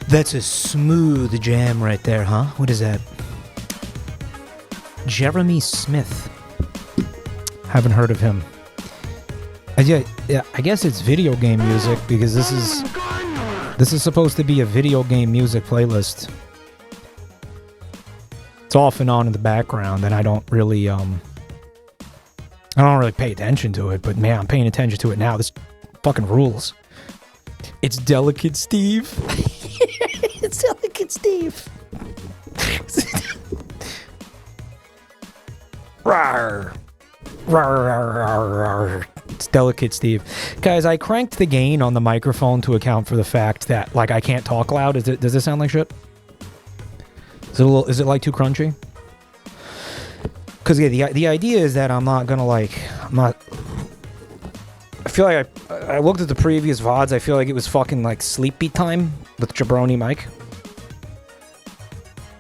That's a smooth jam right there, huh? What is that? Jeremy Smith. Haven't heard of him. Yeah, I guess it's video game music because this is supposed to be a video game music playlist. It's off and on in the background, and I don't really pay attention to it. But man, I'm paying attention to it now. This fucking rules. It's Delicate Steve. It's Delicate Steve. Rawr. Rawr. It's Delicate Steve. Guys, I cranked the gain on the microphone to account for the fact that, like, I can't talk loud. Does it sound like shit? Is it like too crunchy? Because yeah, the idea is that I'm not gonna I feel like I looked at the previous VODs. I feel like it was fucking like sleepy time with Jabronimike.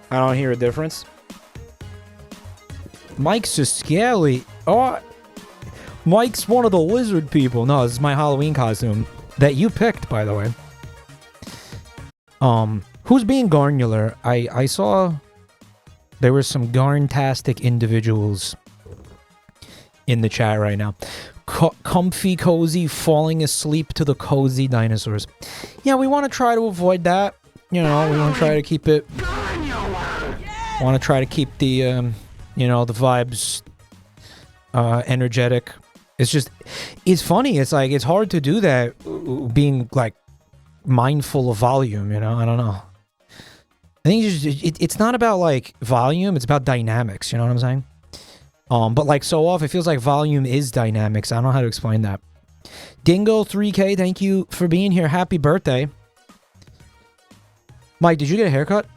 I don't hear a difference. Mike's just scary. Oh, Mike's one of the lizard people. No, this is my Halloween costume that you picked, by the way. Who's being garnular? I saw there were some garntastic individuals in the chat right now. Comfy, cozy, falling asleep to the cozy dinosaurs. Yeah, we want to try to avoid that. You know, we want to try to keep it. Want to try to keep the, the vibes energetic. It's funny. It's like, it's hard to do that being like mindful of volume, I don't know. I think it's not about like volume, it's about dynamics, you know what I'm saying? But like so off, it feels like volume is dynamics. I don't know how to explain that. Dingo 3K, thank you for being here. Happy birthday. Mike, did you get a haircut?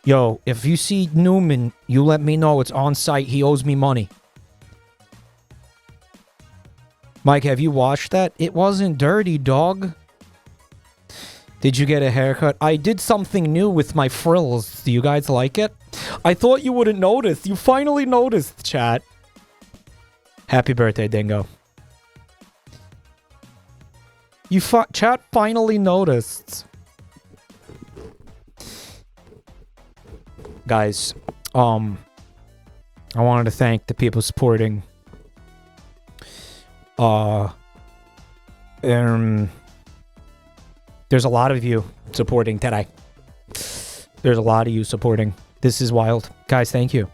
Yo, if you see Newman, you let me know. It's on site. He owes me money. Mike, have you watched that? It wasn't dirty, dog. Did you get a haircut? I did something new with my frills. Do you guys like it? I thought you wouldn't notice. You finally noticed, chat. Happy birthday, Dingo. Chat finally noticed. Guys, I wanted to thank the people supporting. There's a lot of you supporting today. There's a lot of you supporting. This is wild. Guys, thank you.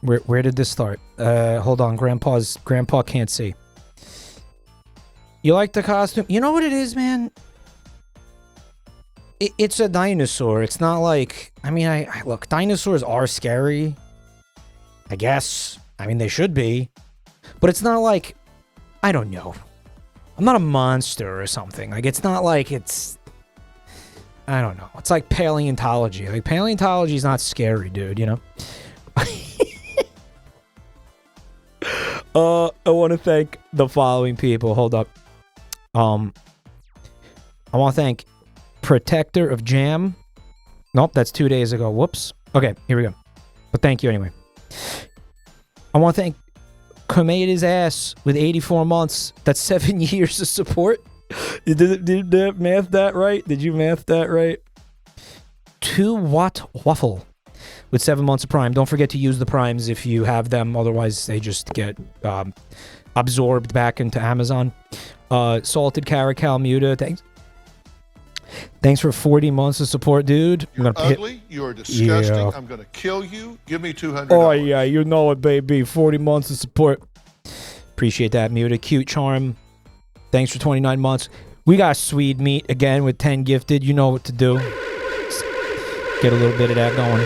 Where did this start? Hold on. Grandpa can't see. You like the costume? You know what it is, man? It's a dinosaur. It's not like... I mean, I look, dinosaurs are scary. I guess. I mean, they should be. But it's not like... I don't know. I'm not a monster or something. Like, it's not like it's... I don't know. It's like paleontology. Like, paleontology is not scary, dude, you know? I want to thank the following people. Hold up. I want to thank Protector of Jam. Nope, that's 2 days ago. Whoops. Okay, here we go. But thank you anyway. I want to thank Come ate his ass with 84 months. That's 7 years of support. Did you math that right? Did you math that right? 2-watt waffle with 7 months of Prime. Don't forget to use the Primes if you have them. Otherwise, they just get absorbed back into Amazon. Salted Caracal Muta. Thanks for 40 months of support, dude. You're ugly. You're disgusting. Yeah. I'm going to kill you. Give me $200. Oh, yeah. You know it, baby. 40 months of support. Appreciate that, Muta. Cute Charm. Thanks for 29 months. We got Sweet Meat again with 10 gifted. You know what to do. Get a little bit of that going.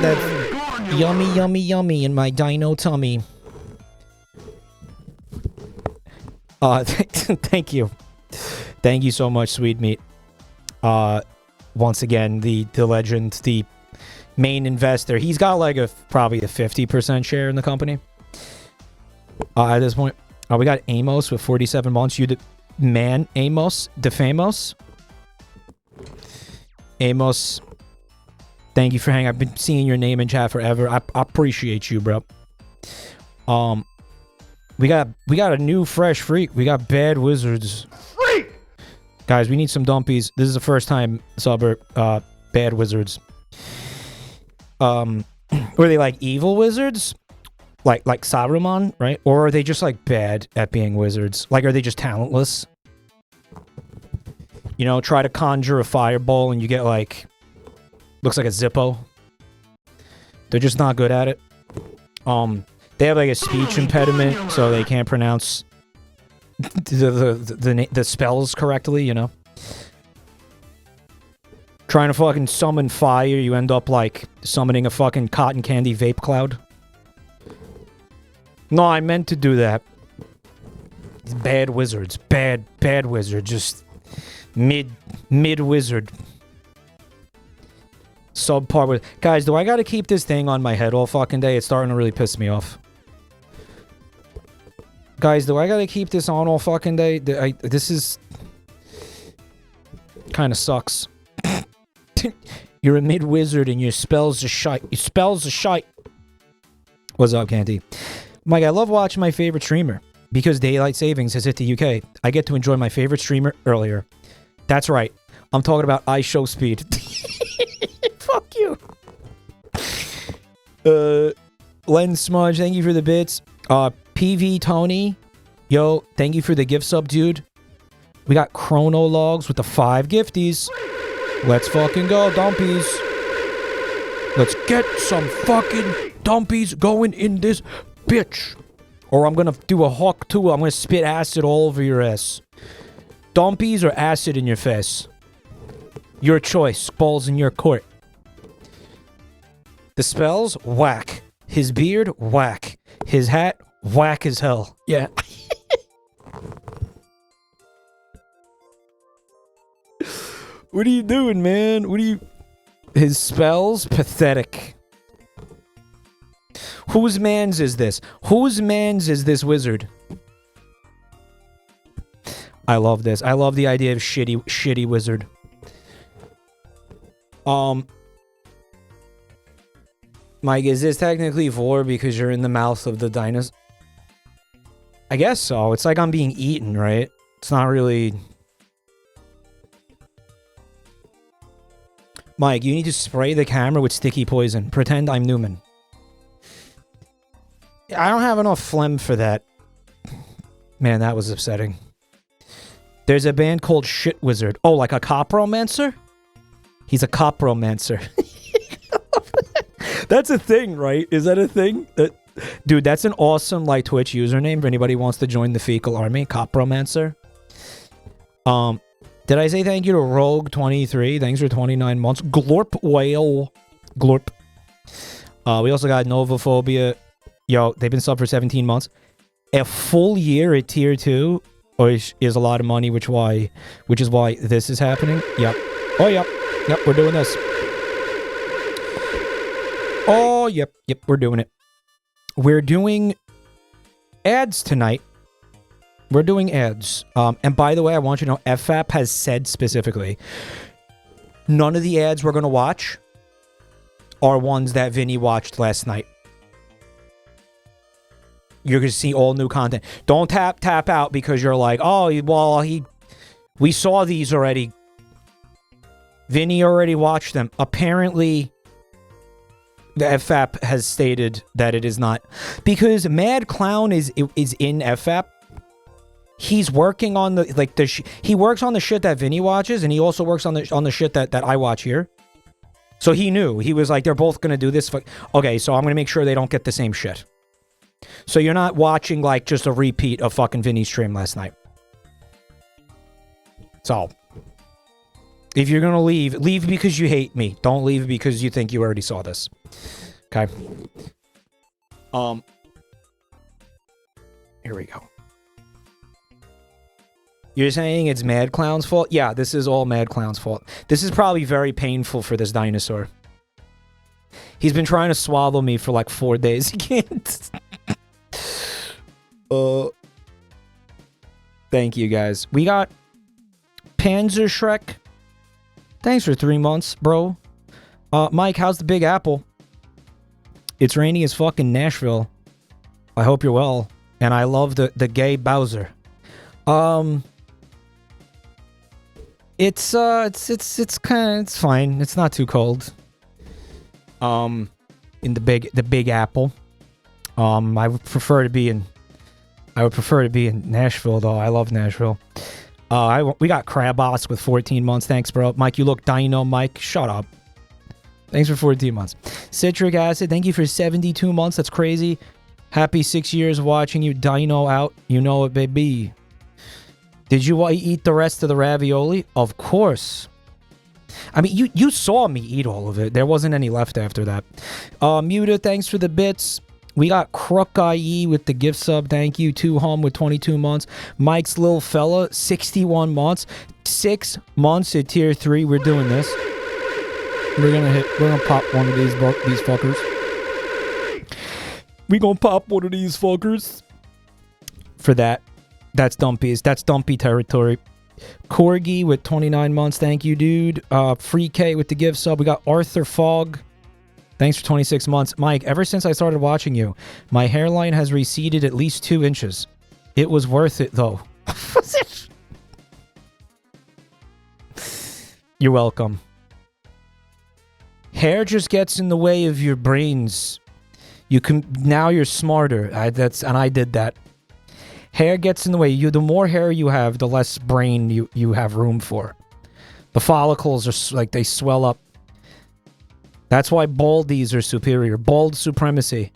That's yummy, yummy, yummy in my dino tummy. Thank you. Thank you so much, Sweet Meat. Once again, the legend, the main investor. He's got like probably a 50% share in the company. At this point. We got Amos with 47 months. You the man, Amos, DeFamos. Amos, thank you for hanging. I've been seeing your name in chat forever. I appreciate you, bro. We got a new fresh freak. We got bad wizards. Freak! Guys, we need some dumpies. This is the first time suburb bad wizards. Were they like evil wizards? Like Saruman, right? Or are they just like bad at being wizards? Like, are they just talentless? You know, try to conjure a fireball and you get like, looks like a Zippo. They're just not good at it. They have like a speech impediment, so they can't pronounce the spells correctly, you know? Trying to fucking summon fire, you end up like summoning a fucking cotton candy vape cloud. No, I meant to do that. Bad wizards. Bad wizard. Just mid wizard. Subpar with guys, do I gotta keep this thing on my head all fucking day? It's starting to really piss me off. Guys, do I gotta keep this on all fucking day? This is kind of sucks. You're a mid wizard and your spells are shite. Your spells are shite. What's up, Candy? Mike, I love watching my favorite streamer because daylight savings has hit the UK. I get to enjoy my favorite streamer earlier. That's right. I'm talking about iShow Speed. Fuck you. Len Smudge, thank you for the bits. PV Tony, yo, thank you for the gift sub, dude. We got Chrono Logs with the 5 gifties. Let's fucking go, dumpies. Let's get some fucking dumpies going in this bitch. Or I'm gonna do a hawk too. I'm gonna spit acid all over your ass. Dumpies or acid in your face? Your choice. Balls in your court. The spells? Whack. His beard? Whack. His hat? Whack as hell. Yeah. What are you doing, man? What are you... His spells? Pathetic. Whose man's is this? Whose man's is this wizard? I love this. I love the idea of shitty wizard. Mike, is this technically vor because you're in the mouth of the dinosaur? I guess so. It's like I'm being eaten, right? It's not really... Mike, you need to spray the camera with sticky poison. Pretend I'm Newman. I don't have enough phlegm for that. Man, that was upsetting. There's a band called Shit Wizard. Oh, like a copromancer? He's a copromancer. That's a thing, right? Is that a thing? Dude, that's an awesome like Twitch username if anybody wants to join the fecal army. Copromancer. Did I say thank you to Rogue23? Thanks for 29 months. Glorp Whale. Glorp. We also got Novophobia. Yo, they've been subbed for 17 months. A full year at tier 2 is a lot of money, which is why this is happening. Yep. Oh, yep. Yep, we're doing this. Oh, yep. Yep, we're doing it. We're doing ads tonight. We're doing ads. And by the way, I want you to know, FFAP has said specifically, none of the ads we're going to watch are ones that Vinny watched last night. You're going to see all new content. Don't tap out because you're like, oh, well, we saw these already. Vinny already watched them. Apparently, the FFAP has stated that it is not. Because Mad Clown is in FFAP. He's working on the, he works on the shit that Vinny watches, and he also works on the shit that I watch here. So he knew. He was like, they're both going to do this. Okay, so I'm going to make sure they don't get the same shit. So you're not watching, like, just a repeat of fucking Vinny's stream last night. So, if you're gonna leave because you hate me. Don't leave because you think you already saw this. Okay? Here we go. You're saying it's Mad Clown's fault? Yeah, this is all Mad Clown's fault. This is probably very painful for this dinosaur. He's been trying to swallow me for like 4 days. He can't. Thank you, guys. We got Panzer Shrek. Thanks for 3 months, bro. Mike, how's the Big Apple? It's rainy as fucking Nashville. I hope you're well. And I love the gay Bowser. It's fine. It's not too cold. In the Big Apple. I would prefer to be in Nashville though. I love Nashville. We got Kraboss with 14 months. Thanks, bro. Mike, you look dino, Mike. Shut up. Thanks for 14 months. Citric Acid, thank you for 72 months. That's crazy. Happy 6 years of watching you dino out. You know it, baby. Did you eat the rest of the ravioli? Of course. I mean, you saw me eat all of it. There wasn't any left after that. Muta, thanks for the bits. We got Crook IE with the gift sub. Thank you. 2 with 22 months. Mike's little fella, 61 months. 6 months at tier 3. We're doing this. We're gonna pop one of these fuckers. We gonna pop one of these fuckers. For that. That's Dumpy territory. Corgi with 29 months. Thank you, dude. Free K with the gift sub. We got Arthur Fogg. Thanks for 26 months. Mike, ever since I started watching you, my hairline has receded at least 2 inches. It was worth it, though. You're welcome. Hair just gets in the way of your brains. Now you're smarter. I did that. Hair gets in the way. The more hair you have, the less brain you have room for. The follicles are like they swell up. That's why baldies are superior. Bald supremacy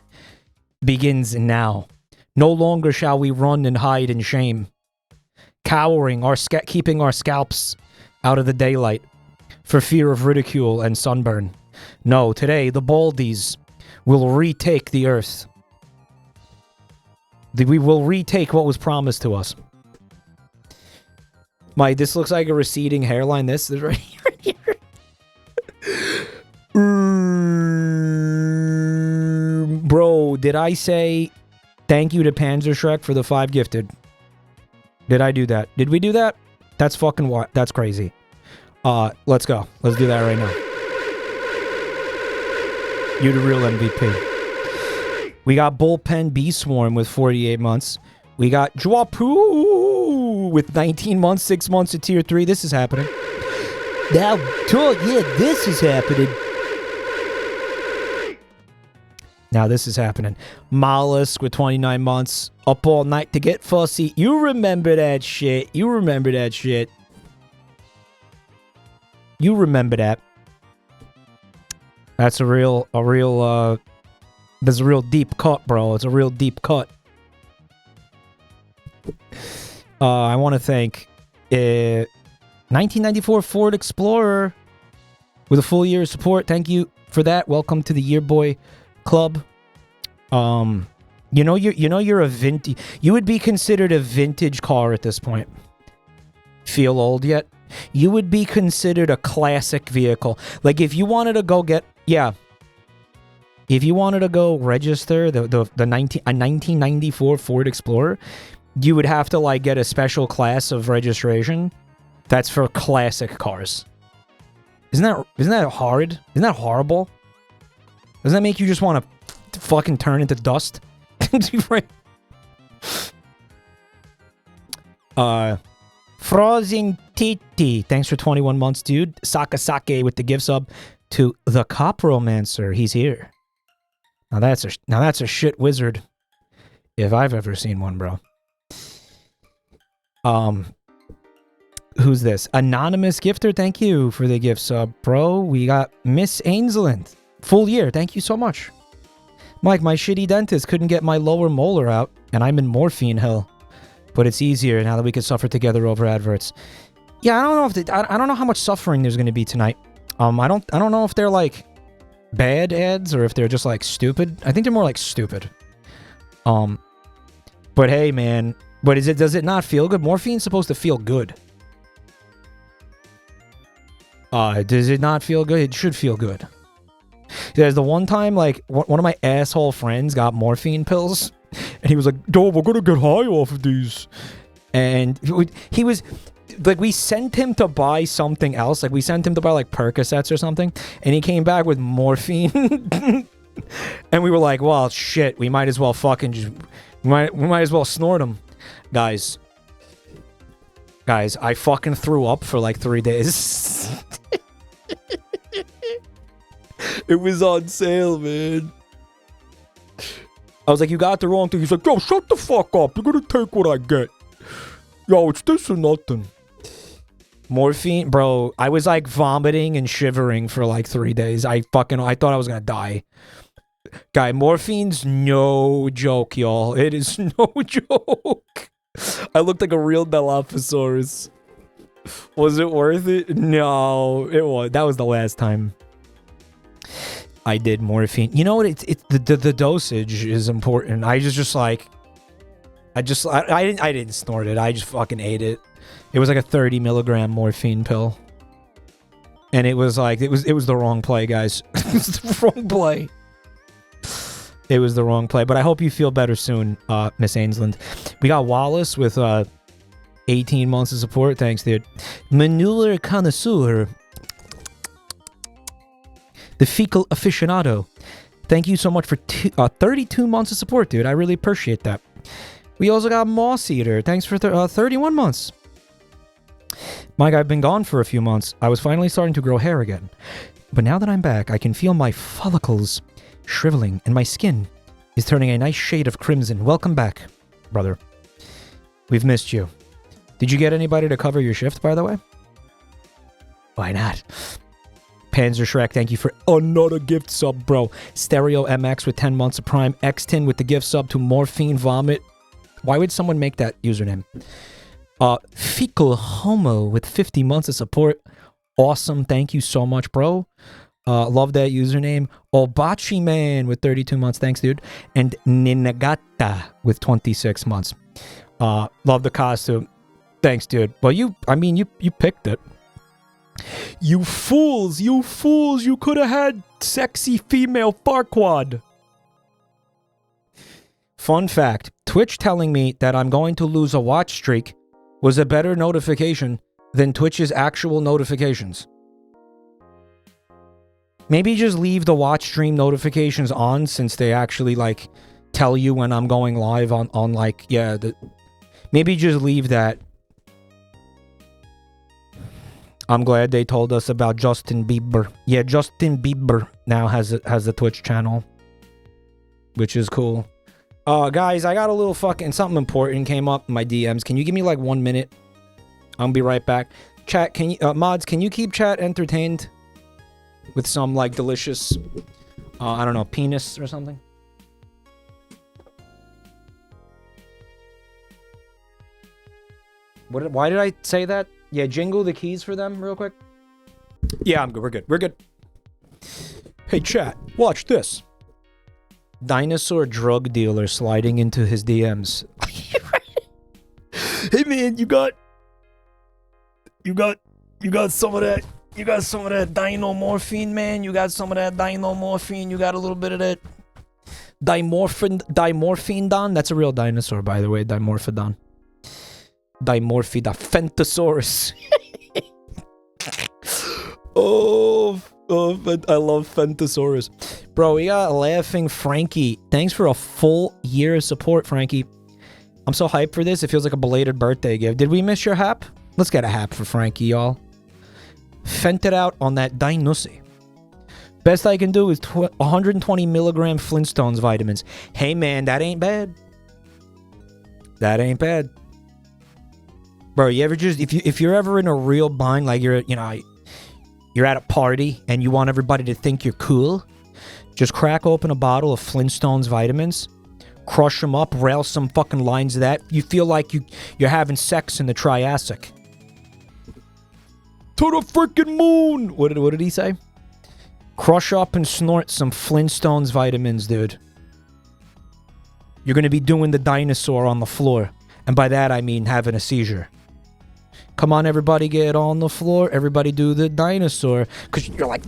begins now. No longer shall we run and hide in shame, cowering, keeping our scalps out of the daylight for fear of ridicule and sunburn. No, today the baldies will retake the earth. We will retake what was promised to us. This looks like a receding hairline. This is right here. Bro, did I say thank you to Panzer Shrek for the 5 gifted? Did I do that? Did we do that? That's fucking what? That's crazy. Let's go. Let's do that right now. You're the real MVP. We got Bullpen Bee Swarm with 48 months. We got Jwapu with 19 months, 6 months at tier 3. This is happening. Now, yeah, this is happening. Now this is happening. Mollusk with 29 months. Up all night to get fussy. You remember that shit. You remember that shit. You remember that. That's a real there's a real deep cut, bro. It's a real deep cut. I want to thank 1994 Ford Explorer with a full year of support. Thank you for that. Welcome to the Yearboy Club. You're a vintage. You would be considered a vintage car at this point. Feel old yet? You would be considered a classic vehicle. Like if you wanted to go get if you wanted to go register a 1994 Ford Explorer, you would have to like get a special class of registration that's for classic cars. Isn't that hard? Isn't that horrible? Doesn't that make you just want to fucking turn into dust? Frozen Titi, thanks for 21 months, dude. Sakasake with the gift sub to the Copromancer. He's here. Now that's a shit wizard, if I've ever seen one, bro. Who's this? Anonymous gifter, thank you for the gift sub, bro. We got Miss Ainsland. Full year, thank you so much. Mike, my shitty dentist couldn't get my lower molar out, and I'm in morphine hell. But it's easier now that we can suffer together over adverts. Yeah, I don't know I don't know how much suffering there's gonna be tonight. I don't know if they're like bad ads or if they're just like stupid. I think they're more like stupid. But hey, man. But does it not feel good? Morphine's supposed to feel good. Does it not feel good? It should feel good. There's the one time, like, one of my asshole friends got morphine pills, and he was like, "Yo, we're gonna get high off of these." And he was, like, we sent him to buy something else. Like, we sent him to buy, like, Percocets or something, and he came back with morphine. And we were like, well, shit, we might as well fucking just We might as well snort them. Guys, I fucking threw up for like 3 days. It was on sale, man. I was like, you got the wrong thing. He's like, yo, shut the fuck up. You're gonna take what I get. Yo, it's this or nothing. Morphine, bro, I was like vomiting and shivering for like 3 days. I thought I was gonna die. Guy, morphine's no joke, y'all. It is no joke. I looked like a real Dilophosaurus. Was it worth it? No, it was. That was the last time I did morphine. You know what? It's the dosage is important. I didn't snort it. I just fucking ate it. It was like a 30 milligram morphine pill, and it was like it was the wrong play, guys. It was the wrong play. It was the wrong play. But I hope you feel better soon, Miss Ainsland. We got Wallace with 18 months of support. Thanks, dude. Manure connoisseur. The fecal aficionado. Thank you so much for 32 months of support, dude. I really appreciate that. We also got Moss Eater. Thanks for 31 months. Mike, I've been gone for a few months. I was finally starting to grow hair again. But now that I'm back, I can feel my follicles shriveling and my skin is turning a nice shade of crimson. Welcome back, brother. We've missed you. Did you get anybody to cover your shift, by the way? Why not? Panzer Shrek, thank you for another gift sub, bro. Stereo MX with 10 months of Prime. Xtin with the gift sub to Morphine Vomit. Why would someone make that username? Fecal Homo with 50 months of support. Awesome. Thank you so much, bro. Love that username. Obachi Man with 32 months. Thanks, dude. And Ninagata with 26 months. Love the costume. Thanks, dude. Well, you picked it. You fools, you could have had sexy female Farquaad. Fun fact, Twitch telling me that I'm going to lose a watch streak was a better notification than Twitch's actual notifications. Maybe just leave the watch stream notifications on, since they actually like tell you when I'm going live on like, yeah, maybe just leave that. I'm glad they told us about Justin Bieber. Yeah, Justin Bieber now has a Twitch channel, which is cool. Guys, I got a little something important came up in my DMs. Can you give me like 1 minute? I'll be right back. Chat, can you mods? Can you keep chat entertained with some like delicious, I don't know, penis or something? Why did I say that? Yeah, jingle the keys for them real quick. Yeah, I'm good. We're good. We're good. Hey, chat, watch this. Dinosaur drug dealer sliding into his DMs. Hey, man, you got some of that. You got some of that dinomorphine, man. You got some of that dinomorphine. You got a little bit of that dimorphinodon. That's a real dinosaur, by the way. Dimorphodon. Dimorphida Fentosaurus. oh, I love Fentosaurus. Bro, we got Laughing Frankie. Thanks for a full year of support, Frankie. I'm so hyped for this. It feels like a belated birthday gift. Did we miss your hap? Let's get a hap for Frankie, y'all. Fent it out on that Dinussy. Best I can do is 120 milligram Flintstones vitamins. Hey, man, that ain't bad. That ain't bad. Bro, you ever just, if you're ever in a real bind, like you're at a party and you want everybody to think you're cool, just crack open a bottle of Flintstones vitamins, crush them up, rail some fucking lines of that. You feel like you're having sex in the Triassic. To the freaking moon! What did he say? Crush up and snort some Flintstones vitamins, dude. You're gonna be doing the dinosaur on the floor. And by that I mean having a seizure. Come on, everybody, get on the floor. Everybody do the dinosaur. Because you're like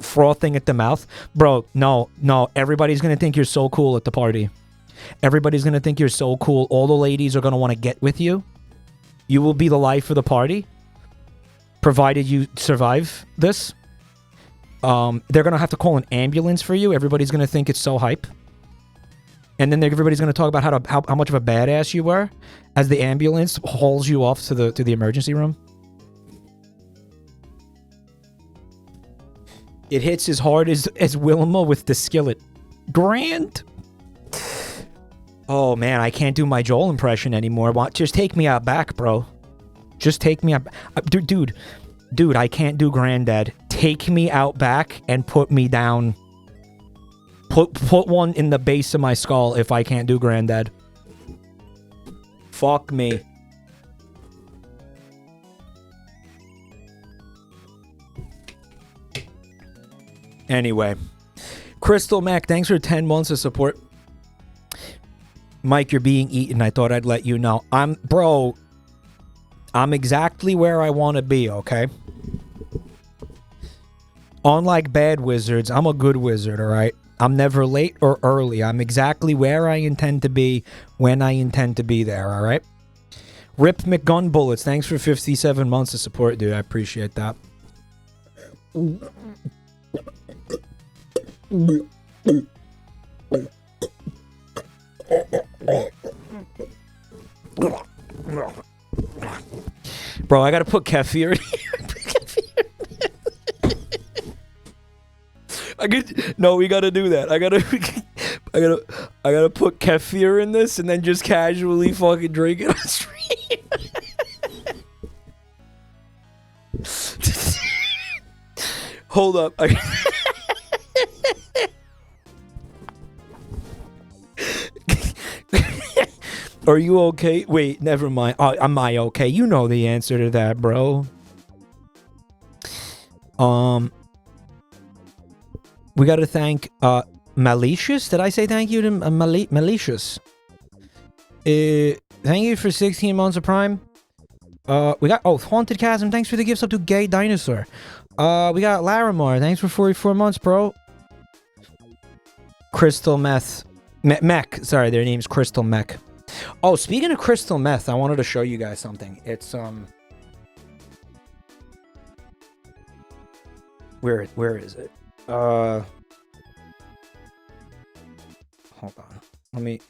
frothing at the mouth. Bro, no. Everybody's going to think you're so cool at the party. Everybody's going to think you're so cool. All the ladies are going to want to get with you. You will be the life of the party. Provided you survive this. They're going to have to call an ambulance for you. Everybody's going to think it's so hype. And then everybody's going to talk about how much of a badass you were as the ambulance hauls you off to the emergency room. It hits as hard as Wilma with the skillet. Grand. Oh, man, I can't do my Joel impression anymore. Just take me out back, bro. Just take me out. Dude, I can't do Granddad. Take me out back and put me down. Put one in the base of my skull if I can't do Granddad. Fuck me. Anyway. Crystal Mac, thanks for 10 months of support. Mike, you're being eaten. I thought I'd let you know. Bro, I'm exactly where I want to be, okay? Unlike bad wizards, I'm a good wizard, all right? I'm never late or early. I'm exactly where I intend to be when I intend to be there, all right? Rip McGun Bullets, thanks for 57 months of support, dude. I appreciate that. Bro, I gotta put kefir in here. No, we gotta do that. I gotta put kefir in this and then just casually fucking drink it on stream. Hold up. Are you okay? Wait, never mind. Am I okay? You know the answer to that, bro. We got to thank Malicious. Did I say thank you to Malicious? Thank you for 16 months of Prime. We got Haunted Chasm. Thanks for the gifts up to Gay Dinosaur. We got Larimar. Thanks for 44 months, bro. Crystal Meth. Mech. Sorry, their name's Crystal Mech. Oh, speaking of crystal meth, I wanted to show you guys something. It's where is it? Hold on. Let me.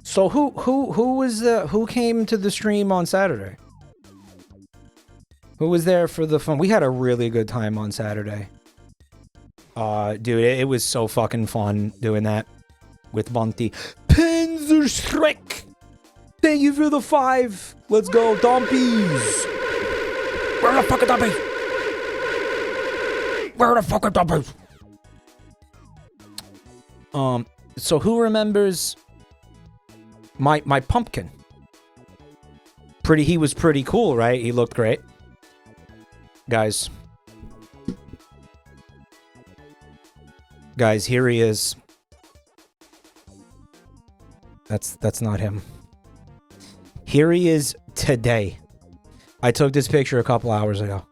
So who came to the stream on Saturday? Who was there for the fun? We had a really good time on Saturday. Dude, it was so fucking fun doing that with Bunty. Panzerschreck! Thank you for the 5. Let's go, Dumpies! Where the fucking Dumpies? Where the fucking Dumpies? So who remembers my pumpkin? He was pretty cool, right? He looked great. Guys, here he is. That's not him. Here he is today. I took this picture a couple hours ago.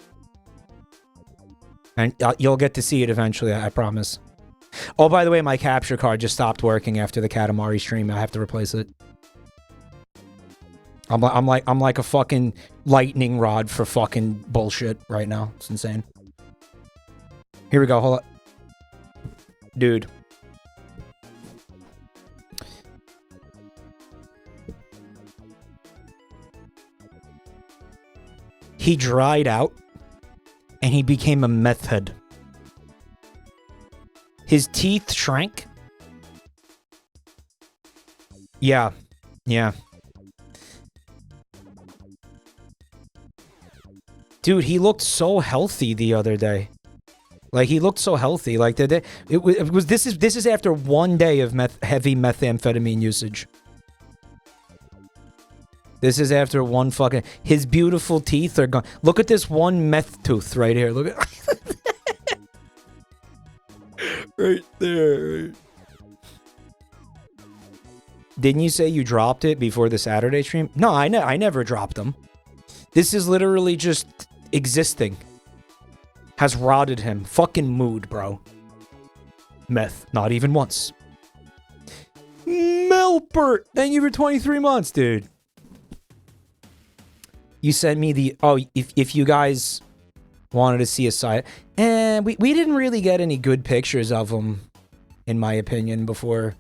And you'll get to see it eventually, I promise. Oh, by the way, my capture card just stopped working after the Katamari stream. I have to replace it. I'm like a fucking lightning rod for fucking bullshit right now. It's insane. Here we go. Hold on. Dude. He dried out and he became a meth head. His teeth shrank. Yeah. Dude, he looked so healthy the other day. Like, he looked so healthy. Like, this is after 1 day of heavy methamphetamine usage. This is after one fucking... His beautiful teeth are gone. Look at this one meth tooth right here. Look at... right there. Right. Didn't you say you dropped it before the Saturday stream? No, I never dropped them. This is literally just existing. Has rotted him. Fucking mood, bro. Meth. Not even once. Melpert! Thank you for 23 months, dude. You sent me the... Oh, if you guys wanted to see a side... we didn't really get any good pictures of him in my opinion, before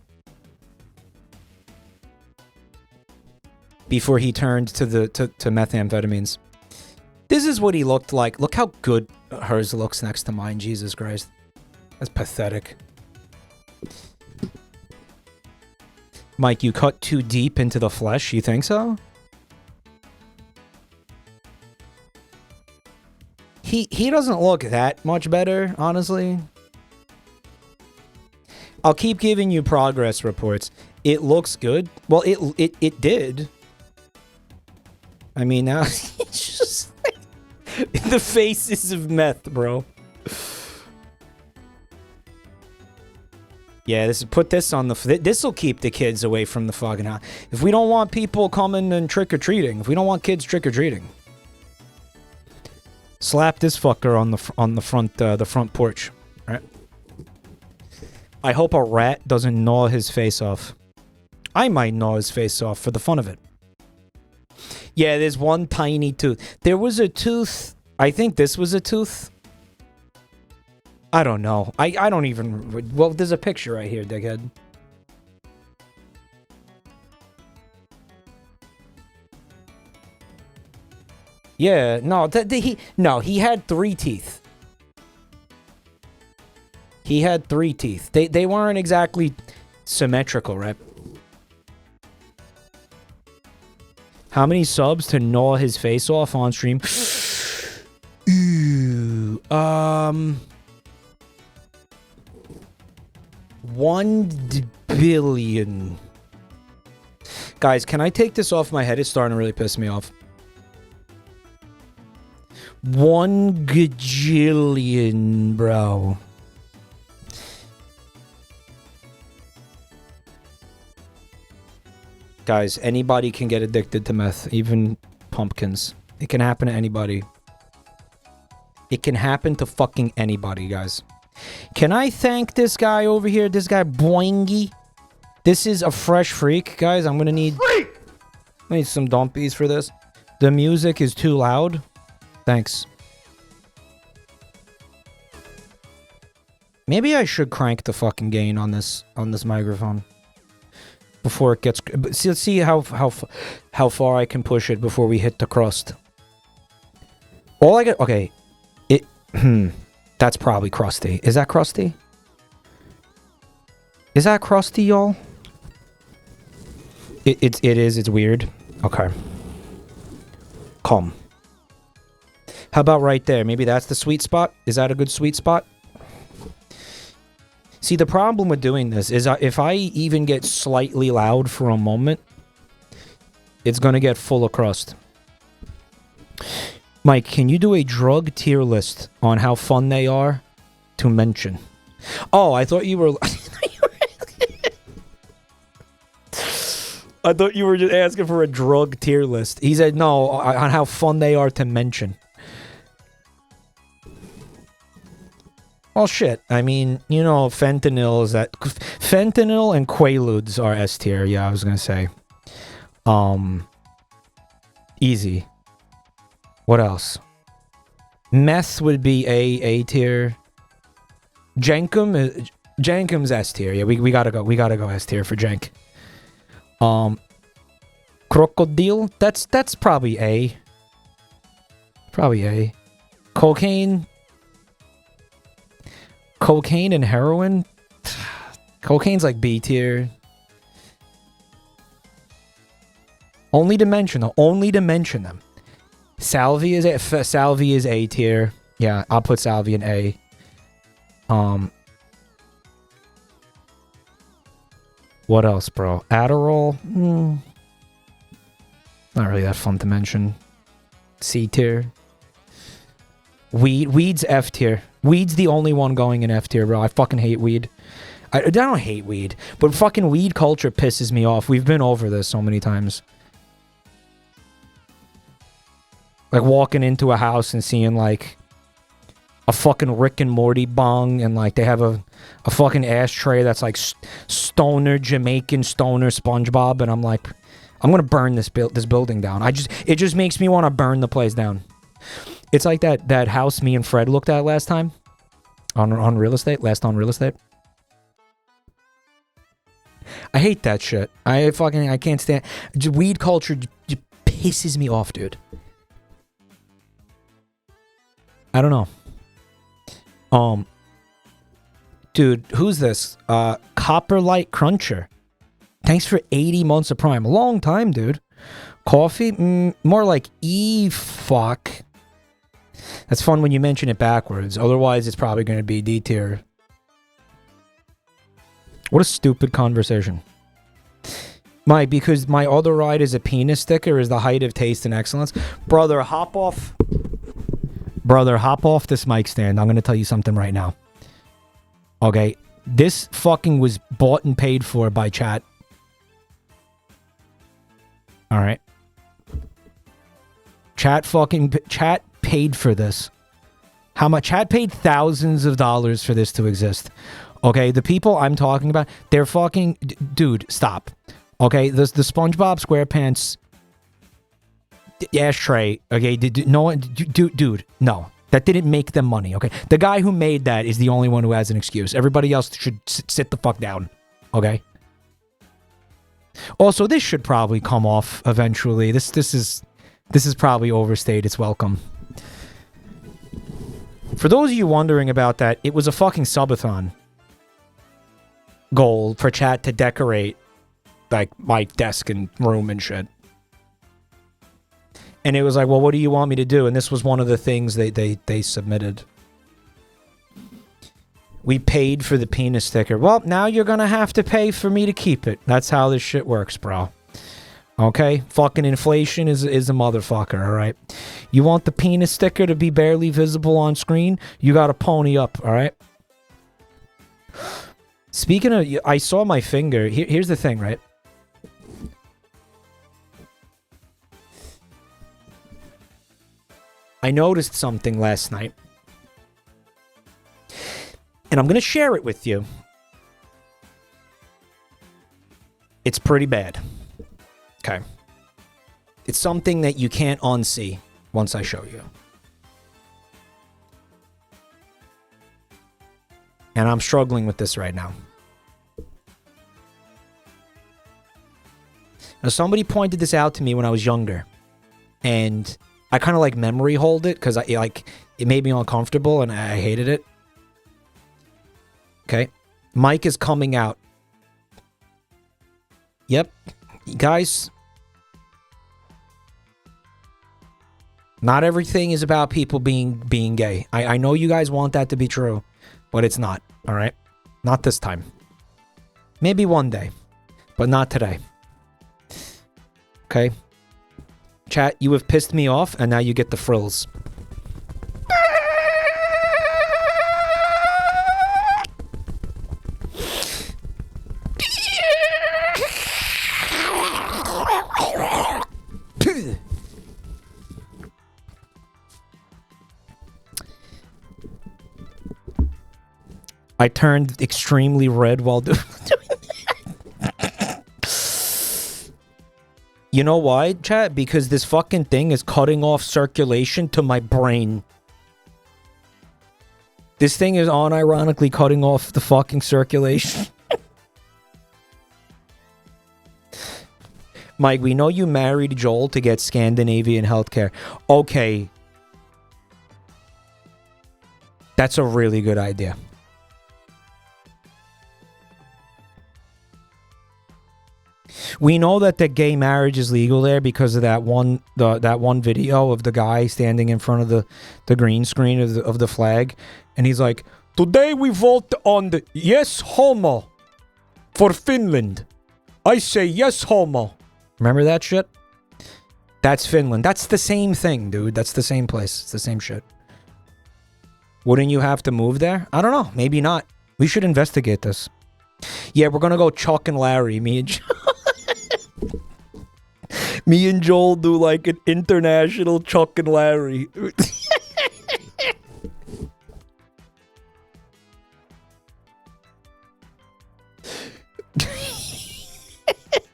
he turned to methamphetamines. This is what he looked like. Look how good hers looks next to mine. Jesus Christ. That's pathetic. Mike, you cut too deep into the flesh? You think so? He doesn't look that much better, honestly. I'll keep giving you progress reports. It looks good. Well, it did. I mean, now it's just like the faces of meth, bro. Yeah, put this on the... This will keep the kids away from the fucking house. If we don't want people coming and trick-or-treating, if we don't want kids trick-or-treating, slap this fucker on the front porch. All right. I hope a rat doesn't gnaw his face off. I might gnaw his face off for the fun of it. Yeah, there's one tiny tooth. There was a tooth. I think this was a tooth. I don't know. I don't even... Well, there's a picture right here, dickhead. Yeah, no, he had 3 teeth. He had 3 teeth. They weren't exactly symmetrical, right? How many subs to gnaw his face off on stream? Ooh, 1 billion. Guys, can I take this off my head? It's starting to really piss me off. 1 gajillion, bro. Guys, anybody can get addicted to meth, even pumpkins. It can happen to anybody. It can happen to fucking anybody, guys. Can I thank this guy over here? This guy, Boingy. This is a fresh freak, guys. I'm gonna need... I need some dumpies for this. The music is too loud. Thanks. Maybe I should crank the fucking gain on this microphone before it gets... Let's see how far I can push it before we hit the crust. All I get... Okay. It... That's probably crusty. Is that crusty? Is that crusty, y'all? It is. It's weird. Okay. Calm. How about right there? Maybe that's the sweet spot? Is that a good sweet spot? See, the problem with doing this is if I even get slightly loud for a moment, it's going to get full of crust. Mike, can you do a drug tier list on how fun they are to mention? Oh, I thought you were... I thought you were just asking for a drug tier list. He said no, on how fun they are to mention. Well, shit. I mean, you know, fentanyl is that... Fentanyl and Quaaludes are S tier. Yeah, I was gonna say. Easy. What else? Meth would be A tier. Jenkum's S tier. Yeah, we gotta go. We gotta go S tier for Jenk. Crocodile. That's probably A. Probably A. Cocaine and heroin. Cocaine's like B tier. Only to mention them. Only to mention them. Salvia is A tier. Yeah, I'll put Salvia in A. What else, bro? Adderall? Not really that fun to mention. C tier. Weed's F tier. Weed's the only one going in F tier, bro. I fucking hate weed. I don't hate weed, but fucking weed culture pisses me off. We've been over this so many times. Like walking into a house and seeing like a fucking Rick and Morty bong, and like they have a fucking ashtray that's like stoner Jamaican stoner SpongeBob, and I'm like, I'm gonna burn this building down. It just makes me want to burn the place down. It's like that house me and Fred looked at last time on real estate. Last on real estate. I hate that shit. I can't stand weed culture. Pisses me off, dude. I don't know. Dude, who's this? Copperlight Cruncher. Thanks for 80 months of Prime. Long time, dude. Coffee? More like fuck. That's fun when you mention it backwards. Otherwise, it's probably going to be D tier. What a stupid conversation. Mike, because my other ride is a penis sticker is the height of taste and excellence. Brother, hop off. Brother, hop off this mic stand. I'm going to tell you something right now. Okay? This fucking was bought and paid for by chat. Alright? Chat paid for this. How much? Chat paid thousands of dollars for this to exist. Okay? The people I'm talking about, they're fucking... Dude, stop. Okay? The SpongeBob SquarePants ashtray, okay? Dude, no. That didn't make them money, okay? The guy who made that is the only one who has an excuse. Everybody else should sit the fuck down, okay? Also, this should probably come off eventually. This is probably overstayed its welcome. For those of you wondering about that, it was a fucking subathon goal for chat to decorate like my desk and room and shit. And it was like, well, what do you want me to do? And this was one of the things they submitted. We paid for the penis sticker. Well, now you're gonna have to pay for me to keep it. That's how this shit works, bro. Okay? Fucking inflation is a motherfucker, alright? You want the penis sticker to be barely visible on screen? You gotta pony up, alright? Speaking of... I saw my finger. Here's the thing, right? I noticed something last night. And I'm going to share it with you. It's pretty bad. Okay. It's something that you can't unsee once I show you. And I'm struggling with this right now. Now, somebody pointed this out to me when I was younger. And I kind of like memory hold it because it made me uncomfortable and I hated it. Okay. Mike is coming out. Yep. Guys. Not everything is about people being gay. I know you guys want that to be true, but it's not. All right? Not this time. Maybe one day, but not today. Okay? Chat, you have pissed me off, and now you get the frills. I turned extremely red while doing You know why, chat? Because this fucking thing is cutting off circulation to my brain. This thing is unironically cutting off the fucking circulation. Mike, we know you married Joel to get Scandinavian healthcare. Okay. That's a really good idea. We know that the gay marriage is legal there because of that one video of the guy standing in front of the green screen of the flag, and he's like, "Today we vote on the yes homo for Finland. I say yes homo." Remember that shit? That's Finland. That's the same thing, dude. That's the same place. It's the same shit. Wouldn't you have to move there? I don't know. Maybe not. We should investigate this. Yeah, we're gonna go Chuck and Larry. Me and Joel do like an international Chuck and Larry.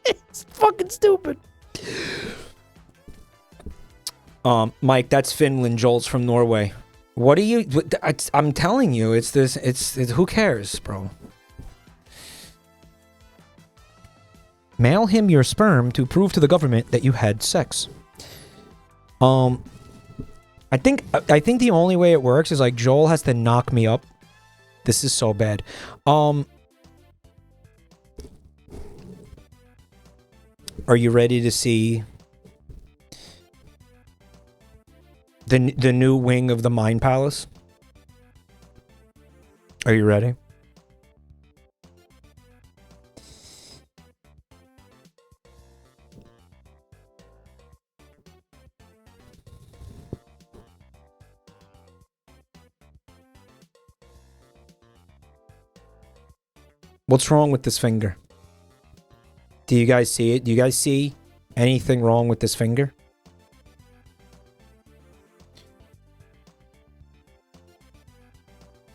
It's fucking stupid. Mike, that's Finland. Joel's from Norway. What are you? I'm telling you, it's who cares, bro? Mail him your sperm to prove to the government that you had sex. I think the only way it works is like Joel has to knock me up. This is so bad. Are you ready to see the new wing of the Mind Palace? Are you ready? What's wrong with this finger? Do you guys see it? Do you guys see anything wrong with this finger?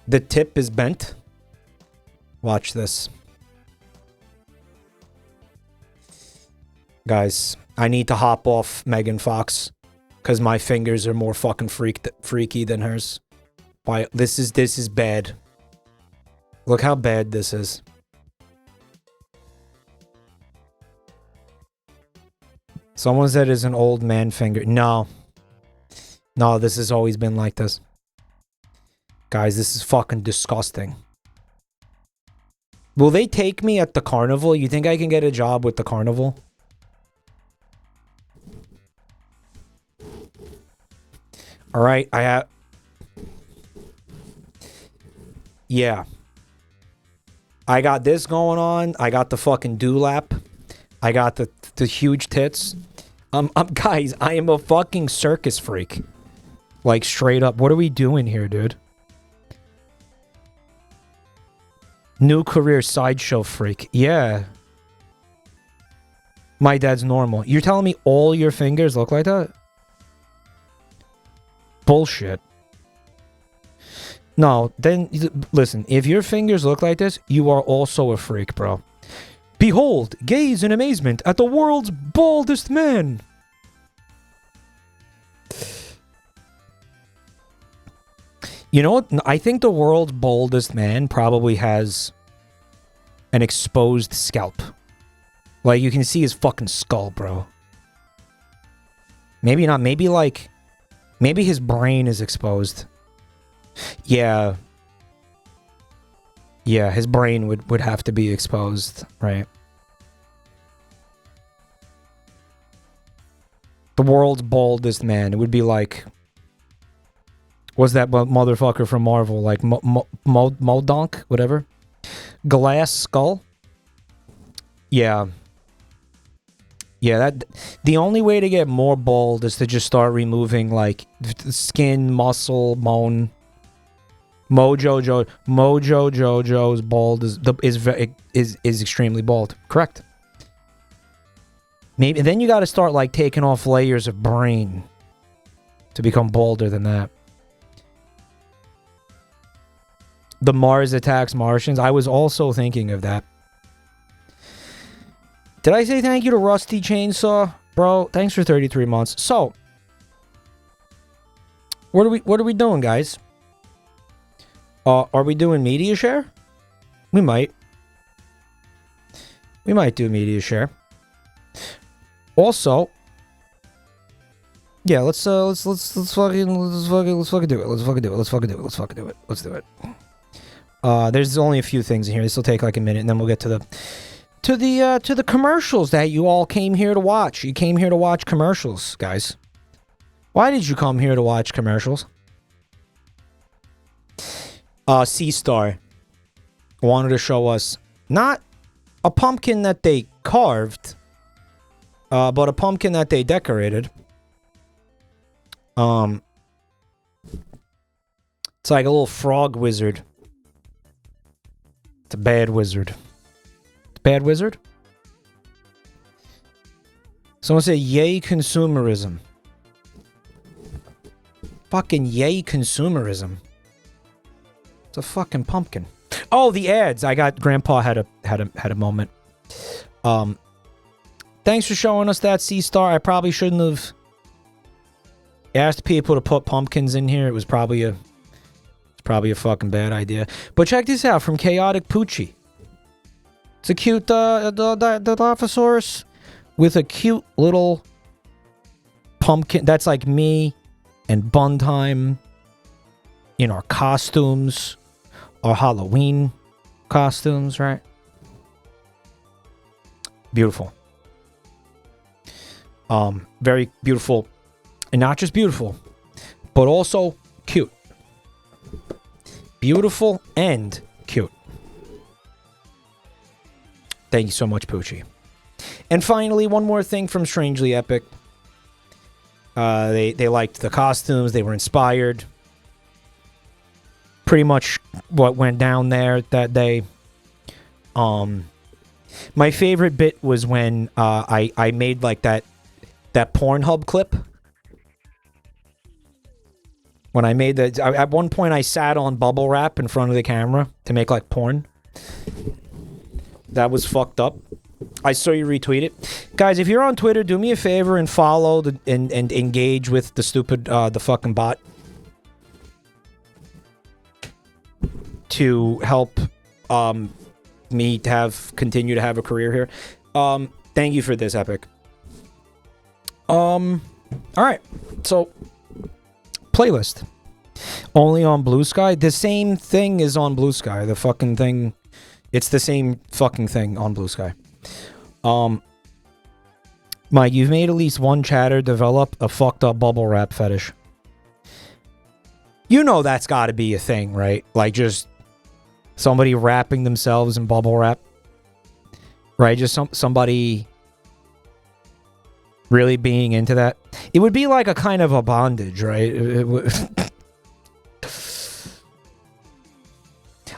The tip is bent. Watch this. Guys, I need to hop off Megan Fox because my fingers are more fucking freaky than hers. Why? This is bad. Look how bad this is. Someone said it's an old man finger. No. No, this has always been like this. Guys, this is fucking disgusting. Will they take me at the carnival? You think I can get a job with the carnival? Alright, I have... Yeah. I got this going on. I got the fucking dewlap. I got the huge tits. Guys, I am a fucking circus freak. Like, straight up. What are we doing here, dude? New career sideshow freak. Yeah. My dad's normal. You're telling me all your fingers look like that? Bullshit. No, then, listen. If your fingers look like this, you are also a freak, bro. Behold, gaze in amazement at the world's baldest man. You know what? I think the world's baldest man probably has an exposed scalp. Like, you can see his fucking skull, bro. Maybe not. Maybe, like... Maybe his brain is exposed. Yeah. Yeah, his brain would have to be exposed, right? The world's baldest man. It would be like... What's that motherfucker from Marvel? Like, Modonk? Whatever. Glass skull? Yeah. Yeah, that... The only way to get more bald is to just start removing, like, skin, muscle, bone... Mojo Jojo's bald is extremely bald. Correct. Maybe then you got to start like taking off layers of brain to become balder than that. The Mars Attacks Martians. I was also thinking of that. Did I say thank you to Rusty Chainsaw, bro? Thanks for 33 months. So, what are we doing, guys? Are we doing media share? We might. We might do media share. Also, yeah, let's fucking do it. Let's do it. There's only a few things in here. This will take like a minute, and then we'll get to the commercials that you all came here to watch. You came here to watch commercials, guys. Why did you come here to watch commercials? C-Star wanted to show us not a pumpkin that they carved, but a pumpkin that they decorated. It's like a little frog wizard. It's a bad wizard. It's a bad wizard? Someone say, yay consumerism. Fucking yay consumerism. It's a fucking pumpkin. Oh, the ads. I got Grandpa had a moment. Thanks for showing us that, C-Star. I probably shouldn't have asked people to put pumpkins in here. It was probably a fucking bad idea. But check this out from Chaotic Poochie. It's a cute Dilophosaurus with a cute little pumpkin. That's like me and Buntime in our costumes, our Halloween costumes, right? Beautiful. Very beautiful. And not just beautiful, but also cute. Beautiful and cute. Thank you so much, Poochie. And finally, one more thing from Strangely Epic. They liked the costumes. They were inspired. Pretty much what went down there that day. My favorite bit was when I made like that Pornhub clip. When I made that, at one point I sat on bubble wrap in front of the camera to make like porn. That was fucked up. I saw you retweet it. Guys, if you're on Twitter, do me a favor and follow and engage with the stupid, the fucking bot. To help me continue to have a career here. Thank you for this, Epic. Alright. So, playlist. Only on Blue Sky? The same thing is on Blue Sky. The fucking thing... It's the same fucking thing on Blue Sky. Mike, you've made at least one chatter develop a fucked up bubble wrap fetish. You know that's gotta be a thing, right? Like just somebody wrapping themselves in bubble wrap. Right? Just somebody really being into that. It would be like a kind of a bondage, right?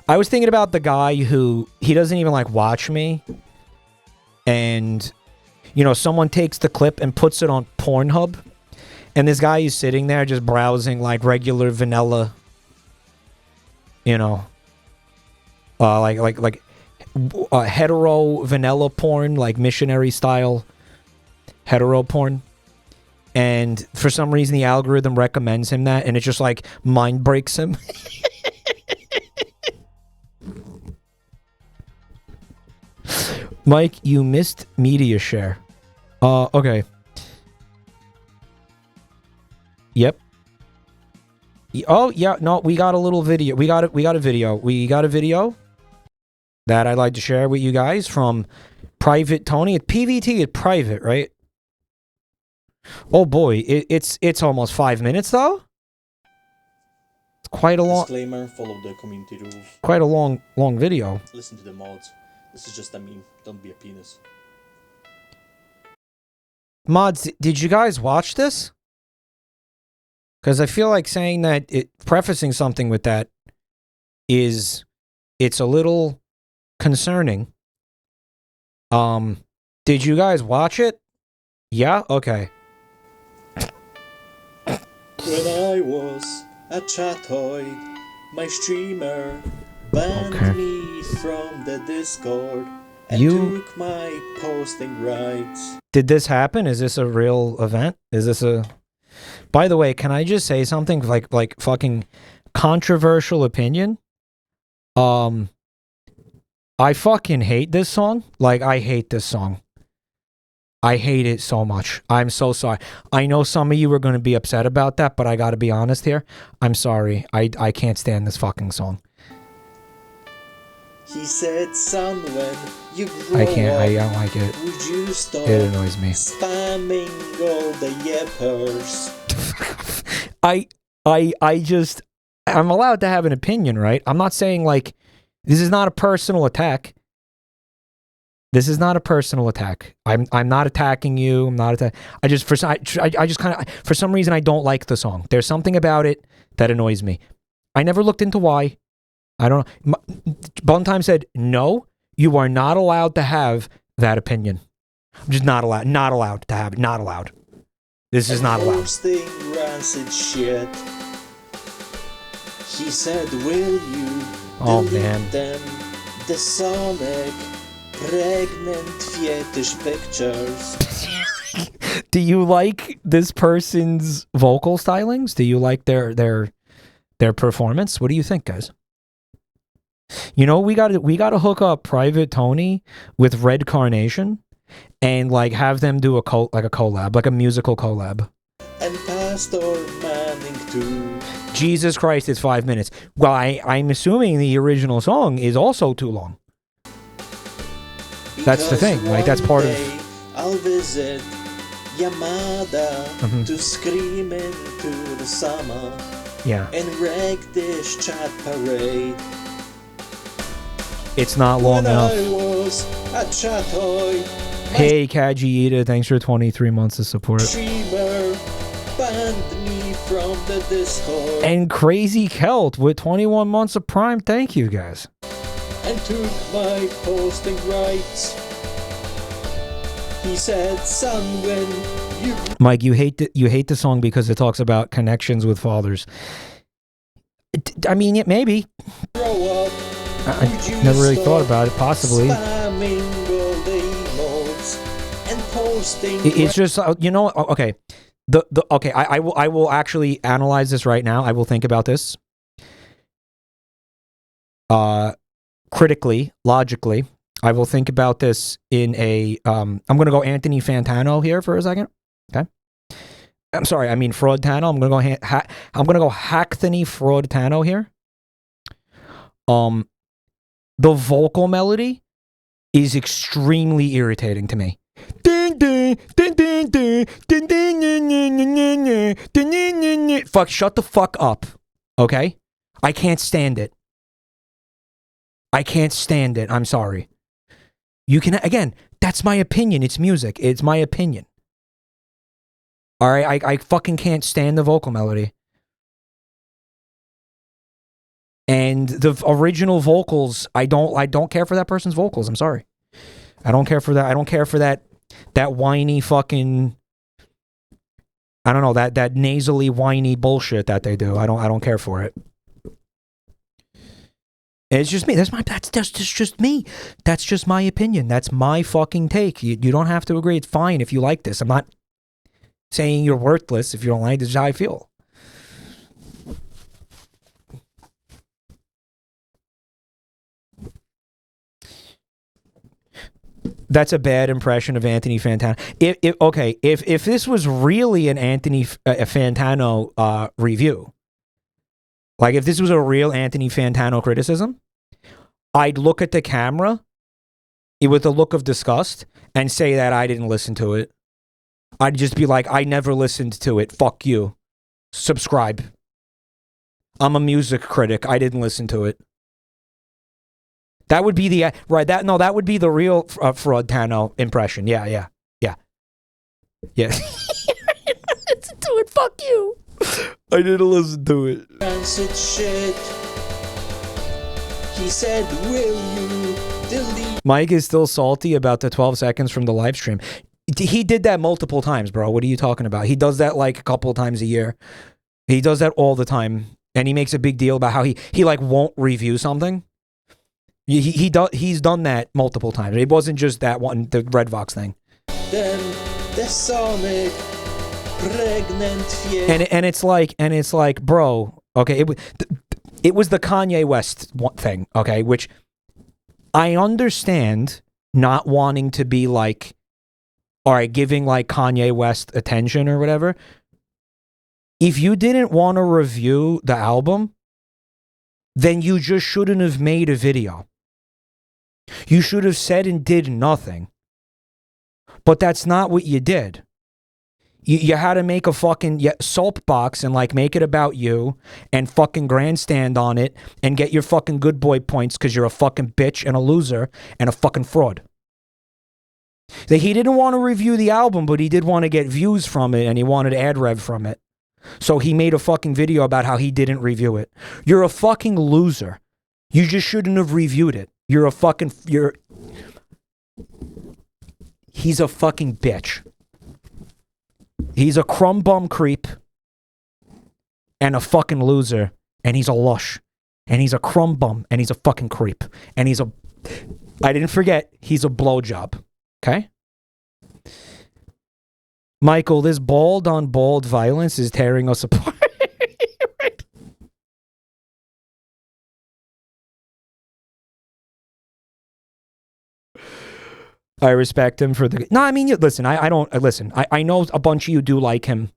I was thinking about the guy who, he doesn't even like watch me. And, you know, someone takes the clip and puts it on Pornhub. And this guy is sitting there just browsing like regular vanilla, you know, like hetero vanilla porn, like missionary style hetero porn. And for some reason the algorithm recommends him that, and it just like mind breaks him. Mike, you missed media share. Okay. Yep. Oh, yeah, no, we got a little video. We got a video that I'd like to share with you guys from Private Tony. PVT is private, right? Oh boy, it's almost 5 minutes though. It's quite a long disclaimer, follow the community rules. Quite a long video. Listen to the mods. This is just a meme. Don't be a penis. Mods, did you guys watch this? Because I feel like saying that, prefacing something with that it's a little concerning. Did you guys watch it? Yeah? Okay. When I was a chatoid, my streamer banned me from the Discord and took my posting rights. Did this happen? Is this a real event? Is this a... By the way, can I just say something like fucking controversial opinion? I fucking hate this song. Like, I hate this song. I hate it so much. I'm so sorry. I know some of you are going to be upset about that, but I got to be honest here. I'm sorry. I can't stand this fucking song. He said, son, when you grow I don't like it. Would you stop it annoys me. Spamming all the yippers? I'm allowed to have an opinion, right? I'm not saying like, this is not a personal attack. This is not a personal attack. I'm not attacking you. I'm not I just kind of, for some reason I don't like the song. There's something about it that annoys me. I never looked into why. I don't know. Buntime said, no, you are not allowed to have that opinion. I'm just not allowed to have it. Not allowed. This is not allowed. Posting rancid shit. He said, will you delete them? The Sonic pregnant fetish pictures. Do you like this person's vocal stylings? Do you like their performance? What do you think, guys? You know, we gotta hook up Private Tony with Red Carnation and like have them do a collab, like a musical collab. And Pastor Manning too. Jesus Christ, it's 5 minutes. Well, I'm assuming the original song is also too long. That's the thing. Like that's part of. I'll visit Yamada to scream into the summer. Yeah. And wreck this chat parade. It's not long enough. I was at Chatoy. Hey, Kajiita, thanks for 23 months of support. Streamer banned me from the Discord. And Crazy Celt with 21 months of Prime. Thank you, guys. And took my posting rights. He said, son, when you... Mike, you hate the song because it talks about connections with fathers. I mean, it maybe. Grow up. I never really thought about it. Possibly. And posting it's just you know. Okay, okay. I will actually analyze this right now. I will think about this. Critically, logically, I will think about this in a. I'm gonna go Anthony Fantano here for a second. Okay. I'm sorry. I mean Fraud Tano. I'm gonna go. I'm gonna go Hackthony Fraud Tano here. The vocal melody is extremely irritating to me. Fuck, shut the fuck up. Okay? I can't stand it. I can't stand it. I'm sorry. You can, again, that's my opinion. It's music. It's my opinion. All right? I fucking can't stand the vocal melody. And the original vocals, I don't care for that person's vocals. I'm sorry. I don't care for that. I don't care for that whiny fucking, I don't know, that nasally whiny bullshit that they do. I don't care for it. It's just me. That's just me. That's just my opinion. That's my fucking take. You don't have to agree. It's fine if you like this. I'm not saying you're worthless if you don't like this. This is how I feel. That's a bad impression of Anthony Fantano. If this was really an Anthony Fantano review, like if this was a real Anthony Fantano criticism, I'd look at the camera with a look of disgust and say that I didn't listen to it. I'd just be like, I never listened to it. Fuck you. Subscribe. I'm a music critic. I didn't listen to it. That would be the right. That would be the real Fraud Tano impression. Yeah. I didn't listen to it. Fuck you. I didn't listen to it. Rancid shit. He said, "Will you delete?" Mike is still salty about the 12 seconds from the live stream. He did that multiple times, bro. What are you talking about? He does that like a couple of times a year. He does that all the time, and he makes a big deal about how he like won't review something. He's done that multiple times. It wasn't just that one, the Red Vox thing. Then the Sonic pregnant fear. And it's like, bro, okay, it was the Kanye West thing, okay, which I understand not wanting to be like, all right, giving like Kanye West attention or whatever. If you didn't want to review the album, then you just shouldn't have made a video. You should have said and did nothing. But that's not what you did. You had to make a fucking soapbox and like make it about you and fucking grandstand on it and get your fucking good boy points because you're a fucking bitch and a loser and a fucking fraud. That he didn't want to review the album, but he did want to get views from it and he wanted ad rev from it. So he made a fucking video about how he didn't review it. You're a fucking loser. You just shouldn't have reviewed it. He's a fucking bitch. He's a crumb bum creep and a fucking loser, and he's a lush, and he's a crumb bum, and he's a fucking creep, and I didn't forget, he's a blowjob. Okay? Michael, this bald on bald violence is tearing us apart. I respect him for the... No, I mean, listen, I don't... Listen, I know a bunch of you do like him.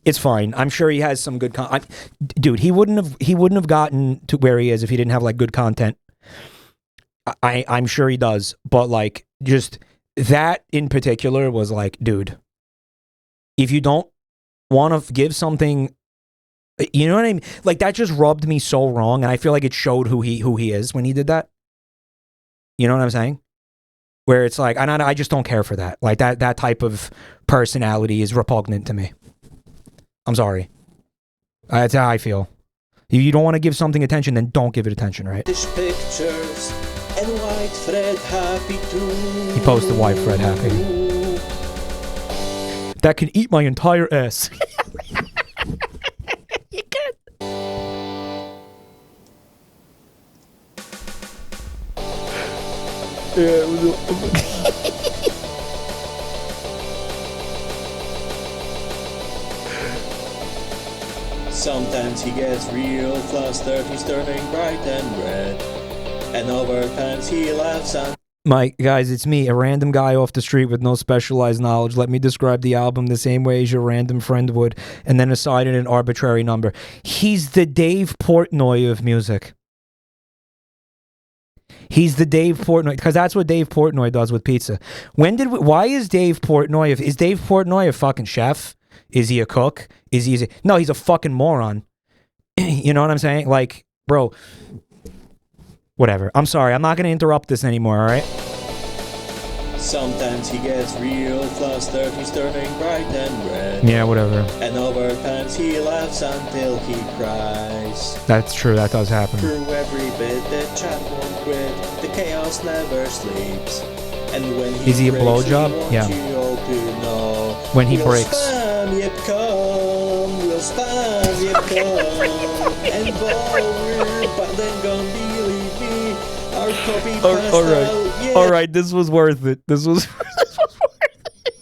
It's fine. I'm sure he has some good... Dude, he wouldn't have gotten to where he is if he didn't have, like, good content. I'm sure he does. But, like, just... That, in particular, was like, dude... If you don't want to give something... You know what I mean? Like, that just rubbed me so wrong, and I feel like it showed who he is when he did that. You know what I'm saying? Where it's like, I just don't care for that. Like, that type of personality is repugnant to me. I'm sorry. That's how I feel. If you don't want to give something attention, then don't give it attention, right? Pictures and White Fred happy too. He posted White Fred happy. That can eat my entire ass. You can. Yeah, Sometimes he gets real flustered, he's turning bright and red. And other times he laughs and... Mike, guys, it's me, a random guy off the street with no specialized knowledge. Let me describe the album the same way as your random friend would, and then assign it an arbitrary number. He's the Dave Portnoy of music. He's the Dave Portnoy, because that's what Dave Portnoy does with pizza. Why is Dave Portnoy... Is Dave Portnoy a fucking chef? Is he a cook? No, he's a fucking moron. You know what I'm saying? Like, bro... Whatever. I'm sorry. I'm not going to interrupt this anymore, all right? Sometimes he gets real flustered, he's turning bright and red. Yeah, whatever. And other times he laughs until he cries. That's true. That does happen. Through every bit, the chat won't quit. The chaos never sleeps. And when he is he a blowjob? Yeah. You all to know. When he breaks. Spam, yep, come. We'll spam, yep, come. And forward, but then gonna believe me. Our copy all right. This was worth it. This was worth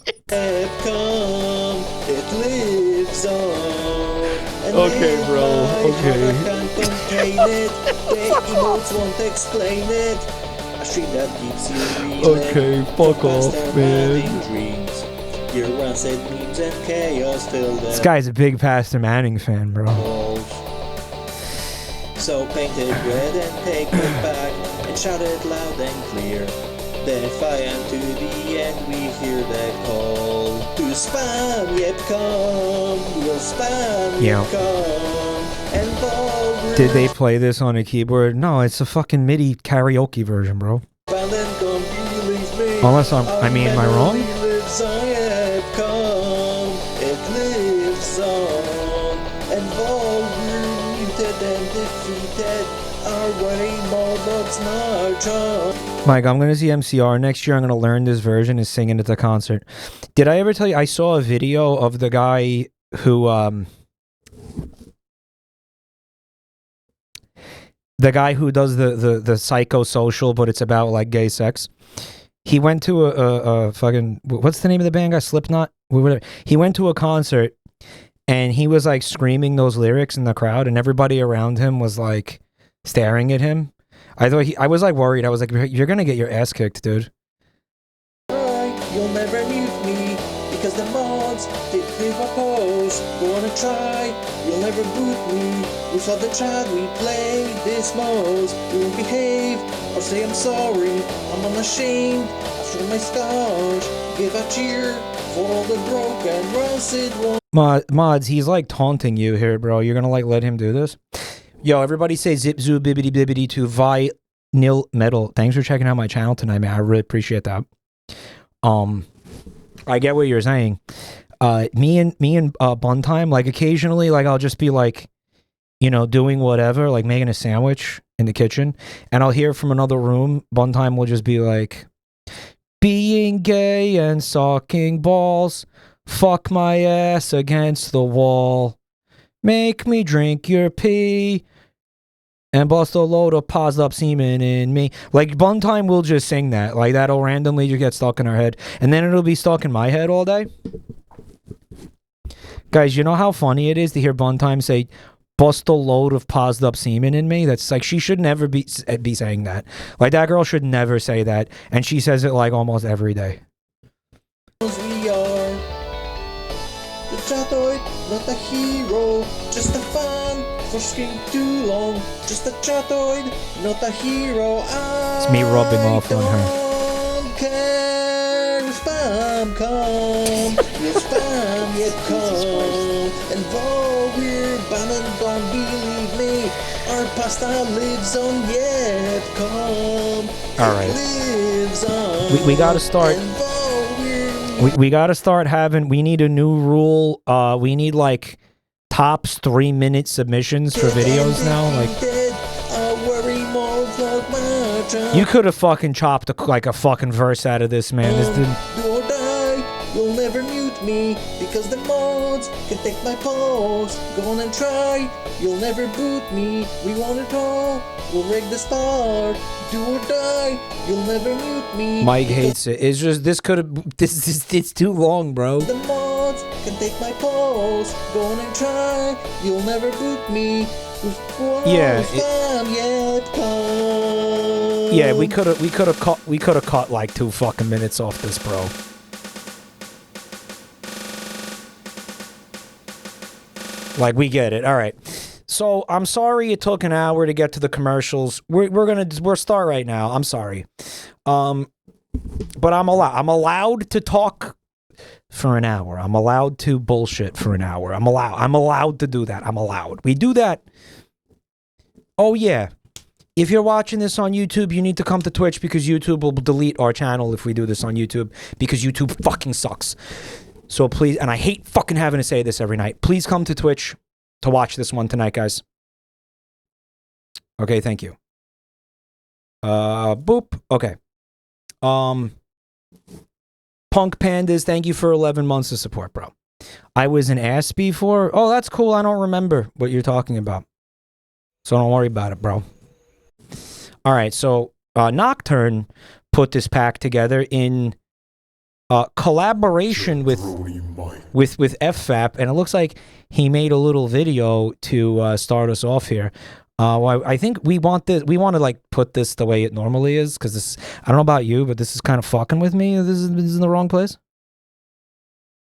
it. Yep, come. It lives on. And okay, bro. Okay. Can't contain it. The emotes won't explain it. A stream that keeps you reeling. Okay, fuck off, man. Dreams. Your rancid memes and chaos fill the This guy's a big Pastor Manning fan, bro. walls. So paint it red and take it back and shout it loud and clear. Then fire to the end, we hear the call to spam, yep, come. We'll spam, Yeah. yep, come. And forward. Did they play this on a keyboard? No, it's a fucking MIDI karaoke version, bro. Unless am I wrong? Lives on, yep, come. It lives on. And forward, muted and defeated. Our way, more bugs, not on. Mike, I'm going to see MCR. Next year, I'm going to learn this version and sing it at the concert. Did I ever tell you? I saw a video of the guy who, does the psychosocial, but it's about, like, gay sex. He went to a fucking... What's the name of the band guy? Slipknot? Whatever. He went to a concert, and he was, like, screaming those lyrics in the crowd, and everybody around him was, like, staring at him. I was like worried. I was like, you're gonna get your ass kicked, dude. Right, you'll never mute me because the mods did leave a post. Go on and try, you'll never boot me. We saw the chat, we played this most. We won't behave or say I'm sorry. I'm unashamed. I've shown my scars. Give a cheer for all the broken rancid ones. Mods, he's like taunting you here, bro. You're gonna like let him do this? Yo, everybody say zip zoo bibbity bibbity to Vinyl Metal. Thanks for checking out my channel tonight, man. I really appreciate that. I get what you're saying. Me and Buntime, like occasionally, like I'll just be like, you know, doing whatever, like making a sandwich in the kitchen, and I'll hear from another room. Buntime will just be like, being gay and sucking balls, fuck my ass against the wall. Make me drink your pee and bust a load of paused up semen in me. Like, Buntime will just sing that. Like, that'll randomly just get stuck in her head. And then it'll be stuck in my head all day. Guys, you know how funny it is to hear Buntime say, bust a load of paused up semen in me. That's like, she should never be saying that. Like, that girl should never say that, and she says it like almost every day. We are the Chatoid, not a hero, just a fan for screaming too long. Just a Chatoid, not a hero. It's me rubbing off on her. Don't care if spam come, will spam yet come. And though we're banned, don't believe me, our pasta lives on yet come. All right. Lives on. We gotta start. We gotta start having. We need a new rule. We need like tops 3-minute submissions for videos now. Like, you could have fucking chopped a fucking verse out of this, man. This didn't. Do or die, you'll never mute me because the mods can take my pause. Go on and try, you'll never boot me. We want it all. We'll rig the start. Do or die, you'll never mute me. Mike hates it. It's just it's too long, bro. The mods can take my pause. Go on and try, you'll never boot me. Yeah. Yeah, we could have cut like 2 fucking minutes off this, bro. Like, we get it. All right. So I'm sorry it took an hour to get to the commercials. We're start right now. I'm sorry, but I'm allowed to talk for an hour. I'm allowed to bullshit for an hour. I'm allowed to do that. I'm allowed. We do that. Oh yeah. If you're watching this on YouTube, you need to come to Twitch because YouTube will delete our channel if we do this on YouTube because YouTube fucking sucks. So please, and I hate fucking having to say this every night. Please come to Twitch to watch this one tonight, guys. Okay, thank you. Boop. Okay. Punk Pandas, thank you for 11 months of support, bro. I was an ass before. Oh, that's cool. I don't remember what you're talking about. So don't worry about it, bro. All right, so Nocturne put this pack together in collaboration with FFAP, and it looks like he made a little video to start us off here. I think we want to like put this the way it normally is, because this, I don't know about you, but this is kind of fucking with me. This is in the wrong place.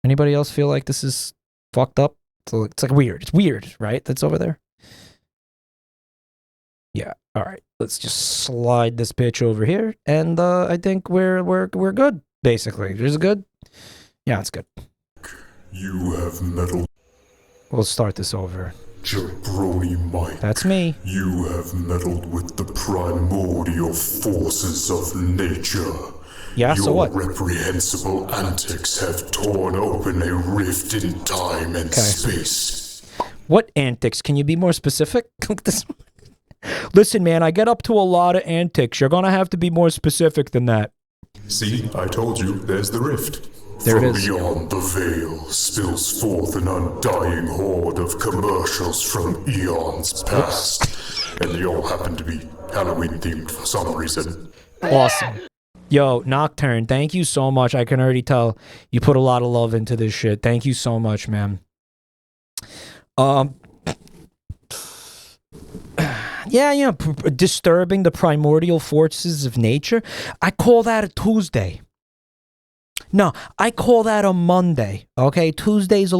Anybody else feel like this is fucked up? So it's like weird. It's weird, right? That's over there. Yeah. All right. Let's just slide this bitch over here, and I think we're good. Basically, is it good? Yeah, it's good. You have meddled. We'll start this over. Jabronimike. That's me. You have meddled with the primordial forces of nature. Yeah, so what? Your reprehensible antics have torn open a rift in time and space. What antics? Can you be more specific? Listen, man, I get up to a lot of antics. You're gonna have to be more specific than that. See, I told you, there's the rift. There From it is. beyond the veil spills forth an undying horde of commercials from eons past. And they all happen to be Halloween themed for some reason. Awesome. Yo, Nocturne, thank you so much. I can already tell you put a lot of love into this shit. Thank you so much, man. Yeah, you know, disturbing the primordial forces of nature. I call that a Tuesday. No, I call that a Monday. Okay, Tuesday's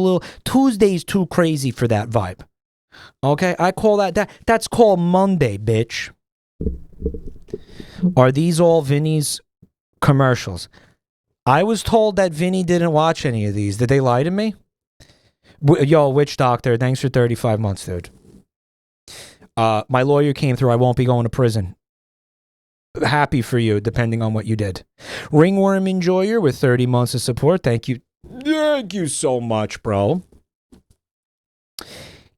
too crazy for that vibe. Okay, I call that's called Monday, bitch. Are these all Vinny's commercials? I was told that Vinny didn't watch any of these. Did they lie to me? Yo, Witch Doctor, thanks for 35 months, dude. My lawyer came through. I won't be going to prison. Happy for you, depending on what you did. Ringworm Enjoyer with 30 months of support. Thank you. Thank you so much, bro.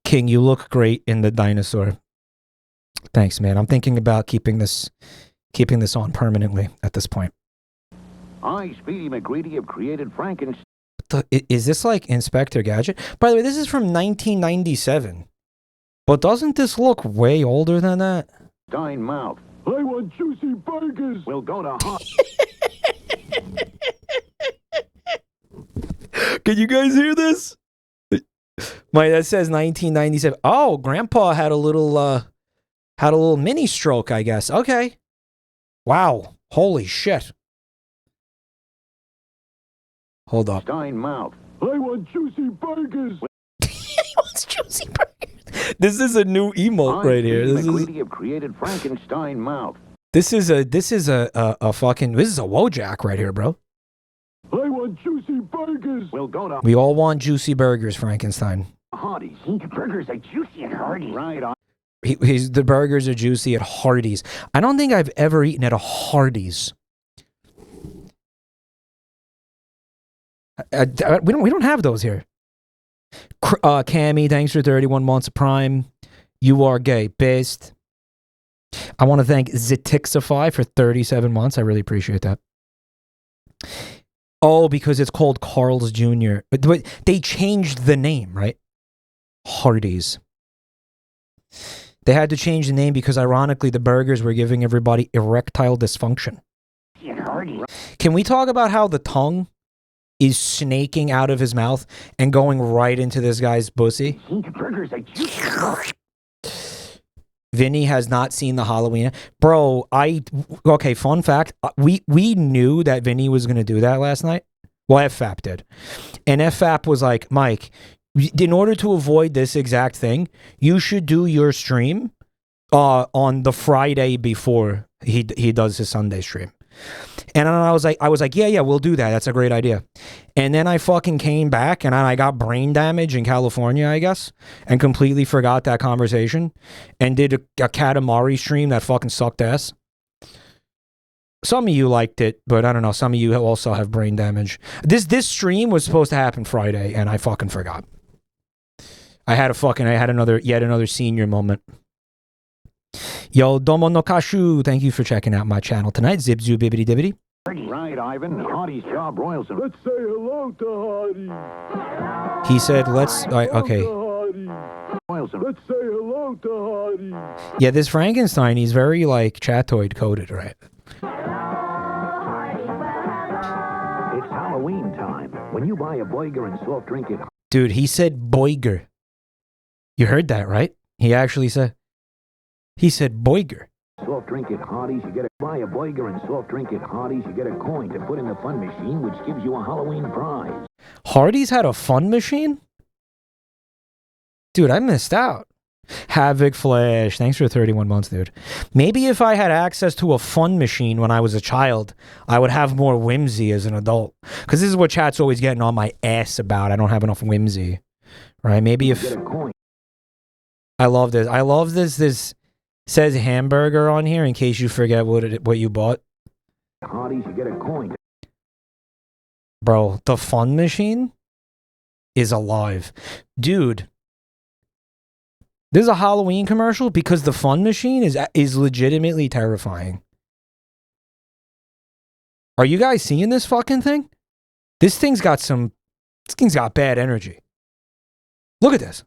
King, you look great in the dinosaur. Thanks, man. I'm thinking about keeping this on permanently at this point. I, Speedy McGreedy, have created Frankenstein. Is this like Inspector Gadget? By the way, this is from 1997. But doesn't this look way older than that? Mouth. I want juicy burgers. We'll go to hot. Can you guys hear this? That says 1997. Oh, Grandpa had a little mini stroke, I guess. Okay. Wow. Holy shit. Hold up. Stein mouth. I want juicy burgers. What's juicy burgers? This is a new emote right here. Speedy McGreedy have created Frankenstein mouth. This is a Wojak right here, bro. I want juicy burgers. We'll go to We all want juicy burgers, Frankenstein. Hardee's. The burgers are juicy and Hardee's. Right on. The burgers are juicy at Hardee's. I don't think I've ever eaten at a Hardee's. We don't have those here. Cammy, thanks for 31 months of Prime. You are gay. Best. I want to thank Zitixify for 37 months. I really appreciate that. Oh, because it's called Carl's Jr. But they changed the name, right? Hardee's. They had to change the name because, ironically, the burgers were giving everybody erectile dysfunction. Can we talk about how the tongue is snaking out of his mouth and going right into this guy's pussy? Vinny has not seen the Halloween. Bro, okay, fun fact. We knew that Vinny was going to do that last night. Well, FFAP did. And FFAP was like, Mike, in order to avoid this exact thing, you should do your stream on the Friday before he does his Sunday stream. And I was like, yeah, we'll do that. That's a great idea. And then I fucking came back and I got brain damage in California, I guess, and completely forgot that conversation and did a Katamari stream that fucking sucked ass. Some of you liked it, but I don't know. Some of you also have brain damage. This stream was supposed to happen Friday and I fucking forgot. I had yet another senior moment. Yo, Domo no Kashu, thank you for checking out my channel tonight. Zibzu bibbity dibbity. Right, Ivan. Hardee's job, Royalson. Let's say hello to Hardy. He said, okay. Royalson. Let's say hello to Hardy. Yeah, this Frankenstein, he's very, like, chatoid coded, right? It's Halloween time. When you buy a burger and soft drink it. Dude, he said boiger. You heard that, right? He actually said boiger. Soft drink at Hardee's, you get to buy a burger and soft drink at Hardee's, you get a coin to put in the fun machine, which gives you a Halloween prize. Hardee's had a fun machine? Dude, I missed out. Havoc Flash, thanks for 31 months, dude. Maybe if I had access to a fun machine when I was a child, I would have more whimsy as an adult. Because this is what chat's always getting on my ass about. I don't have enough whimsy. Right? Maybe if... Get a coin. I love this. I love this. This says hamburger on here in case you forget what you bought. Hardee's, you get a coin. Bro, the fun machine is alive. Dude, this is a Halloween commercial because the fun machine is legitimately terrifying. Are you guys seeing this fucking thing? This thing's got bad energy. Look at this.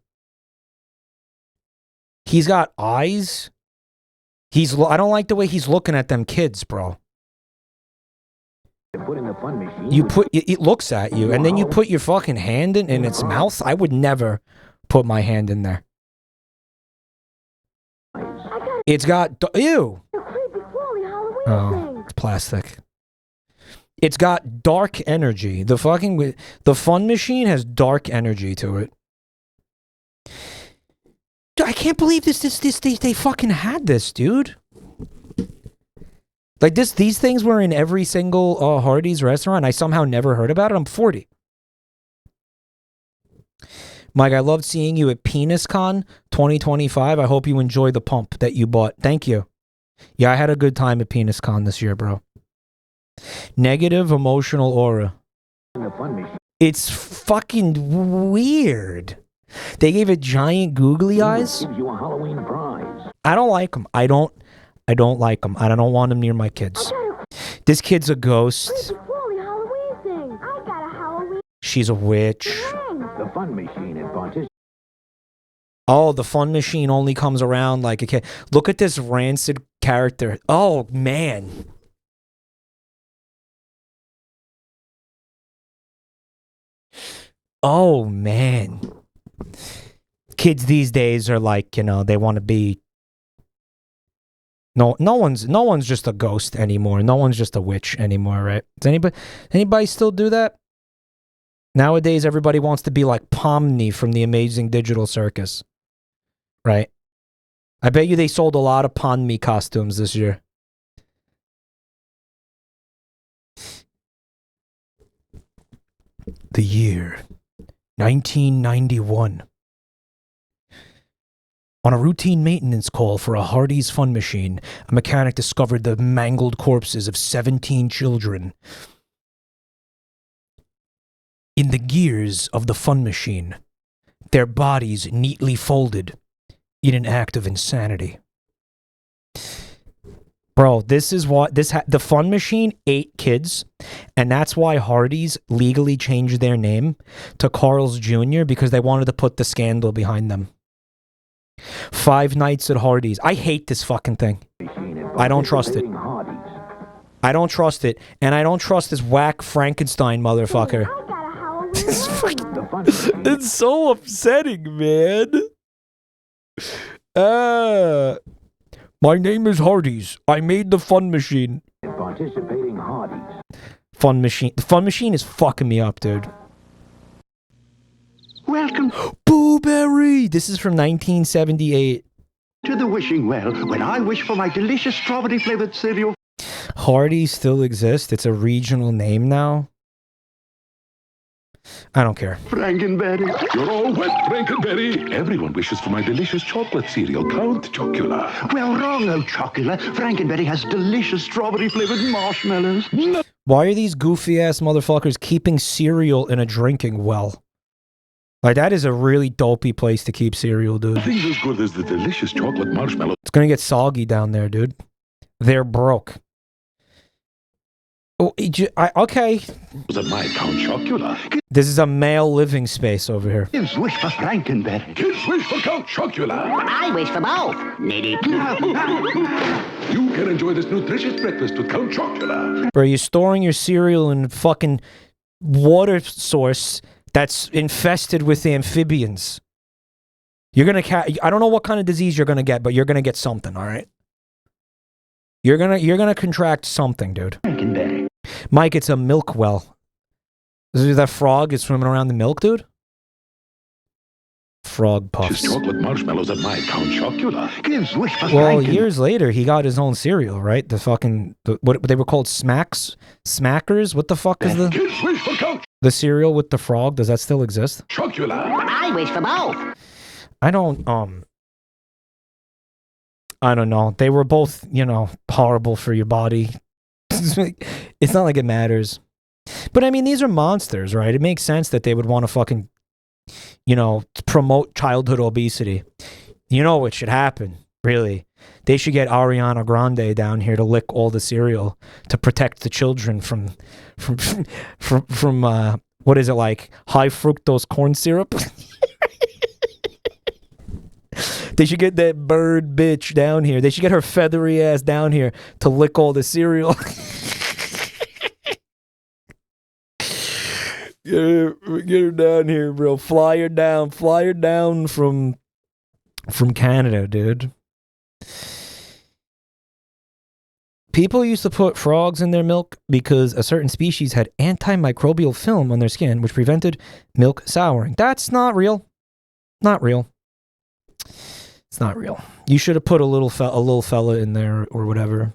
He's got eyes. I don't like the way he's looking at them kids, bro. Put in the fun machine. It looks at you, and then you put your fucking hand in its mouth. I would never put my hand in there. It's got ew. Oh, it's plastic. It's got dark energy. The fun machine has dark energy to it. I can't believe they fucking had this, dude. Like these things were in every single Hardee's restaurant. I somehow never heard about it. I'm 40. Mike, I loved seeing you at PenisCon 2025. I hope you enjoy the pump that you bought. Thank you. Yeah, I had a good time at PenisCon this year, bro. Negative emotional aura. It's fucking weird. They gave it giant googly eyes. Gives you a Halloween prize. I don't like them. I don't like them. I don't want them near my kids. This kid's a ghost. She's a witch. The fun machine and participate. Oh, the fun machine only comes around like a kid. Look at this rancid character. Oh, man. Oh, man. Kids these days are like, you know, they want to be. No one's just a ghost anymore. No one's just a witch anymore, right? Does anybody still do that? Nowadays, everybody wants to be like Pomni from the Amazing Digital Circus, right? I bet you they sold a lot of Pomni costumes this year. The year 1991. On a routine maintenance call for a Hardee's fun machine, a mechanic discovered the mangled corpses of 17 children in the gears of the fun machine, their bodies neatly folded in an act of insanity. Bro, this is what the fun machine ate kids, and that's why Hardee's legally changed their name to Carl's Jr. because they wanted to put the scandal behind them. 5 Nights at Hardee's. I hate this fucking thing. I don't trust it. I don't trust it, and I don't trust this whack Frankenstein motherfucker. It's so upsetting, man. My name is Hardee's. I made the fun machine. Participating Hardee's. Fun machine. The fun machine is fucking me up, dude. Welcome Blueberry. This is from 1978. to the wishing well, when I wish for my delicious strawberry-flavored cereal. Hardee's still exists. It's a regional name now. I don't care. Frankenberry. You're all wet, Frankenberry. Everyone wishes for my delicious chocolate cereal, Count Chocula. Well, wrong, old Chocula. Frankenberry has delicious strawberry-flavored marshmallows. Why are these goofy-ass motherfuckers keeping cereal in a drinking well? Like, that is a really dopey place to keep cereal, dude. Nothing's as good as the delicious chocolate marshmallow. It's gonna get soggy down there, dude. They're broke. Oh, okay. At my Count Chocula. This is a male living space over here. Kids wish for Frankenberry. Kids wish for Count Chocula. I wish for both. Maybe. You can enjoy this nutritious breakfast with Count Chocula. Bro, you're storing your cereal in a fucking water source that's infested with amphibians. You're gonna I don't know what kind of disease you're gonna get, but you're gonna get something, all right? You're gonna contract something, dude. Frankenberry. Mike, it's a milk well. That frog is swimming around the milk, dude? Frog puffs. Chocolate marshmallows at my Count Chocula. Kids wish for Well, Frankenberry. years later, he got his own cereal, right? What they were called Smackers? What the fuck is Kids wish for Count the cereal with the frog? Does that still exist? Chocula. I wish for both. I don't know. They were both, you know, horrible for your body. It's not like it matters. But I mean, these are monsters, right? It makes sense that they would want to fucking, you know, promote childhood obesity. You know what should happen, really? They should get Ariana Grande down here to lick all the cereal to protect the children from what is it, like high fructose corn syrup? They should get that bird bitch down here. They should get her feathery ass down here to lick all the cereal. Get her down here, bro. Fly her down from Canada, dude. People used to put frogs in their milk because a certain species had antimicrobial film on their skin, which prevented milk souring. That's not real. Not real. It's not real. You should have put a little fella in there or whatever.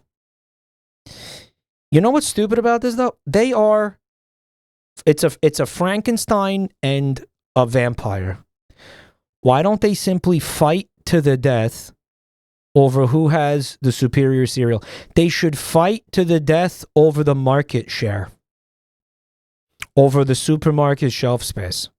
You know what's stupid about this though? It's a Frankenstein and a vampire. Why don't they simply fight to the death over who has the superior cereal? They should fight to the death over the market share. Over the supermarket shelf space.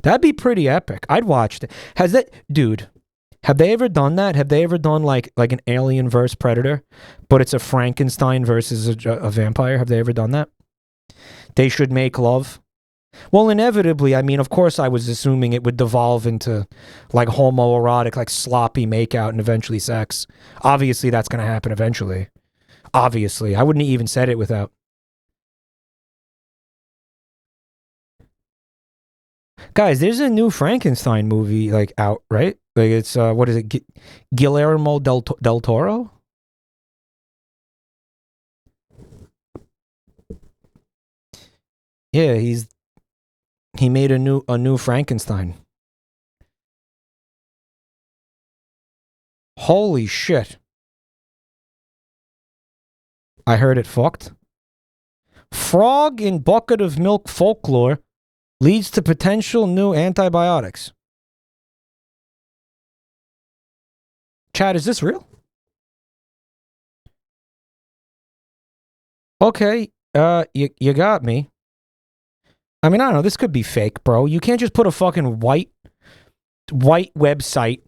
That'd be pretty epic. I'd watch it. Have they ever done that? Have they ever done like an Alien versus Predator, but it's a Frankenstein versus a vampire? Have they ever done that? They should make love. Well, inevitably, I mean, of course I was assuming it would devolve into like homoerotic, like sloppy makeout and eventually sex. Obviously, that's going to happen eventually. Obviously. I wouldn't have even said it without. Guys, there's a new Frankenstein movie like out, right? Like it's what is it? Guillermo del Toro? Yeah, he made a new Frankenstein. Holy shit. I heard it fucked. Frog in bucket of milk folklore leads to potential new antibiotics. Chad, is this real? Okay, you got me. I mean, I don't know, this could be fake, bro. You can't just put a fucking white website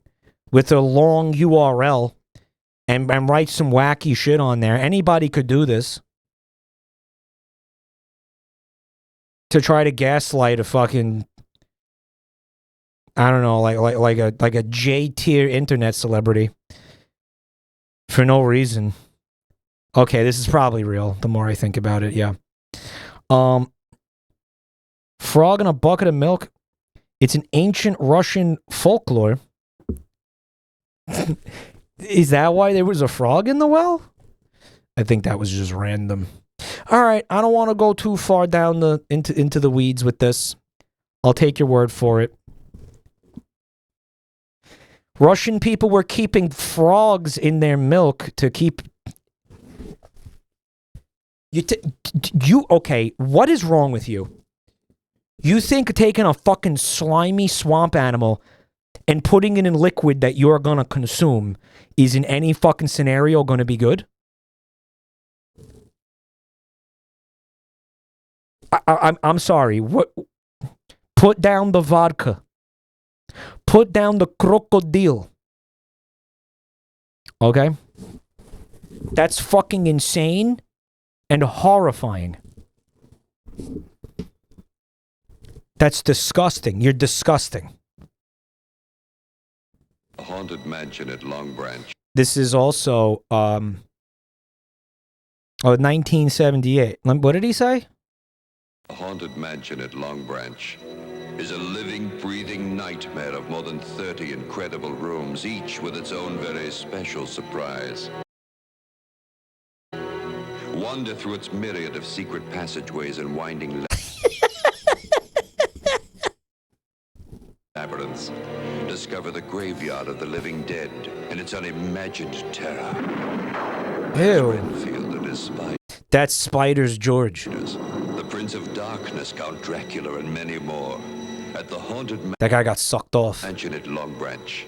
with a long URL and write some wacky shit on there. Anybody could do this. To try to gaslight a fucking, I don't know, like a J-tier internet celebrity for no reason. Okay, this is probably real. The more I think about it, yeah. Frog in a bucket of milk. It's an ancient Russian folklore. Is that why there was a frog in the well? I think that was just random. All right, I don't want to go too far down into the weeds with this. I'll take your word for it. Russian people were keeping frogs in their milk to keep. You okay? What is wrong with you? You think taking a fucking slimy swamp animal and putting it in liquid that you're gonna consume is in any fucking scenario gonna be good? I'm sorry. What? Put down the vodka. Put down the crocodile. Okay? That's fucking insane and horrifying. That's disgusting. You're disgusting. A haunted mansion at Long Branch. This is also 1978. What did he say? A haunted mansion at Long Branch is a living, breathing nightmare of more than 30 incredible rooms, each with its own very special surprise. Wander through its myriad of secret passageways and winding labyrinths. Discover the graveyard of the living dead and its unimagined terror. Ew. Renfield and his spiders. That's Spiders George. The Prince of Darkness, Count Dracula, and many more. At the haunted that guy got sucked off. Mansion at Long Branch.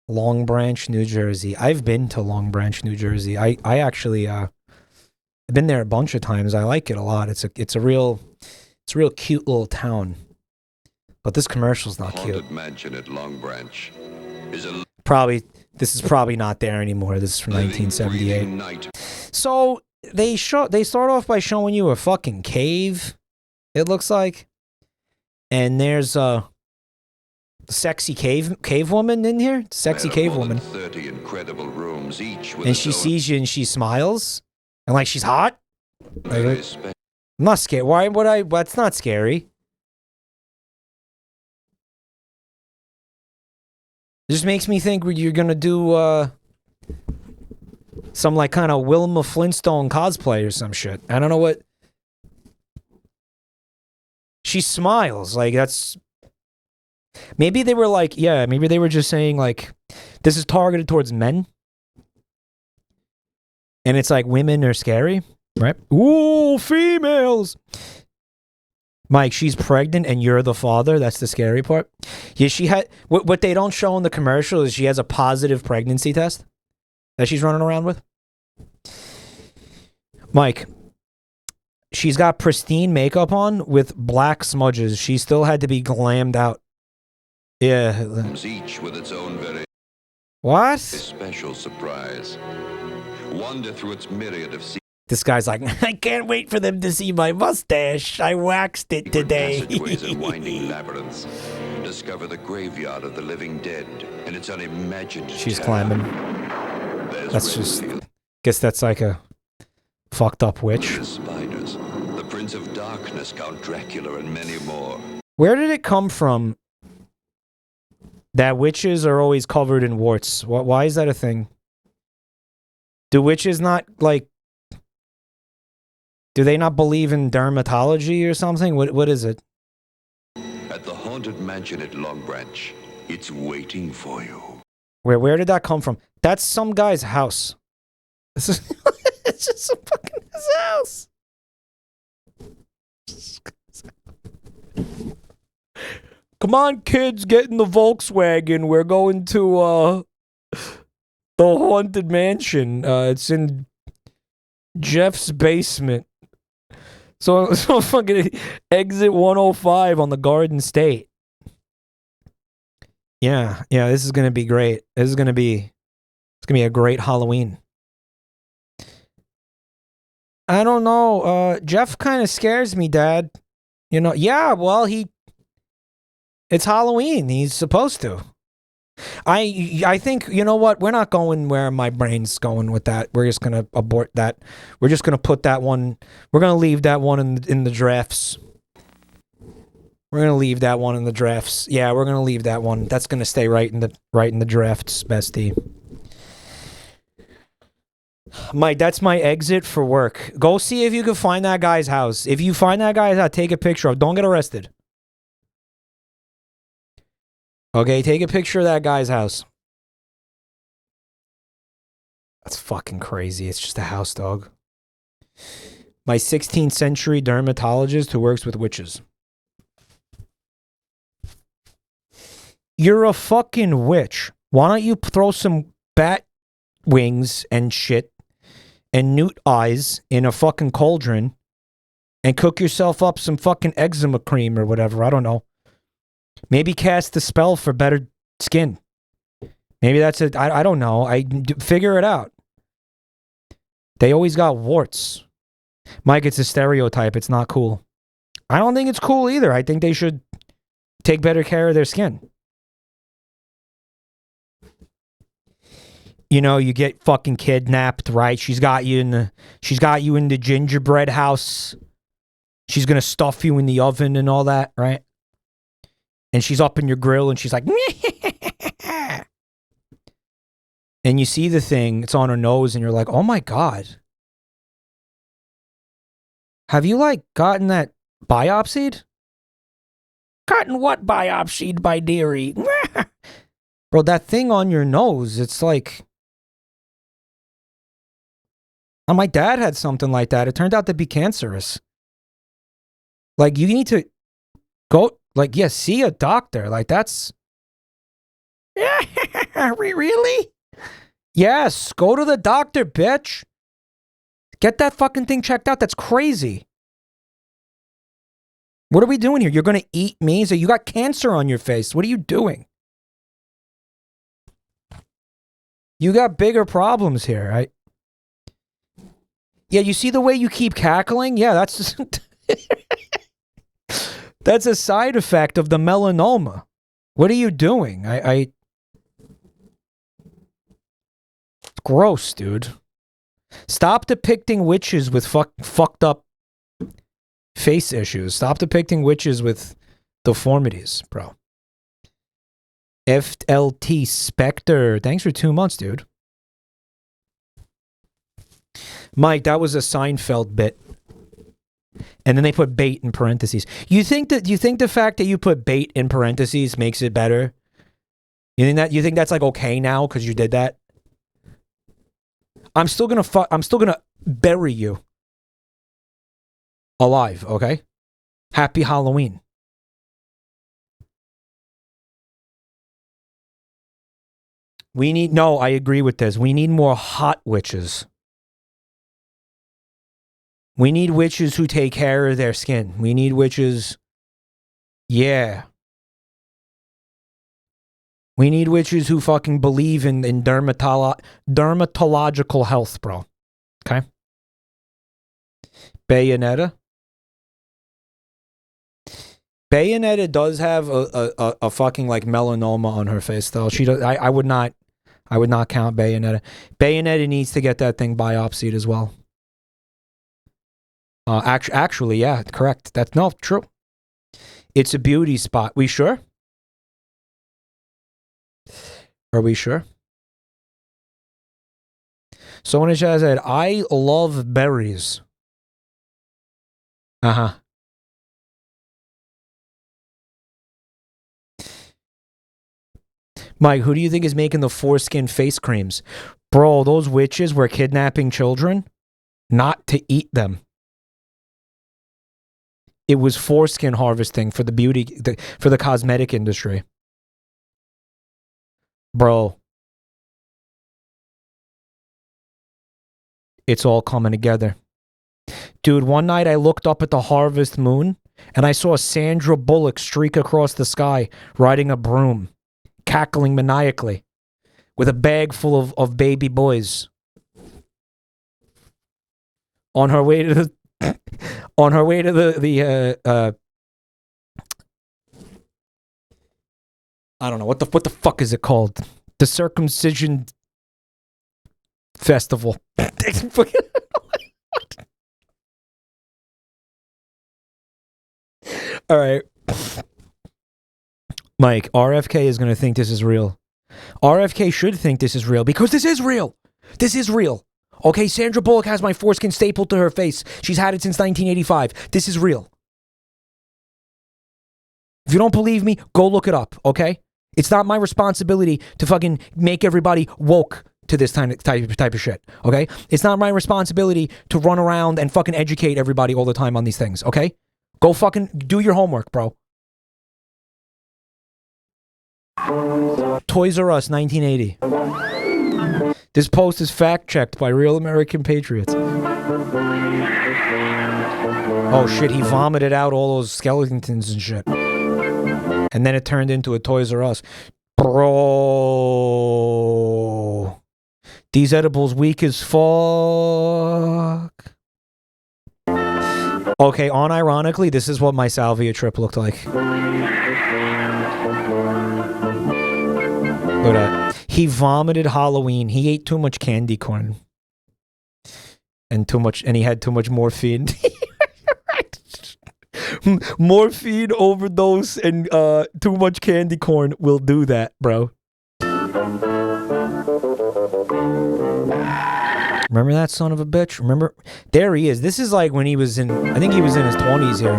Long Branch, New Jersey. I've been to Long Branch, New Jersey. I actually I've been there a bunch of times. I like it a lot. It's a real cute little town. But this commercial's not cute. Haunted mansion at Long Branch is a this is probably not there anymore. This is from 1978. So they start off by showing you a fucking cave. It looks like, and there's a sexy cave woman in here. Sexy cave woman. 30 incredible rooms, each with and she sees you and she smiles, and like she's hot. I'm not scared. Why would I? That's not scary. It just makes me think you're gonna do some like kind of Wilma Flintstone cosplay or some shit. I don't know what. She smiles like that's. Maybe they were like, yeah. Maybe they were just saying like, this is targeted towards men, and it's like women are scary, right? Ooh, females. Mike, she's pregnant and you're the father. That's the scary part. Yeah, she had what they don't show in the commercial is she has a positive pregnancy test that she's running around with. Mike, she's got pristine makeup on with black smudges. She still had to be glammed out. Yeah. Each with its own very what? Special surprise. Wander through its myriad of this guy's like, I can't wait for them to see my mustache. I waxed it today. Passageways and winding labyrinths. Discover the graveyard of the living dead and its unimagined She's terror. climbing. That's just. Guess that's like a fucked up witch. The Spiders, the Prince of Darkness, Count Dracula, and many more. Where did it come from that witches are always covered in warts? Why is that a thing? Do witches not, like... Do they not believe in dermatology or something? What is it? At the haunted mansion at Long Branch, it's waiting for you. Where did that come from? That's some guy's house. This is it's just some fucking his house. Come on, kids, get in the Volkswagen. We're going to the haunted mansion. It's in Jeff's basement. So fucking exit 105 on the Garden State. Yeah, this is gonna be great. It's gonna be a great Halloween. I don't know. Jeff kind of scares me, Dad. You know, yeah, well, it's Halloween. He's supposed to. I think, you know what? We're not going where my brain's going with that. We're just going to abort that. We're just going to put that one. We're going to leave that one in the drafts. We're going to leave that one in the drafts. Yeah, we're going to leave that one. That's going to stay right in the drafts, bestie. Mike, that's my exit for work. Go see if you can find that guy's house. If you find that guy's house, take a picture of. Don't get arrested. Okay, take a picture of that guy's house. That's fucking crazy. It's just a house, dog. My 16th century dermatologist who works with witches. You're a fucking witch. Why don't you throw some bat wings and shit and newt eyes in a fucking cauldron and cook yourself up some fucking eczema cream or whatever. I don't know. Maybe cast the spell for better skin. Maybe that's it. I don't know. Figure it out. They always got warts. Mike, it's a stereotype. It's not cool. I don't think it's cool either. I think they should take better care of their skin. You know, you get fucking kidnapped, right? She's got you in the gingerbread house. She's gonna stuff you in the oven and all that, right? And she's up in your grill and she's like, and you see the thing, it's on her nose, and you're like, oh my God. Have you, like, gotten that biopsied? Gotten what biopsied, by dearie? Bro, that thing on your nose, it's like... Oh, my dad had something like that. It turned out to be cancerous. Like, you need to go... Like, yeah, see a doctor. Like, that's... Really? Yes, go to the doctor, bitch. Get that fucking thing checked out. That's crazy. What are we doing here? You're going to eat me? So you got cancer on your face. What are you doing? You got bigger problems here, right? Yeah, you see the way you keep cackling? Yeah, that's just... That's a side effect of the melanoma. What are you doing? It's gross, dude. Stop depicting witches with fucked up face issues. Stop depicting witches with deformities, bro. FLT Spectre. Thanks for 2 months, dude. Mike, that was a Seinfeld bit. And then they put bait in parentheses. You think the fact that you put bait in parentheses makes it better? You think that's like okay now because you did that? I'm still gonna bury you alive, okay? Happy Halloween. I agree with this. We need more hot witches. We need witches who take care of their skin. We need witches... Yeah. We need witches who fucking believe in dermatological health, bro. Okay? Bayonetta. Bayonetta does have a fucking like melanoma on her face, though. She does. I would not count Bayonetta. Bayonetta needs to get that thing biopsied as well. Actually, yeah, correct. True. It's a beauty spot. We sure? Are we sure? Someone in chat said, I love berries. Uh-huh. Mike, who do you think is making the foreskin face creams? Bro, those witches were kidnapping children not to eat them. It was foreskin harvesting for the beauty, for the cosmetic industry. Bro. It's all coming together. Dude, one night I looked up at the harvest moon and I saw Sandra Bullock streak across the sky riding a broom, cackling maniacally with a bag full of baby boys. On her way to the on her way to the I don't know what the fuck is it called? The circumcision festival. All right. Mike, RFK is going to think this is real. RFK should think this is real because this is real. This is real. Okay, Sandra Bullock has my foreskin stapled to her face. She's had it since 1985. This is real. If you don't believe me, go look it up, okay? It's not my responsibility to fucking make everybody woke to this type of shit, okay? It's not my responsibility to run around and fucking educate everybody all the time on these things, okay? Go fucking do your homework, bro. Toys R Us, 1980. This post is fact-checked by Real American Patriots. Oh shit, he vomited out all those skeletons and shit. And then it turned into a Toys R Us. Bro. These edibles weak as fuck. Okay, unironically, this is what my salvia trip looked like. Look at that. He vomited Halloween. He ate too much candy corn. And he had too much morphine. Morphine overdose and too much candy corn will do that, bro. Remember that son of a bitch? Remember? There he is. This is like when he was I think he was in his 20s here.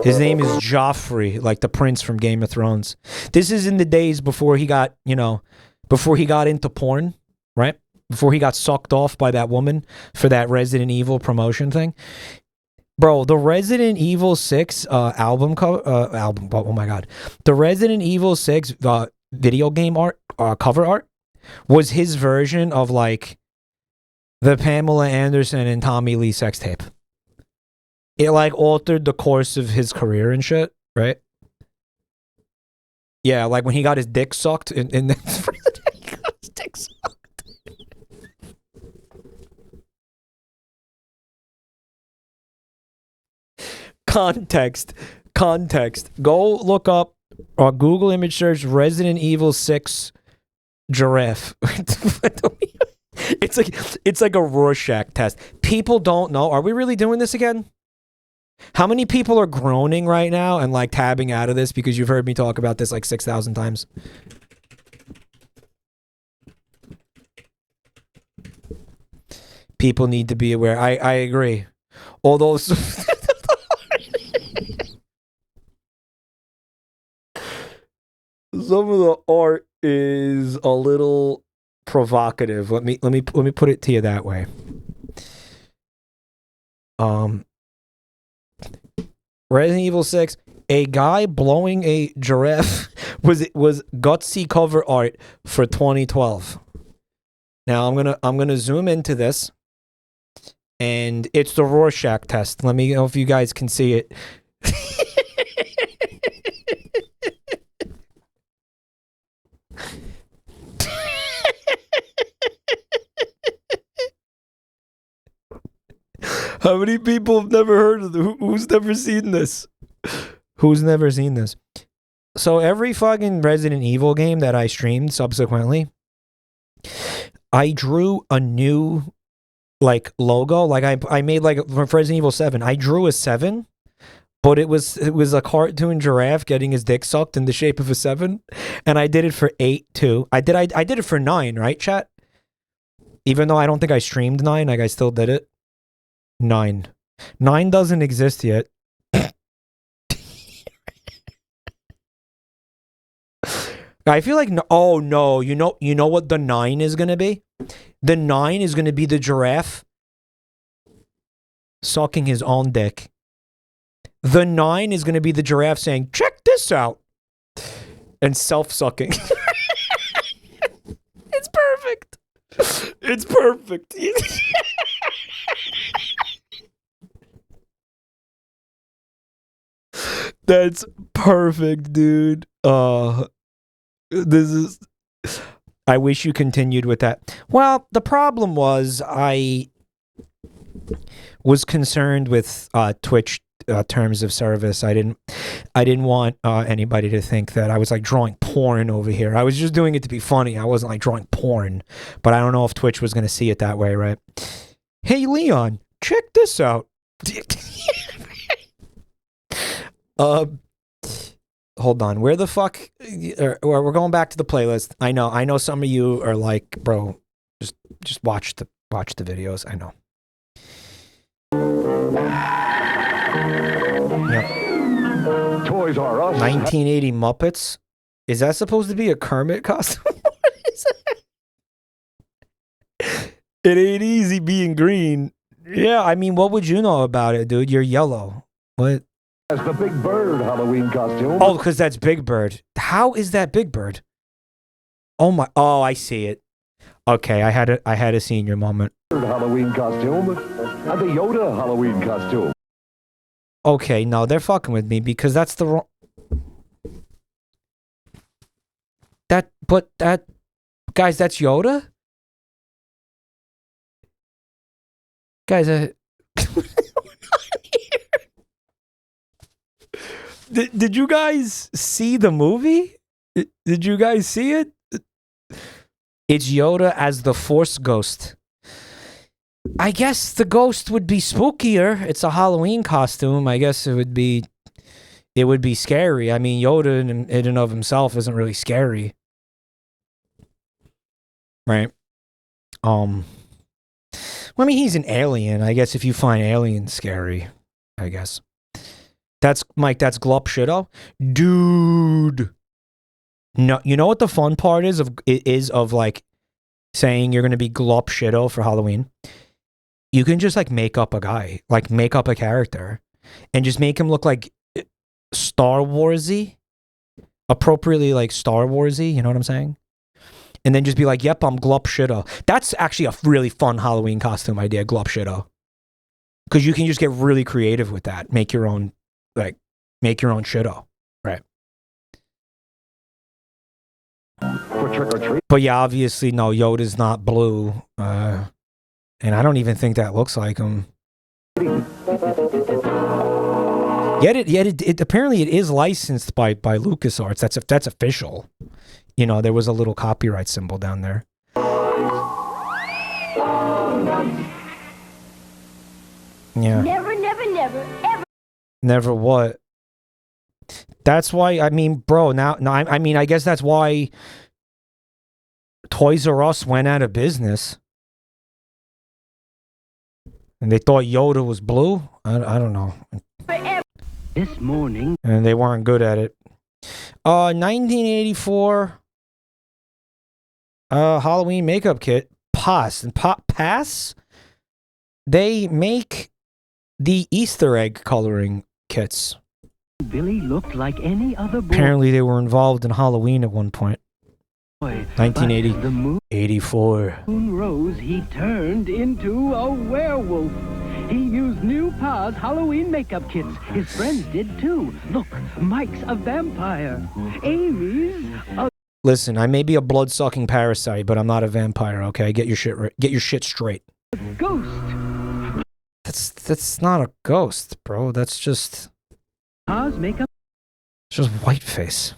His name is Joffrey, like the prince from Game of Thrones. This is in the days before he got, before he got into porn, right? Before he got sucked off by that woman for that Resident Evil promotion thing. Bro, the Resident Evil 6 album cover, oh my God. The Resident Evil 6 video game art, cover art was his version of like the Pamela Anderson and Tommy Lee sex tape. It like altered the course of his career and shit, right? Yeah, like when he got his dick sucked in he got his dick sucked. Context. Go look up or Google image search Resident Evil 6 giraffe. It's like a Rorschach test. People don't know. Are we really doing this again? How many people are groaning right now and like tabbing out of this because you've heard me talk about this like 6,000 times? People need to be aware. I agree. Although some of the art is a little provocative. Let me put it to you that way. Resident Evil 6, a guy blowing a giraffe was gutsy cover art for 2012. Now I'm gonna zoom into this, and it's the Rorschach test. Let me know if you guys can see it. How many people have never heard of it? Who's never seen this? Who's never seen this? So every fucking Resident Evil game that I streamed subsequently, I drew a new like logo. Like I made like for Resident Evil 7, I drew a 7 but it was a cartoon giraffe getting his dick sucked in the shape of a 7, and I did it for 8 too. I did it for 9, right, chat? Even though I don't think I streamed 9, like I still did it. 9 doesn't exist yet. I feel like oh no, you know what the 9 is gonna be? The 9 is gonna be the giraffe sucking his own dick. The 9 is gonna be the giraffe saying, "Check this out," and self-sucking. It's perfect. It's perfect. That's perfect, dude. This is. I wish you continued with that. Well, the problem was I was concerned with Twitch terms of service. I didn't want anybody to think that I was like drawing porn over here. I was just doing it to be funny. I wasn't like drawing porn, but I don't know if Twitch was going to see it that way, right? Hey, Leon, check this out. Hold on. Where the fuck? We're going back to the playlist. I know. Some of you are like, bro, just watch the videos. I know. Yep. Toys R Us. 1980 Muppets. Is that supposed to be a Kermit costume? What is that? It ain't easy being green. Yeah, I mean, what would you know about it, dude? You're yellow. What? That's the Big Bird Halloween costume. Oh, because that's Big Bird. How is that Big Bird? Oh my! Oh, I see it. Okay, I had a senior moment. Halloween costume and the Yoda Halloween costume. Okay, no, they're fucking with me because that's the wrong. Guys, that's Yoda. Guys, Did you guys see the movie? Did you guys see it? It's Yoda as the Force ghost. I guess the ghost would be spookier. It's a Halloween costume. I guess it would be scary. I mean, Yoda in and of himself isn't really scary. Right? I mean, he's an alien. I guess if you find aliens scary, I guess. That's Mike, that's Glup Shitto. Dude. No, you know what the fun part is of like saying you're gonna be Glup Shitto for Halloween? You can just like make up a guy, like make up a character, and just make him look like Star Warsy. Appropriately like Star Warsy, you know what I'm saying? And then just be like, yep, I'm Glup Shitto. That's actually a really fun Halloween costume idea, Glup Shitto. Because you can just get really creative with that. Make your own Shitto. Right. For trick or treat. But yeah, obviously, no, Yoda's not blue. And I don't even think that looks like him. Yet it apparently it is licensed by LucasArts. That's official. You know, there was a little copyright symbol down there. Yeah. Never, ever. Never what? That's why, I mean, bro, I mean, I guess that's why Toys R Us went out of business. And they thought Yoda was blue? I don't know. This morning. And they weren't good at it. 1984 Halloween makeup kit. Pass? They make the Easter egg coloring kits. Billy looked like any other boy. Apparently they were involved in Halloween at one point. 1980. 84. Moon rose, he turned into a werewolf. He used new Pa's Halloween makeup kits. His friends did too. Look, Mike's a vampire. Amy's a... Listen, I may be a blood-sucking parasite, but I'm not a vampire, okay? Get your shit straight. Ghost. That's not a ghost, bro. That's just... Pa's makeup... It's just whiteface.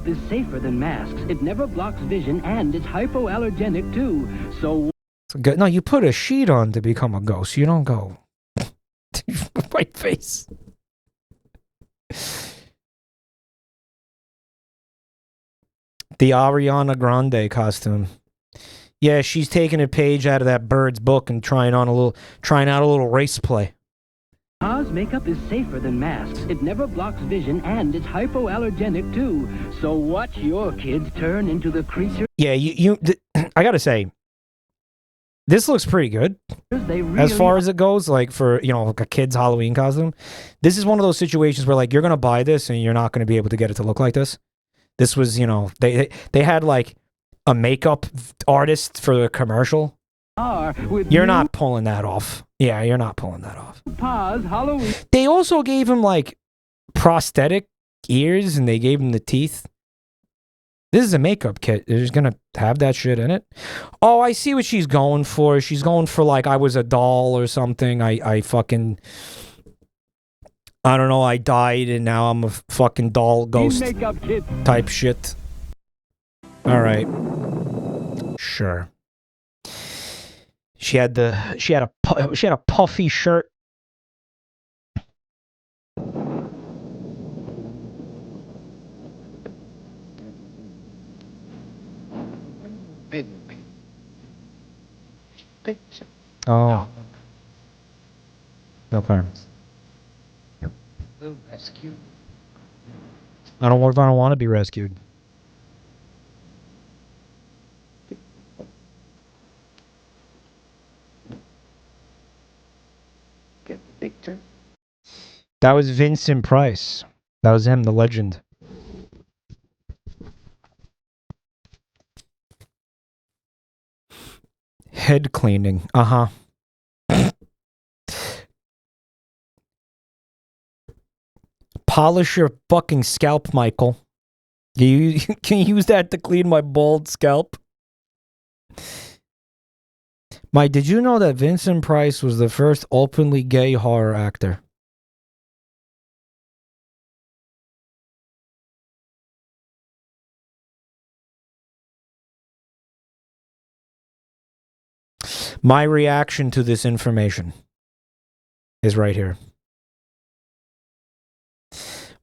...is safer than masks. It never blocks vision, and it's hypoallergenic too. So... No, you put a sheet on to become a ghost. You don't go... Whiteface. The Ariana Grande costume. Yeah, she's taking a page out of that bird's book and trying out a little race play. Oz makeup is safer than masks. It never blocks vision, and it's hypoallergenic too. So watch your kids turn into the creature. Yeah, I gotta say, this looks pretty good. As far as it goes, like for, like a kid's Halloween costume. This is one of those situations where like you're gonna buy this and you're not gonna be able to get it to look like this. This was, they had like a makeup artist for the commercial. You're not pulling that off. Yeah, you're not pulling that off. Pause, Halloween. They also gave him like prosthetic ears and they gave him the teeth. This is a makeup kit. They're just gonna have that shit in it. Oh, I see what she's going for. She's going for like I was a doll or something. I don't know, I died and now I'm a fucking doll ghost type shit. All right. Sure. She had a puffy shirt. Oh. Okay. Rescue. I don't want to be rescued. Get Victor. That was Vincent Price. That was him, the legend. Head cleaning. Uh-huh. Polish your fucking scalp, Michael. You can use that to clean my bald scalp. Mike, did you know that Vincent Price was the first openly gay horror actor? My reaction to this information is right here.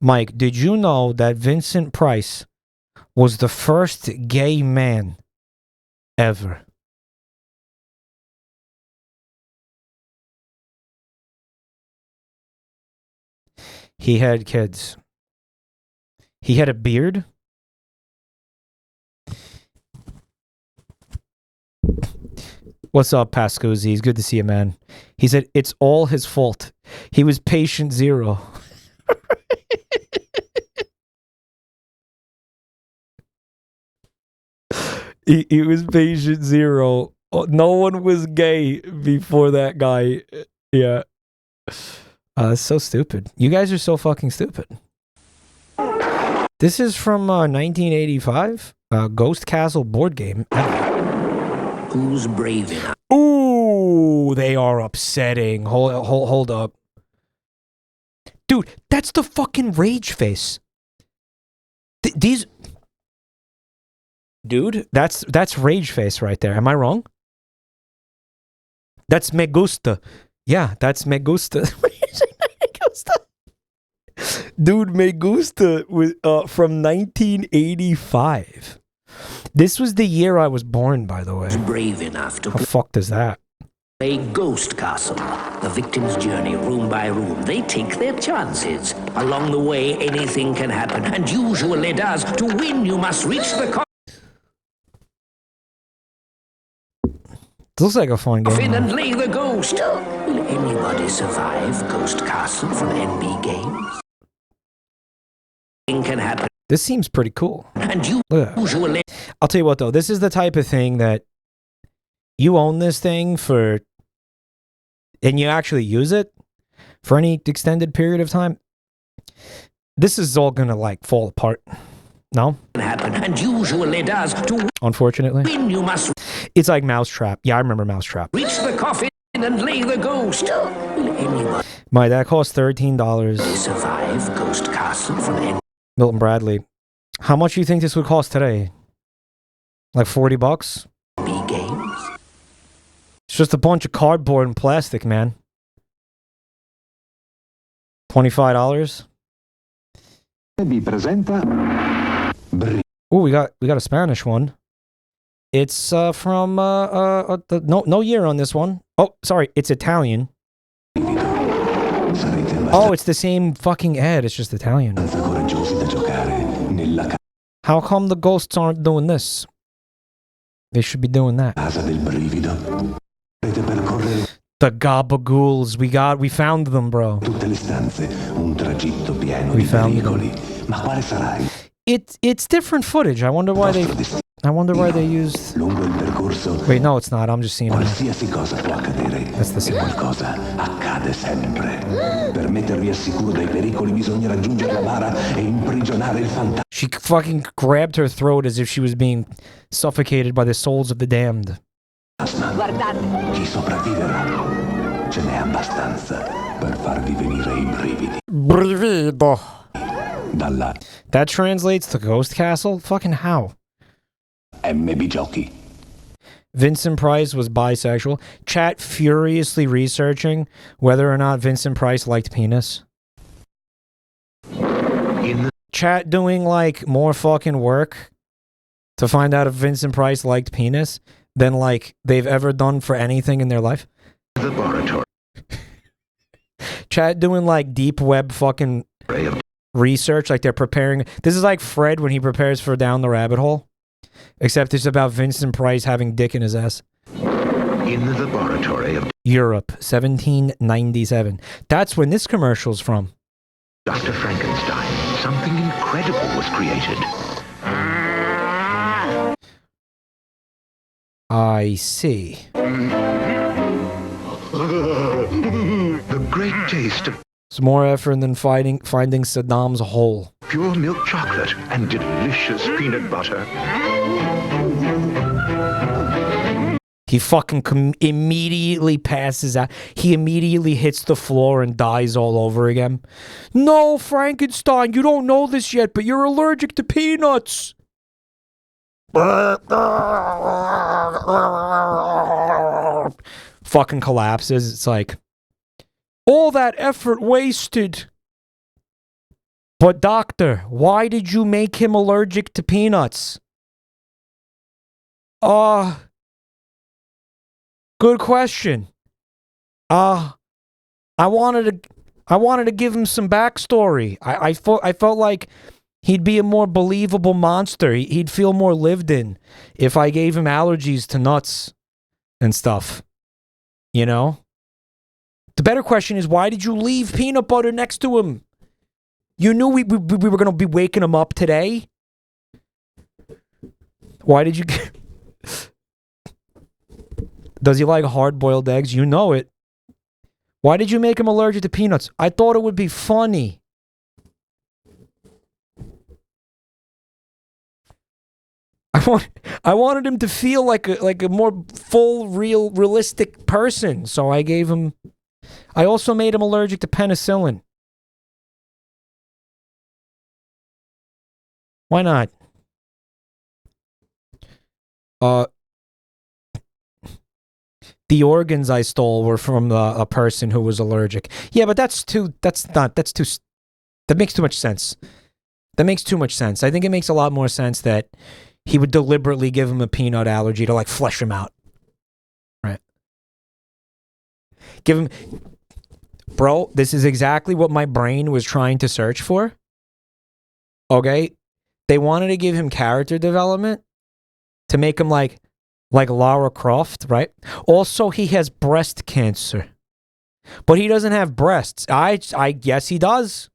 Mike, did you know that Vincent Price was the first gay man ever? He had kids. He had a beard. What's up, Pascuzzi? It's good to see you, man. He said, it's all his fault. He was patient zero. He was patient zero. No one was gay before that guy. Yeah. It's so stupid. You guys are so fucking stupid. This is from 1985. Ghost Castle board game. Who's brave enough? Ooh, they are upsetting. Hold up. Dude, that's the fucking rage face. These... Dude, that's rage face right there. Am I wrong? That's me gusta. Yeah, that's me gusta. Dude, me gusta was from 1985. This was the year I was born, by the way. Brave enough to How fucked is that? A ghost castle. The victim's journey room by room. They take their chances. Along the way, anything can happen, and usually does. To win, you must reach the This looks like a fun game. coffin and lay the ghost. Will anybody survive Ghost Castle from NB Games? Anything can happen. This seems pretty cool. And you usually... I'll tell you what, though. This is the type of thing that you own this thing for, and you actually use it for any extended period of time. This is all gonna like fall apart. No? Happen, and usually does. To unfortunately. Win, you must It's like Mousetrap. Yeah, I remember Mousetrap. reach the coffin and lay the ghost. Will anybody My, that cost $13. survive Ghost Castle from NB Milton Bradley. How much do you think this would cost today? Like $40? Games? It's just a bunch of cardboard and plastic, man. $25? Oh, we got a Spanish one. It's from no year on this one. Oh, sorry, it's Italian. Oh, it's the same fucking ad. It's just Italian. How come the ghosts aren't doing this? They should be doing that. The gabagools. We found them, bro. We found them. It's different footage. I wonder why they used. Wait, no, it's not. I'm just seeing it. That's the same. She fucking grabbed her throat as if she was being suffocated by the souls of the damned. Brivido. That translates to Ghost Castle? Fucking how? Vincent Price was bisexual. Chat furiously researching whether or not Vincent Price liked penis. Chat doing like more fucking work to find out if Vincent Price liked penis than like they've ever done for anything in their life. Laboratory. Chat doing like deep web fucking research, like they're preparing. This is like Fred when he prepares for Down the Rabbit Hole, except it's about Vincent Price having dick in his ass. In the laboratory of Europe, 1797. That's when this commercial's from. Dr. Frankenstein, something incredible was created. I see. The great taste of... It's more effort than finding Saddam's hole. Pure milk chocolate and delicious peanut butter. He fucking immediately passes out. He immediately hits the floor and dies all over again. No, Frankenstein, you don't know this yet, but you're allergic to peanuts. Fucking collapses. It's like, all that effort wasted. But doctor, why did you make him allergic to peanuts? Good question. I wanted to give him some backstory. I felt like he'd be a more believable monster. He'd feel more lived in if I gave him allergies to nuts and stuff. You know? The better question is, why did you leave peanut butter next to him? You knew we were going to be waking him up today? Why did you... Does he like hard-boiled eggs? You know it. Why did you make him allergic to peanuts? I thought it would be funny. I wanted him to feel like a more full, realistic person. So I gave him... I also made him allergic to penicillin. Why not? The organs I stole were from a person who was allergic. Yeah, but that makes too much sense. That makes too much sense. I think it makes a lot more sense that he would deliberately give him a peanut allergy to like flesh him out. Right. Give him... Bro, this is exactly what my brain was trying to search for. Okay? They wanted to give him character development to make him like Lara Croft, right? Also, he has breast cancer. But he doesn't have breasts. I guess he does.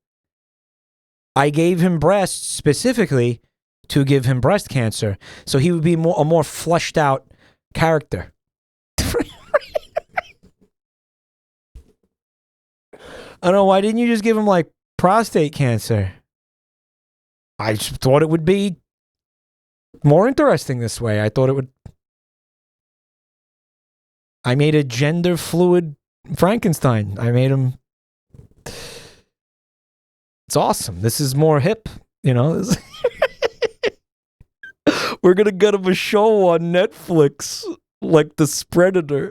I gave him breasts specifically to give him breast cancer. So he would be a more fleshed out character. I don't know, why didn't you just give him like prostate cancer? I just thought it would be more interesting this way. I thought it would... I made a gender fluid Frankenstein. I made him... It's awesome. This is more hip, you know? We're gonna get him a show on Netflix, like The Spredator.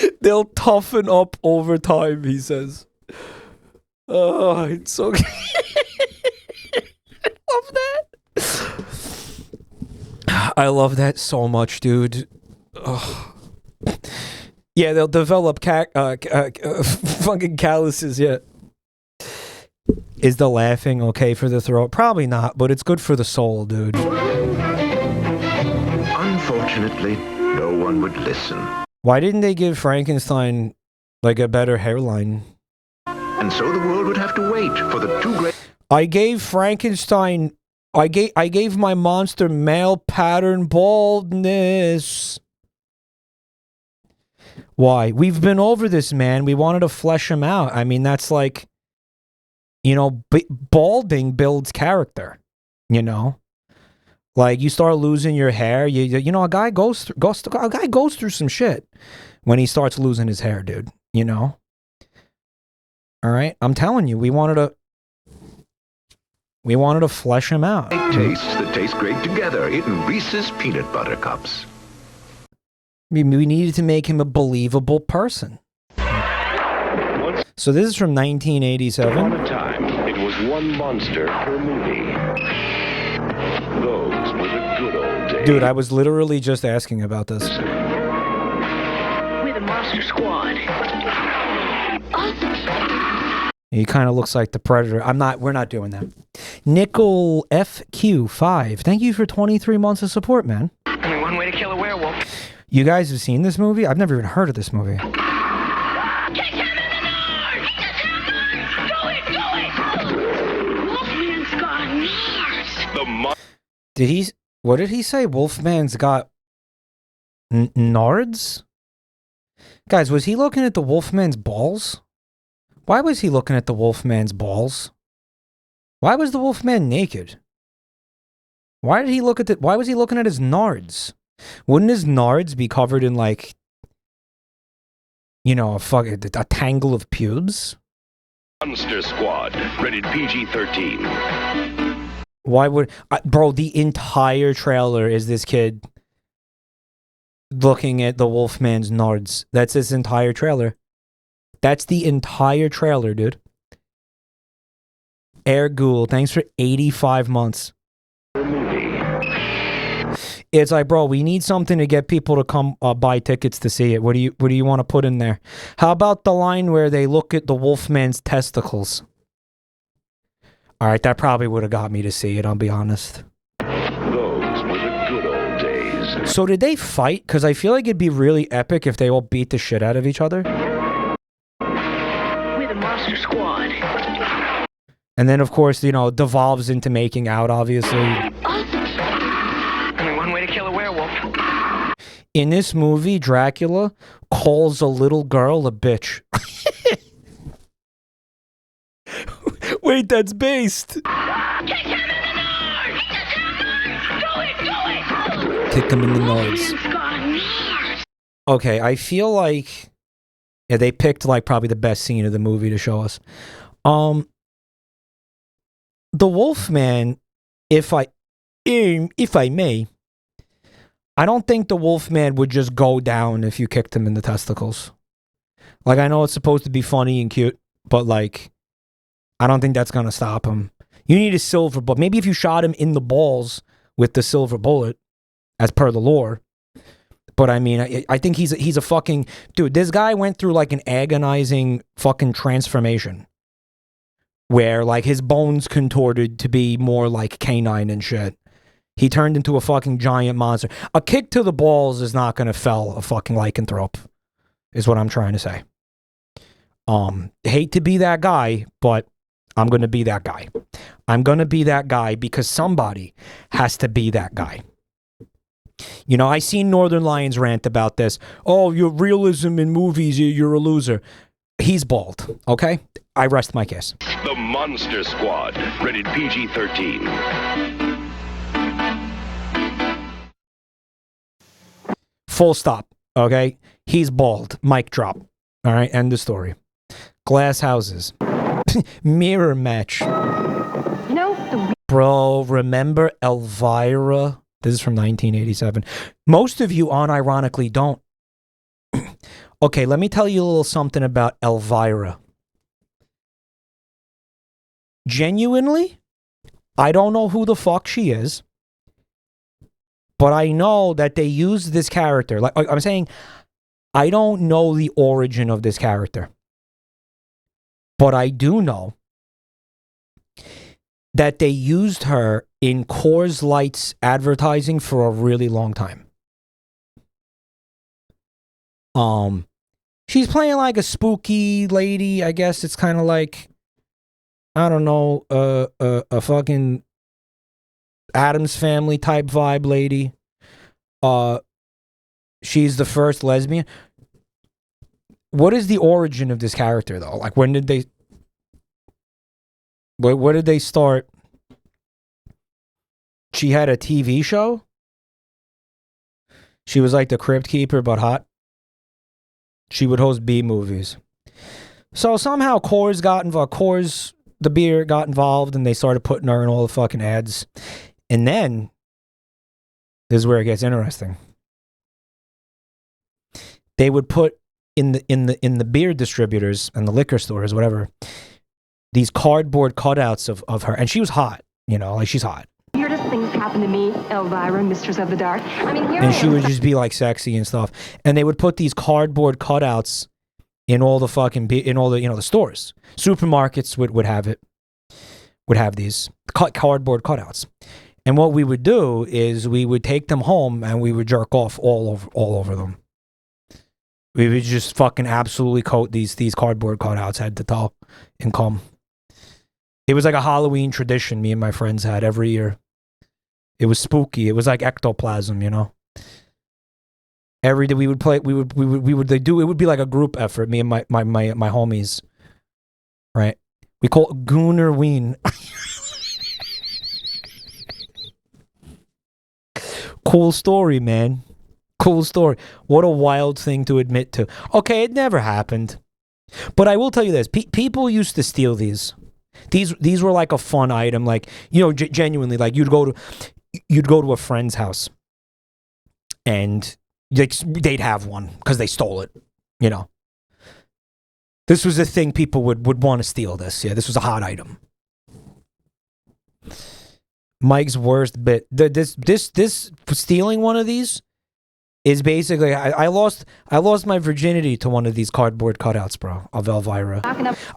They'll toughen up over time, he says. Oh, it's so good. I love that. I love that so much, dude. Ugh. Yeah, they'll develop fucking calluses, yeah. Is the laughing okay for the throat? Probably not, but it's good for the soul, dude. Unfortunately, no one would listen. Why didn't they give Frankenstein, like, a better hairline? And so the world would have to wait for the two great... I gave Frankenstein... I gave my monster male pattern baldness. Why? We've been over this, man. We wanted to flesh him out. I mean, that's like... You know, balding builds character, you know? Like, you start losing your hair, you know, a guy goes through some shit when he starts losing his hair, dude, you know? All right? I'm telling you, we wanted to flesh him out. Tastes that taste great together, eating Reese's peanut butter cups. We needed to make him a believable person. So this is from 1987. Upon a time, it was one monster per movie. Those were the good old days. Dude, I was literally just asking about this. We're the Monster Squad. He kind of looks like the Predator. We're not doing that. Nickel FQ5. Thank you for 23 months of support, man. Only one way to kill a werewolf. You guys have seen this movie? I've never even heard of this movie. What did he say? Wolfman's got nards? Guys, was he looking at the Wolfman's balls? Why was he looking at the Wolfman's balls? Why was the Wolfman naked? Why was he looking at his nards? Wouldn't his nards be covered in, like, you know, a tangle of pubes? Monster Squad, rated PG-13. Why would... bro, the entire trailer is this kid looking at the Wolfman's nards. That's his entire trailer. That's the entire trailer, dude. Air Ghoul, thanks for 85 months. It's like, bro, we need something to get people to come buy tickets to see it. What do you want to put in there? How about the line where they look at the Wolfman's testicles? All right, that probably would have got me to see it, I'll be honest. Those were the good old days. So did they fight? Because I feel like it'd be really epic if they all beat the shit out of each other. We're the Monster Squad. And then, of course, you know, devolves into making out, obviously. Only one way to kill a werewolf. In this movie, Dracula calls a little girl a bitch. Wait, that's based. Kick him in the nose! Do it! Kick him in the nose. Okay, I feel like... Yeah, they picked, like, probably the best scene of the movie to show us. The Wolfman, if I may, I don't think the Wolfman would just go down if you kicked him in the testicles. Like, I know it's supposed to be funny and cute, but, like... I don't think that's going to stop him. You need a silver bullet. Maybe if you shot him in the balls with the silver bullet, as per the lore. But I mean, I think he's a fucking... Dude, this guy went through like an agonizing fucking transformation. Where like his bones contorted to be more like canine and shit. He turned into a fucking giant monster. A kick to the balls is not going to fell a fucking lycanthrope. Is what I'm trying to say. Hate to be that guy, but... I'm going to be that guy. I'm going to be that guy because somebody has to be that guy. You know, I seen Northern Lions rant about this. Oh, your realism in movies, you're a loser. He's bald, okay? I rest my case. The Monster Squad, rated PG-13. Full stop, okay? He's bald. Mic drop. All right, end the story. Glass houses. Mirror match. You know, Bro, remember Elvira? This is from 1987. Most of you unironically don't. Okay, let me tell you a little something about Elvira. Genuinely, I don't know who the fuck she is, but I know that they used this character. Like I'm saying, I don't know the origin of this character, but I do know that they used her in Coors Light's advertising for a really long time. She's playing like a spooky lady. I guess it's kind of like, I don't know, a fucking Addams Family type vibe lady. She's the first lesbian. What is the origin of this character though? Like, when did they? Where did they start? She had a TV show. She was like the Crypt Keeper, but hot. She would host B movies. So somehow Coors got involved. Coors, the beer, got involved, and they started putting her in all the fucking ads. And then, this is where it gets interesting. They would put in the beer distributors and the liquor stores, whatever, these cardboard cutouts of her, and she was hot. You know, like, she's hot. Weirdest things happen to me, Elvira, Mistress of the Dark. I mean, here And she would just be like sexy and stuff. And they would put these cardboard cutouts in all the fucking in all the, you know, the stores. Supermarkets would have it. Would have these cardboard cutouts. And what we would do is we would take them home and we would jerk off all over them. We would just fucking absolutely coat these cardboard cutouts head to toe and cum. It was like a Halloween tradition me and my friends had every year. It was spooky. It was like ectoplasm, you know. Every day we would play. We would It would be like a group effort. Me and my homies, right? We call it Goonerween. Cool story, man. Cool story. What a wild thing to admit to. Okay, it never happened, but I will tell you this: people used to steal these. These were like a fun item, like, you know, genuinely, like you'd go to a friend's house, and they'd have one because they stole it. You know, this was a thing people would want to steal. This was a hot item. Mike's worst bit. This stealing one of these is basically I lost my virginity to one of these cardboard cutouts, bro, of Elvira.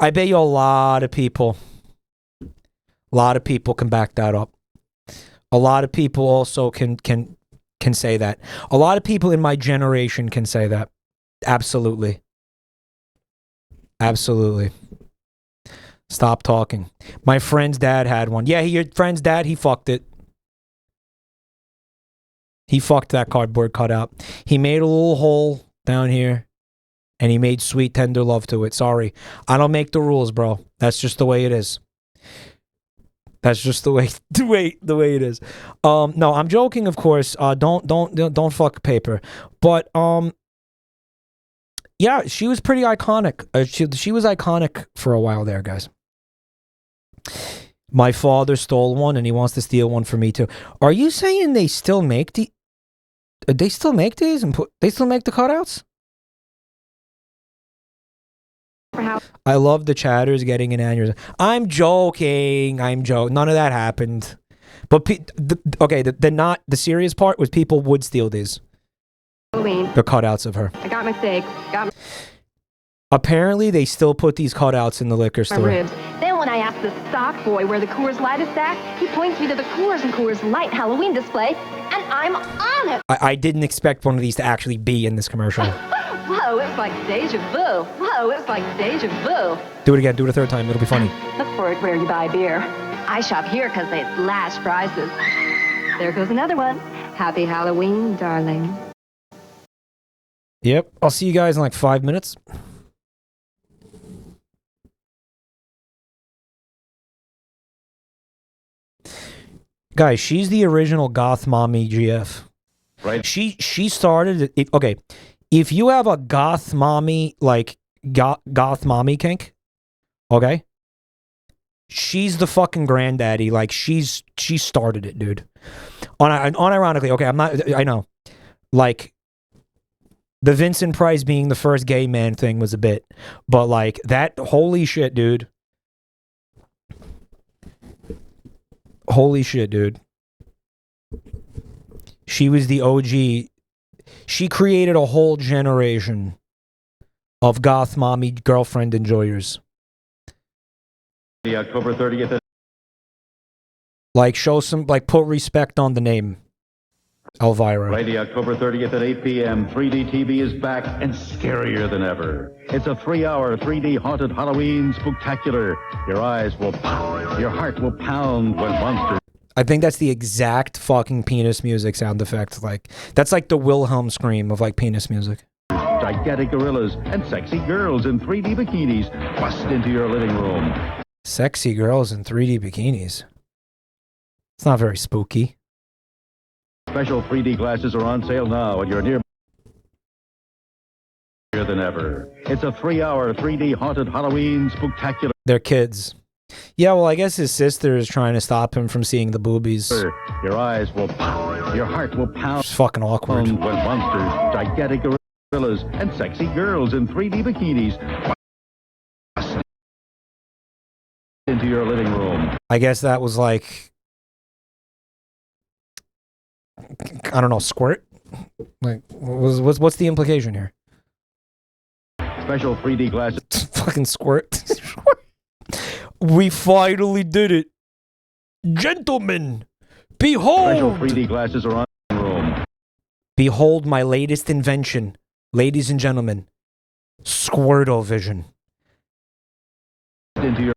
I bet you a lot of people can back that up. A lot of people also can say that. A lot of people in my generation can say that. Absolutely. Absolutely. Stop talking. My friend's dad had one. Yeah, your friend's dad, he fucked it. He fucked that cardboard cutout. He made a little hole down here, and he made sweet, tender love to it. Sorry. I don't make the rules, bro. That's just the way it is. That's just the way it is. No, I'm joking, of course. Don't fuck paper. But yeah, she was pretty iconic. She was iconic for a while there, guys. My father stole one, and he wants to steal one for me too. Are you saying they still make they still make these and they still make the cutouts? I love the chatters getting an aneurysm. I'm joking. None of that happened. But the serious part was people would steal these. The cutouts of her. I got my steak. Apparently, they still put these cutouts in the liquor store. Ribs. Then when I asked the stock boy where the Coors Light is stacked, he points me to the Coors and Coors Light Halloween display, and I'm on it. I didn't expect one of these to actually be in this commercial. Whoa, it's like deja vu. Whoa, it's like deja vu. Do it again. Do it a third time. It'll be funny. Look for it where you buy beer. I shop here because they slash prices. There goes another one. Happy Halloween, darling. Yep. I'll see you guys in like 5 minutes. Guys, she's the original goth mommy GF. Right. She started it. Okay. If you have a goth mommy, like goth mommy kink, okay? She's the fucking granddaddy. Like, she started it, dude. Unironically, okay, I know. Like, The Vincent Price being the first gay man thing was a bit. But, like, that... Holy shit, dude. Holy shit, dude. She was the OG. She created a whole generation of goth mommy girlfriend enjoyers. The October 30th. Like, show some... Like, put respect on the name. Elvira. Friday, October 30th at 8 p.m. 3D TV is back and scarier than ever. It's a 3-hour 3D haunted Halloween spooktacular. Your eyes will pop. Your heart will pound when monsters... I think that's the exact fucking penis music sound effect. Like, that's like the Wilhelm scream of, like, penis music. Gigantic gorillas and sexy girls in 3D bikinis bust into your living room. Sexy girls in 3D bikinis. It's not very spooky. Special 3D glasses are on sale now at your nearby than ever. It's a 3-hour 3D haunted Halloween spooktacular. They're kids. Yeah, well, I guess his sister is trying to stop him from seeing the boobies. Your eyes will pop. Your heart will pound. It's fucking awkward. When monsters, gigantic gorillas, and sexy girls in 3D bikinis bust into your living room. I guess that was like... I don't know, squirt? Like, what's the implication here? Special 3D glasses. Fucking squirt. We finally did it. Gentlemen, behold! Special 3D glasses are on the room. Behold my latest invention, ladies and gentlemen. Squirtle-vision.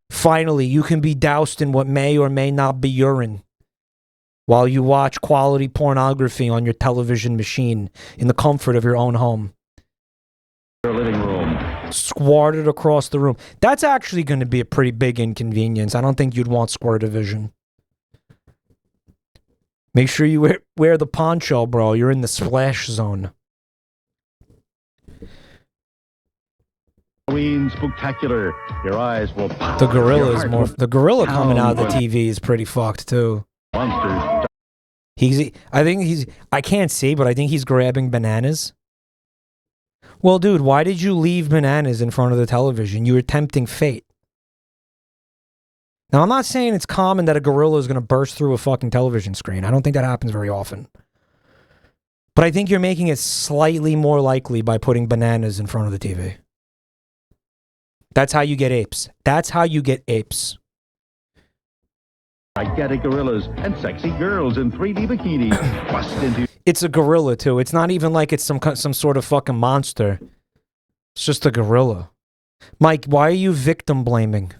Finally, you can be doused in what may or may not be urine while you watch quality pornography on your television machine in the comfort of your own home. Your living room. Squirted across the room. That's actually going to be a pretty big inconvenience. I don't think you'd want squirt-o-vision. Make sure you wear the poncho, bro. You're in the splash zone. Halloween spooktacular. Your eyes will pop. The gorilla is more... The gorilla coming out of the TV is pretty fucked, too. Monsters. I can't see, but I think he's grabbing bananas. Well, dude, why did you leave bananas in front of the television? You were tempting fate. Now, I'm not saying it's common that a gorilla is going to burst through a fucking television screen. I don't think that happens very often. But I think you're making it slightly more likely by putting bananas in front of the TV. That's how you get apes. That's how you get apes. Gigantic gorillas and sexy girls in 3D bikinis bust into... It's a gorilla, too. It's not even like it's some sort of fucking monster. It's just a gorilla. Mike, why are you victim blaming?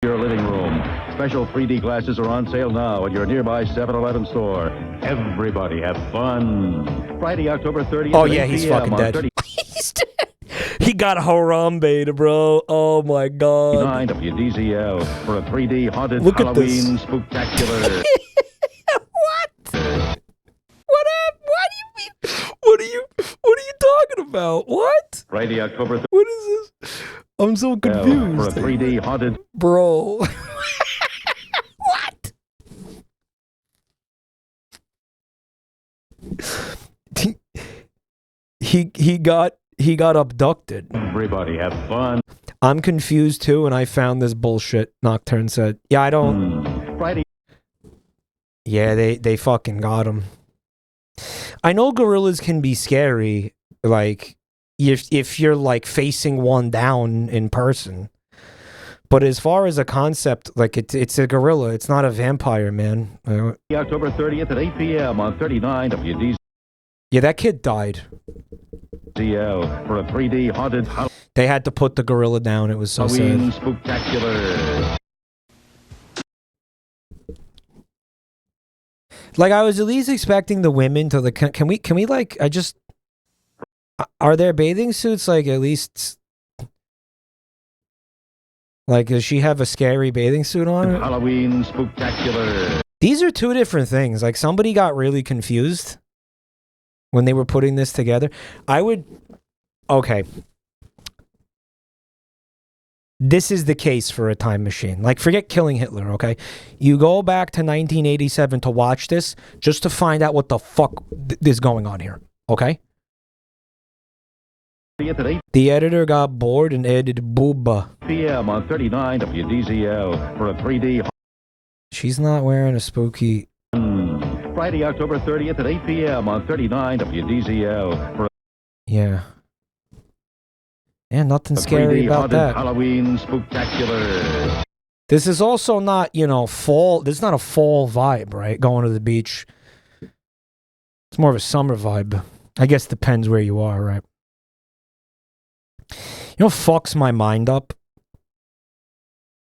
Your living room. Special 3D glasses are on sale now at your nearby 7-Eleven store. Everybody have fun. Friday, October 30th. Oh, yeah, he's fucking dead. He's dead. He got Harambe, bro. Oh, my God. WDZL for a 3D haunted Halloween spooktacular. What are you talking about? What? Friday, October 30th. What is this? I'm so confused. For a 3D haunted... Bro. What? He got abducted. Everybody have fun. I'm confused too, and I found this bullshit. Nocturne said, "Yeah, I don't." Friday. Yeah, they fucking got him. I know gorillas can be scary, like if you're like facing one down in person. But as far as a concept, like it's a gorilla. It's not a vampire, man. October 30th at 8 p.m. on 39 WDZ. Yeah, that kid died. For a 3D haunted... They had to put the gorilla down. It was so Halloween sad. Spooktacular. Like, I was at least expecting the women to, like, can we like, are their bathing suits, like, at least, like, does she have a scary bathing suit on? Halloween Spooktacular. These are two different things. Like, somebody got really confused when they were putting this together. Okay. This is the case for a time machine. Like, forget killing Hitler, okay? You go back to 1987 to watch this just to find out what the fuck is going on here, okay? The editor got bored and edited Booba. p.m. on 39 WDZL for a 3D. She's not wearing a spooky. Friday, October 30th at 8 p.m. on 39 WDZL for Yeah. Yeah, nothing scary about that. Halloween Spooktacular. This is also not, you know, fall. This is not a fall vibe, right? Going to the beach. It's more of a summer vibe. I guess it depends where you are, right? You know what fucks my mind up?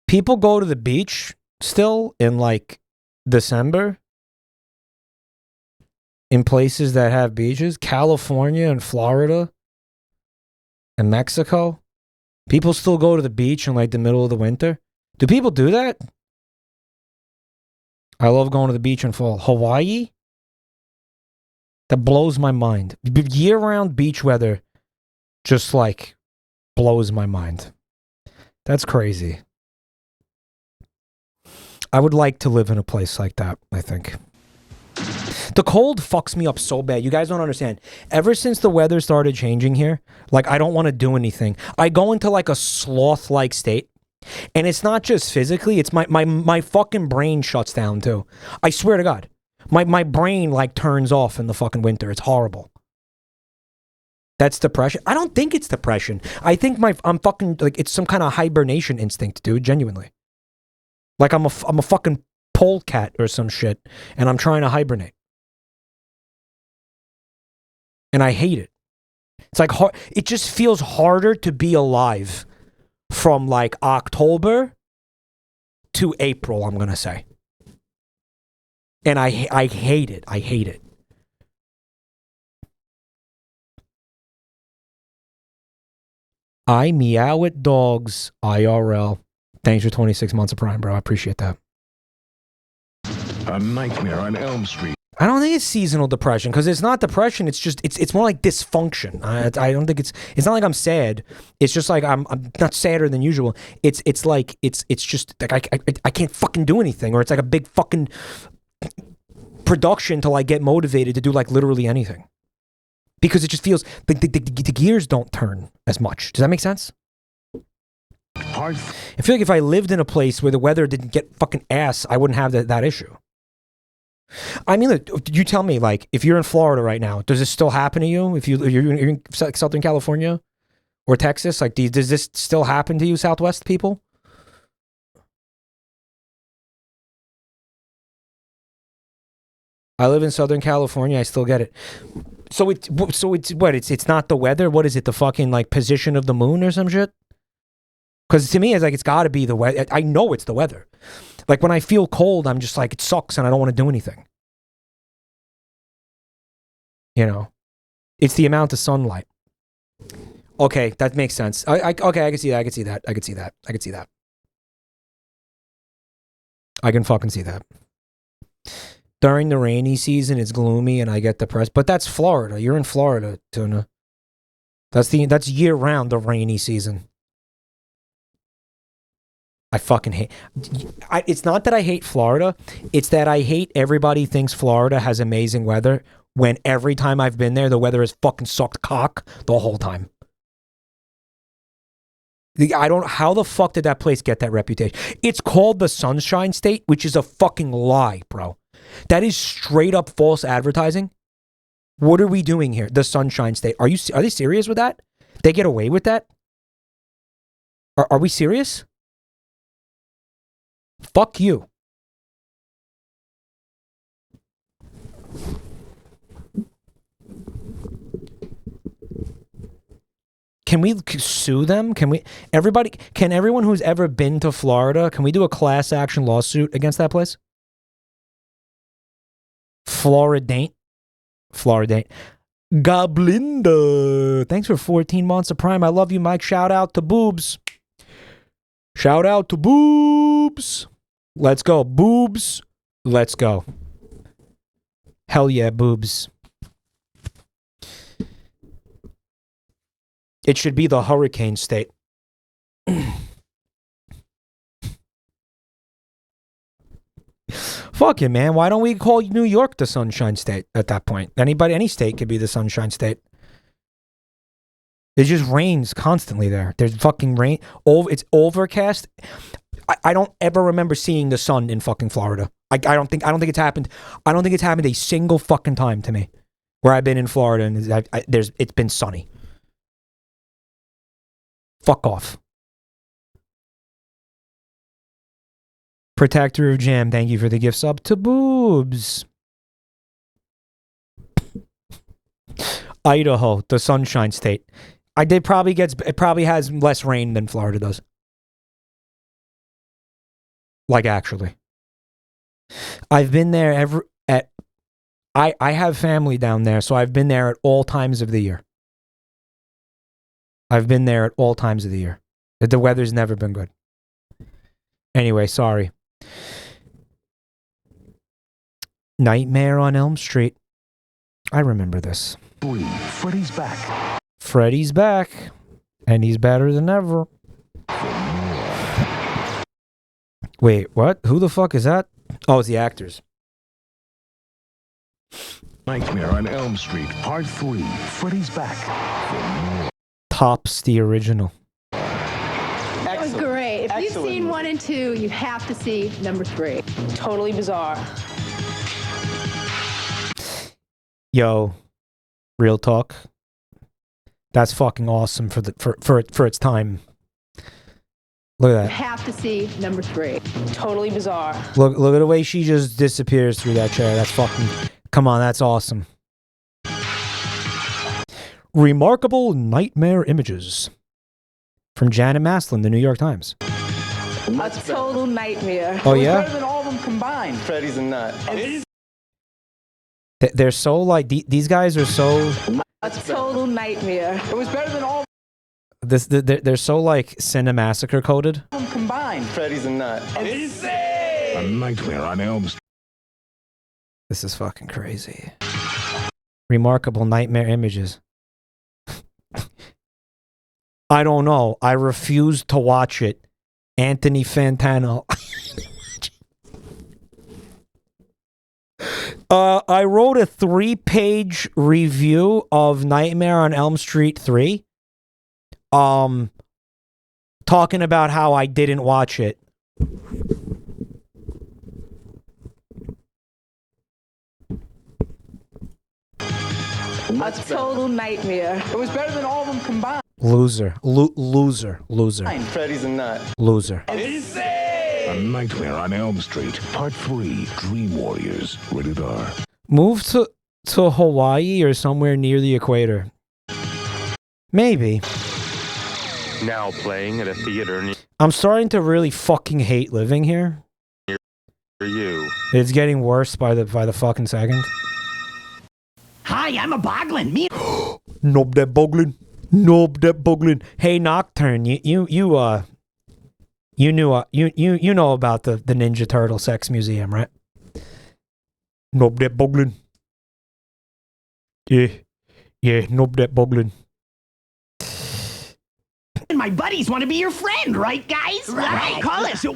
People go to the beach still in like December in places that have beaches. California and Florida and Mexico. People still go to the beach in like the middle of the winter. Do people do that? I love going to the beach in fall. Hawaii? That blows my mind. Year-round beach weather just like blows my mind. That's crazy. I would like to live in a place like that, I think. The cold fucks me up so bad. You guys don't understand. Ever since the weather started changing here, like I don't want to do anything. I go into like a sloth-like state. And it's not just physically, it's my fucking brain shuts down too. I swear to God. My brain like turns off in the fucking winter. It's horrible. That's depression. I don't think it's depression. I think I'm fucking like it's some kind of hibernation instinct, dude, genuinely. Like I'm a fucking polecat or some shit and I'm trying to hibernate. And I hate it. It's like it just feels harder to be alive from like October to April, I'm going to say. And I hate it. I hate it. I meow at dogs, IRL. Thanks for 26 months of Prime, bro. I appreciate that. A Nightmare on Elm Street. I don't think it's seasonal depression because it's not depression. It's just it's more like dysfunction. I don't think it's not like I'm sad. It's just like I'm not sadder than usual. It's like it's just like I can't fucking do anything, or it's like a big fucking production to like get motivated to do like literally anything because it just feels the gears don't turn as much. Does that make sense? I feel like if I lived in a place where the weather didn't get fucking ass, I wouldn't have that issue. I mean, look, you tell me, like, if you're in Florida right now, does this still happen to you? If you're in Southern California or Texas, like, does this still happen to you, Southwest people? I live in Southern California. I still get it. So it's what? It's not the weather. What is it? The fucking like position of the moon or some shit? Because to me, it's like it's got to be the weather. I know it's the weather. Like when I feel cold, I'm just like, it sucks and I don't want to do anything. You know, it's the amount of sunlight. Okay, that makes sense. Okay, I can see that. I can see that. I can see that. I can see that. I can fucking see that. During the rainy season, it's gloomy and I get depressed. But that's Florida. You're in Florida, Tuna. That's year round, the rainy season. I fucking hate. It's not that I hate Florida. It's that I hate everybody thinks Florida has amazing weather when every time I've been there, the weather has fucking sucked cock the whole time. How the fuck did that place get that reputation? It's called the Sunshine State, which is a fucking lie, bro. That is straight up false advertising. What are we doing here? The Sunshine State. Are they serious with that? They get away with that? Are we serious? Fuck you. Can we sue them? Can everyone who's ever been to Florida, can we do a class action lawsuit against that place? Floridate. Goblinda. Thanks for 14 months of Prime. I love you, Mike. Shout out to Boobs. Shout out to Boobs. Let's go. Boobs. Let's go. Hell yeah, Boobs. It should be the Hurricane State. Fuck it, man. Why don't we call New York the Sunshine State at that point? Any state could be the Sunshine State. It just rains constantly there. There's fucking rain. It's overcast. I don't ever remember seeing the sun in fucking Florida. I don't think it's happened. I don't think it's happened a single fucking time to me where I've been in Florida and it's been sunny. Fuck off. Protector of Jam, thank you for the gift sub to Boobs. Idaho, the Sunshine State. It probably has less rain than Florida does. Like, actually. I've been there I have family down there, so I've been there at all times of the year. I've been there at all times of the year. The weather's never been good. Anyway, sorry. Nightmare on Elm Street. I remember this. Freddy's back. Freddy's back. And he's better than ever. Wait, what? Who the fuck is that? Oh, it's the actors. Nightmare on Elm Street, Part 3. Freddy's back. Tops the original. That was great. If you've seen 1 and 2, you have to see number 3. Totally bizarre. Yo, real talk. That's fucking awesome for its time. Look at that. You have to see number 3. Totally bizarre. Look at the way she just disappears through that chair. That's fucking... Come on, that's awesome. Remarkable nightmare images. From Janet Maslin, the New York Times. A total nightmare. Oh, yeah? Better than all of them combined. Freddy's a nut. They're so like... These guys are so... A total nightmare. It was better than all They're so like Cinemassacre coded. of them combined. Freddy's a nut. A Nightmare on Elm Street. This is fucking crazy. Remarkable nightmare images. I don't know. I refuse to watch it. Anthony Fantano. I wrote a 3-page review of Nightmare on Elm Street 3. Talking about how I didn't watch it. A total nightmare. It was better than all of them combined. Loser. Loser. Freddy's a nut. Loser. A Nightmare on Elm Street, Part 3. Dream Warriors. Rated R. Move to Hawaii or somewhere near the equator. Maybe. Now playing at a theater near I'm starting to really fucking hate living here. you. It's getting worse by the fucking second. Hi, I'm a Boglin. Me. Nope, that Boglin. Nope, that Boglin. Hey, Nocturne, you know about the Ninja Turtle Sex Museum, right? Nope, that Boglin. Yeah, nope, that Boglin. And my buddies want to be your friend, right, guys? Right. Call us at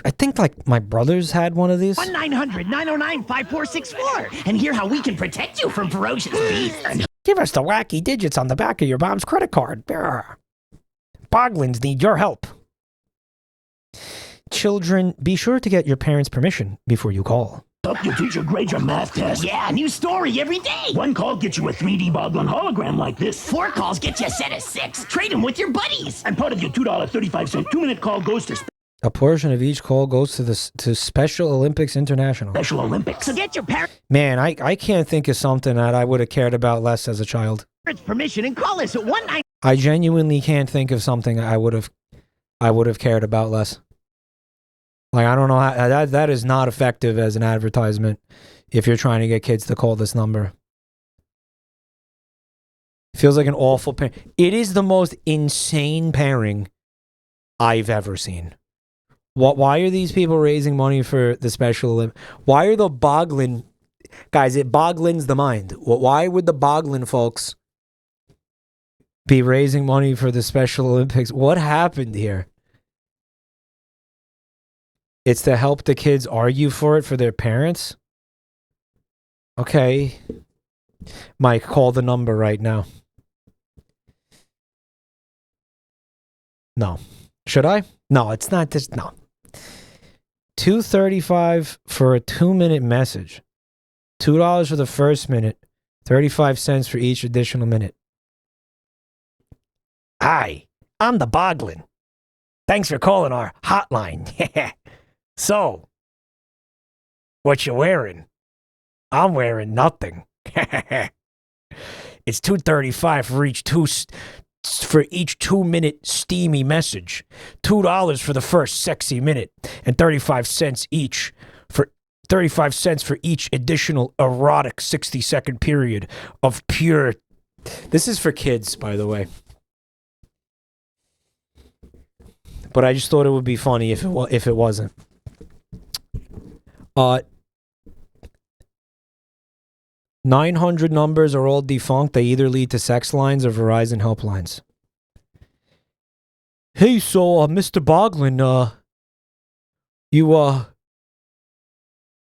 I think like my brothers had one of these. 1-900-909-5464 and hear how we can protect you from ferocious beasts. Give us the wacky digits on the back of your mom's credit card. Boglins need your help. Children, be sure to get your parents' permission before you call. Help your teacher grade your math test. Yeah, new story every day. 1 call gets you a 3D Boglin hologram like this. 4 calls get you a set of 6. Trade them with your buddies. And part of your $2.35 2-minute call goes to A portion of each call goes to Special Olympics International. Special Olympics. So get your parents' Man, I can't think of something that I would have cared about less as a child. permission and call us at 1-900. I genuinely can't think of something I would have cared about less. Like, I don't know how that is not effective as an advertisement if you're trying to get kids to call this number. Feels like an awful pair. It is the most insane pairing I've ever seen. Why are these people raising money for the Special Olympics? Why are the Boglin... Guys, it boglins the mind. Why would the Boglin folks be raising money for the Special Olympics? What happened here? It's to help the kids argue for it for their parents? Okay. Mike, call the number right now. No. Should I? No, it's not this. No. $2.35 for a 2-minute message. $2 for the first minute. 35 cents for each additional minute. Hi, I'm the Boglin. Thanks for calling our hotline. So, what you wearing? I'm wearing nothing. It's $2.35 for each 2-minute steamy message. $2 for the first sexy minute, and 35 cents each for 35 cents for each additional erotic 60-second period of pure. This is for kids, by the way. But I just thought it would be funny if it wasn't. 900 numbers are all defunct. They either lead to sex lines or Verizon helplines. Hey, so Mr. Boglin,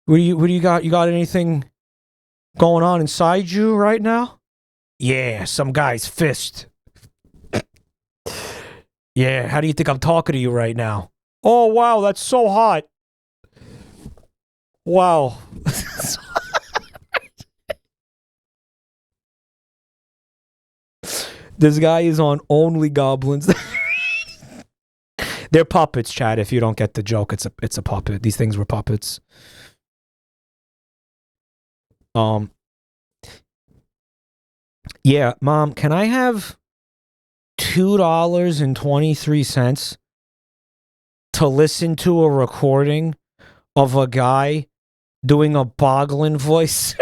what do you got? You got anything going on inside you right now? Yeah, some guy's fist. Yeah, how do you think I'm talking to you right now? Oh, wow, that's so hot. Wow. This guy is on Only Goblins. They're puppets, Chad. If you don't get the joke, it's a puppet. These things were puppets. Yeah, Mom, can I have $2.23 to listen to a recording of a guy doing a Boglin voice?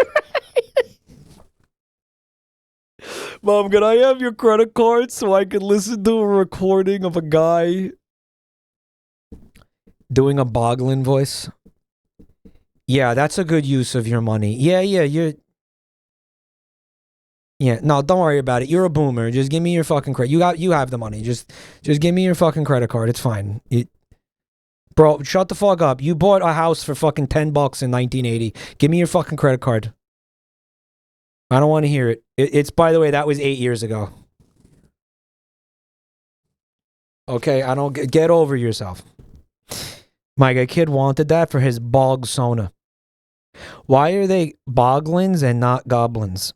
Mom, can I have your credit card so I can listen to a recording of a guy doing a Boglin voice? Yeah, that's a good use of your money. Yeah, no, don't worry about it. You're a boomer. Just give me your fucking credit. You have the money. Just give me your fucking credit card. It's fine. Bro, shut the fuck up. You bought a house for fucking $10 in 1980. Give me your fucking credit card. I don't want to hear it. It's, by the way, that was 8 years ago. Okay, I don't get over yourself. My kid wanted that for his bog sona. Why are they boglins and not goblins?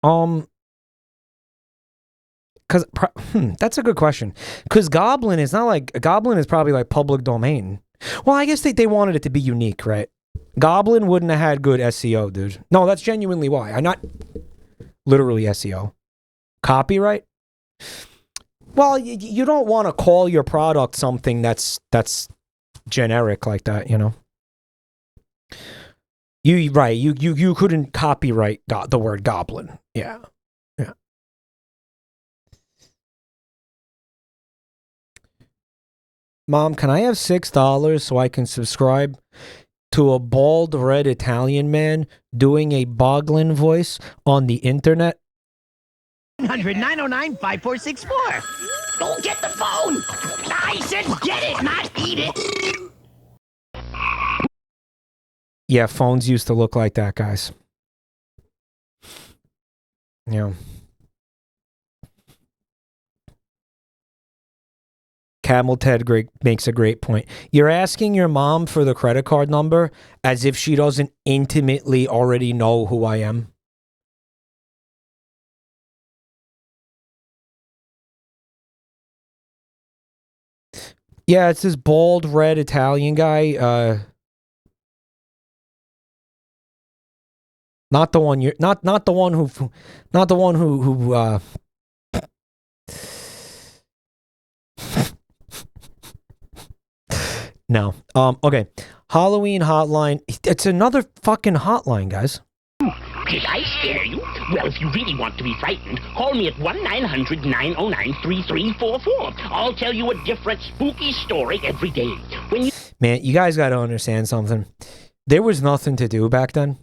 Cause that's a good question. Cause goblin is not like goblin is probably like public domain. Well, I guess they wanted it to be unique, right? Goblin wouldn't have had good SEO, dude. No, that's genuinely why. I'm not literally SEO. Copyright? Well, you don't want to call your product something that's generic like that, you know? You couldn't copyright the word goblin. Yeah. Mom, can I have $6 so I can subscribe to a bald red Italian man doing a Boglin voice on the internet? 900-909-5464. Go get the phone. I said get it, not eat it. Yeah, phones used to look like that, guys. Yeah. Camel Ted makes a great point. You're asking your mom for the credit card number as if she doesn't intimately already know who I am. Yeah, it's this bald red Italian guy. Not the one you're not the one who No. Okay. Halloween hotline. It's another fucking hotline, guys. Did I scare you? Well, if you really want to be frightened, call me at 1-900-909-3344. I'll tell you a different spooky story every day. Man, you guys got to understand something. There was nothing to do back then.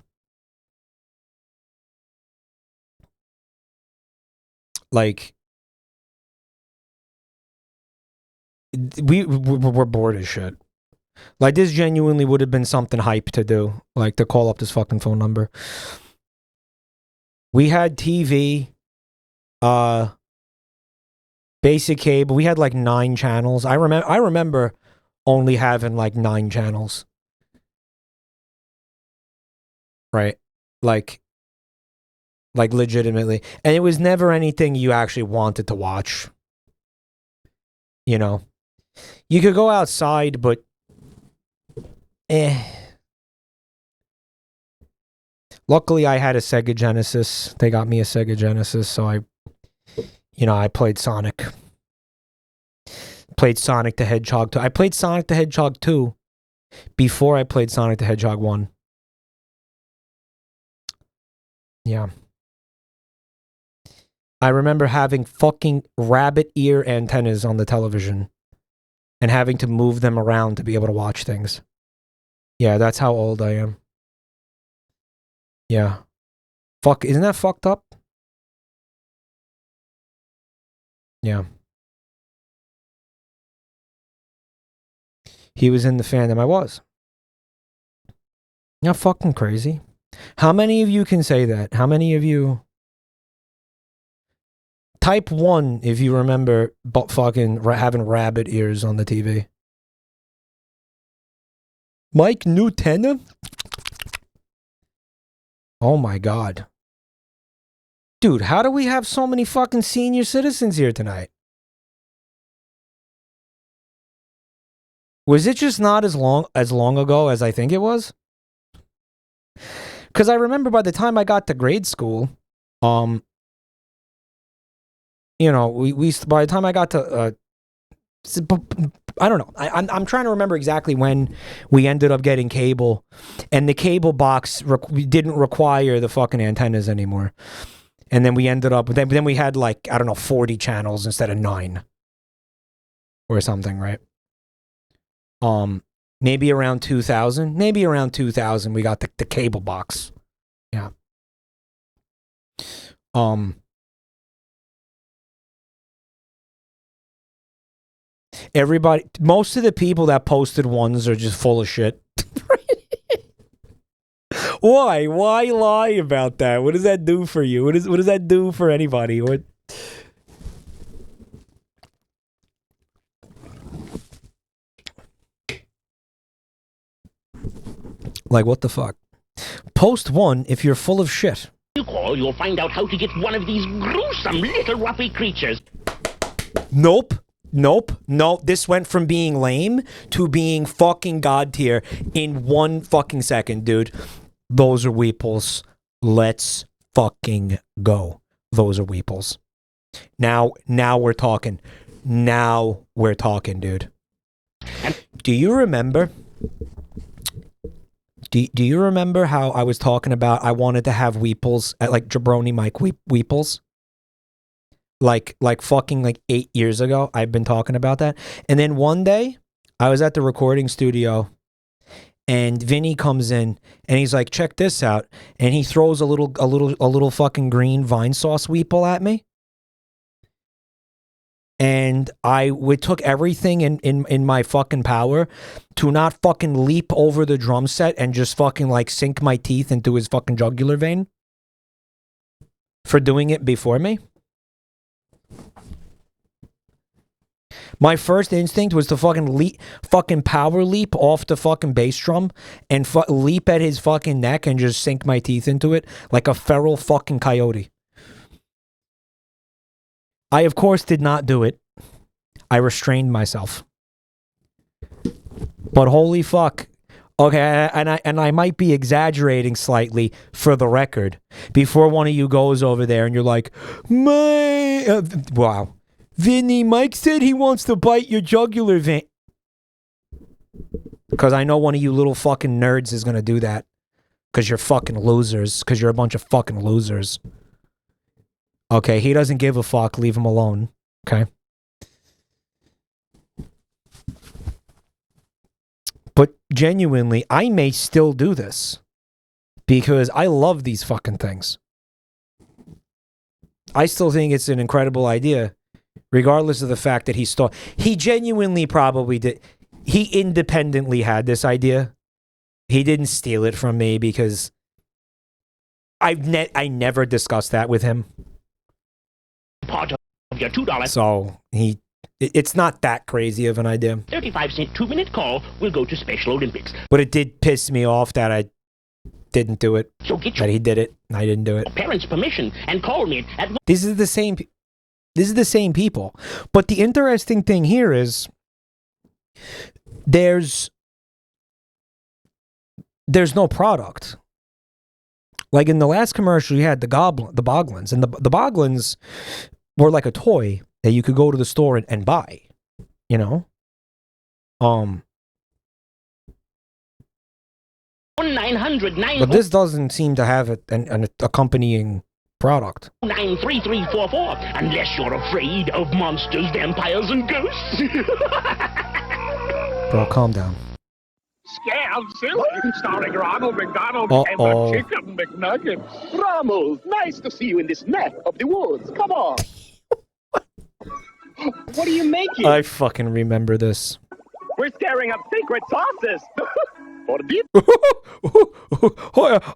Like, we're bored as shit. Like, this genuinely would have been something hype to do. Like, to call up this fucking phone number. We had TV. Basic cable. We had like 9 channels. I remember only having like 9 channels. Right? Like legitimately. And it was never anything you actually wanted to watch. You know. You could go outside, but luckily I had a Sega Genesis. They got me a Sega Genesis, so I played Sonic. Played Sonic the Hedgehog 2. I played Sonic the Hedgehog 2 before I played Sonic the Hedgehog 1. Yeah. I remember having fucking rabbit ear antennas on the television and having to move them around to be able to watch things. Yeah, that's how old I am. Yeah. Fuck, isn't that fucked up? Yeah. He was in the fandom. I was. Not fucking crazy. How many of you can say that? How many of you... Type 1 if you remember fucking having rabbit ears on the TV. Mike Newtenna? Oh my god. Dude, how do we have so many fucking senior citizens here tonight? Was it just not as long ago as I think it was? Because I remember by the time I got to grade school, you know, we by the time I got to, I don't know. I'm trying to remember exactly when we ended up getting cable, and the cable box didn't require the fucking antennas anymore. And then we ended up, then we had like, I don't know, 40 channels instead of 9. Or something, right? Maybe around 2000. Maybe around 2000 we got the cable box. Yeah. Everybody, most of the people that posted ones are just full of shit. Why? Why lie about that? What does that do for you? What does that do for anybody? What? Like, what the fuck? Post one if you're full of shit. You call, you'll find out how to get one of these gruesome little ruffy creatures. Nope. Nope. No, this went from being lame to being fucking god tier in 1 fucking second, dude. Those are weeples. Let's fucking go. Those are weeples. Now we're talking. Now we're talking, dude. Do you remember? Do you remember how I was talking about I wanted to have weeples at like Jabronimike weeples? Like fucking like 8 years ago, I've been talking about that. And then one day, I was at the recording studio, and Vinny comes in, and he's like, "Check this out," and he throws a little fucking green vine sauce weeple at me. And we took everything in my fucking power to not fucking leap over the drum set and just fucking like sink my teeth into his fucking jugular vein for doing it before me. My first instinct was to fucking power leap off the fucking bass drum and leap at his fucking neck and just sink my teeth into it like a feral fucking coyote. I, of course, did not do it. I restrained myself. But holy fuck. Okay, and I might be exaggerating slightly for the record. Before one of you goes over there and you're like, wow. Vinny, Mike said he wants to bite your jugular vein. Because I know one of you little fucking nerds is going to do that. Because you're fucking losers. Because you're a bunch of fucking losers. Okay, he doesn't give a fuck. Leave him alone. Okay? But genuinely, I may still do this. Because I love these fucking things. I still think it's an incredible idea. Regardless of the fact that he genuinely probably did. He independently had this idea. He didn't steal it from me because I never discussed that with him. Part of your $2. So, It's not that crazy of an idea. 35-cent 2-minute call will go to Special Olympics. But it did piss me off that I didn't do it. So get that he did it, and I didn't do it. Parents' permission and call me at. This is the same people. But the interesting thing here is there's no product. Like in the last commercial, you had the Boglins, and the Boglins were like a toy that you could go to the store and buy, you know? 1-900-9. But this doesn't seem to have an accompanying product. 93344, unless you're afraid of monsters, vampires, and ghosts. Bro, calm down. Scared Silly, starring Ronald McDonald and Uh-oh. the Chicken McNuggets. Ronald, nice to see you in this neck of the woods. Come on. What are you making? I fucking remember this. We're stirring up secret sauces. For the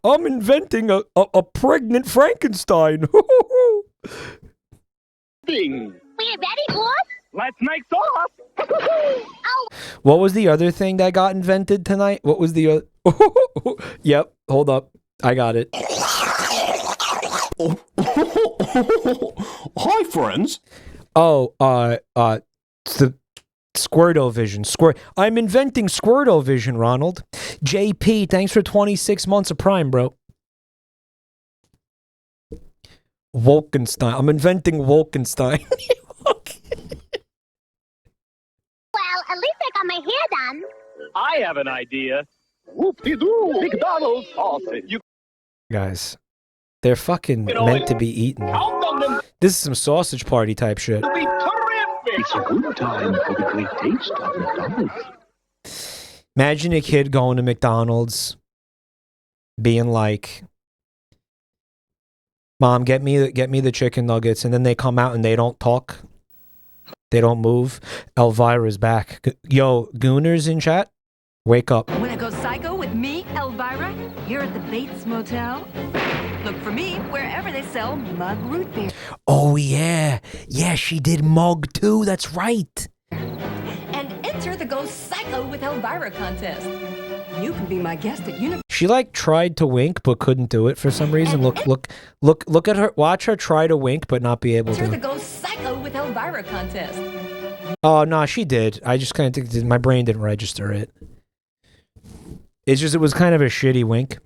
I'm inventing a pregnant Frankenstein. thing. We ready, boss? Let's make sauce. What was the other thing that got invented tonight? What was the other? Yep, hold up. I got it. Hi, friends. Oh, it's the Squirtle-Vision. I'm inventing Squirtle-Vision, Ronald. JP, thanks for 26 months of Prime, bro. Wolkenstein. I'm inventing Wolkenstein. Well, at least I got my hair done. I have an idea. Whoop-de-doo, McDonald's sausage. You Guys, they're fucking meant to be eaten. This is some sausage party type shit. be terrific. It's a good time for the great taste of McDonald's. Imagine a kid going to McDonald's, being like, "Mom, get me the chicken nuggets," and then they come out and they don't talk, they don't move. Elvira's back. Yo, Gooners in chat, wake up. Wanna go psycho with me, Elvira? Here at the Bates Motel? Look for me wherever they sell mug root beer. Oh yeah, she did mug too. That's right. And enter the Go Psycho with Elvira contest. You can be my guest at Universal. She like tried to wink but couldn't do it for some reason. Look at her. Watch her try to wink but not be able Enter the to. Go Psycho with Elvira contest. Oh no, she did. I just kind of my brain didn't register it. It's just it was kind of a shitty wink.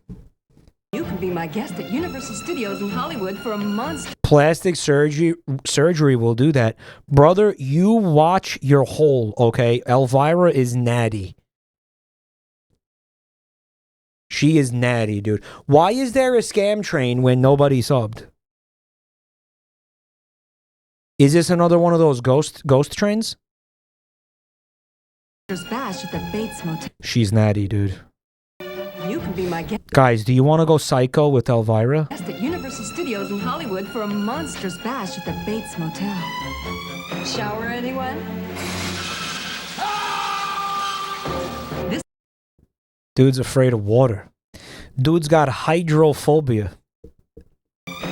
You can be my guest at Universal Studios in Hollywood for a monster. Plastic surgery will do that. Brother, you watch your hole, okay? Elvira is natty. She is natty, dude. Why is there a scam train when nobody subbed? Is this another one of those ghost trains? Bash at the Bates Motel. She's natty, dude. You can be my guest Guys, do you want to go psycho with Elvira? at Universal Studios in Hollywood for a monstrous bash at the Bates Motel. Shower anyone? Dude's afraid of water. Dude's got hydrophobia.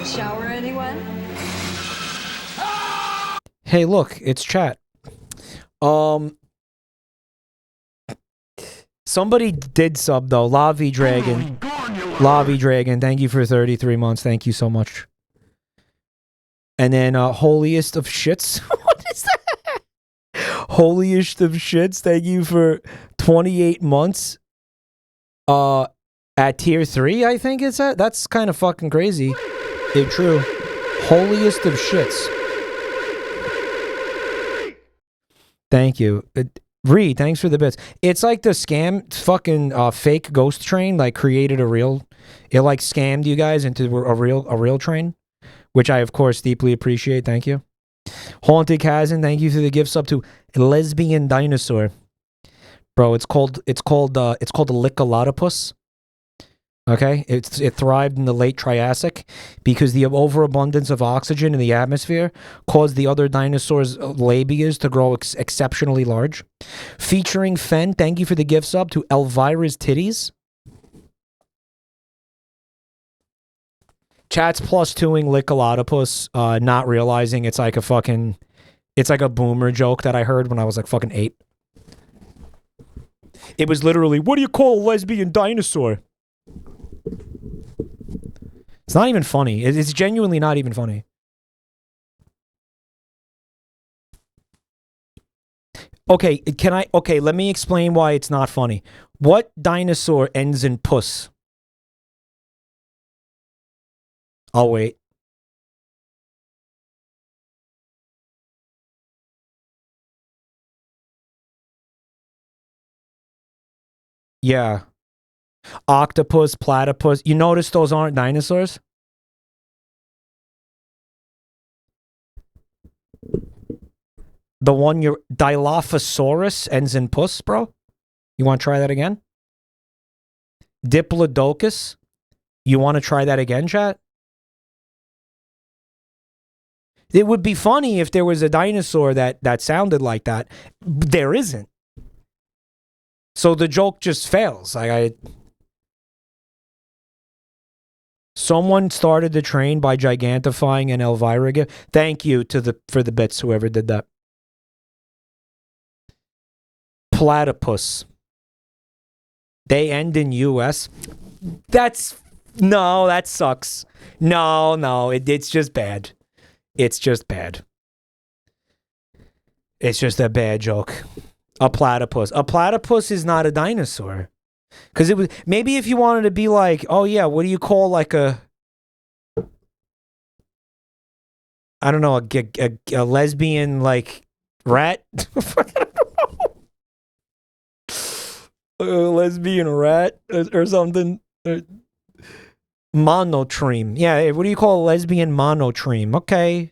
Shower anyone? Hey, look, it's chat. Somebody did sub though. Lavi Dragon. Lavi Dragon, thank you for 33 months. Thank you so much. And then Holiest of Shits. What is that? Holiest of Shits, thank you for 28 months. At tier 3, I think it's at. That's kind of fucking crazy. It's true. Holiest of Shits. Thank you. Reed, thanks for the bits. It's like the scam fucking fake ghost train like created a real, it like scammed you guys into a real train, which I of course deeply appreciate. Thank you. Haunted Kazan, thank you for the gifts up to Lesbian Dinosaur. Bro, it's called a Liccolotopus. Okay, it thrived in the late Triassic because the overabundance of oxygen in the atmosphere caused the other dinosaurs' labias to grow exceptionally large. Featuring Fen, thank you for the gift sub to Elvira's Titties. Chat's plus 2ing Liccolotopus, not realizing it's like a fucking It's like a boomer joke that I heard when I was like fucking 8. It was literally, what do you call a lesbian dinosaur? It's not even funny. It's genuinely not even funny. Okay, let me explain why it's not funny. What dinosaur ends in puss? I'll wait. Yeah. Octopus, platypus. You notice those aren't dinosaurs? The one your Dilophosaurus ends in puss, bro? You want to try that again? Diplodocus? You want to try that again, chat? It would be funny if there was a dinosaur that sounded like that. There isn't. So the joke just fails. Someone started the train by gigantifying an Elvira gift. Thank you for the bits, whoever did that. Platypus. They end in US. That sucks. No, it's just bad. It's just bad. It's just a bad joke. A platypus. A platypus is not a dinosaur. Because it was, maybe if you wanted to be like, oh yeah, what do you call like a, I don't know, a lesbian like rat? A lesbian rat or something. Monotreme. Yeah, what do you call a lesbian monotreme? Okay.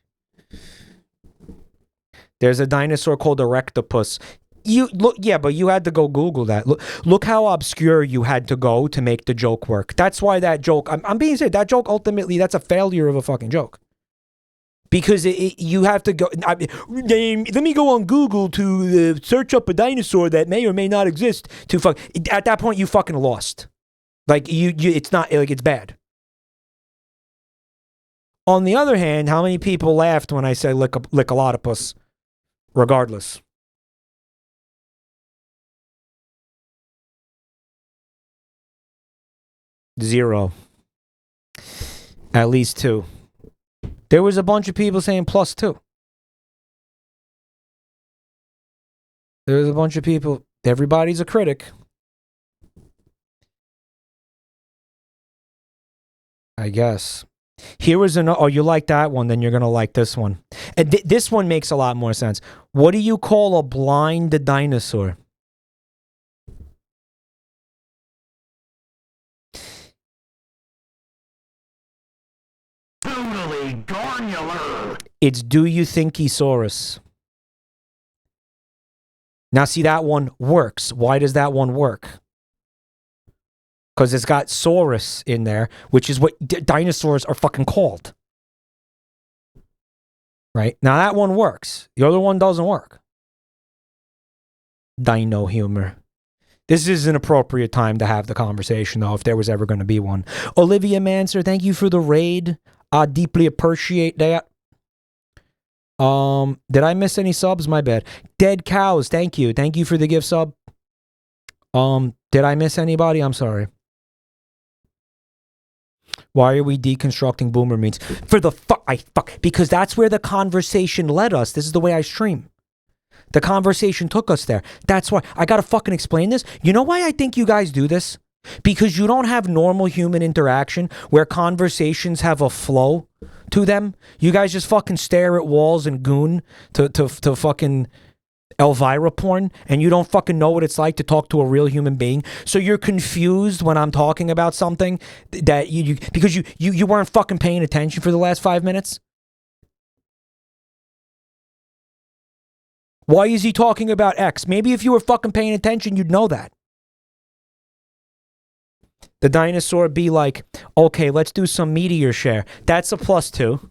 There's a dinosaur called Erectopus. You look, yeah, but you had to go Google that. Look how obscure you had to go to make the joke work. That's why that joke, I'm being serious, that joke ultimately, that's a failure of a fucking joke. Because you have to go, let me go on Google to search up a dinosaur that may or may not exist to fuck. At that point, you fucking lost. Like, it's not, like, it's bad. On the other hand, how many people laughed when I said lickalotopus? Regardless. Zero. At least 2. There was a bunch of people saying +2. There was a bunch of people. Everybody's a critic. I guess. Here was oh, you like that one, then you're going to like this one. And this one makes a lot more sense. What do you call a blind dinosaur? Totally gornular. It's do you thinkosaurus. Now see, that one works. Why does that one work? Because it's got saurus in there, which is what dinosaurs are fucking called. Right? Now that one works. The other one doesn't work. Dino humor. This is an appropriate time to have the conversation, though, if there was ever going to be one. Olivia Manser, thank you for the raid. I deeply appreciate that. Did I miss any subs? My bad. Dead Cows, thank you. Thank you for the gift sub. Did I miss anybody? I'm sorry. Why are we deconstructing boomer memes? For the fuck, because that's where the conversation led us. This is the way I stream. The conversation took us there. That's why I gotta fucking explain this. You know why I think you guys do this? Because you don't have normal human interaction where conversations have a flow to them. You guys just fucking stare at walls and goon to fucking Elvira porn, and you don't fucking know what it's like to talk to a real human being. So you're confused when I'm talking about something that because you weren't fucking paying attention for the last 5 minutes. Why is he talking about X? Maybe if you were fucking paying attention, you'd know that. The dinosaur be like, okay, let's do some meteor share. That's a +2.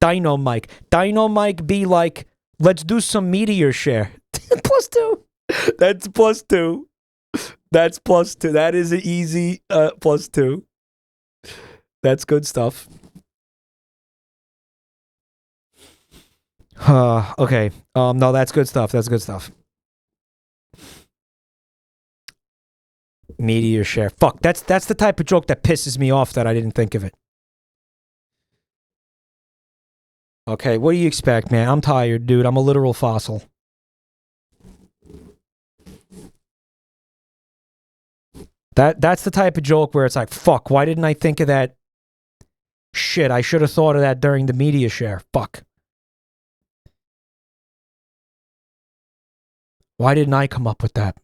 Dynamike. Dynamike be like, let's do some meteor share. +2. That's +2. That's +2. That is an easy +2. That's good stuff. Okay. No, that's good stuff. That's good stuff. Meteor share. Fuck, that's the type of joke that pisses me off that I didn't think of it. Okay, what do you expect, man? I'm tired, dude. I'm a literal fossil. That's the type of joke where it's like, fuck, why didn't I think of that? Shit, I should have thought of that during the media share. Fuck. Why didn't I come up with that?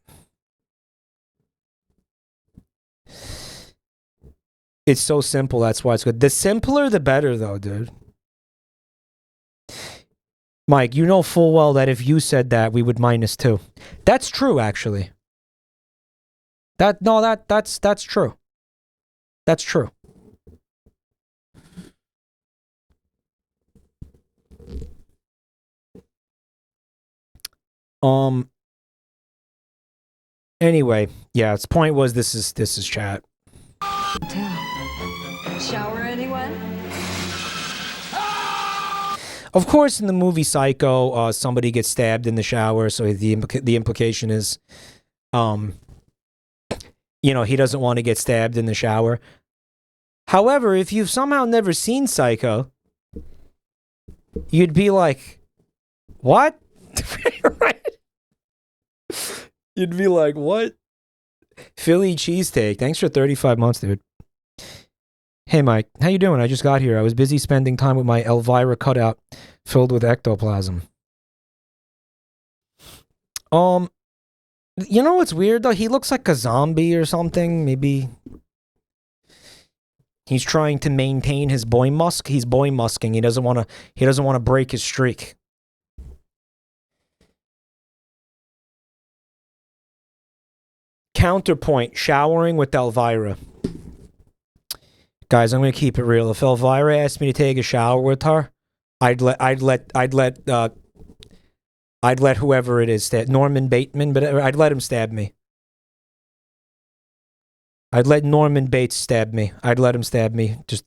It's so simple, that's why it's good. The simpler, the better, though, dude. Mike, you know full well that if you said that, we would -2. That's true, actually. That's true. That's true. Anyway, yeah, its point was this is chat. Shower, anyone? Of course, in the movie Psycho, somebody gets stabbed in the shower, so the implication is, you know, he doesn't want to get stabbed in the shower. However, if you've somehow never seen Psycho, you'd be like, what? Right? You'd be like, what? Philly cheesesteak. Thanks for 35 months, dude. Hey, Mike. How you doing? I just got here. I was busy spending time with my Elvira cutout filled with ectoplasm. You know what's weird, though? He looks like a zombie or something. Maybe he's trying to maintain his boy musk. He's boy musking. He doesn't want to break his streak. Counterpoint, showering with Elvira. Guys, I'm gonna keep it real. If Elvira asked me to take a shower with her, I'd let whoever it is stab Norman Bateman, but I'd let him stab me. I'd let Norman Bates stab me. I'd let him stab me. Just,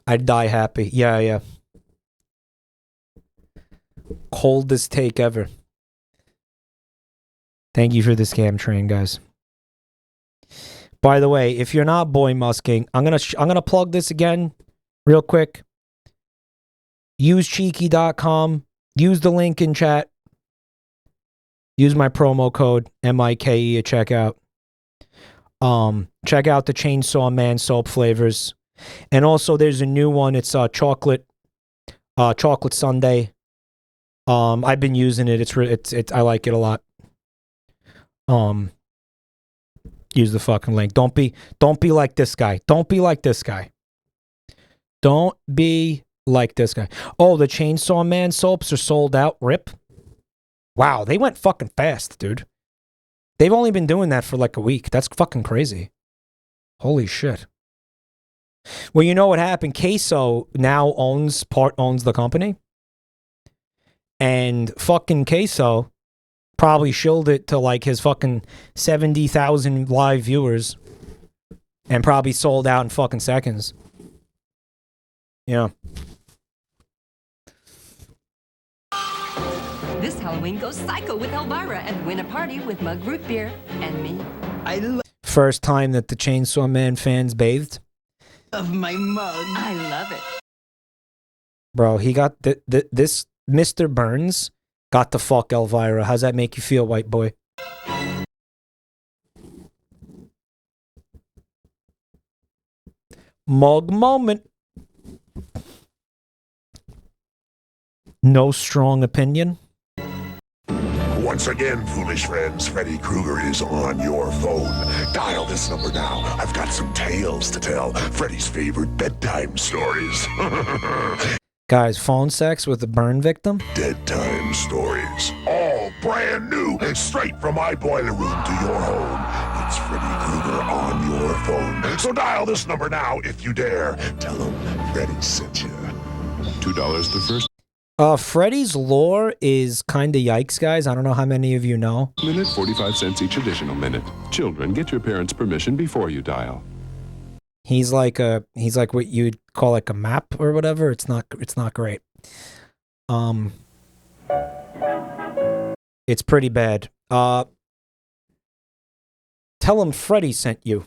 I'd die happy. Yeah. Coldest take ever. Thank you for the scam train, guys. By the way, if you're not boy musking, I'm gonna plug this again, real quick. Use cheeky.com. Use the link in chat. Use my promo code MIKE at checkout. Check out the Chainsaw Man soap flavors, and also there's a new one. It's chocolate sundae. I've been using it. It's I like it a lot. Use the fucking link. Don't be like this guy. Don't be like this guy. Don't be like this guy. Oh, the Chainsaw Man soaps are sold out. Rip. Wow, they went fucking fast, dude. They've only been doing that for like a week. That's fucking crazy. Holy shit. Well, you know what happened? Queso now owns the company. And fucking Queso probably shilled it to like his fucking 70,000 live viewers and probably sold out in fucking seconds. Yeah. This Halloween, go psycho with Elvira and win a party with mug root beer and me. First time that the Chainsaw Man fans bathed. Of my mug. I love it. Bro, he got this Mr. Burns got to fuck Elvira. How's that make you feel, white boy? Mug moment. No strong opinion. Once again, foolish friends, Freddy Krueger is on your phone. Dial this number now. I've got some tales to tell. Freddy's favorite bedtime stories. Guys, phone sex with a burn victim? Dead time stories. All brand new, straight from my boiler room to your home. It's Freddy Krueger on your phone. So dial this number now if you dare. Tell him Freddy sent you. $2 the first Freddy's lore is kind of yikes, guys. I don't know how many of you know. minute, 45 cents each additional minute. Children, get your parents' permission before you dial. He's like what you'd call like a map or whatever. It's not great. It's pretty bad. Tell him Freddy sent you.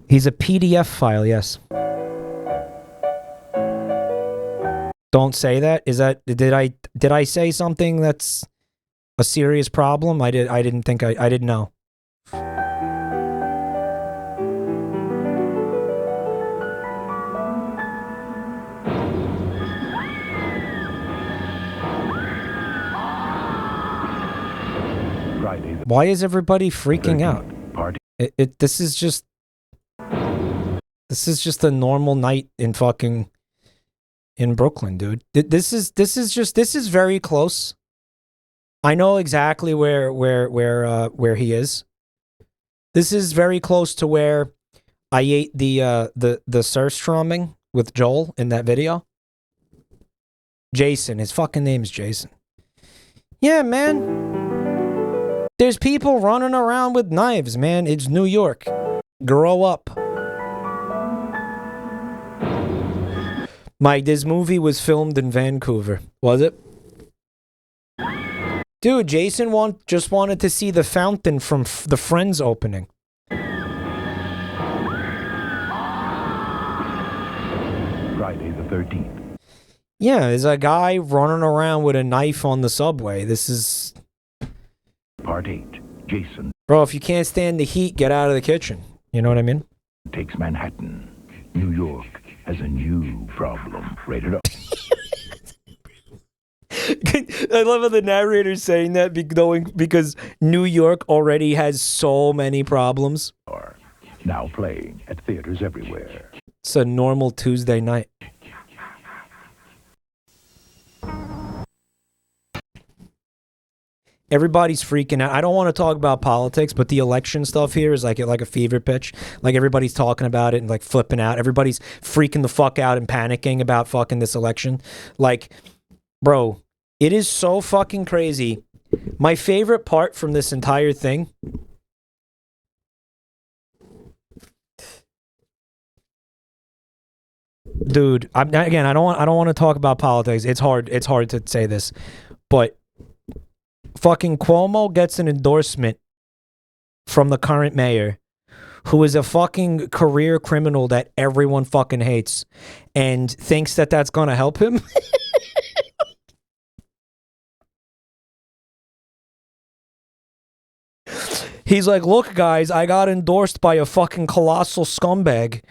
He's a PDF file, yes. Don't say that. Is that did I say something that's a serious problem? I didn't think I didn't know. Why is everybody freaking out? This is just a normal night in fucking in Brooklyn, dude. This is very close. I know exactly where he is. This is very close to where I ate the Surströmming with Joel in that video. Jason, his fucking name's Jason. Yeah, man. There's people running around with knives, man. It's New York. Grow up. Mike, this movie was filmed in Vancouver. Was it? Dude, Jason just wanted to see the fountain from the Friends opening. Friday the 13th. Yeah, there's a guy running around with a knife on the subway. This is... Part 8. Jason. Bro, if you can't stand the heat, get out of the kitchen. You know what I mean? Takes Manhattan. New York has a new problem. Rated up. I love how the narrator's saying that because New York already has so many problems. Now playing at theaters everywhere. It's a normal Tuesday night. Everybody's freaking out. I don't want to talk about politics, but the election stuff here is like a fever pitch. Like everybody's talking about it and like flipping out. Everybody's freaking the fuck out and panicking about fucking this election. Like, bro, it is so fucking crazy. My favorite part from this entire thing. Dude, I don't want to talk about politics. It's hard to say this, but fucking Cuomo gets an endorsement from the current mayor, who is a fucking career criminal that everyone fucking hates, and thinks that that's gonna help him. He's like, look, guys, I got endorsed by a fucking colossal scumbag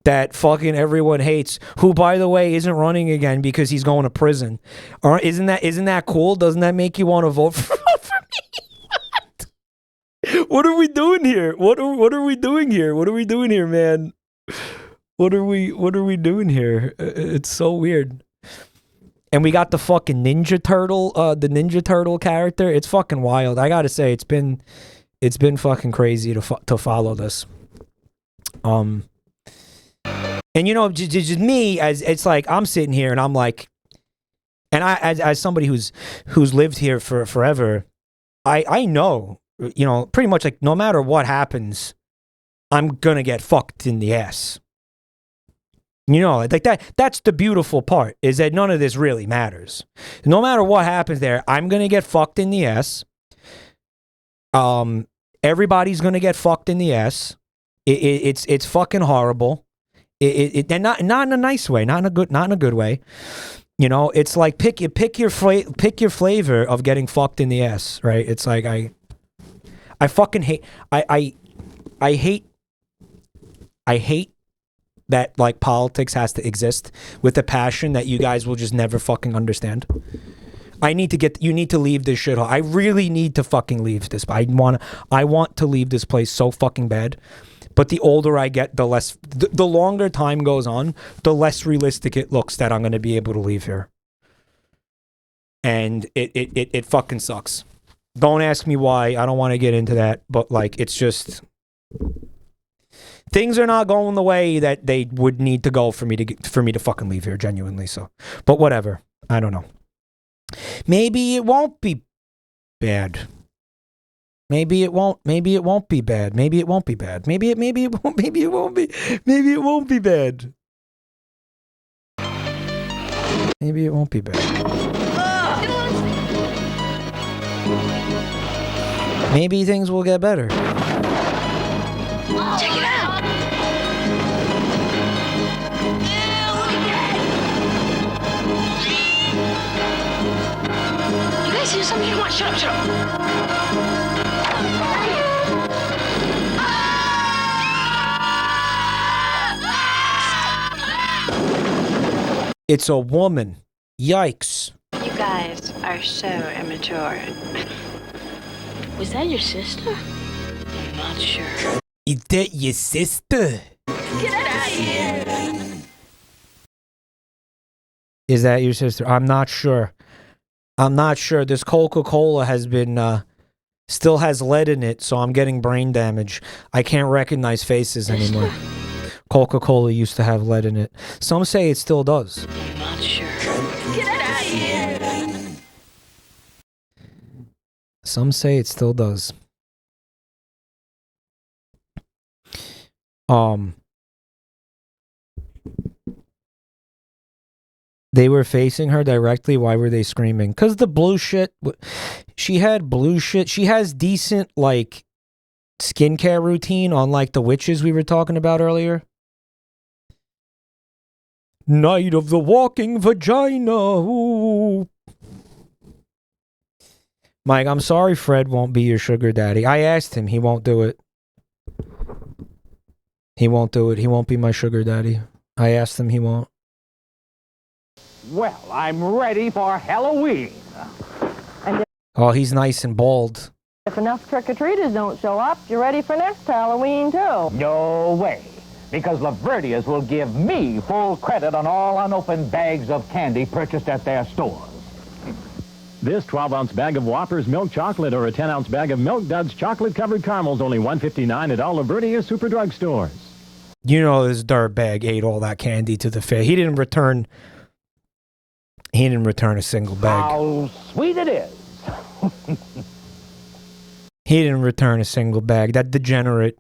that fucking everyone hates, who, by the way, isn't running again because he's going to prison. Or isn't that cool? Doesn't that make you want to vote for me? What are we doing here? What are we doing here? What are we doing here, man? What are we doing here? It's so weird. And we got the fucking Ninja Turtle, the Ninja Turtle character. It's fucking wild. I gotta say, it's been fucking crazy to follow this. And you know, just me, as it's like I'm sitting here and I'm like, and I as somebody who's lived here for forever, I know, you know, pretty much like no matter what happens, I'm gonna get fucked in the ass. You know, like that's the beautiful part, is that none of this really matters. No matter what happens there, I'm gonna get fucked in the ass. Everybody's gonna get fucked in the ass. It's fucking horrible. And not in a nice way, not in a good way. You know, it's like pick your flavor of getting fucked in the ass, right? It's like I fucking hate I hate that like politics has to exist with a passion that you guys will just never fucking understand. You need to leave this shithole. I really need to fucking leave this. I want to leave this place so fucking bad. But the older I get, the longer time goes on, the less realistic it looks that I'm going to be able to leave here. And it fucking sucks. Don't ask me why. I don't want to get into that. But like, it's just, things are not going the way that they would need to go for me to fucking leave here, genuinely. So, but whatever. I don't know. Maybe it won't be bad. Maybe it won't be bad. Maybe it won't be bad. Maybe it won't be bad. Maybe it won't be bad. Maybe things will get better. Check it out! You guys hear something? Come on, shut up, shut up. It's a woman. Yikes. You guys are so immature. Was that your sister? I'm not sure. Is that your sister? Get out of here! Is that your sister? I'm not sure. I'm not sure. This Coca-Cola has been, still has lead in it, so I'm getting brain damage. I can't recognize faces anymore. Coca-Cola used to have lead in it. Some say it still does. I'm not sure. Get out of here! Some say it still does. They were facing her directly. Why were they screaming? Because the blue shit. She had blue shit. She has decent, like, skincare routine, unlike the witches we were talking about earlier. Night of the walking vagina. Ooh. Mike, I'm sorry Fred won't be your sugar daddy. I asked him. He won't do it. He won't do it. He won't be my sugar daddy. I asked him. He won't. Well, I'm ready for Halloween. Oh, he's nice and bald. If enough trick-or-treaters don't show up, you're ready for next Halloween, too. No way. Because Laverdius will give me full credit on all unopened bags of candy purchased at their stores. This 12-ounce bag of Whoppers milk chocolate or a 10-ounce bag of Milk Duds chocolate-covered caramels only $1.59 at all Laverdius super drug stores. You know this dirtbag ate all that candy to the fair. He didn't return a single bag. How sweet it is. He didn't return a single bag. That degenerate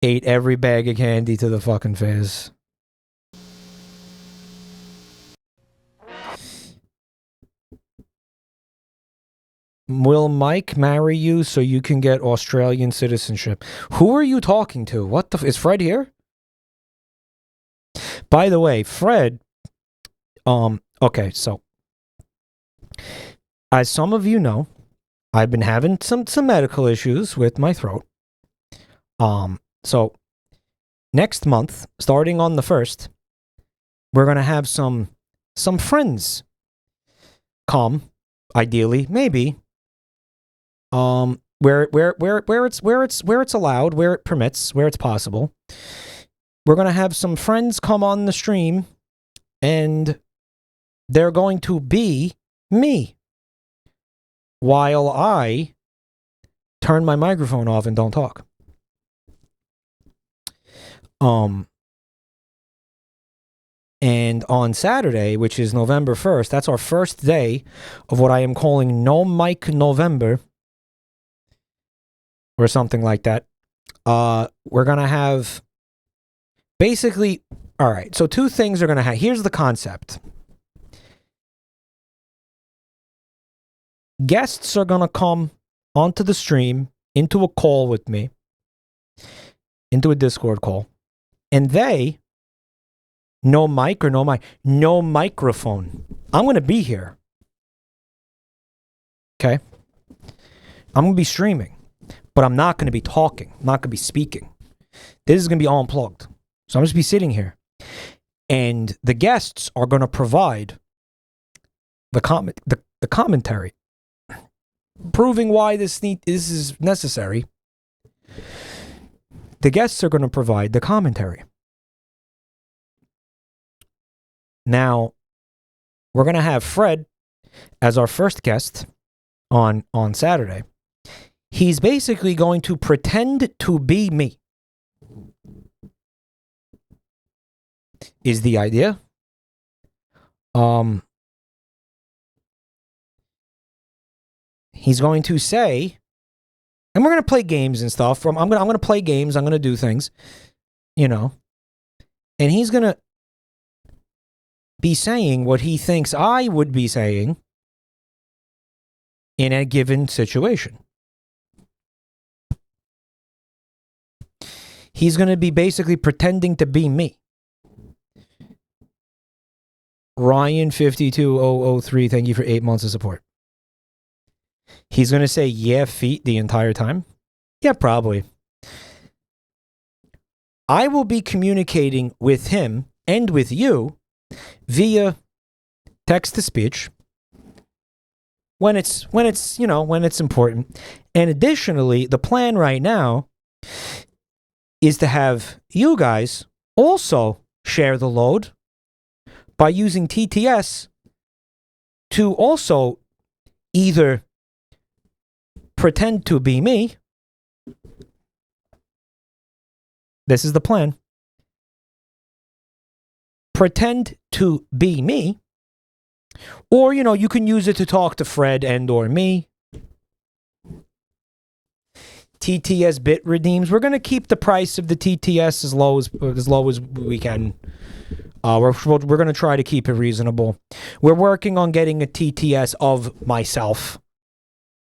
ate every bag of candy to the fucking fairs. Will Mike marry you so you can get Australian citizenship? Who are you talking to? What the... Is Fred here? By the way, Fred... Okay, so... As some of you know, I've been having some medical issues with my throat. So... Next month, starting on the 1st, we're going to have some friends come, ideally, maybe... where it's allowed, where it permits, where it's possible. We're gonna have some friends come on the stream, and they're going to be me while I turn my microphone off and don't talk. And on Saturday, which is November 1st, that's our first day of what I am calling No Mic November. Or something like that. We're going to have basically, all right, so two things are going to happen. Here's the concept. Guests are going to come onto the stream, into a call with me, into a Discord call, and they, no mic or no mic, no microphone. I'm going to be here. Okay? I'm going to be streaming. But I'm not going to be talking. I'm not going to be speaking. This is going to be all unplugged. So I'm just be sitting here. And the guests are going to provide the commentary. Proving why this is necessary. The guests are going to provide the commentary. Now, we're going to have Fred as our first guest on Saturday. He's basically going to pretend to be me. Is the idea. He's going to say, and we're going to play games and stuff. I'm going to play games. I'm going to do things, you know. And he's going to be saying what he thinks I would be saying in a given situation. He's going to be basically pretending to be me. Ryan52003, thank you for 8 months of support. He's going to say, yeah, feet the entire time? Yeah, probably. I will be communicating with him and with you via text-to-speech when it's important. And additionally, the plan right now is to have you guys also share the load by using TTS to also either pretend to be me. This is the plan. Pretend to be me. Or, you can use it to talk to Fred and or me. TTS bit redeems. We're going to keep the price of the TTS as low as we can. We're going to try to keep it reasonable. We're working on getting a TTS of myself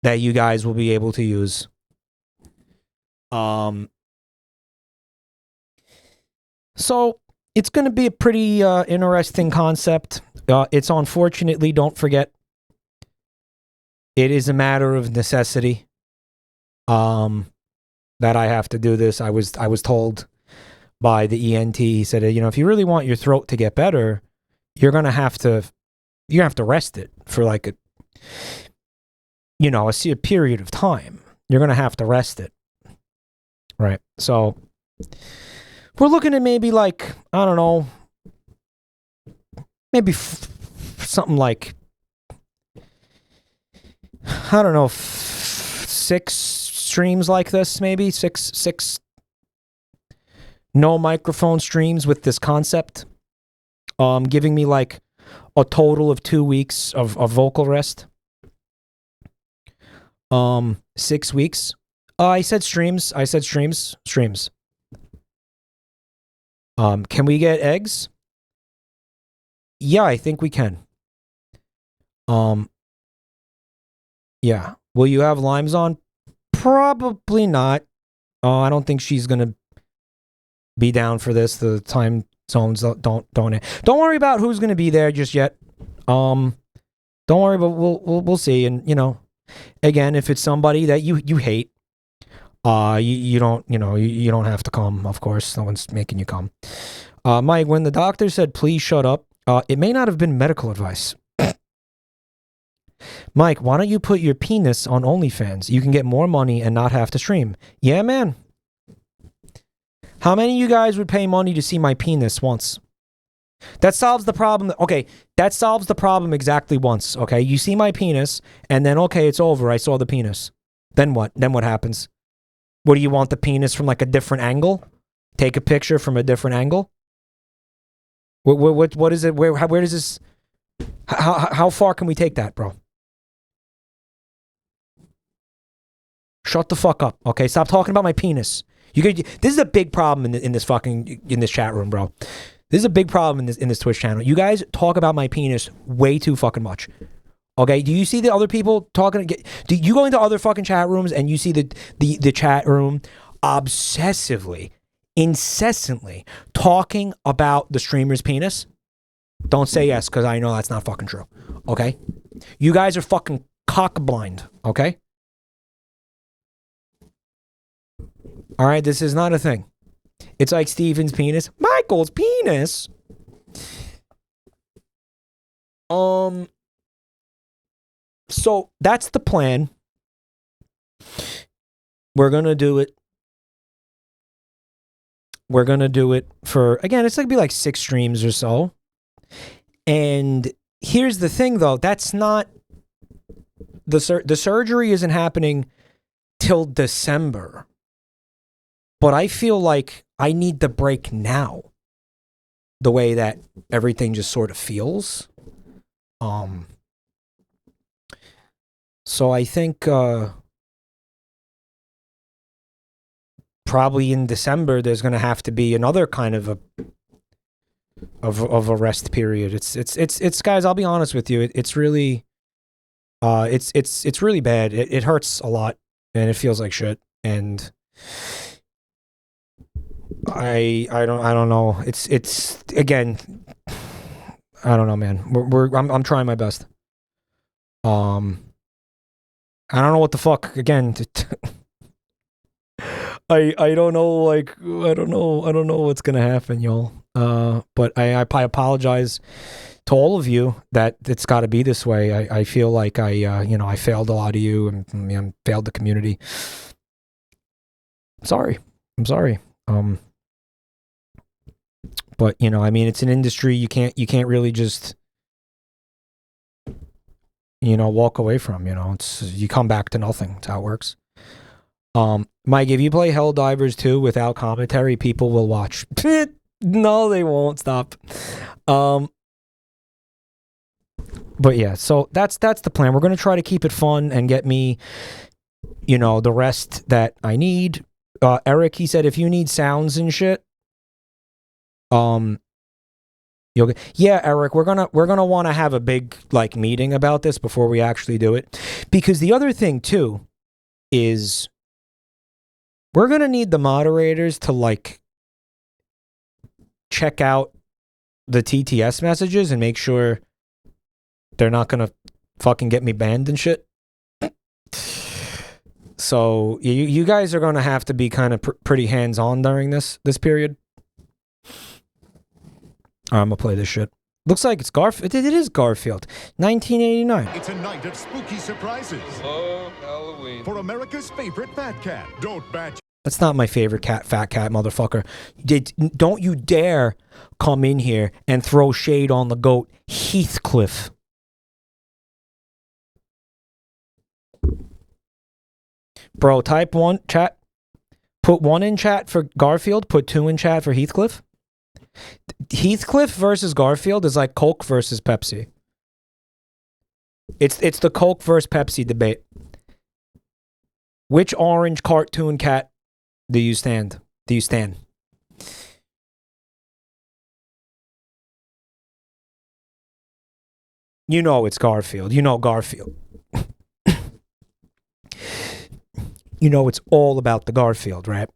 that you guys will be able to use. So it's going to be a pretty interesting concept. It's unfortunately, don't forget, it is a matter of necessity. That I have to do this. I was told by the ENT. He said, if you really want your throat to get better, you're gonna have to rest it for like a period of time. You're gonna have to rest it, right? So we're looking at maybe like, I don't know, maybe something like, I don't know, 6 streams like this, maybe six no microphone streams with this concept, giving me like a total of 2 weeks of vocal rest. 6 weeks. I said streams. Streams. Can we get eggs? Yeah, I think we can. Yeah. Will you have limes on? Probably not. I don't think she's gonna be down for this. The time zones don't worry about who's gonna be there just yet. Don't worry, but we'll see. And again, if it's somebody that you hate, you don't have to come. Of course, no one's making you come. Mike, when the doctor said please shut up, it may not have been medical advice. Mike, why don't you put your penis on OnlyFans? You can get more money and not have to stream. Yeah, man. How many of you guys would pay money to see my penis once? That solves the problem. Okay, that solves the problem exactly once. Okay, you see my penis, and then, okay, it's over. I saw the penis. Then what? Then what happens? What, do you want the penis from like a different angle? Take a picture from a different angle? What is it? Where does this... How far can we take that, bro? Shut the fuck up, okay? Stop talking about my penis. This is a big problem in this chat room, bro. This is a big problem in this Twitch channel. You guys talk about my penis way too fucking much. Okay? Do you see the other people talking? Do you go into other fucking chat rooms and you see the chat room obsessively, incessantly talking about the streamer's penis? Don't say yes, because I know that's not fucking true. Okay? You guys are fucking cock blind. Okay? All right, this is not a thing. It's like Steven's penis. Michael's penis. So that's the plan. We're gonna do it. We're gonna do it for, again, it's gonna be like 6 streams or so. And here's the thing, though. That's not the surgery isn't happening till December. But I feel like I need the break now. The way that everything just sort of feels. So I think probably in December there's going to have to be another kind of a of a rest period. It's guys, I'll be honest with you. It's really it's really bad. It hurts a lot and it feels like shit. And I don't know. It's again, I don't know, man. I'm trying my best. I don't know what the fuck again. I don't know, like I don't know what's gonna happen, y'all. But I apologize to all of you that it's got to be this way. I feel like I failed a lot of you and failed the community. I'm sorry. But I mean, it's an industry you can't really just walk away from. It's you come back to nothing. That's how it works. Mike, if you play Helldivers 2 without commentary, people will watch. No, they won't. Stop. But yeah, so that's the plan. We're gonna try to keep it fun and get me, the rest that I need. Eric, he said if you need sounds and shit, yeah, Eric, we're gonna want to have a big meeting about this before we actually do it, because the other thing too is we're gonna need the moderators to check out the TTS messages and make sure they're not gonna fucking get me banned and shit. So you guys are gonna have to be kind of pretty hands-on during this period. I'm gonna play this shit. Looks like it's Garfield. It is Garfield. 1989. It's a night of spooky surprises. Oh, Halloween. For America's favorite fat cat. Don't bat. That's not my favorite cat, fat cat, motherfucker. Don't you dare come in here and throw shade on the goat, Heathcliff. Bro, type 1, chat. Put 1 in chat for Garfield, put 2 in chat for Heathcliff. Heathcliff versus Garfield is like Coke versus Pepsi. It's the Coke versus Pepsi debate. Which orange cartoon cat do you stand? You know it's Garfield. You know Garfield. You know it's all about the Garfield, right?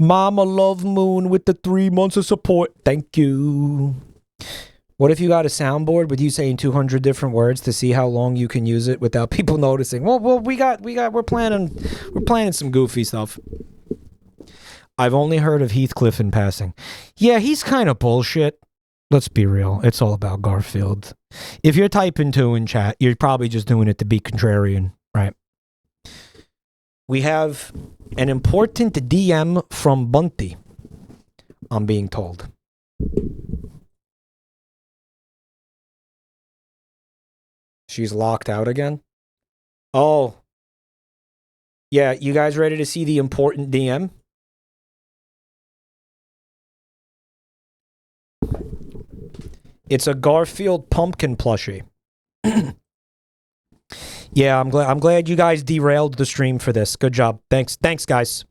Mama Love Moon with the 3 months of support. Thank you. What if you got a soundboard with you saying 200 different words to see how long you can use it without people noticing? Well, we're planning some goofy stuff. I've only heard of Heathcliff in passing. Yeah, he's kind of bullshit. Let's be real. It's all about Garfield. If you're typing 2 in chat, you're probably just doing it to be contrarian, right? We have an important DM from Bunty, I'm being told. She's locked out again? Oh. Yeah, you guys ready to see the important DM? It's a Garfield pumpkin plushie. Yeah, I'm glad you guys derailed the stream for this. Good job. Thanks, guys.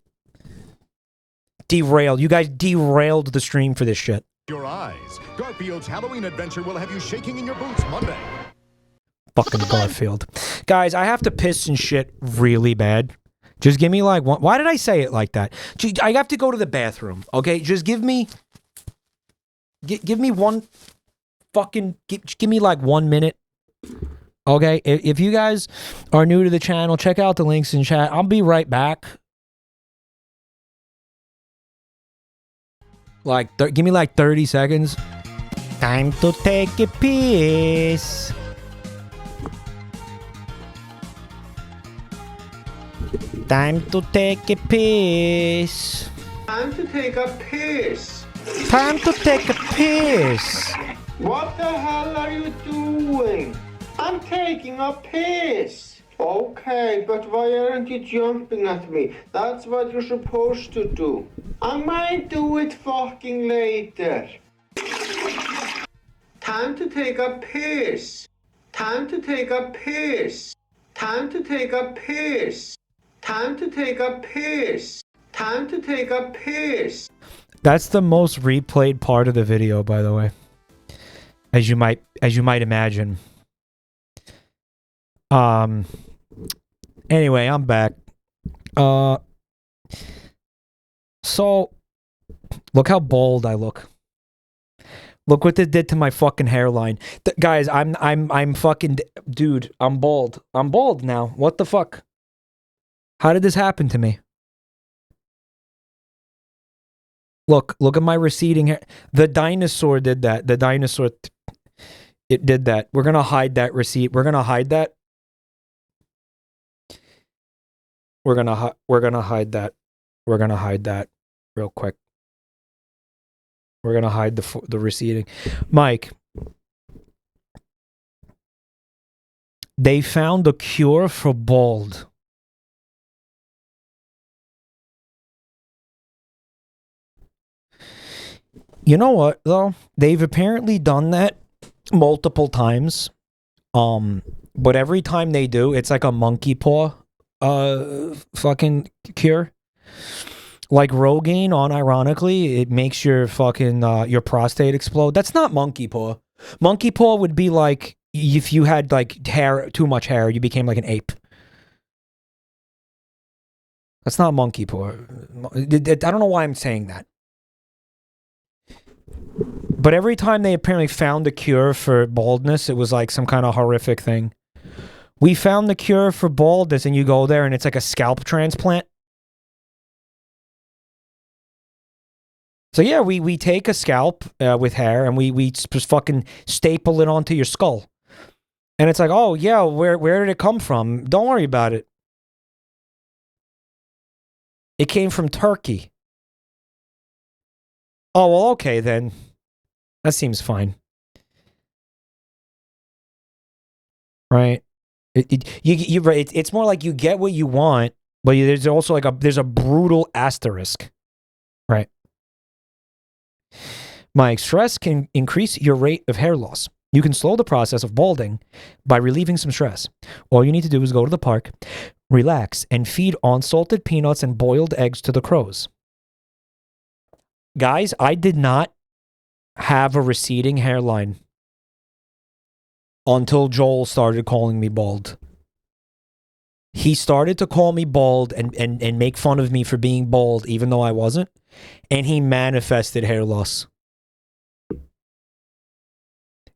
Derailed. You guys derailed the stream for this shit. Your eyes. Garfield's Halloween adventure will have you shaking in your boots Monday. Fucking Garfield. Guys, I have to piss and shit really bad. Just give me one. Why did I say it like that? I have to go to the bathroom. Okay, just give me one fucking give me 1 minute. Okay, if you guys are new to the channel, check out the links in chat. I'll be right back. Give me 30 seconds. Time to take a piss. Time to take a piss. Time to take a piss. Time to take a piss. What the hell are you doing? I'm taking a piss. Okay, but why aren't you jumping at me? That's what you're supposed to do. I might do it fucking later. Time to take a piss. Time to take a piss. Time to take a piss. Time to take a piss. Time to take a piss. That's the most replayed part of the video, by the way. As you might imagine. Anyway, I'm back. So look how bald I look. Look what this did to my fucking hairline. Guys, I'm fucking dude, I'm bald. I'm bald now. What the fuck? How did this happen to me? Look at my receding hair. The dinosaur did that. The dinosaur it did that. We're going to hide that receipt. We're going to hide that. We're going to hide that. We're going to hide that real quick. We're going to hide the receding. Mike, they found a cure for bald. You know what, though? They've apparently done that multiple times. But every time they do, it's like a monkey paw fucking cure. Like Rogaine, unironically, it makes your fucking your prostate explode. That's not monkey paw. Monkey paw would be like if you had like hair, too much hair, you became like an ape. That's not monkey paw. I don't know why I'm saying that. But every time they apparently found a cure for baldness, it was like some kind of horrific thing. We found the cure for baldness, and you go there and it's like a scalp transplant. So yeah, we take a scalp with hair and we just fucking staple it onto your skull. And it's like, oh yeah, where did it come from? Don't worry about it. It came from Turkey. Oh, well, okay then. That seems fine. Right? It's more like you get what you want, but there's also like there's a brutal asterisk. Right? Mike, stress can increase your rate of hair loss. You can slow the process of balding by relieving some stress. All you need to do is go to the park, relax, and feed on salted peanuts and boiled eggs to the crows. Guys, I did not have a receding hairline until Joel started calling me bald. He started to call me bald and make fun of me for being bald even though I wasn't. And he manifested hair loss.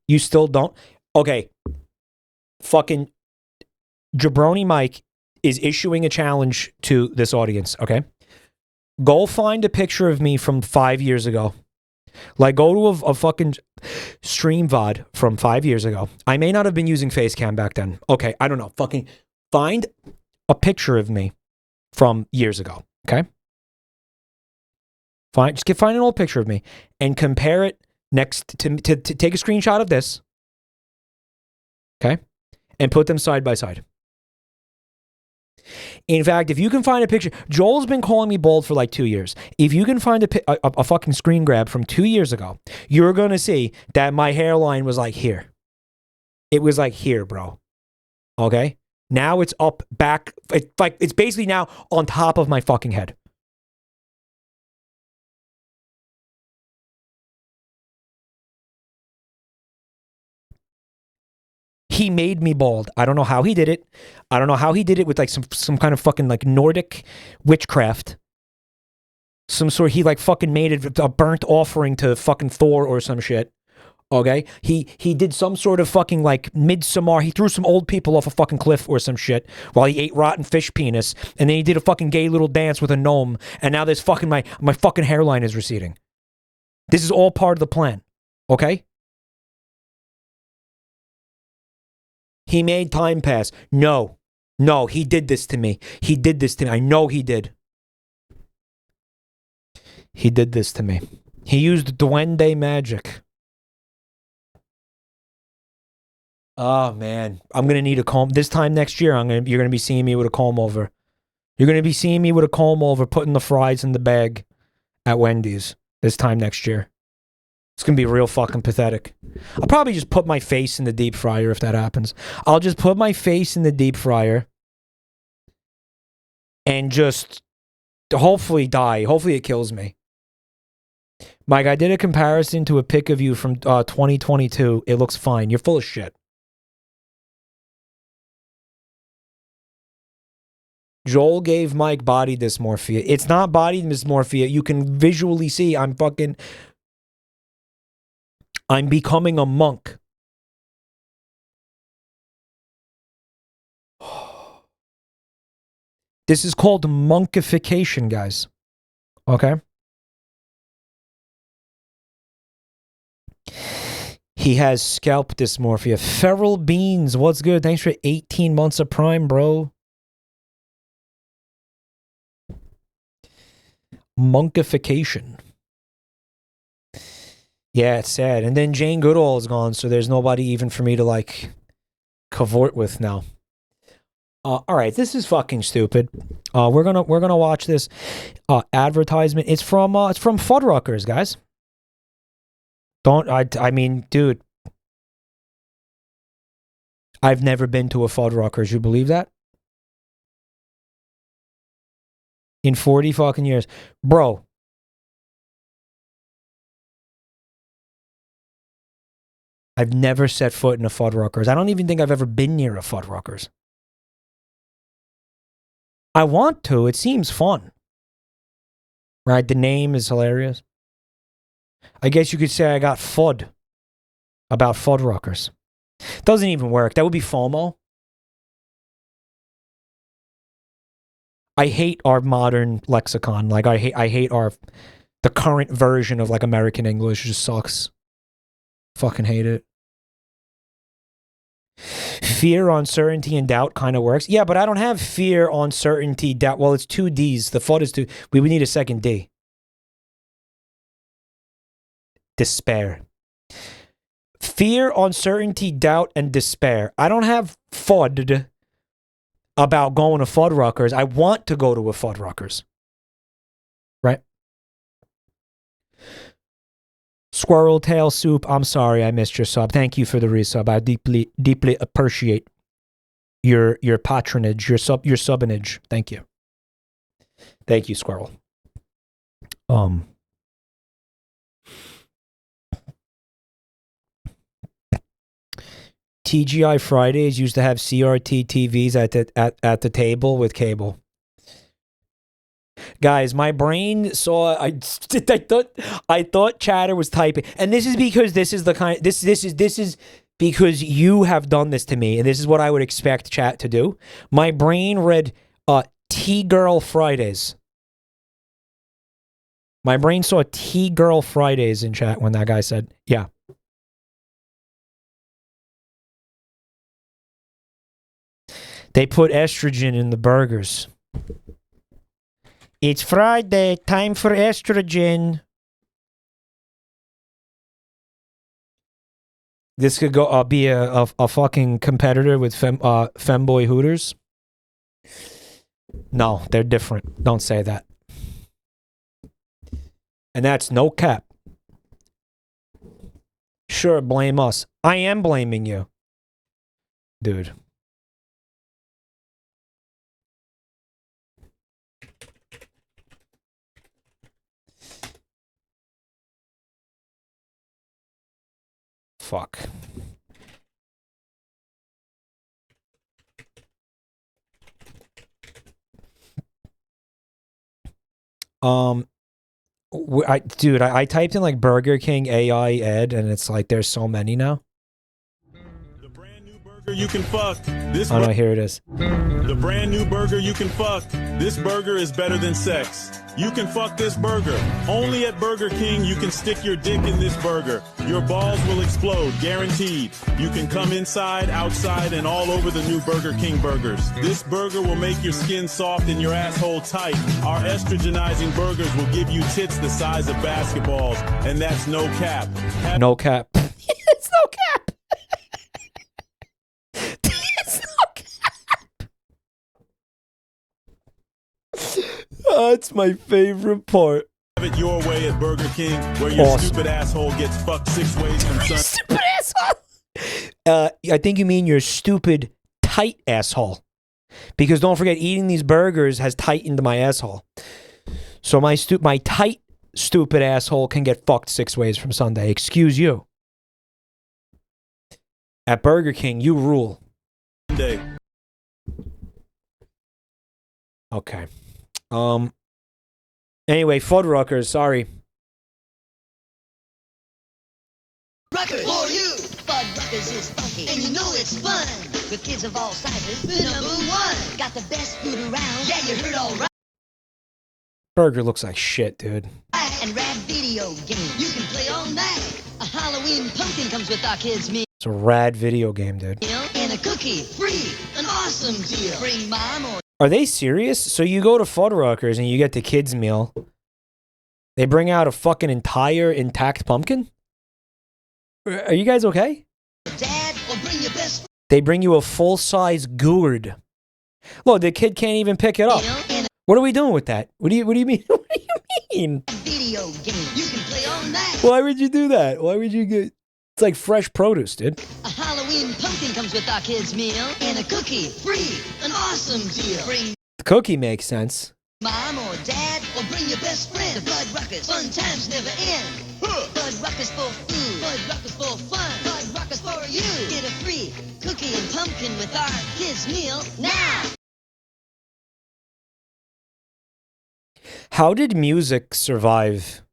You still don't? Okay. Fucking Jabroni Mike is issuing a challenge to this audience, okay? Go find a picture of me from 5 years ago. Like, go to a fucking stream VOD from 5 years ago. I may not have been using Facecam back then. Okay, I don't know. Fucking find a picture of me from years ago, okay? Find an old picture of me and compare it next to take a screenshot of this, okay? And put them side by side. In fact, if you can find a picture, Joel's been calling me bald for like 2 years. If you can find a fucking screen grab from 2 years ago, you're going to see that my hairline was like here. It was like here, bro. Okay? Now it's up, back. It's basically now on top of my fucking head. He made me bald. I don't know how he did it. I don't know how he did it with like some kind of fucking like Nordic witchcraft. Some sort, he like fucking made it a burnt offering to fucking Thor or some shit. Okay? He did some sort of fucking like midsummer. He threw some old people off a fucking cliff or some shit while he ate rotten fish penis. And then he did a fucking gay little dance with a gnome. And now this fucking, my fucking hairline is receding. This is all part of the plan. Okay? He made time pass. No, he did this to me. He did this to me. I know he did. He did this to me. He used duende magic. Oh, man. I'm going to need a comb. This time next year, you're going to be seeing me with a comb over. You're going to be seeing me with a comb over, putting the fries in the bag at Wendy's this time next year. It's going to be real fucking pathetic. I'll probably just put my face in the deep fryer if that happens. I'll just put my face in the deep fryer and just hopefully die. Hopefully it kills me. Mike, I did a comparison to a pic of you from 2022. It looks fine. You're full of shit. Joel gave Mike body dysmorphia. It's not body dysmorphia. You can visually see I'm becoming a monk. This is called monkification, guys. Okay? He has scalp dysmorphia. Feral Beans, what's good? Thanks for 18 months of Prime, bro. Monkification. Yeah, it's sad. And then Jane Goodall is gone, so there's nobody even for me to, like, cavort with now. All right, this is fucking stupid. We're gonna watch this advertisement. It's from Fuddruckers, guys. I mean, dude, I've never been to a Fuddruckers. You believe that? In 40 fucking years, bro. I've never set foot in a Fuddruckers. I don't even think I've ever been near a Fuddruckers. I want to. It seems fun. Right? The name is hilarious. I guess you could say I got FUD about Fuddruckers. Doesn't even work. That would be FOMO. I hate our modern lexicon. Like I hate the current version of like American English. It just sucks. Fucking hate it. Fear, uncertainty, and doubt kind of works. Yeah, but I don't have fear, uncertainty, doubt. Well, it's 2 Ds. The FUD is 2. We would need a second D. Despair. Fear, uncertainty, doubt, and despair. I don't have FUD about going to Fuddruckers. I want to go to a Fuddruckers. Right? Squirrel Tail Soup, I'm sorry I missed your sub. Thank you for the resub. I deeply appreciate your patronage, your subinage. Thank you. Thank you, Squirrel. TGI Fridays used to have CRT TVs at the table with cable. Guys, my brain saw. I thought chatter was typing, and this is because this is the kind. This is because you have done this to me, and this is what I would expect chat to do. My brain read T-Girl Fridays. My brain saw T-Girl Fridays in chat when that guy said, "Yeah." They put estrogen in the burgers. It's Friday, time for estrogen. This could go be a fucking competitor with femboy Hooters. No, they're different. Don't say that. And that's no cap. Sure, blame us. I am blaming you. Dude. Fuck. I typed in like Burger King AI Ed, and it's like there's so many now. The brand new burger you can fuck. Oh no, here it is. The brand new burger you can fuck. This burger is better than sex. You can fuck this burger. Only at Burger King you can stick your dick in this burger. Your balls will explode, guaranteed. You can come inside, outside, and all over the new Burger King burgers. This burger will make your skin soft and your asshole tight. Our estrogenizing burgers will give you tits the size of basketballs, and that's no cap. No cap. It's no cap. It's no cap. Oh, it's my favorite part. Have it your way at Burger King, where your stupid asshole gets fucked 6 ways from Sunday. Stupid asshole. I think you mean your stupid tight asshole, because don't forget, eating these burgers has tightened my asshole. So my tight stupid asshole can get fucked 6 ways from Sunday. Excuse you. At Burger King, you rule. Sunday. Okay. Anyway, Fuddruckers, sorry. Ruckers for you. Fuddruckers is funky, and you know it's fun. With kids of all sizes, the #1. Got the best food around. Yeah, you heard all right. Burger looks like shit, dude. And rad video game. You can play all night. A Halloween pumpkin comes with our kids' meal. It's a rad video game, dude. And a cookie, free. An awesome deal. Bring mom or... Are they serious? So you go to Fuddruckers and you get the kids' meal. They bring out a fucking entire intact pumpkin? Are you guys okay? Dad will bring your best... They bring you a full-size gourd. Look, the kid can't even pick it up. What are we doing with that? What do you mean? What do you mean? Video game. You can play all night. Why would you do that? Why would you get... It's like fresh produce, dude. A Halloween pumpkin comes with our kids' meal. And a cookie, free. An awesome deal. Bring The cookie makes sense. mom or dad or bring your best friend. The Fuddruckers. Fun times never end. Fuddruckers for food. Fuddruckers for fun. Fuddruckers for you. Get a free cookie and pumpkin with our kids' meal now. How did music survive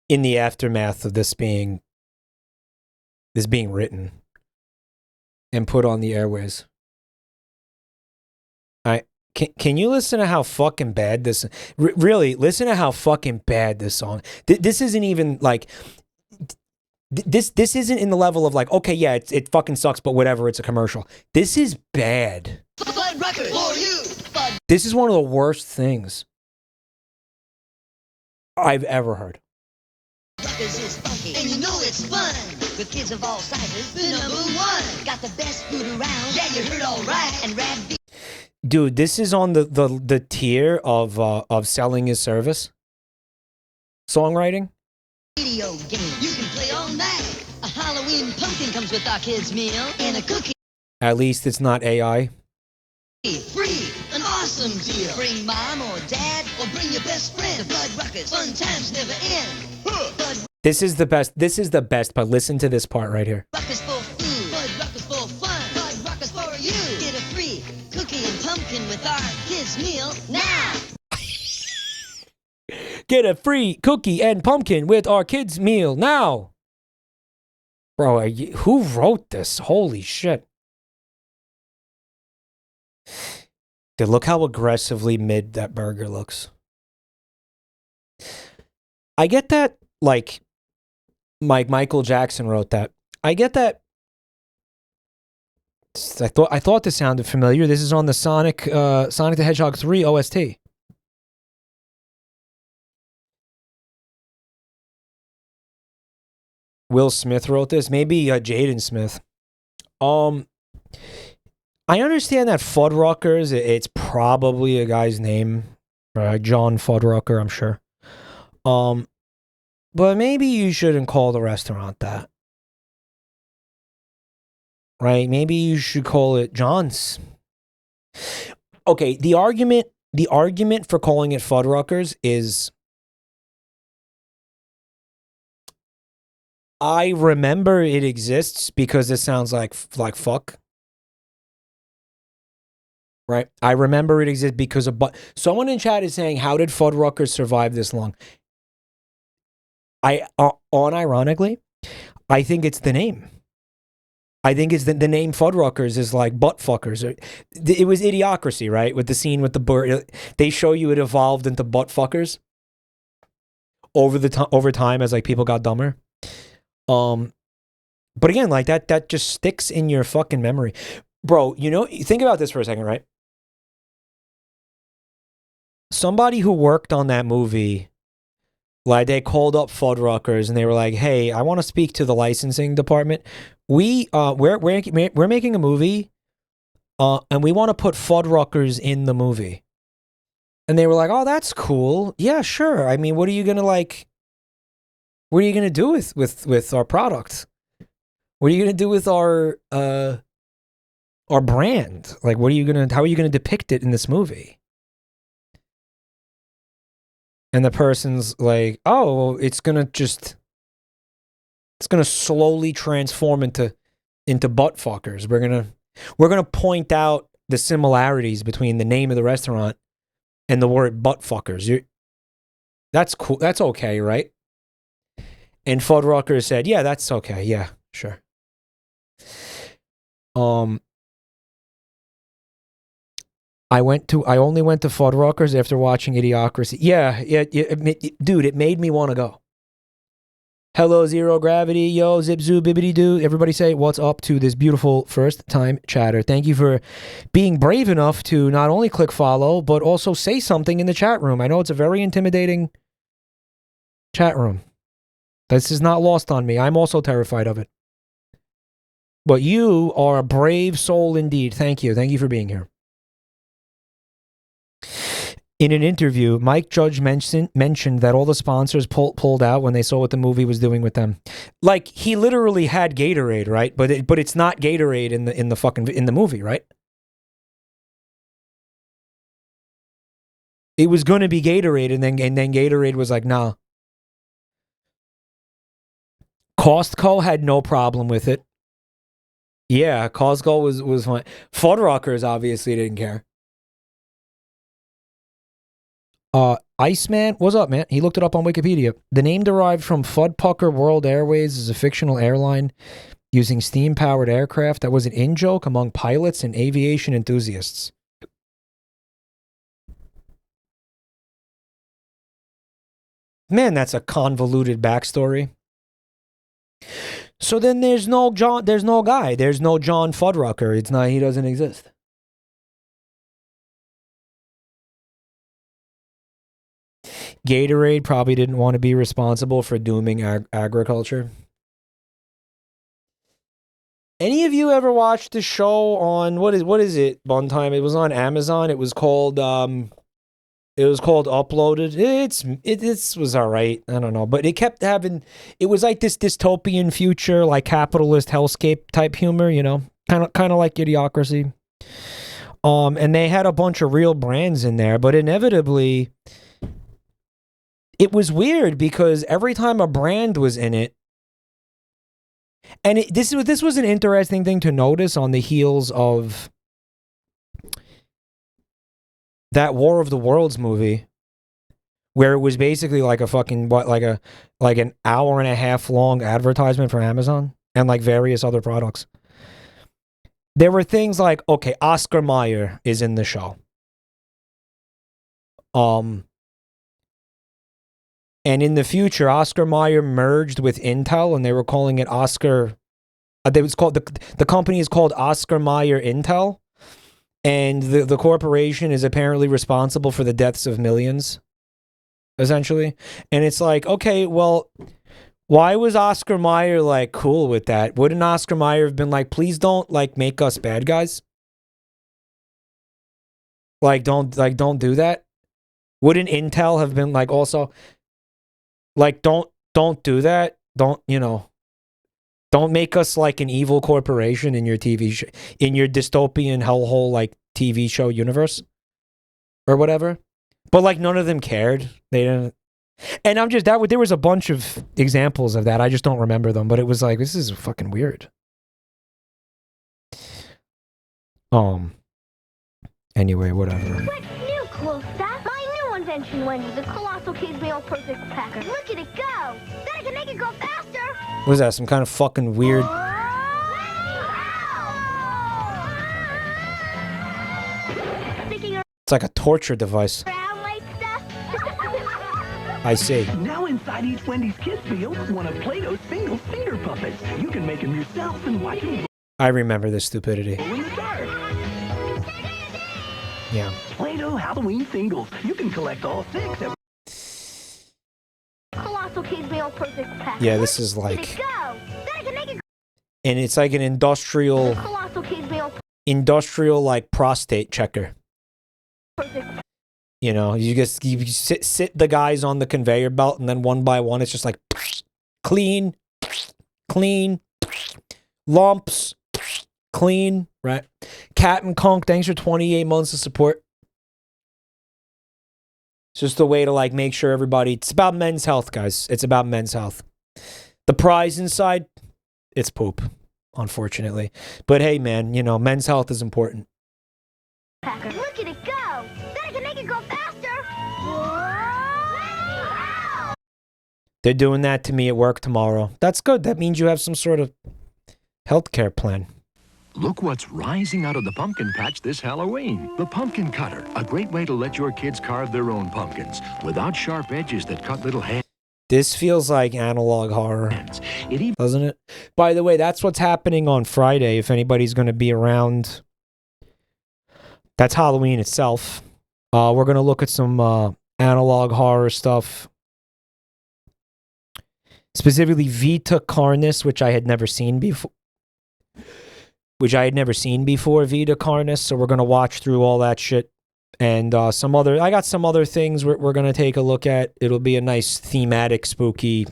in the aftermath of this being written and put on the airways? Can you listen to how fucking bad this... really, listen to how fucking bad this song... This isn't even like... This isn't in the level of like, okay, yeah, it fucking sucks, but whatever, it's a commercial. This is bad. Fuddruckers for you. This is one of the worst things I've ever heard. Fuddruckers is funky, and you know it's fun. With kids of all sizes, the #1. Got the best food around. Yeah, you heard all right. And rad... Dude, this is on the tier of selling his service. Songwriting. Video game. You can play all night. A Halloween pumpkin comes with our kids' meal. And a cookie. At least it's not AI. Free. An awesome deal. Bring mom or dad or bring your best friend. The Fuddruckers. Fun times never end. This is the best. This is the best, but listen to this part right here. Fuddruckers for food. Fuddruckers for fun. Fuddruckers for you. Get a free cookie and pumpkin with our kids' meal now. Get a free cookie and pumpkin with our kids' meal now. Bro, who wrote this? Holy shit. Dude, look how aggressively mid that burger looks. I get that, like, Michael Jackson wrote that. I get that. I thought this sounded familiar. This is on the Sonic the Hedgehog 3 OST. Will Smith wrote this. Maybe Jaden Smith. I understand that Fuddruckers, it's probably a guy's name. John Fuddrucker, I'm sure. But maybe you shouldn't call the restaurant that. Right? Maybe you should call it John's. Okay, the argument for calling it Fuddruckers is I remember it exists because it sounds like fuck. Right? I remember it exists because of... Someone in chat is saying, how did Fuddruckers survive this long? Unironically, I think it's the name. I think it's the name Fuddruckers is like butt fuckers. It was Idiocracy, right? With the scene with the bird. They show you it evolved into butt fuckers over time as like people got dumber. But again, like that just sticks in your fucking memory. Bro, you know, think about this for a second, right? Somebody who worked on that movie, like they called up Fuddruckers and they were like, "Hey, I want to speak to the licensing department. We're making a movie, and we want to put Fuddruckers in the movie." And they were like, "Oh, that's cool. Yeah, sure. I mean, what are you gonna do with our product? What are you gonna do with our brand? Like, how are you gonna depict it in this movie?" and the person's like, oh, it's gonna slowly transform into butt fuckers. We're gonna point out the similarities between the name of the restaurant and the word butt fuckers. That's cool. That's okay, right? And Fuddruckers said, yeah, that's okay. Yeah, sure. I only went to Fuddruckers after watching Idiocracy. Yeah, dude, it made me want to go. Hello, Zero Gravity, yo, Zip Zoo, Bibbity Doo. Everybody say what's up to this beautiful first time chatter. Thank you for being brave enough to not only click follow, but also say something in the chat room. I know it's a very intimidating chat room. This is not lost on me. I'm also terrified of it. But you are a brave soul indeed. Thank you. Thank you for being here. In an interview, Mike Judge mentioned that all the sponsors pulled out when they saw what the movie was doing with them. Like, he literally had Gatorade, right? But it's not Gatorade in the movie, right? It was going to be Gatorade, and then Gatorade was like, nah. Costco had no problem with it. Yeah, Costco was fine. Fuddruckers obviously didn't care. Iceman, what's up, man? He looked it up on Wikipedia. The name derived from Fuddpucker World Airways is a fictional airline using steam-powered aircraft that was an in-joke among pilots and aviation enthusiasts. Man, that's a convoluted backstory. So then there's no John Fuddrucker. It's not, he doesn't exist. Gatorade probably didn't want to be responsible for dooming agriculture. Any of you ever watched the show on what is it? One time it was on Amazon. It was called Uploaded. It was all right. I don't know, but it kept having. It was like this dystopian future, like capitalist hellscape type humor. You know, kind of like Idiocracy. And they had a bunch of real brands in there, but inevitably. It was weird because every time a brand was in it, and this was an interesting thing to notice on the heels of that War of the Worlds movie, where it was basically like a fucking like an hour and a half long advertisement for Amazon and like various other products. There were things like, okay, Oscar Mayer is in the show. And in the future, Oscar Mayer merged with Intel, and they were calling it Oscar. The company is called Oscar Mayer Intel, and the corporation is apparently responsible for the deaths of millions, essentially. And it's like, okay, well, why was Oscar Mayer like cool with that? Wouldn't Oscar Mayer have been like, please don't like make us bad guys? Don't do that. Wouldn't Intel have been like also? Like, don't do that. Don't make us like an evil corporation in your TV show, in your dystopian hellhole like TV show universe or whatever. But like none of them cared. They didn't. And I'm just there was a bunch of examples of that. I just don't remember them, but it was like, this is fucking weird. Anyway, whatever. What's new, cool stuff? My new invention, Wendy, the Colossal Kids Meal Perfect Packer. Look at it go! Then I can make it go faster! What is that? Some kind of fucking weird... It's like a torture device. I see. Now inside each Wendy's Kids Meal, one of Play-Doh's single finger puppets. You can make them yourself and watch them I remember this stupidity. in the dark. Yeah. Play-Doh Halloween singles. You can collect all 6 at Colossal Kids Meal Perfect Packer. Yeah, this is like... Go! Then I can make it And it's like an industrial... Colossal Kids Meal Industrial, like, prostate checker. Perfect. You know, you sit the guys on the conveyor belt, and then one by one, it's just like clean, lumps, clean, right? Cat and Conk, thanks for 28 months of support. It's just a way to like make sure everybody, it's about men's health, guys. It's about men's health. The prize inside, it's poop, unfortunately. But hey, man, you know, men's health is important. Packer. Look at it go! Then I can make it go faster! Whoa! They're doing that to me at work tomorrow. That's good. That means you have some sort of healthcare plan. Look what's rising out of the pumpkin patch this Halloween. The pumpkin cutter, a great way to let your kids carve their own pumpkins without sharp edges that cut little hands. This feels like analog horror, doesn't it? By the way, that's what's happening on Friday, if anybody's going to be around. That's Halloween itself. We're going to look at some analog horror stuff. Specifically Vita Carnis, which I had never seen before. Vita Carnis, so we're going to watch through all that shit. And I got some other things we're going to take a look at. It'll be a nice thematic, spooky,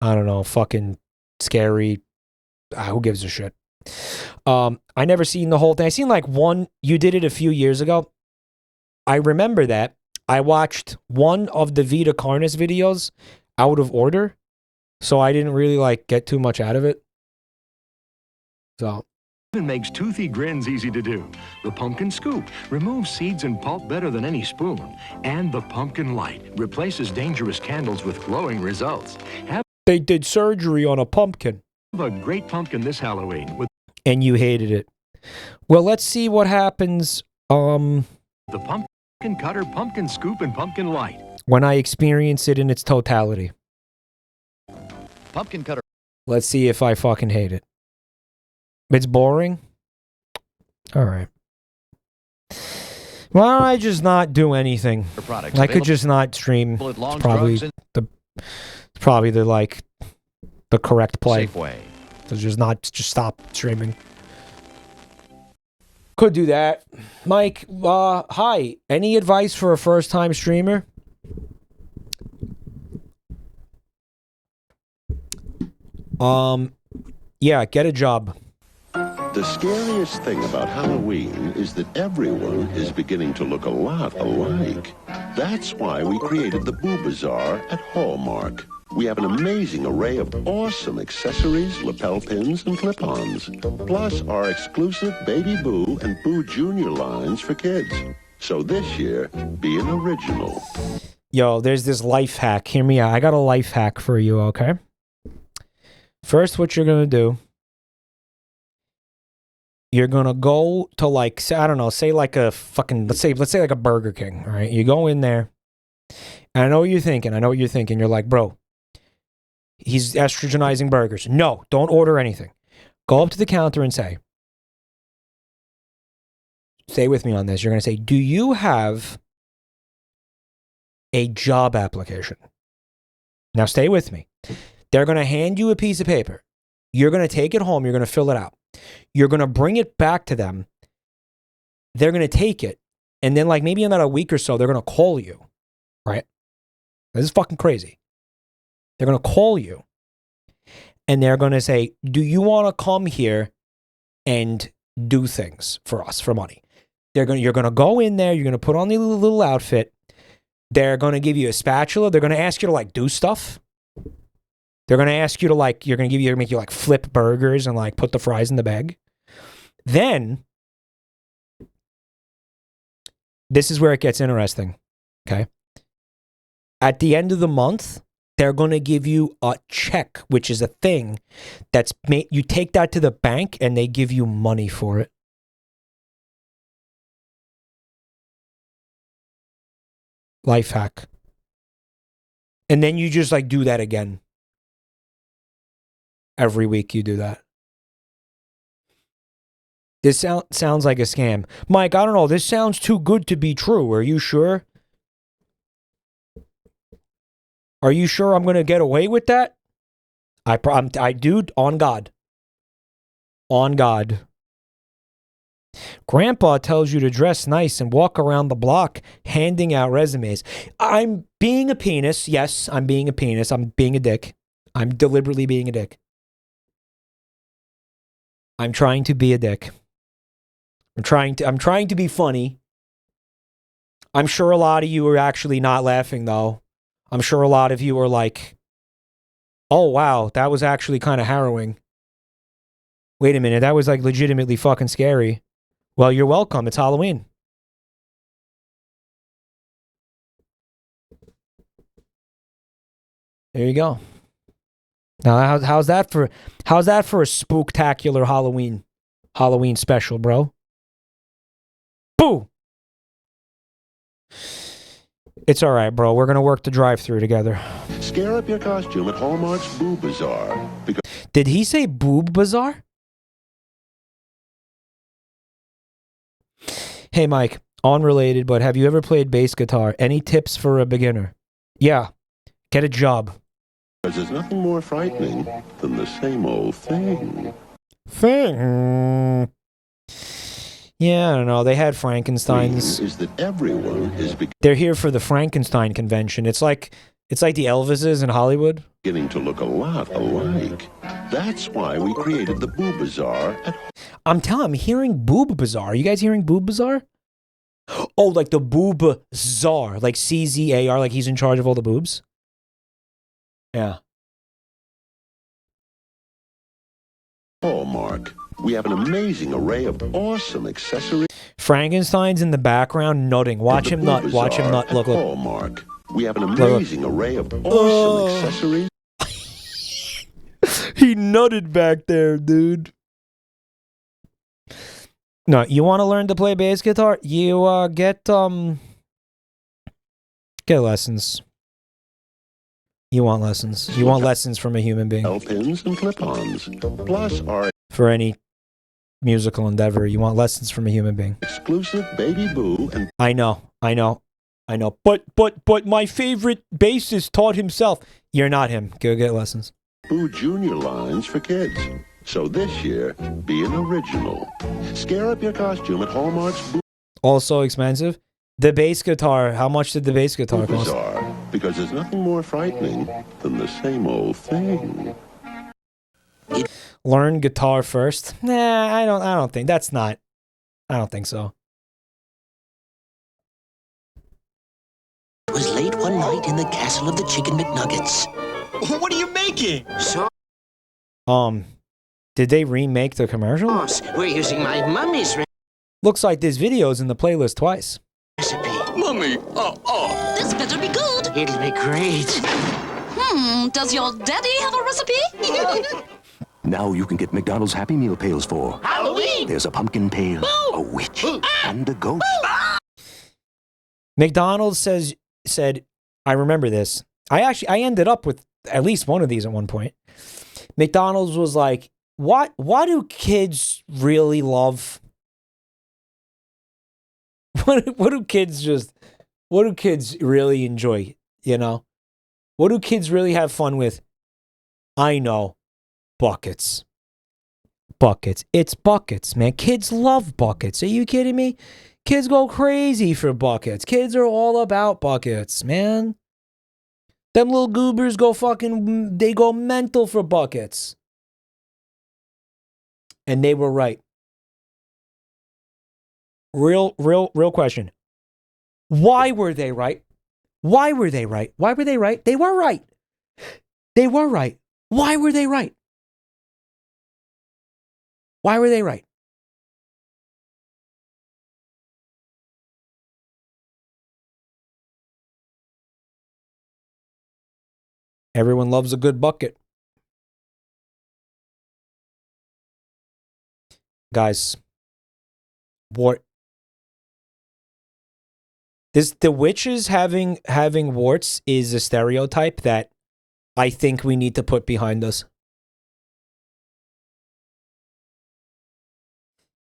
I don't know, fucking scary. Who gives a shit? I never seen the whole thing. I seen like one, you did it a few years ago. I remember that. I watched one of the Vita Carnis videos out of order, so I didn't really like get too much out of it. So Even makes toothy grins easy to do. The pumpkin scoop removes seeds and pulp better than any spoon. And the pumpkin light replaces dangerous candles with glowing results. They did surgery on a pumpkin. Have a great pumpkin this Halloween with And you hated it. Well, let's see what happens the pumpkin cutter, pumpkin scoop, and pumpkin light. when I experience it in its totality. Pumpkin cutter. Let's see if I fucking hate it. It's boring? All right. Why don't I just not do anything? I could just not stream. It's probably the correct play. Safeway. So just stop streaming. Could do that. Mike, hi. Any advice for a first-time streamer? Yeah, get a job. The scariest thing about Halloween is that everyone is beginning to look a lot alike. That's why we created the Boo Bazaar at Hallmark. We have an amazing array of awesome accessories, lapel pins, and clip-ons. Plus our exclusive Baby Boo and Boo Junior lines for kids. So this year, be an original. Yo, there's this life hack. Hear me out. I got a life hack for you, okay? First, what you're going to do, you're going to go to say like a fucking, let's say like a Burger King, all right? You go in there, and I know what you're thinking. You're like, bro, he's estrogenizing burgers. No, don't order anything. Go up to the counter and stay with me on this. You're going to say, do you have a job application? Now stay with me. They're going to hand you a piece of paper. You're going to take it home. You're going to fill it out. You're going to bring it back to them. They're going to take it. And then maybe in about a week or so, they're going to call you. Right? This is fucking crazy. They're going to call you. And they're going to say, do you want to come here and do things for us for money? You're going to go in there. You're going to put on the little outfit. They're going to give you a spatula. They're going to ask you to do stuff. They're going to ask you to make you flip burgers and put the fries in the bag. Then, this is where it gets interesting. Okay. At the end of the month, they're going to give you a check, which is a thing that's made. You take that to the bank and they give you money for it. Life hack. And then you just do that again. Every week you do that. This sounds like a scam. Mike, I don't know. This sounds too good to be true. Are you sure? Are you sure I'm going to get away with that? I dude, on God. On God. Grandpa tells you to dress nice and walk around the block handing out resumes. I'm being a penis. Yes, I'm being a penis. I'm being a dick. I'm deliberately being a dick. I'm trying to be a dick. I'm trying to be funny. I'm sure a lot of you are actually not laughing, though. I'm sure a lot of you are like, oh, wow, that was actually kind of harrowing. Wait a minute, that was like legitimately fucking scary. Well, you're welcome. It's Halloween. There you go. Now, how's that for a spooktacular Halloween special, bro? Boo! It's all right, bro. We're gonna work the drive-through together. Scare up your costume at Hallmark's Boob Bazaar. Because Did he say boob bazaar? Hey, Mike. Unrelated, but have you ever played bass guitar? Any tips for a beginner? Yeah. Get a job. there's nothing more frightening than the same old thing. Yeah, I don't know. They had Frankensteins. Is that everyone is They're here for the Frankenstein convention. It's like the Elvises in Hollywood. beginning to look a lot alike. That's why we created the Boob Bazaar at I'm hearing Boob Bazaar. Are you guys hearing Boob Bazaar? Oh, like the Boob Czar, like CZAR, like he's in charge of all the boobs. Yeah. Hallmark. We have an amazing array of awesome accessories. Frankenstein's in the background nutting. Watch him nut. Watch him nut. Look, look. Hallmark. We have an amazing array of awesome accessories. He nutted back there, dude. No, you want to learn to play bass guitar? You get lessons. You want lessons. You want lessons from a human being. Pins and clip-ons. Plus our For any musical endeavor, you want lessons from a human being. exclusive Baby Boo and I know. But my favorite bassist taught himself. You're not him. Go get lessons. Boo Junior lines for kids. So this year, be an original. Scare up your costume at Hallmark's Boo Also expensive. The bass guitar. How much did the bass guitar cost? Bazaar. Because there's nothing more frightening than the same old thing. Learn guitar first. Nah, I don't think that's not. I don't think so. It was late one night in the castle of the Chicken McNuggets. What are you making? So, Did they remake the commercial? we're using my mummy's Looks like this video's in the playlist twice. recipe. Mummy, This better be good. It'll be great. Does your daddy have a recipe? Now you can get McDonald's Happy Meal pails for Halloween. There's a pumpkin pail, a witch, and a ghost. McDonald's said, I remember this. I ended up with at least one of these at one point. McDonald's was like, why do kids really love? What do kids really enjoy, you know? What do kids really have fun with? I know. Buckets. Buckets. It's buckets, man. Kids love buckets. Are you kidding me? Kids go crazy for buckets. Kids are all about buckets, man. Them little goobers they go mental for buckets. And they were right. Real question. Why were they right? Why were they right? Why were they right? They were right. They were right. Why were they right? Why were they right? Everyone loves a good bucket. Guys, the witches having warts is a stereotype that I think we need to put behind us.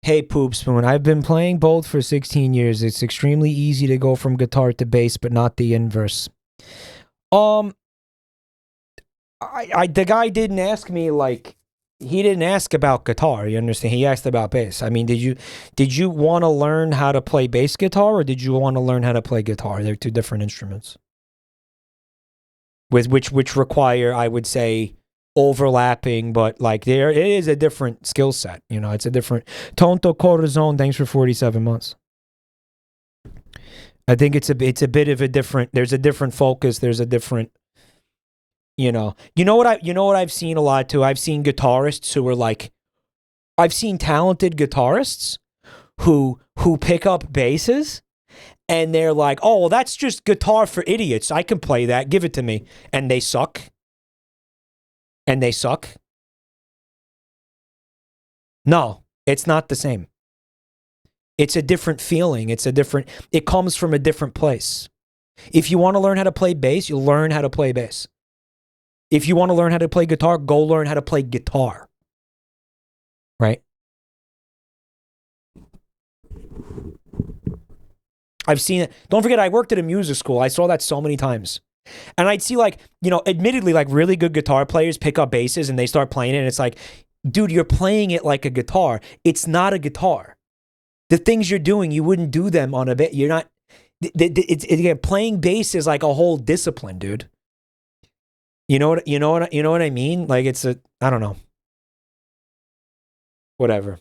Hey, Poop Spoon, I've been playing both for 16 years. It's extremely easy to go from guitar to bass, but not the inverse. The guy didn't ask me, like, he didn't ask about guitar, you understand? He asked about bass. I mean, did you want to learn how to play bass guitar, or did you want to learn how to play guitar? They're two different instruments. Which require, I would say, overlapping, but like it is a different skill set. You know, it's a different. Tonto Corazon, thanks for 47 months. I think it's a bit of a different. There's a different focus. There's a different. You know what I've seen a lot too. I've seen guitarists who are like, I've seen talented guitarists who pick up basses, and they're like, oh, well, that's just guitar for idiots. I can play that. Give it to me, and they suck. And they suck. No, it's not the same. It's a different feeling. It comes from a different place. If you want to learn how to play bass, you'll learn how to play bass. If you want to learn how to play guitar, go learn how to play guitar. Right? I've seen it. Don't forget, I worked at a music school. I saw that so many times. And I'd see admittedly, really good guitar players pick up basses and they start playing it. And it's like, dude, you're playing it like a guitar. It's not a guitar. The things you're doing, you wouldn't do them on a bass. You're not. Again, playing bass is like a whole discipline, dude. You know what I mean? Like I don't know. Whatever.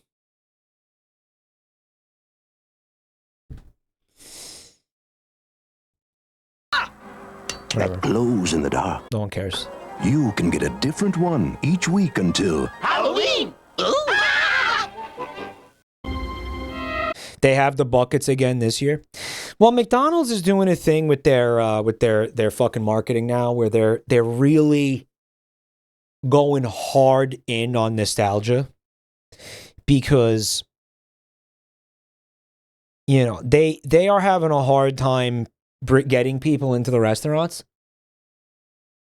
That glows in the dark. No one cares. You can get a different one each week until Halloween! They have the buckets again this year. Well, McDonald's is doing a thing with their fucking marketing now, where they're really going hard in on nostalgia, because they are having a hard time getting people into the restaurants.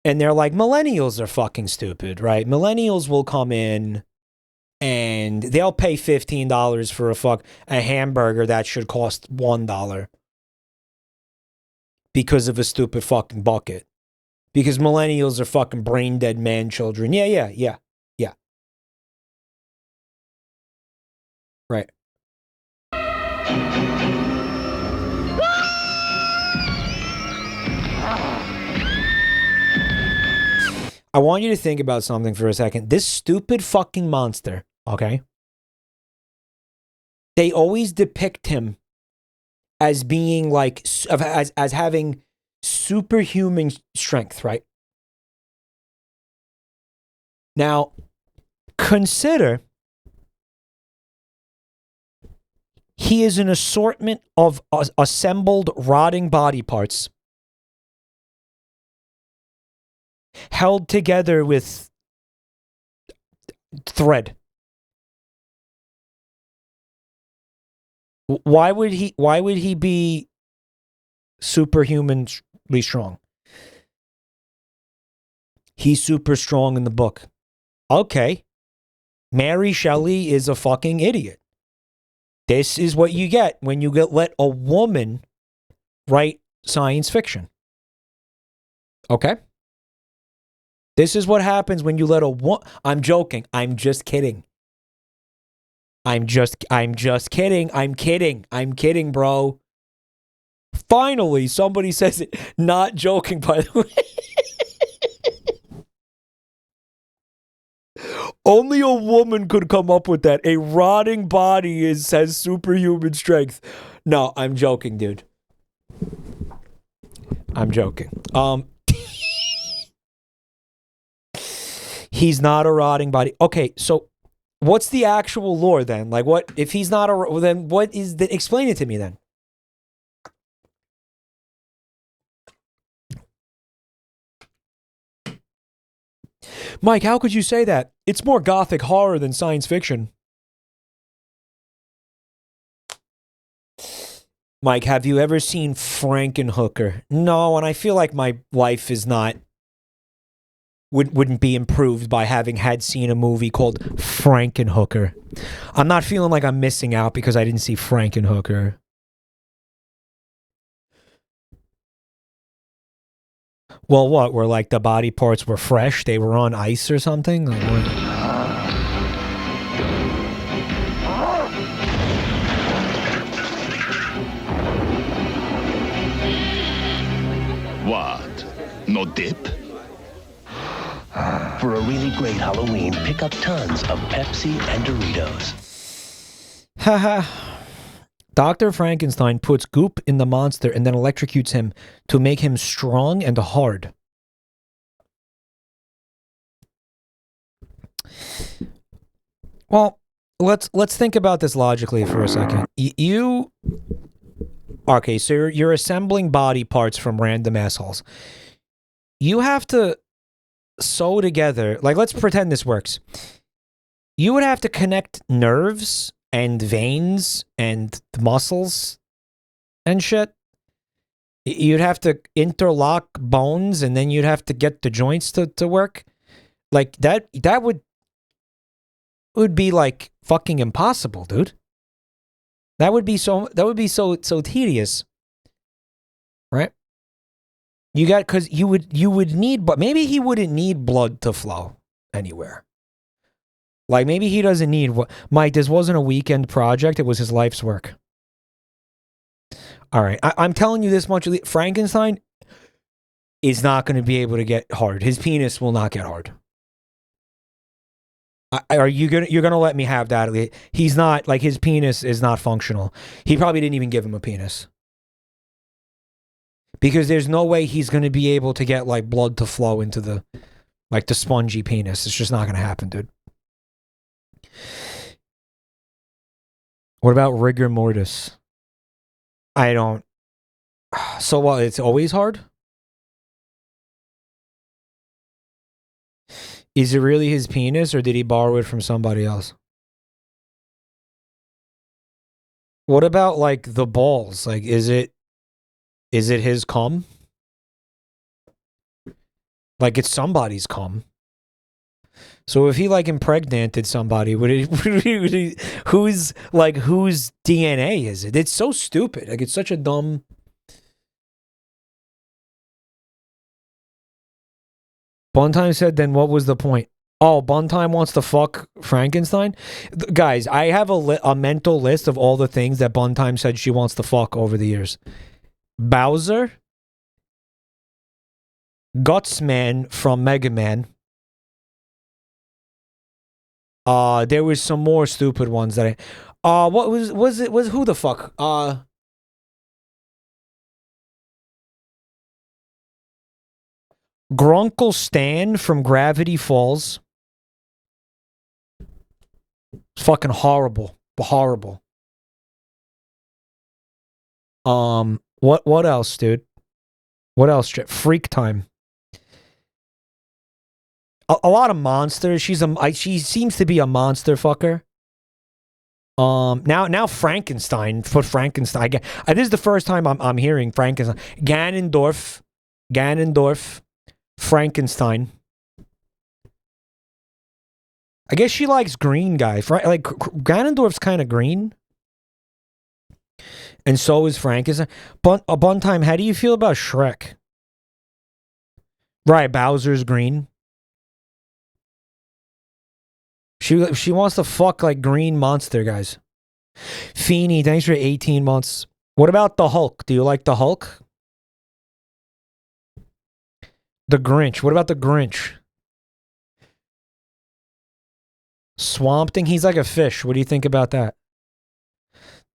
And they're like, millennials are fucking stupid, right? Millennials will come in and they'll pay $15 for a hamburger that should cost $1 because of a stupid fucking bucket. Because millennials are fucking brain dead man children. Yeah. Right. I want you to think about something for a second. This stupid fucking monster, okay? They always depict him as being like, as having superhuman strength, right? Now, consider he is an assortment of assembled rotting body parts held together with thread. Why would he be superhumanly strong? He's super strong in the book. Okay. Mary Shelley is a fucking idiot. This is what you get when you let a woman write science fiction. Okay? This is what happens when you let a woman... I'm joking. I'm just kidding. I'm just kidding. I'm kidding, bro. Finally, somebody says it. Not joking, by the way. Only a woman could come up with that. A rotting body has superhuman strength. No, I'm joking, dude. I'm joking. He's not a rotting body. Okay, so what's the actual lore then? Like, what if he's not then what is the... Explain it to me then. Mike, how could you say that? It's more gothic horror than science fiction. Mike, have you ever seen Frankenhooker? No, and I feel like my life is not... wouldn't be improved by having seen a movie called Frankenhooker. I'm not feeling like I'm missing out because I didn't see Frankenhooker. Well, what? Were like the body parts were fresh? They were on ice or something? Like, what? No dip? For a really great Halloween, pick up tons of Pepsi and Doritos. Haha. Dr. Frankenstein puts goop in the monster and then electrocutes him to make him strong and hard. Well, let's think about this logically for a second. Okay, so you're assembling body parts from random assholes. You have to sew together, like, let's pretend this works. You would have to connect nerves and veins and muscles and shit. You'd have to interlock bones, and then you'd have to get the joints to work. Like, that would be like fucking impossible, dude. That would be so tedious. Right? Because you would need, but maybe he wouldn't need blood to flow anywhere. Like, maybe he doesn't need, Mike, this wasn't a weekend project, it was his life's work. All right, I'm telling you this much, Frankenstein is not going to be able to get hard. His penis will not get hard. You're gonna let me have that? He's not, like, his penis is not functional. He probably didn't even give him a penis. Because there's no way he's going to be able to get, like, blood to flow into the spongy penis. It's just not going to happen, dude. What about rigor mortis? I don't. So what? It's always hard? Is it really his penis, or did he borrow it from somebody else? What about, like, the balls? Like, is it his cum? Like, it's somebody's cum. So if he, like, impregnated somebody, whose DNA is it? It's so stupid. Like, it's such a dumb. Buntime said, then what was the point? Oh, Buntime wants to fuck Frankenstein? Guys, I have a mental list of all the things that Buntime said she wants to fuck over the years. Bowser, Gutsman from Mega Man. There was some more stupid ones that what was who the fuck? Grunkle Stan from Gravity Falls. It's fucking horrible. Horrible. What else, dude? What else? Freak Time. A lot of monsters. She seems to be a monster fucker. Now Frankenstein. Put Frankenstein. This is the first time I'm hearing Frankenstein. Ganondorf, Frankenstein. I guess she likes green guy. Like, Ganondorf's kind of green. And so is Frankenstein. Buntime, how do you feel about Shrek? Right, Bowser's green. She wants to fuck, like, green monster guys. Feeny, thanks for 18 months. What about the Hulk? Do you like the Hulk? The Grinch. What about the Grinch? Swamp Thing. He's like a fish. What do you think about that?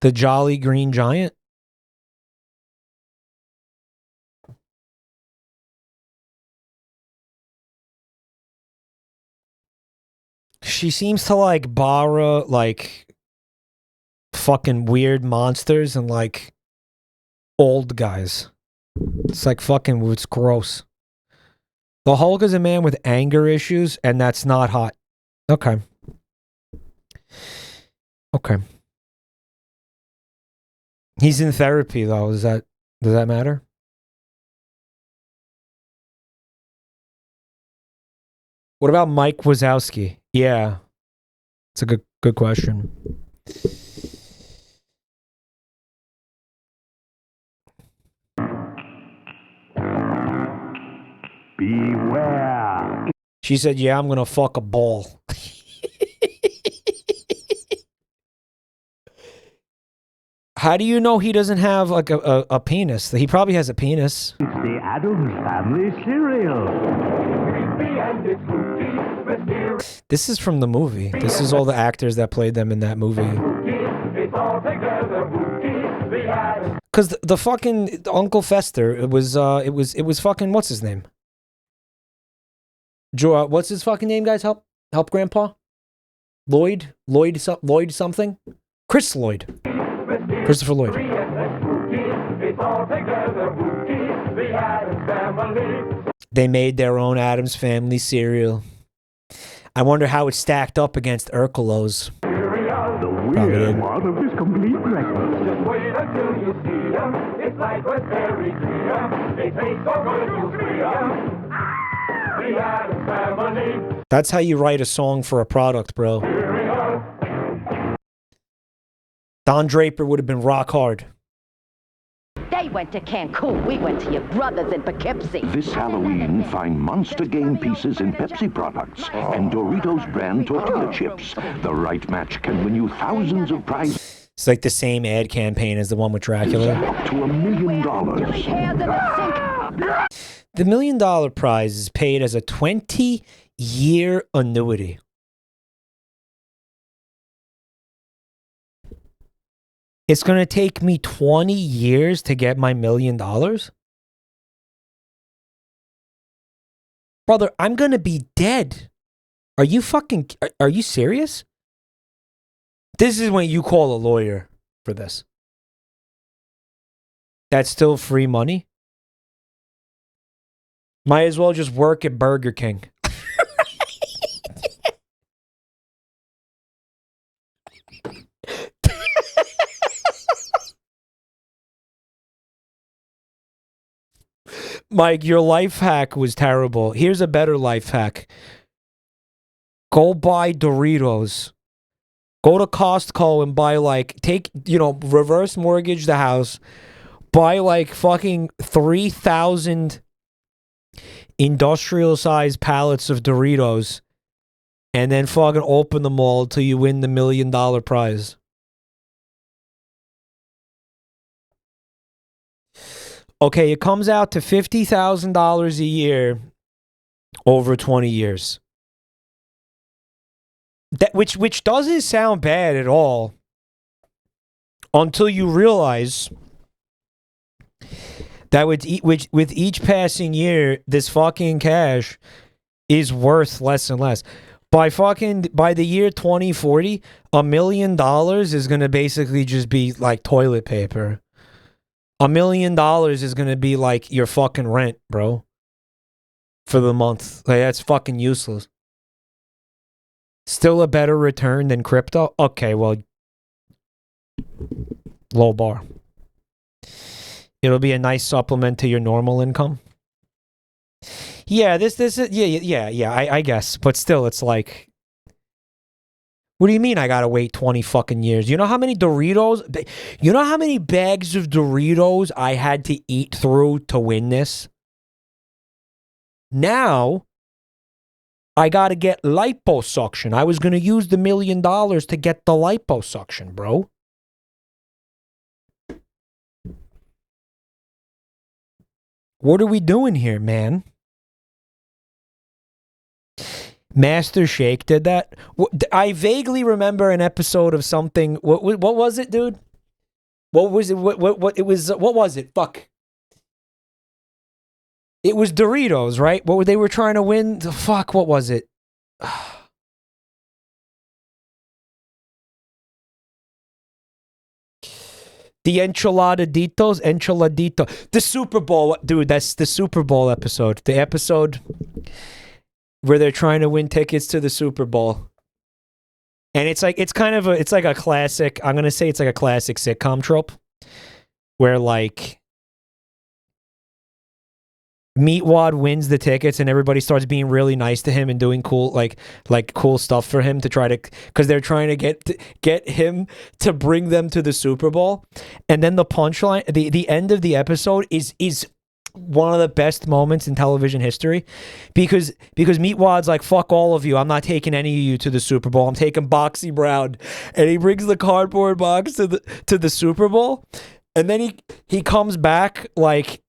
The Jolly Green Giant. She seems to, like, borrow, like, fucking weird monsters and, like, old guys. It's like fucking, it's gross. The Hulk is a man with anger issues, and that's not hot. Okay. Okay. He's in therapy, though. Does that matter? What about Mike Wazowski? Yeah. It's a good question. Beware. She said, yeah, I'm going to fuck a ball. How do you know he doesn't have, like, a penis? He probably has a penis. It's the Addams Family cereal. This is from the movie. This is all the actors that played them in that movie. Because the fucking Uncle Fester, it was fucking, what's his name? What's his fucking name, guys? Help Grandpa? Lloyd something? Chris Lloyd. Christopher Lloyd. They made their own Addams Family cereal. I wonder how it stacked up against Urkelo's. The weird part of this complete breakfast. Just wait until you see them. It's like raspberry cream. They taste so good you'll see them. The Addams Family. That's how you write a song for a product, bro. Don Draper would have been rock hard. They went to Cancun. We went to your brothers in Poughkeepsie. This Halloween, find monster game pieces in Pepsi products and Doritos brand tortilla chips. The right match can win you thousands of prizes. It's like the same ad campaign as the one with Dracula. Up to $1 million. The $1 million prize is paid as a 20-year annuity. It's going to take me 20 years to get my $1 million? Brother, I'm going to be dead. Are you serious? This is when you call a lawyer for this. That's still free money? Might as well just work at Burger King. Mike, your life hack was terrible. Here's a better life hack. Go buy Doritos. Go to Costco and buy reverse mortgage the house. Buy like fucking 3,000 industrial sized pallets of Doritos. And then fucking open them all till you win the $1 million prize. Okay, it comes out to $50,000 a year over 20 years. Which doesn't sound bad at all until you realize that with each passing year, this fucking cash is worth less and less. By the year 2040, $1 million is going to basically just be like toilet paper. $1 million is going to be like your fucking rent, bro. For the month. Like, that's fucking useless. Still a better return than crypto? Okay, well, low bar. It'll be a nice supplement to your normal income. Yeah, this is, I guess. But still, it's like, what do you mean I gotta wait 20 fucking years? You know how many Doritos, you know how many bags of Doritos I had to eat through to win this? Now, I gotta get liposuction. I was gonna use the $1 million to get the liposuction, bro. What are we doing here, man? Master Shake did that. I vaguely remember an episode of something. What was it, dude? What was it? What it was? What was it? Fuck. It was Doritos, right? What were they were trying to win? Fuck. What was it? The enchiladito. The Super Bowl, dude. That's the Super Bowl episode. The episode where they're trying to win tickets to the Super Bowl. And it's like a classic, I'm going to say it's like a classic sitcom trope where like Meatwad wins the tickets and everybody starts being really nice to him and doing cool like cool stuff for him to try to, because they're trying to get him to bring them to the Super Bowl. And then the punchline, the end of the episode is one of the best moments in television history, because Meatwad's like, fuck all of you, I'm not taking any of you to the Super Bowl, I'm taking Boxy Brown, and he brings the cardboard box to the Super Bowl, and then he comes back like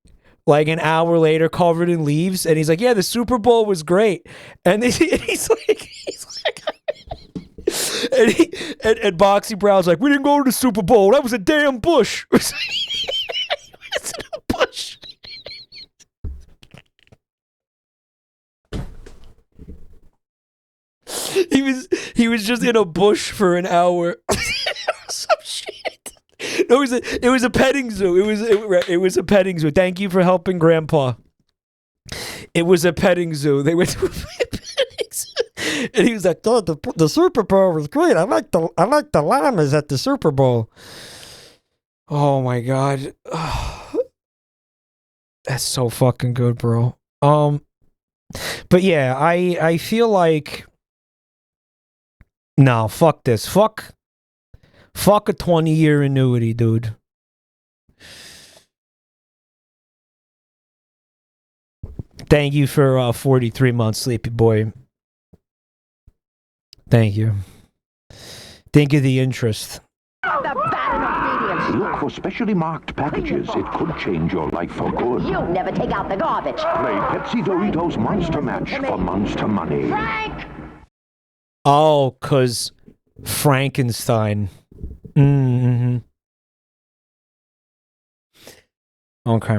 an hour later covered in leaves, and he's like, yeah, the Super Bowl was great, and he's like And Boxy Brown's like, we didn't go to the Super Bowl. That was a damn bush. It's a bush. He was just in a bush for an hour. Some shit. No, it was a petting zoo. It was a petting zoo. Thank you for helping Grandpa. It was a petting zoo. They went to a petting zoo. And he was like, oh, the Super Bowl was great. I like the llamas at the Super Bowl. Oh my God. That's so fucking good, bro. But yeah, I feel like no, fuck this. Fuck a 20-year annuity, dude. Thank you for 43 months, Sleepy Boy. Thank you. Think of the interest. Look for specially marked packages. It could change your life for good. You never take out the garbage. Play Pepsi Doritos Monster Match for Monster Money. Frank! Oh, 'cause Frankenstein. Mm-hmm. Okay.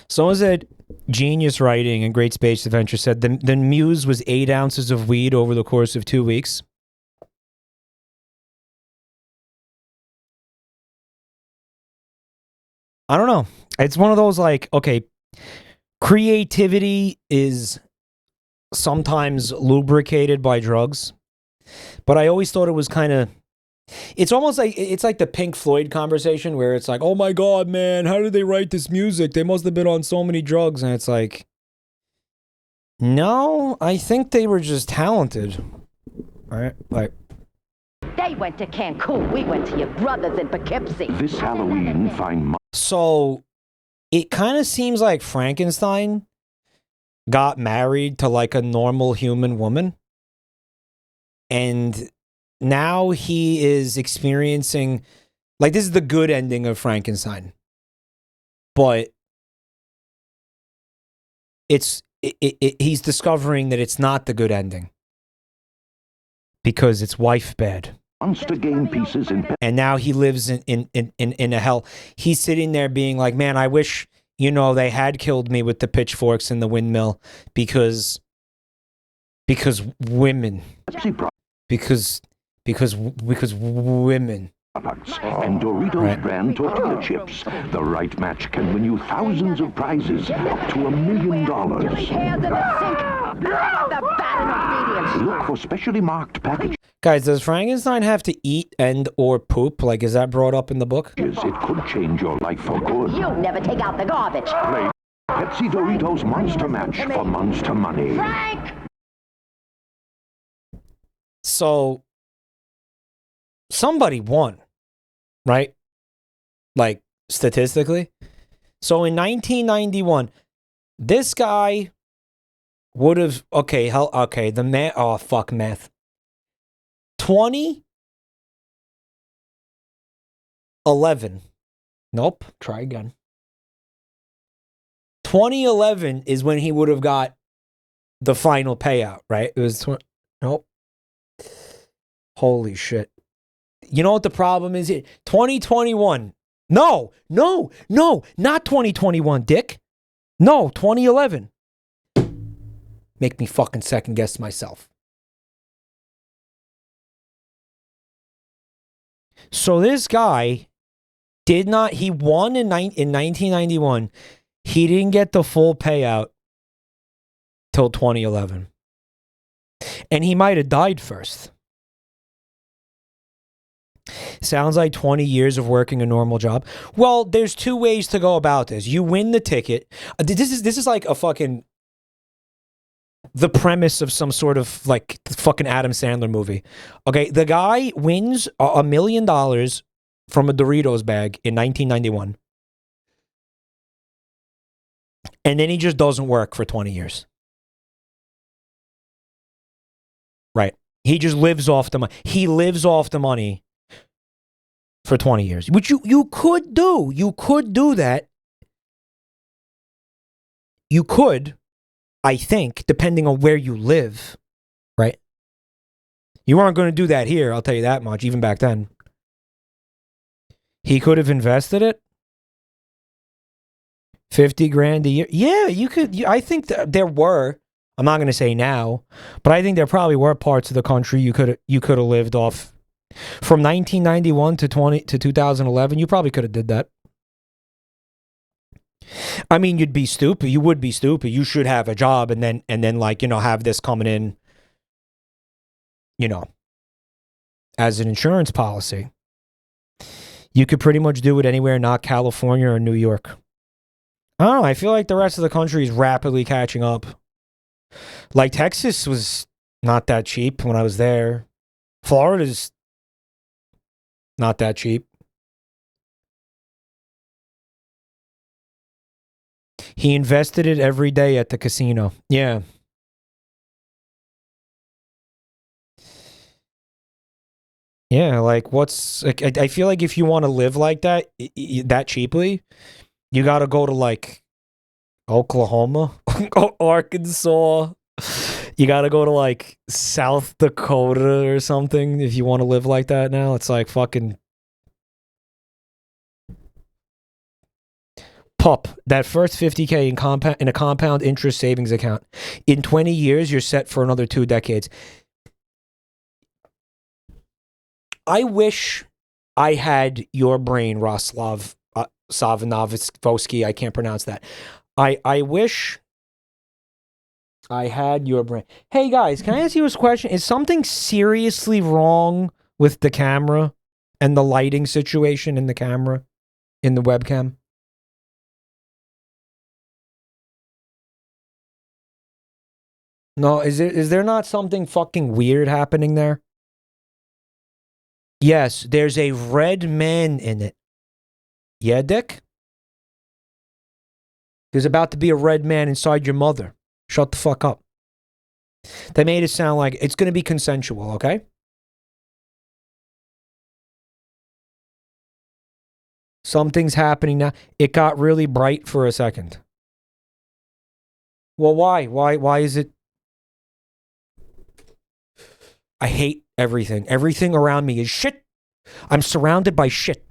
Someone said, genius writing and great space adventure said, the muse was 8 ounces of weed over the course of 2 weeks. I don't know. It's one of those like, okay, creativity is sometimes lubricated by drugs, but I always thought it was kind of, it's almost like, it's like the Pink Floyd conversation where it's like, oh my God, man, how did they write this music? They must have been on so many drugs. And it's like, no, I think they were just talented. All right, like, They went to Cancun. We went to your brothers in Poughkeepsie. This Halloween, find so it kind of seems like Frankenstein got married to like a normal human woman. And now he is experiencing, like, this is the good ending of Frankenstein. But he's discovering that it's not the good ending. Because it's wife bad. monster game pieces in And now he lives in a hell. He's sitting there being like, man, I wish, you know, they had killed me with the pitchforks and the windmill because women. Because women. Products and Doritos brand tortilla chips. The right match can win you thousands of prizes, up to $1 million. Look for specially marked packages. Guys, does Frankenstein have to eat and or poop? Like, is that brought up in the book? It could change your life for good. You never take out the garbage. Play Pepsi Doritos Monster Match for Monster Money. Frank! So, somebody won, right? Like, statistically. So, in 1991, this guy would have, the math, oh, fuck math. 2011. Nope, try again. 2011 is when he would have got the final payout, right? It was, nope. Holy shit. You know what the problem is? 2021. No, not 2021, dick. No, 2011. Make me fucking second guess myself. So this guy he won in 1991. He didn't get the full payout till 2011. And he might have died first. Sounds like 20 years of working a normal job. Well, there's 2 ways to go about this. You win the ticket. This is like a fucking, the premise of some sort of like fucking Adam Sandler movie. Okay, the guy wins $1 million from a Doritos bag in 1991. And then he just doesn't work for 20 years. Right. He just lives off the money. He lives off the money for 20 years, which you could do. You could do that. You could, I think, depending on where you live, right? You weren't going to do that here, I'll tell you that much, even back then. He could have invested it. 50 grand a year. Yeah, you could. I think there were. I'm not going to say now, but I think there probably were parts of the country you could have lived off. From 1991 to 2011, you probably could have did that. I mean, you'd be stupid. You would be stupid. You should have a job and then like, have this coming in, as an insurance policy. You could pretty much do it anywhere, not California or New York. I don't know. I feel like the rest of the country is rapidly catching up. Like Texas was not that cheap when I was there. Florida's not that cheap. He invested it every day at the casino. Yeah. Yeah, like I feel like if you want to live like that, that cheaply, you got to go to like Oklahoma, Arkansas. You got to go to like South Dakota or something if you want to live like that now. It's like fucking pup. That first $50K in a compound interest savings account. In 20 years, you're set for another 2 decades. I wish I had your brain, Roslav Savanovsky. I can't pronounce that. I wish I had your brain. Hey guys, can I ask you a question? Is something seriously wrong with the camera and the lighting situation in the camera, in the webcam? No, is there not something fucking weird happening there? Yes, there's a red man in it. Yeah, Dick? There's about to be a red man inside your mother. Shut the fuck up. They made it sound like it's going to be consensual, okay? Something's happening now. It got really bright for a second. Well, why? Why is it? I hate everything. Everything around me is shit. I'm surrounded by shit.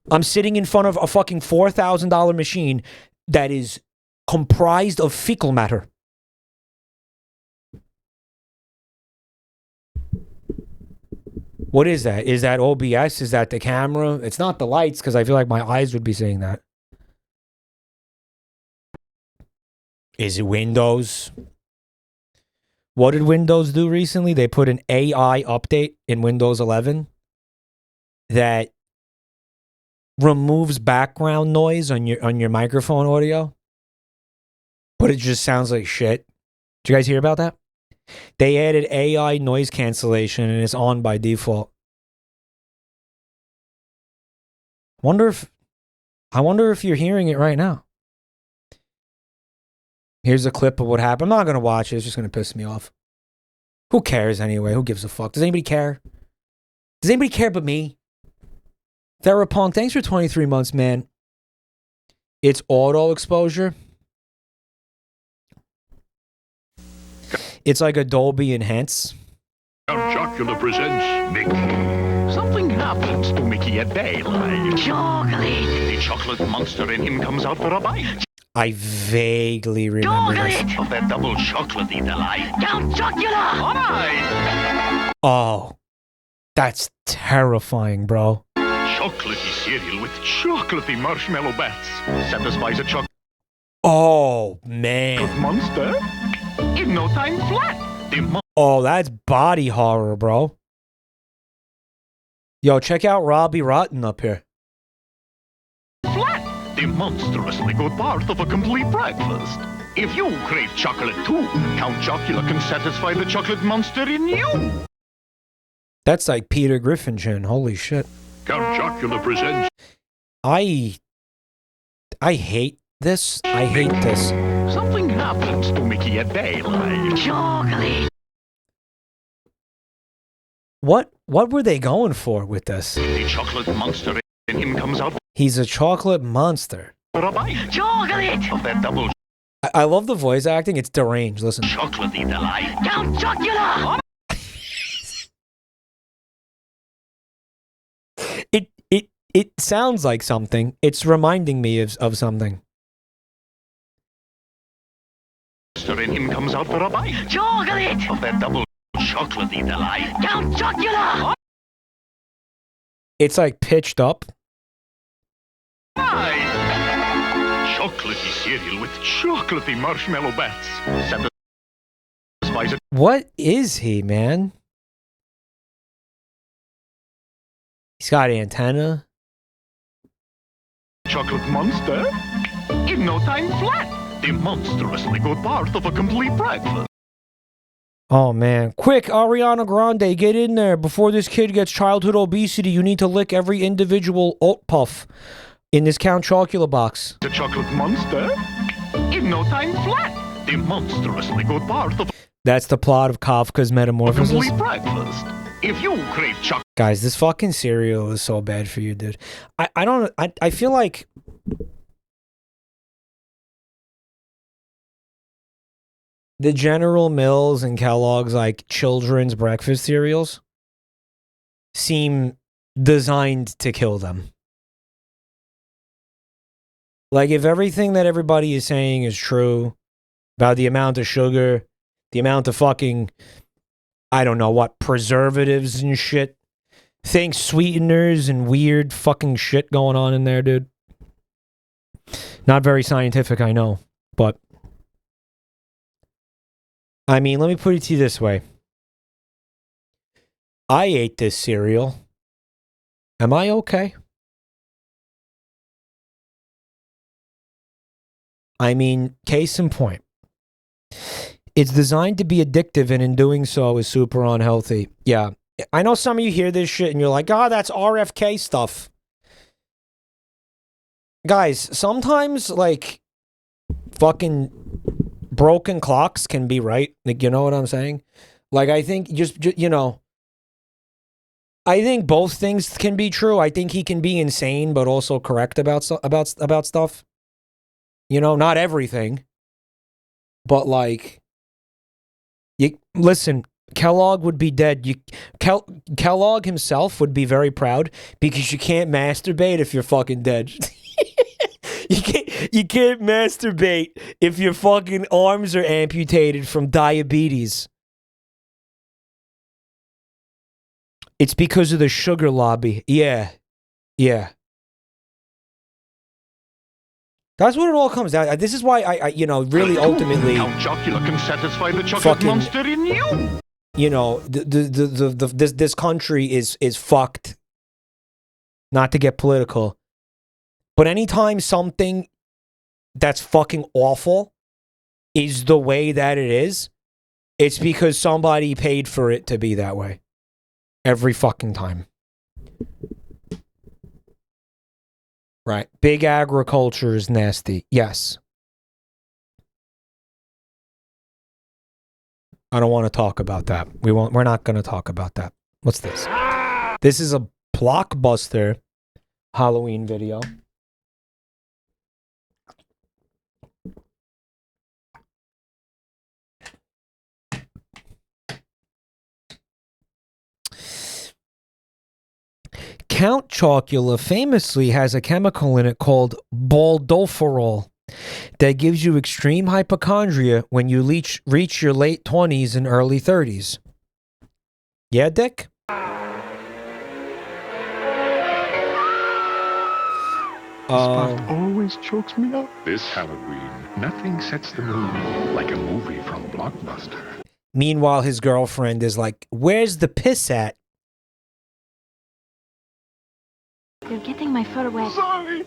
I'm sitting in front of a fucking $4,000 machine that is comprised of fecal matter. What is that? Is that OBS? Is that the camera? It's not the lights because I feel like my eyes would be seeing that. Is it Windows? What did Windows do recently? They put an AI update in Windows 11 that removes background noise on your microphone audio, but it just sounds like shit. Did you guys hear about that? They added AI noise cancellation and it's on by default. I wonder if you're hearing it right now. Here's a clip of what happened. I'm not going to watch it. It's just going to piss me off. Who cares anyway? Who gives a fuck? Does anybody care? Does anybody care but me? Therapunk, thanks for 23 months, man. It's auto exposure. It's like a Dolby Enhance. Count Chocula presents Mickey. Something happens to Mickey at daylight. Chocolate. The chocolate monster in him comes out for a bite. I vaguely remember this. Of that double chocolatey delight. Count Chocula! All right! Oh, that's terrifying, bro. Chocolatey cereal with chocolatey marshmallow bats. Satisfies a chocolate Oh, man. monster in no time flat. Oh, that's body horror, bro. Yo, check out Robbie Rotten up here. Flat. The monstrously good part of a complete breakfast. If you crave chocolate too, Count Chocula can satisfy the chocolate monster in you. That's like Peter Griffin chin. Holy shit. Count Chocula presents. I hate this. I hate this. Something happens to Mickey at daylight. Chocolate. What were they going for with this? The chocolate monster in him comes out He's a chocolate monster. for a bite. Chocolate. Of that double I love the voice acting. It's deranged. Listen. Chocolatey delight. Count Chocula! It sounds like something. It's reminding me of something. In him comes out for a bite. Chocolate! Of that double chocolatey delight. Count Chocula! It's like pitched up. Chocolatey cereal with chocolatey marshmallow bats. Satisfies it. What is he, man? He's got antenna. Chocolate monster? In no time flat. The monstrously good part of a complete breakfast. Oh, man. Quick, Ariana Grande, get in there. Before this kid gets childhood obesity, you need to lick every individual oat puff in this Count Chocula box. The chocolate monster? In no time flat. The monstrously good part of That's the plot of Kafka's a Metamorphosis. complete breakfast. If you crave chocolate... Guys, this fucking cereal is so bad for you, dude. I feel like... the General Mills and Kellogg's, like, children's breakfast cereals seem designed to kill them. Like, if everything that everybody is saying is true about the amount of sugar, the amount of fucking, I don't know what, preservatives and shit, think sweeteners and weird fucking shit going on in there, dude. Not very scientific, I know, but... I mean, let me put it to you this way. I ate this cereal. Am I okay? I mean, case in point. It's designed to be addictive, and in doing so is super unhealthy. Yeah. I know some of you hear this shit and you're like, oh, that's RFK stuff. Guys, sometimes, like, fucking broken clocks can be right. Like, you know what I'm saying? Like, I think just you know, I think both things can be true. I think he can be insane, but also correct about stuff. You know, not everything, but like, you listen. Kellogg would be dead. Kellogg himself would be very proud because you can't masturbate if you're fucking dead. You can't masturbate if your fucking arms are amputated from diabetes. It's because of the sugar lobby. Yeah. That's what it all comes down. This is why I you know, really ultimately... Count Chocula can satisfy the chocolate monster in you. You know, this country is fucked. Not to get political. But anytime something that's fucking awful is the way that it is, it's because somebody paid for it to be that way. Every fucking time. Right. Big agriculture is nasty. Yes. I don't want to talk about that. We're not going to talk about that. What's this? This is a blockbuster Halloween video. Count Chocula famously has a chemical in it called baldoferol that gives you extreme hypochondria when you reach your late 20s and early 30s. Yeah, Dick? Spot always chokes me up. This Halloween, nothing sets the mood like a movie from Blockbuster. Meanwhile, his girlfriend is like, where's the piss at? You're getting my fur wet. Sorry.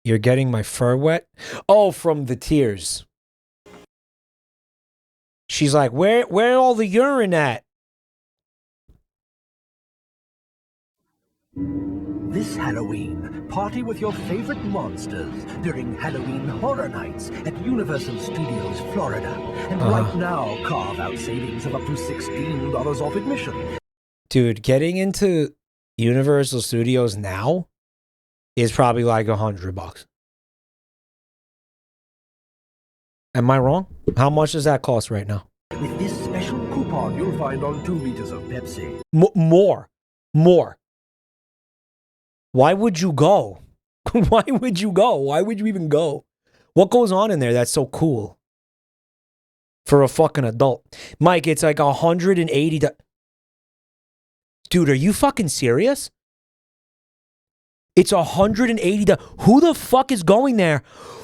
You're getting my fur wet? Oh, from the tears. She's like, where all the urine at? This Halloween, party with your favorite monsters during Halloween Horror Nights at Universal Studios, Florida. And right now, carve out savings of up to $16 off admission. Dude, getting into Universal Studios now is probably like $100. Am I wrong? How much does that cost right now? With this special coupon you'll find on 2 liters of Pepsi. More. Why would you go? Why would you go? Why would you even go? What goes on in there that's so cool? For a fucking adult. Mike, it's like $180. Dude, are you fucking serious? It's $180. Who the fuck is going there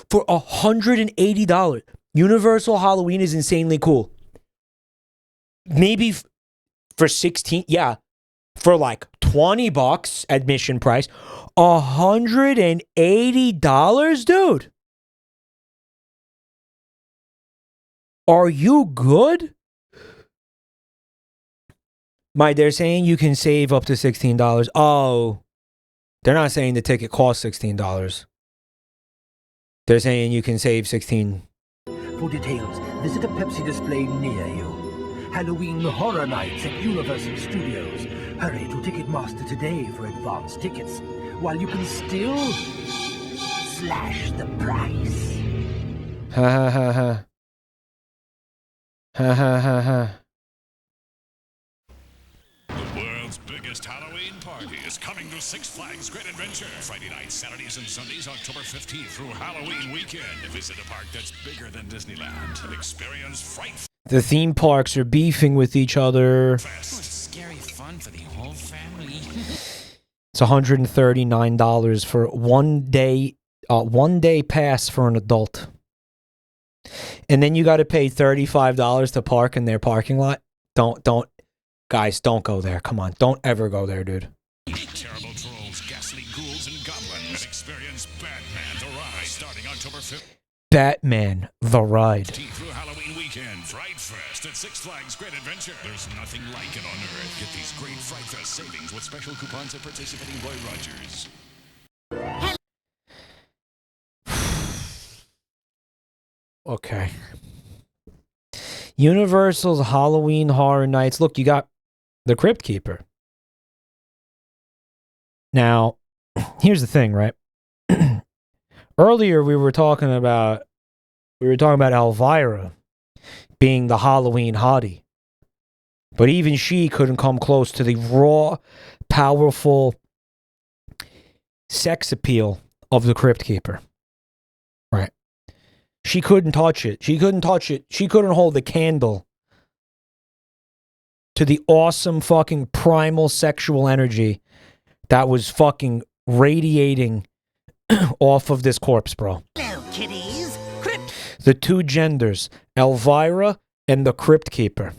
for $180? Universal Halloween is insanely cool. Maybe for 16, yeah, for like $20 admission price. $180, dude. Are you good? They're saying you can save up to $16. Oh, they're not saying the ticket costs $16. They're saying you can save $16. For details, visit a Pepsi display near you. Halloween Horror Nights at Universal Studios. Hurry to Ticketmaster today for advance tickets, while you can still slash the price. Ha ha ha ha. Ha ha ha ha. The world's biggest Halloween party is coming to Six Flags Great Adventure. Friday nights, Saturdays, and Sundays, October 15th through Halloween weekend. Visit a park that's bigger than Disneyland and experience fright. The theme parks are beefing with each other. Scary fun for the whole family. It's $139 for one day pass for an adult. And then you got to pay $35 to park in their parking lot. Guys, don't go there. Come on. Don't ever go there, dude. Terrible trolls, ghastly ghouls, and goblins. Experience Batman the Ride starting October 5th. Batman the Ride. Through Halloween weekend, Fright Fest at Six Flags Great Adventure. There's nothing like it on Earth. Get these great Fright Fest savings with special coupons at participating Roy Rogers. Okay. Universal's Halloween Horror Nights. Look, you got the Crypt Keeper. Now, here's the thing, right? Earlier we were talking about Elvira being the Halloween hottie. But even she couldn't come close to the raw, powerful sex appeal of the Crypt Keeper. Right. She couldn't touch it. She couldn't hold the candle to the awesome fucking primal sexual energy that was fucking radiating off of this corpse, bro. Hello, kiddies. The two genders, Elvira and the Crypt Keeper.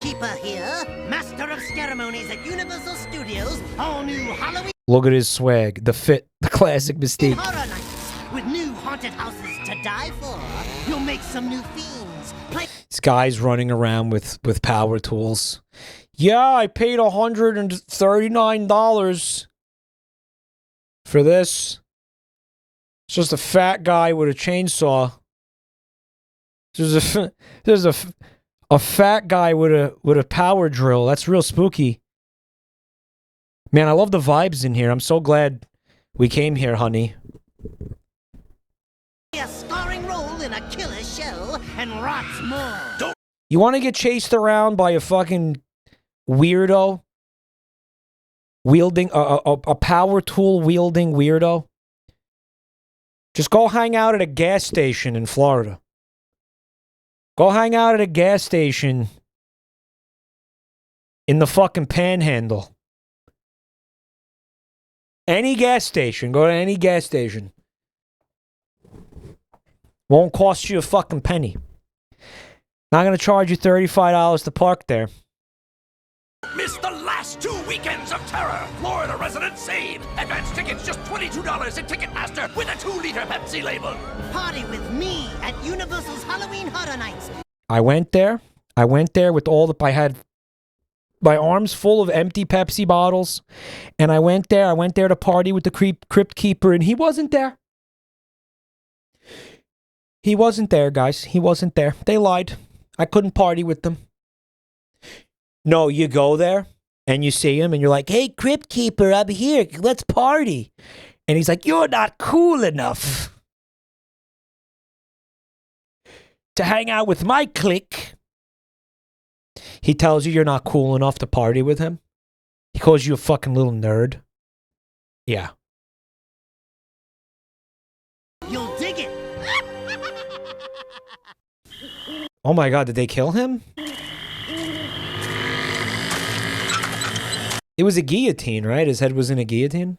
Keeper here, master of ceremonies at Universal Studios, all new Halloween Look at his swag, the fit, the classic mystique. Horror Nights. With new haunted houses to die for, you'll make some new fiends. This guy's running around with power tools. Yeah, I paid $139 for this. It's just a fat guy with a chainsaw. There's a fat guy with a power drill. That's real spooky. Man, I love the vibes in here. I'm so glad we came here, honey. A starring role in a killer show and lots more. You want to get chased around by a fucking weirdo wielding a power tool wielding weirdo? Just go hang out at a gas station in Florida. Go hang out at a gas station in the fucking Panhandle. Any gas station. Go to any gas station. Won't cost you a fucking penny. Not going to charge you $35 to park there. Miss the last 2 weekends of terror. Florida residents save. Advance tickets just $22 at Ticketmaster with a 2-liter Pepsi label. Party with me at Universal's Halloween Horror Nights. I went there with I had my arms full of empty Pepsi bottles. And I went there to party with the Crypt Keeper, and he wasn't there. He wasn't there, guys. He wasn't there. They lied. I couldn't party with them. No, you go there and you see him and you're like, hey, Crypt Keeper, I'm here. Let's party. And he's like, you're not cool enough. to hang out with my clique. He tells you you're not cool enough to party with him. He calls you a fucking little nerd. Yeah. You'll dig it. Oh my God, did they kill him? It was a guillotine, right? His head was in a guillotine?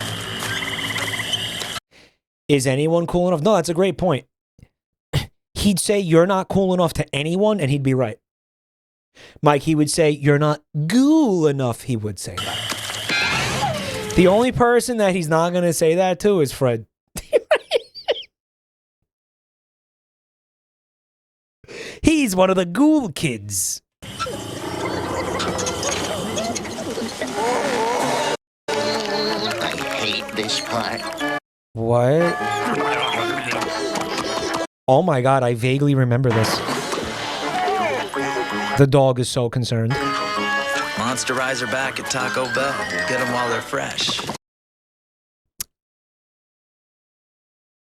Is anyone cool enough? No, that's a great point. He'd say you're not cool enough to anyone, and he'd be right. Mike, he would say you're not ghoul enough, he would say that. The only person that he's not going to say that to is Fred. He's one of the ghoul kids. I hate this part. What? Oh my God, I vaguely remember this. The dog is so concerned. Monster-Eyes are back at Taco Bell. Get them while they're fresh.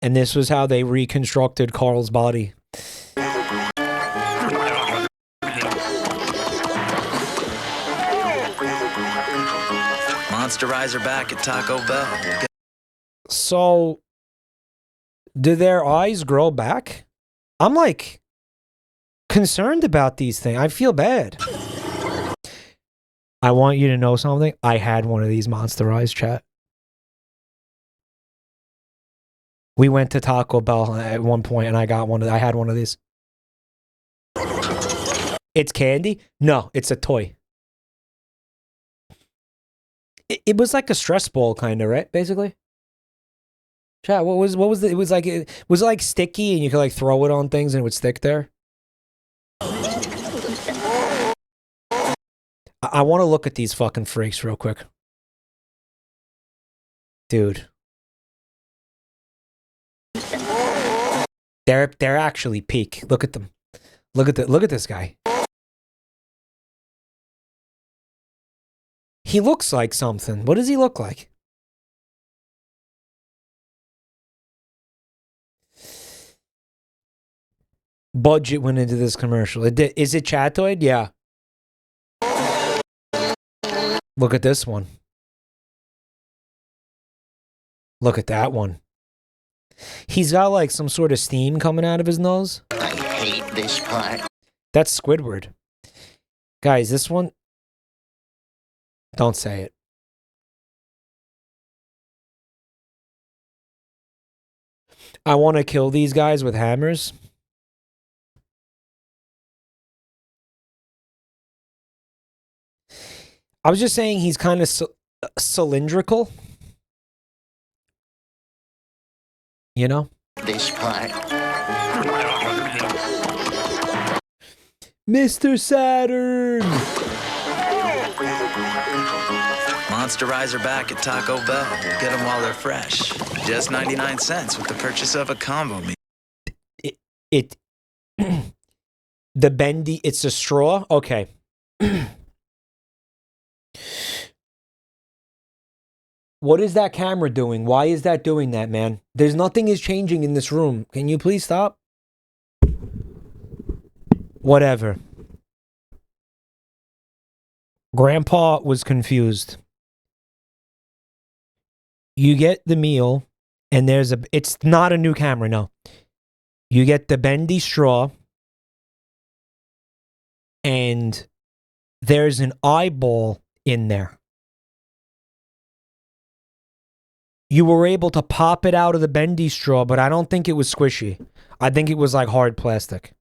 And this was how they reconstructed Carl's body. Monster-Eyes are back at Taco Bell. So, do their eyes grow back? I'm like concerned about these things. I feel bad. I want you to know something. I had one of these monster eyes, chat. We went to Taco Bell at one point and I had one of these. It's candy? No, it's a toy. It was like a stress ball kind of, right? Basically. Chat, what was the, it was like sticky and you could like throw it on things and it would stick there? I want to look at these fucking freaks real quick. Dude. They're actually peak. Look at them. Look at this guy. He looks like something. What does he look like? Budget went into this commercial. Is it Chatoid? Yeah. Look at this one. Look at that one. He's got like some sort of steam coming out of his nose. I hate this part. That's Squidward. Guys, this one... Don't say it. I want to kill these guys with hammers. I was just saying he's kind of cylindrical. You know? This part. Mr. Saturn! Monster-Eyes are back at Taco Bell. Get them while they're fresh. Just 99 cents with the purchase of a combo meal. The bendy, it's a straw? Okay. What is that camera doing? Why is that doing that, man? There's nothing is changing in this room. Can you please stop? Whatever. Grandpa was confused. You get the meal, and it's not a new camera, no. You get the bendy straw, and there's an eyeball in there. You were able to pop it out of the bendy straw, but I don't think it was squishy. I think it was like hard plastic.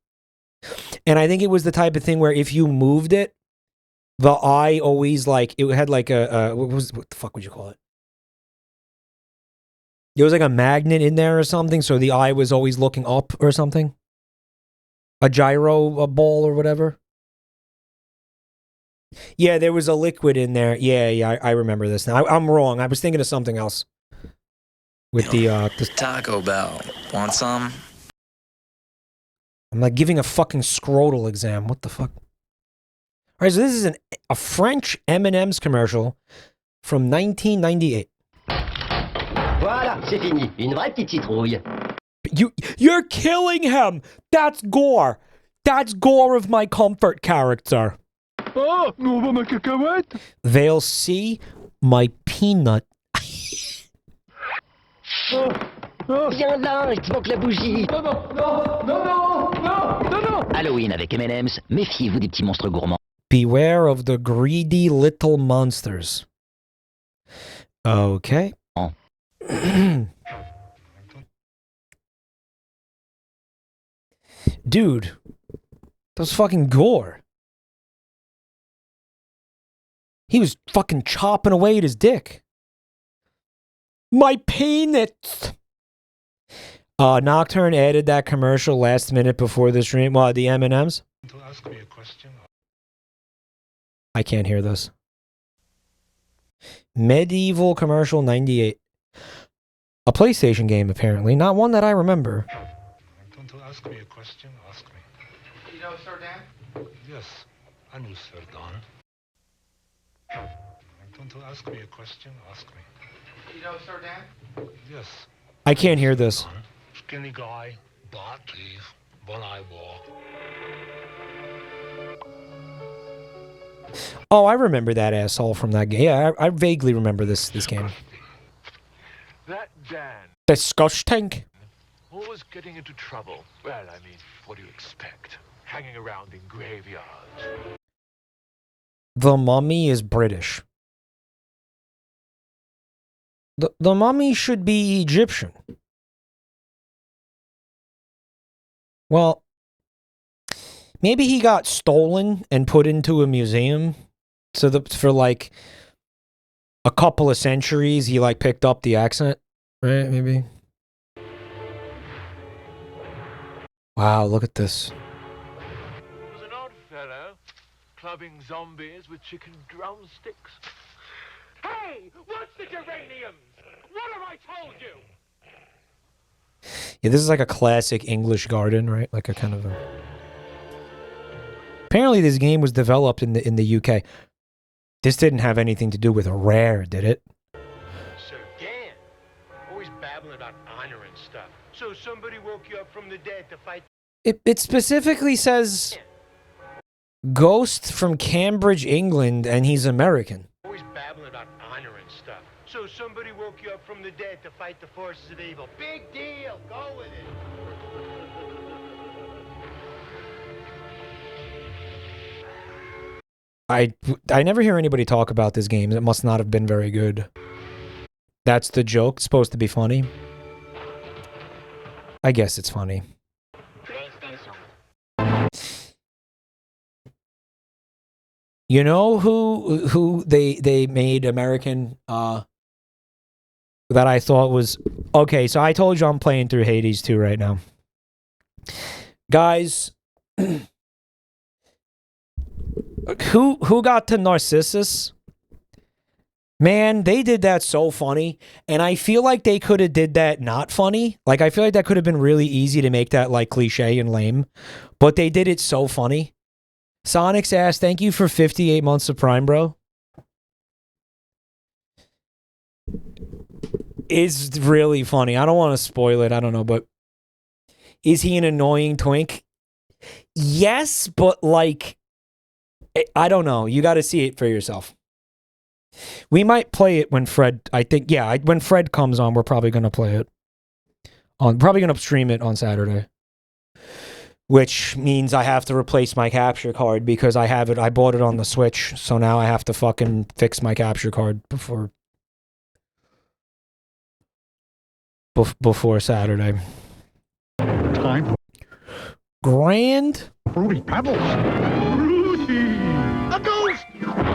And I think it was the type of thing where if you moved it, the eye always like, it had like what the fuck would you call it? There was like a magnet in there or something, so the eye was always looking up or something. A gyro ball or whatever. Yeah, there was a liquid in there. Yeah, I remember this now. I'm wrong. I was thinking of something else. With the Taco Bell. Want some? I'm like giving a fucking scrotal exam. What the fuck? All right, so this is a French M&M's commercial from 1998. Voilà, c'est fini. Une vraie petite citrouille. You're killing him. That's gore. That's Gore of my comfort character. They'll see my peanut. Viens là, il te manque la bougie. Halloween avec M&M's, méfiez-vous des petits monstres gourmands. Beware of the greedy little monsters. Okay. Dude, that was fucking Gore. He was fucking chopping away at his dick. My penis. Nocturne added that commercial last minute before the stream. Well, the M&Ms. To ask me a question. I can't hear this. Medieval commercial 98. A PlayStation game, apparently. Not one that I remember. Want to ask me a question? Ask me. You know Sir Dan? Yes, I knew Sir Don. Want to ask me a question? Ask me. You know Sir Dan? Yes. I can't hear this. Skinny guy, bald teeth, one-eye walk. Oh, I remember that asshole from that game. Yeah, I vaguely remember this game. That Dan. Disgusting. Always getting into trouble. Well, I mean, what do you expect? Hanging around in graveyards. The Mummy is British. The Mummy should be Egyptian. Well, maybe he got stolen and put into a museum. So for like a couple of centuries, he like picked up the accent, right? Maybe. Wow, look at this. He was an odd fellow, clubbing zombies with chicken drumsticks. Hey, what's the geraniums? What have I told you? Yeah, this is like a classic English garden, right? Like a kind of a... Apparently this game was developed in the UK. This didn't have anything to do with Rare, did it? So Dan, always babbling about honor and stuff. So somebody woke you up from the dead to fight. It specifically says Ghost from Cambridge, England, and he's American. Always babbling about honor and stuff. So somebody woke you up from the dead to fight the forces of evil. Big deal. Go with it. I never hear anybody talk about this game. It must not have been very good. That's the joke. It's supposed to be funny. I guess it's funny. You know who they made American that I thought was okay, so I told you I'm playing through Hades 2 right now. Guys, who got to Narcissus? Man, they did that so funny, and I feel like they could have did that not funny. Like, I feel like that could have been really easy to make that, like, cliche and lame, but they did it so funny. Sonic's ass, thank you for 58 months of Prime, bro. It's really funny. I don't want to spoil it, I don't know, but is he an annoying twink? Yes, but, like, I don't know. You got to see it for yourself. We might play it when Fred, I think, yeah, when Fred comes on, we're probably going to play it. Probably going to stream it on Saturday. Which means I have to replace my capture card because I have it, I bought it on the Switch, so now I have to fucking fix my capture card before Saturday. Time. Grand? Fruity Pebbles. Fruity! A ghost!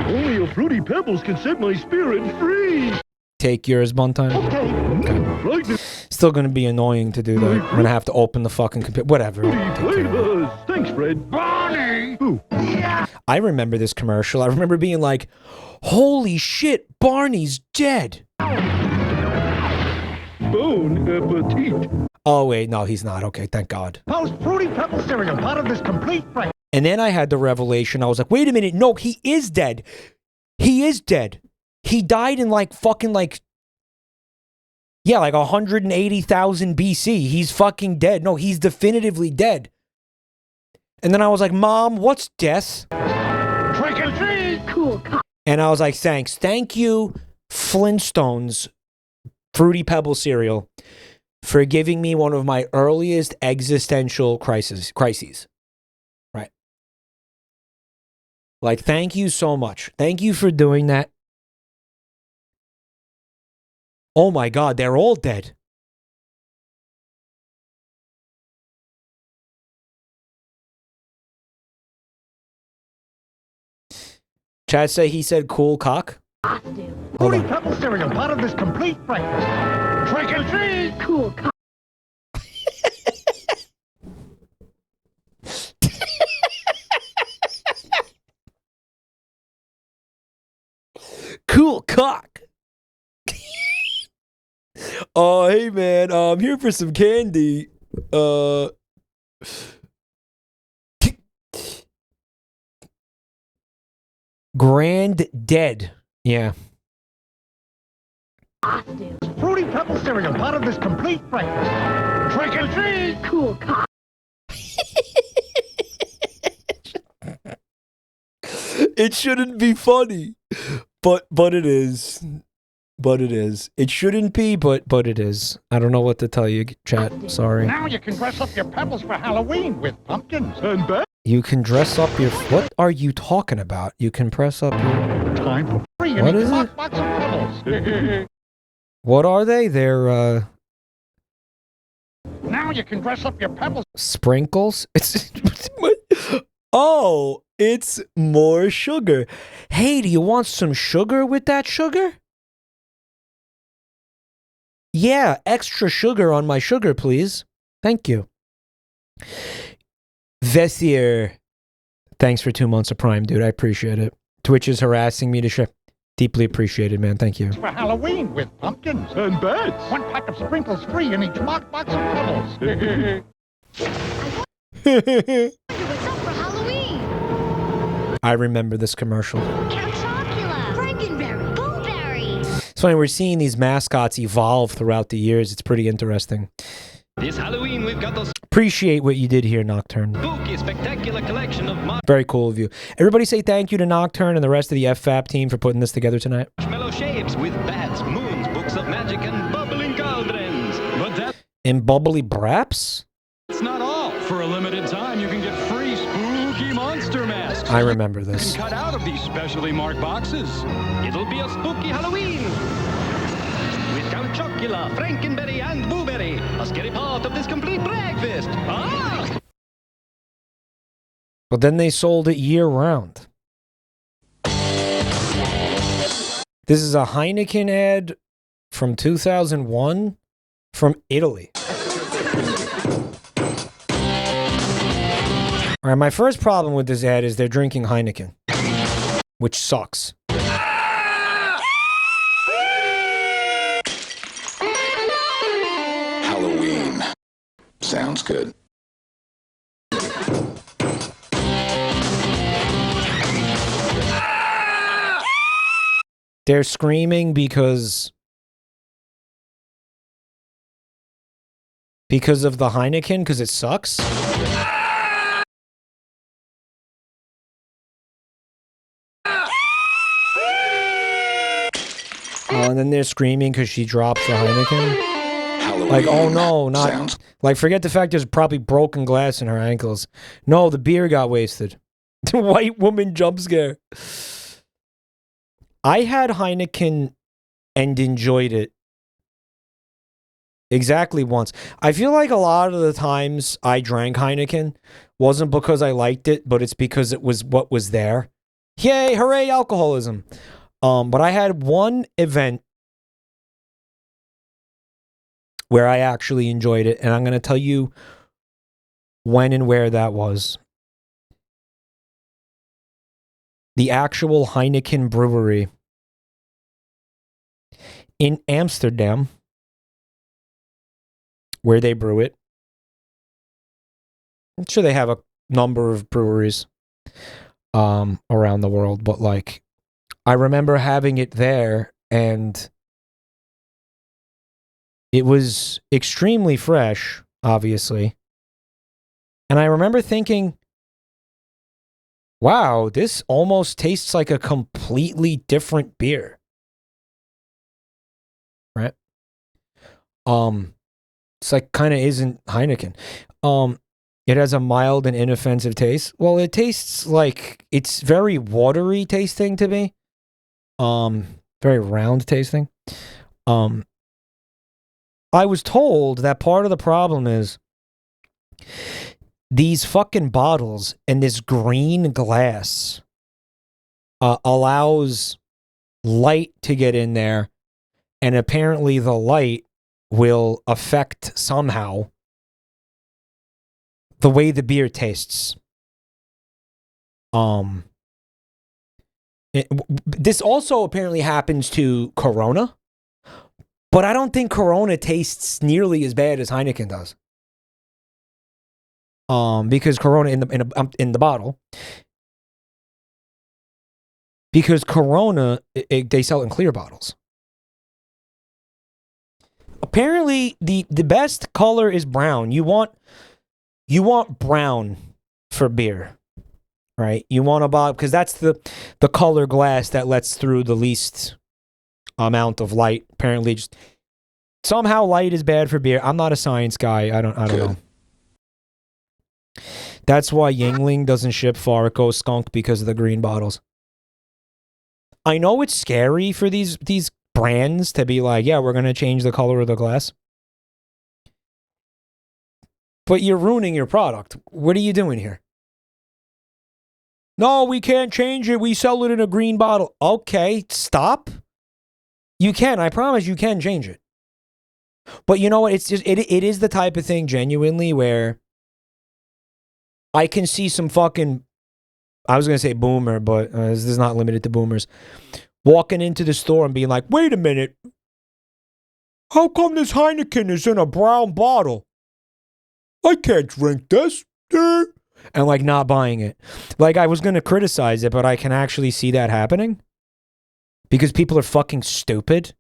Only a Fruity Pebbles can set my spirit free! Take yours, Buntime. Okay. Still gonna be annoying to do that. I'm gonna have to open the fucking computer. Whatever. Thanks, Fred. Barney! Ooh. Yeah. I remember this commercial. I remember being like, holy shit, Barney's dead. Bon appetit. Oh, wait, no, he's not. Okay, thank God. Post Fruity Pebble cereal, part of this complete break. And then I had the revelation. I was like, wait a minute. No, he is dead. He is dead. He died in like fucking like, yeah, like 180,000 BC. He's fucking dead. No, he's definitively dead. And then I was like, Mom, what's death? Trick or treat! Cool. And I was like, thanks. Thank you, Flintstones Fruity Pebble cereal, for giving me one of my earliest existential crises. Right. Like, thank you so much. Thank you for doing that. Oh my God, they're all dead. Chad say he said cool cock. Fruity Pebble cereal, part of this complete breakfast. Trick or treat! Cool. Cool cock. Oh, hey man, I'm here for some candy. Grand dead. Yeah. Fruity Pebble cereal, part of this complete breakfast. Trick or treat! Cool. It shouldn't be funny, but it is. But it is. It shouldn't be, but it is. I don't know what to tell you, chat. Sorry. Now you can dress up your pebbles for Halloween with pumpkins and bats. You can dress up your... What are you talking about? You can press up your... Time for free. What is it? Box of pebbles. What are they? They're, Now you can dress up your pebbles. Sprinkles? It's... Oh, it's more sugar. Hey, do you want some sugar with that sugar? Yeah, extra sugar on my sugar, please. Thank you. Vessier, thanks for 2 months of Prime, dude. I appreciate it. Twitch is harassing me to share. Deeply appreciated, man. Thank you. For Halloween with pumpkins and bats. 1 pack of sprinkles free in each box of pebbles. What's up for Halloween? I remember this commercial. Count Chocula, Frankenberry, Blueberry. It's funny, we're seeing these mascots evolve throughout the years. It's pretty interesting. This Halloween, we've got those Appreciate what you did here, Nocturne. spooky, spectacular collection of Very cool of you. Everybody say thank you to Nocturne and the rest of the FFAP team for putting this together tonight. marshmallow shapes with bats, moons, books of magic, and bubbling cauldrons. But that's And bubbly braps? not all. For a limited time, you can get free spooky monster masks. I remember You this. can cut out of these specially marked boxes. It'll be a spooky Halloween. With Count Chocula, Frankenberry, and Blueberry. A scary part of this complete breakfast. Ah! But then they sold it year round. This is a Heineken ad from 2001 from Italy. All right, my first problem with this ad is they're drinking Heineken, which sucks. Halloween. Sounds good. They're screaming because of the Heineken, because it sucks. Oh, and then they're screaming because she drops the Heineken. Halloween. Like, oh no, not like forget the fact there's probably broken glass in her ankles. No, the beer got wasted. The white woman jump scare. I had Heineken and enjoyed it exactly once. I feel like a lot of the times I drank Heineken wasn't because I liked it, but it's because it was what was there. Yay, hooray, alcoholism. But I had one event where I actually enjoyed it, and I'm going to tell you when and where that was. The actual Heineken brewery in Amsterdam, where they brew it. I'm sure they have a number of breweries around the world, but like I remember having it there, and it was extremely fresh, obviously. And I remember thinking, Wow, this almost tastes like a completely different beer. Right? It's like kind of isn't Heineken. It has a mild and inoffensive taste. Well, it tastes like it's very watery tasting to me. Very round tasting. I was told that part of the problem is these fucking bottles and this green glass allows light to get in there, and apparently the light will affect somehow the way the beer tastes. This also apparently happens to Corona, but I don't think Corona tastes nearly as bad as Heineken does. Because Corona in the bottle, because Corona they sell it in clear bottles. Apparently, the best color is brown. You want brown for beer, right? You want a bottle because that's the color glass that lets through the least amount of light. Apparently, just somehow light is bad for beer. I'm not a science guy. I don't know. That's why Yingling doesn't ship far. It goes skunk because of the green bottles. I know it's scary for these brands to be like, yeah, we're going to change the color of the glass. But you're ruining your product. What are you doing here? No, we can't change it. We sell it in a green bottle. Okay, stop. You can. I promise you can change it. But you know what? It's just it is the type of thing genuinely where I can see some fucking, I was going to say boomer, but this is not limited to boomers, walking into the store and being like, wait a minute. How come this Heineken is in a brown bottle? I can't drink this. And like not buying it. Like I was going to criticize it, but I can actually see that happening. Because people are fucking stupid.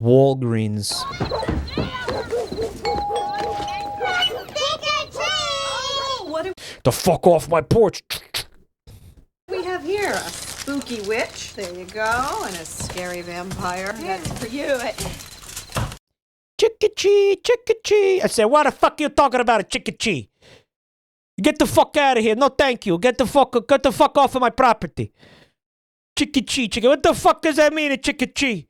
Walgreens. The fuck off my porch. We have here a spooky witch, there you go, and a scary vampire. That's for you. Chickachee, chickachee. I said, why the fuck are you talking about a chickachee? Get the fuck out of here. No, thank you. Get the fuck off of my property. Chickachee, chicken. What the fuck does that mean, a chickachee?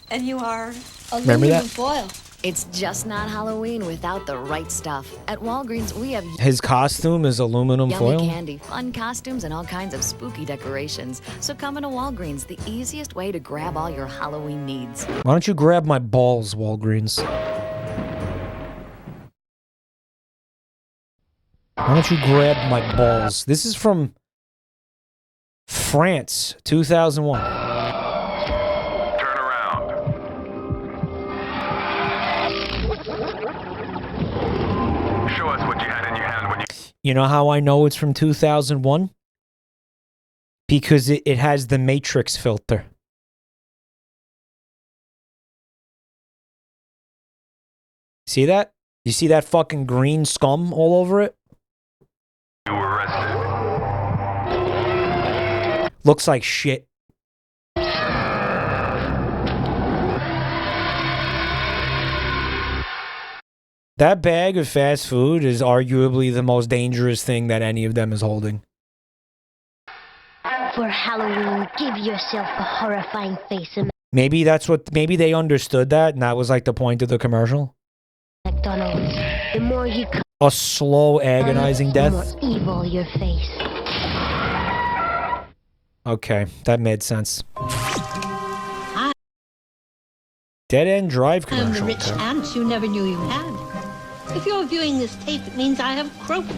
And you are aluminum foil. It's just not Halloween without the right stuff. At Walgreens, we have His costume is aluminum yummy foil? candy, fun costumes, and all kinds of spooky decorations. So come into Walgreens, the easiest way to grab all your Halloween needs. Why don't you grab my balls, Walgreens? Why don't you grab my balls? This is from France, 2001. Show us what you had in your hand when you... You know how I know it's from 2001? Because it has the Matrix filter. See that? You see that fucking green scum all over it? You were arrested. Looks like shit. That bag of fast food is arguably the most dangerous thing that any of them is holding. For Halloween, give yourself a horrifying face and Maybe that's what, maybe they understood that and that was like the point of the commercial. McDonald's. The more you come, A slow, agonizing the death. more evil your face. Okay, that made sense. Dead End Drive I'm commercial. the rich okay. aunt you never knew you had. If you're viewing this tape, it means I have croaked.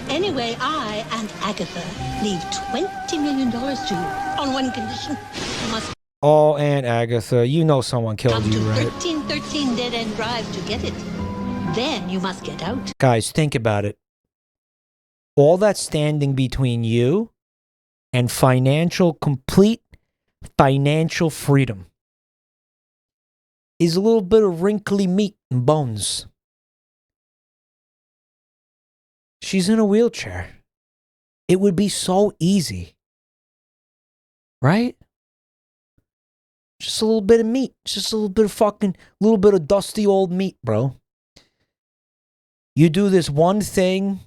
Anyway, I and Agatha leave $20 million to you on one condition. You must Oh, Aunt Agatha, you know someone killed come to you, right? 1313 Dead End Drive to get it. Then you must get out. Guys, think about it. All that's standing between you and complete financial freedom is a little bit of wrinkly meat and bones. She's in a wheelchair. It would be so easy. Right? Just a little bit of meat. Just a little bit of little bit of dusty old meat, bro. You do this one thing.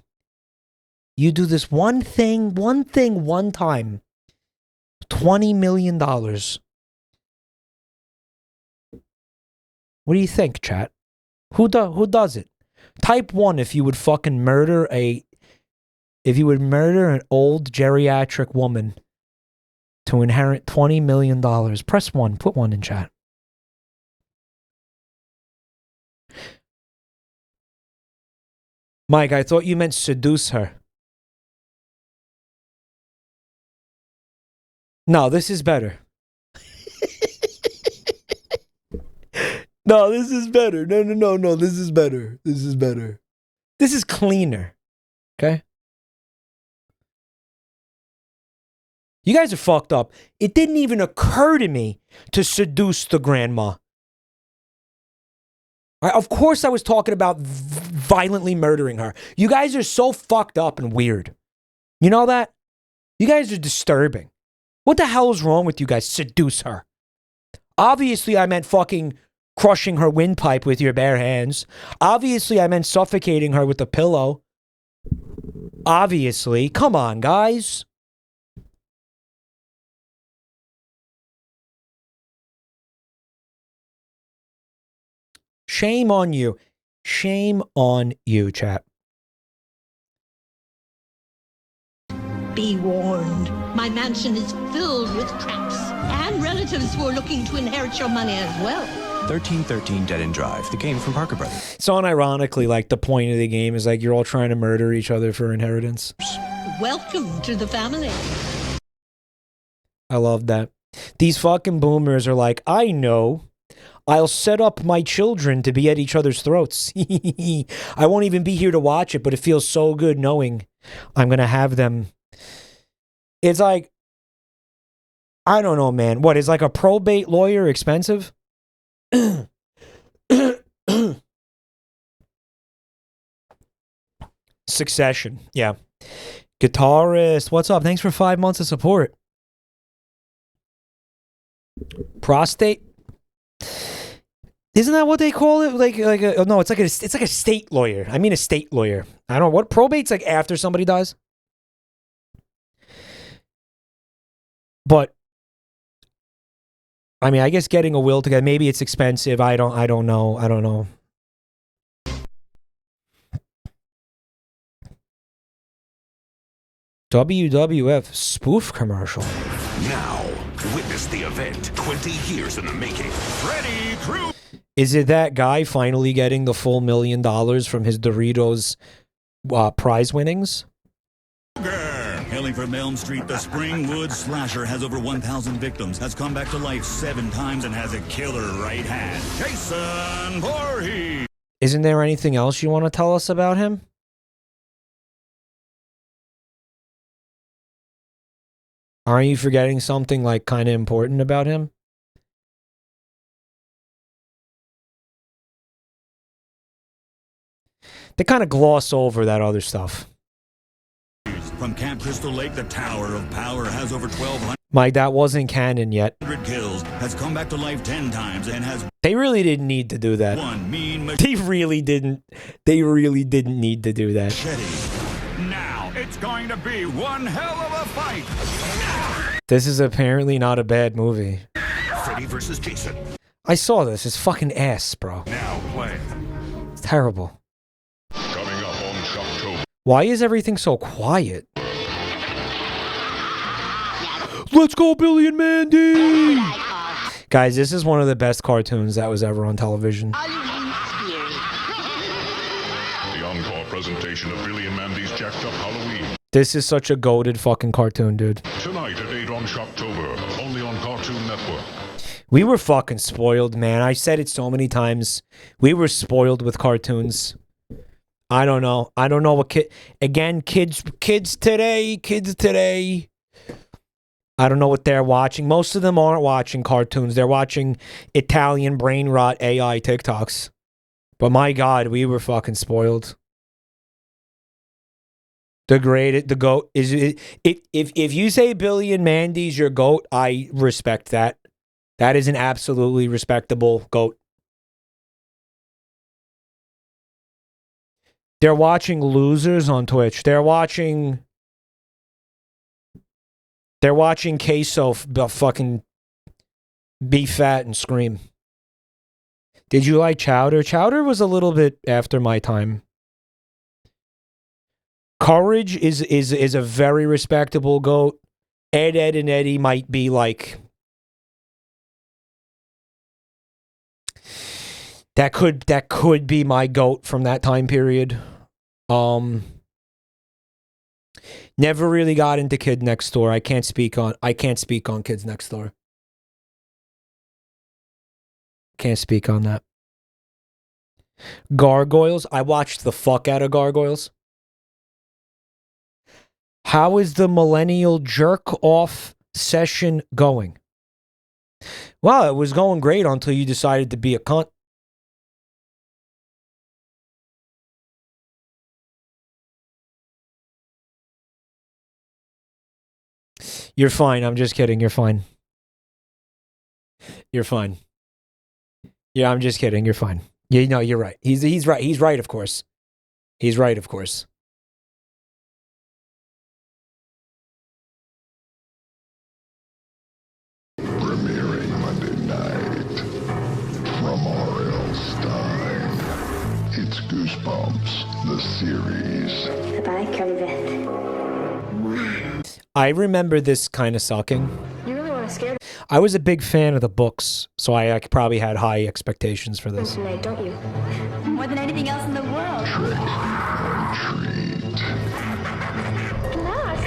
You do this one thing, one time. $20 million. What do you think, chat? Who does it? Type 1 if you would fucking murder an old geriatric woman to inherit $20 million. Press 1. Put 1 in chat. Mike, I thought you meant seduce her. No, this is better. No, this is better. No, this is better. This is better. This is cleaner. Okay? You guys are fucked up. It didn't even occur to me to seduce the grandma. Of course I was talking about violently murdering her. You guys are so fucked up and weird. You know that? You guys are disturbing. What the hell is wrong with you guys? Seduce her. Obviously I meant fucking crushing her windpipe with your bare hands. Obviously I meant suffocating her with a pillow. Obviously. Come on, guys. Shame on you. Shame on you, chat. Be warned. My mansion is filled with traps and relatives who are looking to inherit your money as well. 1313 Dead End Drive, the game from Parker Brothers. So unironically, like, the point of the game is like you're all trying to murder each other for inheritance. Welcome to the family. I love that. These fucking boomers are like, I know. I'll set up my children to be at each other's throats. I won't even be here to watch it, but it feels so good knowing I'm going to have them. It's like, I don't know, man. What, is like a probate lawyer expensive? Succession. Yeah. Guitarist. What's up? Thanks for 5 months of support. Prostate. Isn't that what they call it? No, it's like a state lawyer. I mean a state lawyer. I don't know what probate's like after somebody dies. But I mean, I guess getting a will together, maybe it's expensive. I don't know. WWF spoof commercial. Now, witness the event 20 years in the making. Freddy Krueger. Is it that guy finally getting the full $1 million from his Doritos prize winnings? Hailing from Elm Street, the Springwood slasher has over 1,000 victims, has come back to life 7 times, and has a killer right hand. Jason Voorhees. Isn't there anything else you want to tell us about him? Aren't you forgetting something like kind of important about him? They kind of gloss over that other stuff. From Camp Crystal Lake, the Tower of Power has over 1,200 Mike, that wasn't canon yet. kills, has come back to life 10 times, and has They really didn't need to do that. one mean They really didn't need to do that. machete. Now it's going to be one hell of a fight. This is apparently not a bad movie. Freddy versus Jason. I saw this. It's fucking ass, bro. Now play. It's terrible. Coming up on Shocktober. Why is everything so quiet? Let's go, Billy and Mandy! Guys, this is one of the best cartoons that was ever on television. The encore presentation of Billy and Mandy's Jacked Up Halloween. This is such a goated fucking cartoon, dude. Tonight at 8 on Shocktober, only on Cartoon Network. We were fucking spoiled, man. I said it so many times. We were spoiled with cartoons. I don't know. I don't know what kids today. I don't know what they're watching. Most of them aren't watching cartoons. They're watching Italian brain rot AI TikToks. But my God, we were fucking spoiled. The GOAT is it. If you say Billy and Mandy's your GOAT, I respect that. That is an absolutely respectable GOAT. They're watching losers on Twitch. They're watching Queso fucking be fat and scream. Did you like Chowder? Chowder was a little bit after my time. Courage is a very respectable GOAT. Ed, and Eddie might be like... That could be my GOAT from that time period. Never really got into Kid Next Door. I can't speak on Kids Next Door. Can't speak on that. Gargoyles. I watched the fuck out of Gargoyles. How is the millennial jerk off session going? Well, it was going great until you decided to be a cunt. You're fine. I'm just kidding. You're fine. You're fine. Yeah, I'm just kidding. You're fine. Yeah, no, you're right. He's right. He's right, of course. He's right, of course. Premiering Monday night from R.L. Stein. It's Goosebumps, the series. Goodbye, Curly. I remember this kind of sucking. You really want to scare I was a big fan of the books, so I probably had high expectations for this. tonight, don't you? More than anything else in the world. Trick or treat. Come on.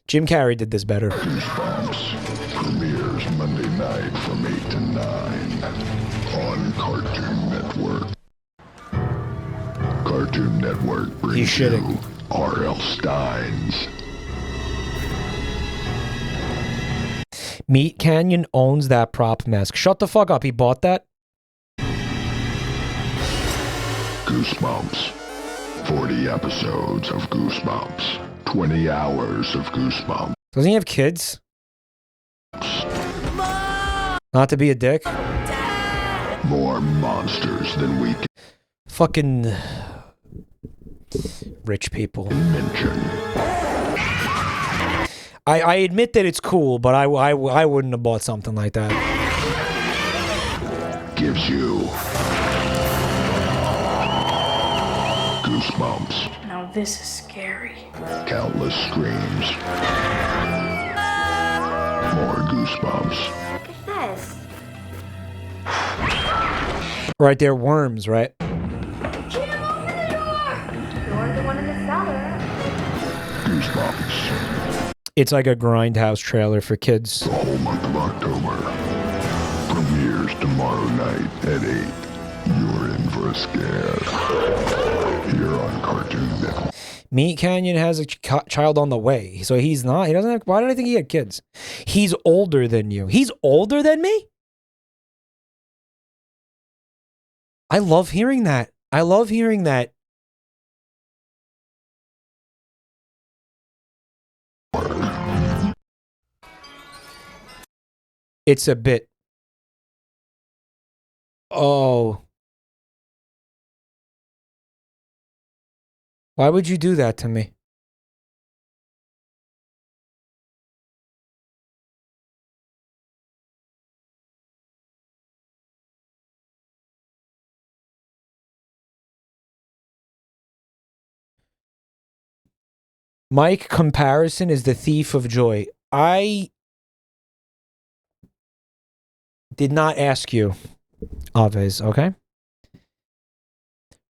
Jim Carrey did this better. Goosebumps premieres Monday night from 8 to 9 on Cartoon Network. Cartoon Network brings you R.L. Stein's. Meat Canyon owns that prop mask. Shut the fuck up. He bought that? Goosebumps. 40 episodes of Goosebumps. 20 hours of Goosebumps. Doesn't he have kids? Not to be a dick. More monsters than we can Fucking rich people. mention. I admit that it's cool, but I wouldn't have bought something like that. Gives you goosebumps. Now this is scary. Countless screams. More goosebumps. What is this? Right, they're worms, right? You're the one in the cellar. Goosebumps. It's like a Grindhouse trailer for kids. The whole month of October. Premieres tomorrow night at 8. You're in for a scare. Here on Cartoon Network. Meat Canyon has a child on the way, so he's not. He doesn't have. Why did I think he had kids? He's older than you. He's older than me? I love hearing that. I love hearing that. It's a bit. Oh. Why would you do that to me? Mike comparison is the thief of joy. I did not ask you, Aves, okay?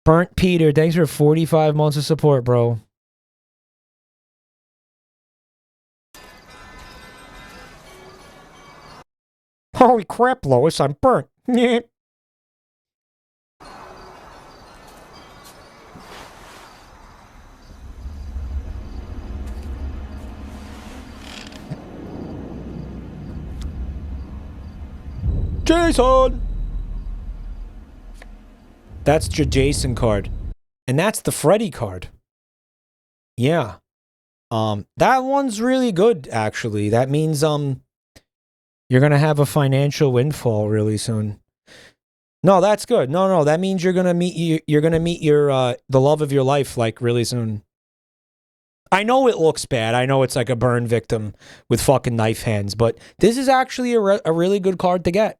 Burnt Peter, thanks for 45 months of support, bro. Holy crap, Lois, I'm burnt. Jason! That's your Jason card. And that's the Freddy card. Yeah. That one's really good, actually. That means you're gonna have a financial windfall really soon. No, that's good. No, that means you're gonna meet your the love of your life like really soon. I know it looks bad. I know it's like a burn victim with fucking knife hands, but this is actually a really good card to get.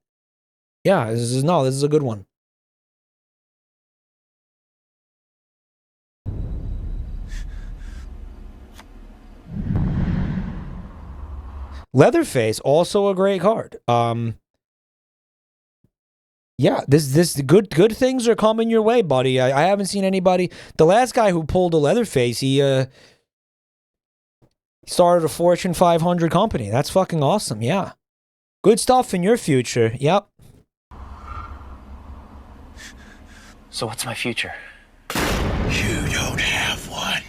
Yeah, this is a good one. Leatherface, also a great card. Yeah, this good things are coming your way, buddy. I haven't seen anybody. The last guy who pulled a Leatherface, he started a Fortune 500 company. That's fucking awesome. Yeah, good stuff in your future. Yep. So what's my future? You don't have one.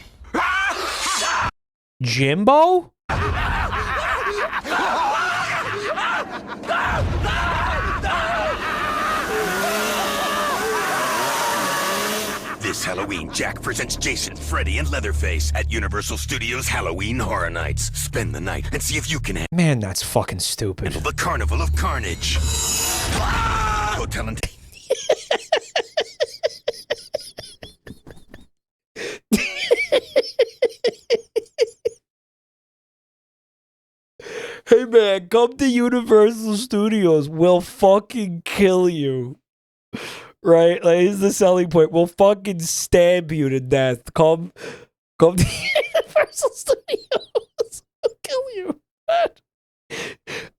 Jimbo? This Halloween, Jack presents Jason, Freddy, and Leatherface at Universal Studios Halloween Horror Nights. Spend the night and see if you can Man, that's fucking stupid. handle the Carnival of Carnage. Go tell him. Hey man, come to Universal Studios. We'll fucking kill you. Right? Like, here's the selling point. We'll fucking stab you to death. Come to Universal Studios. We'll kill you.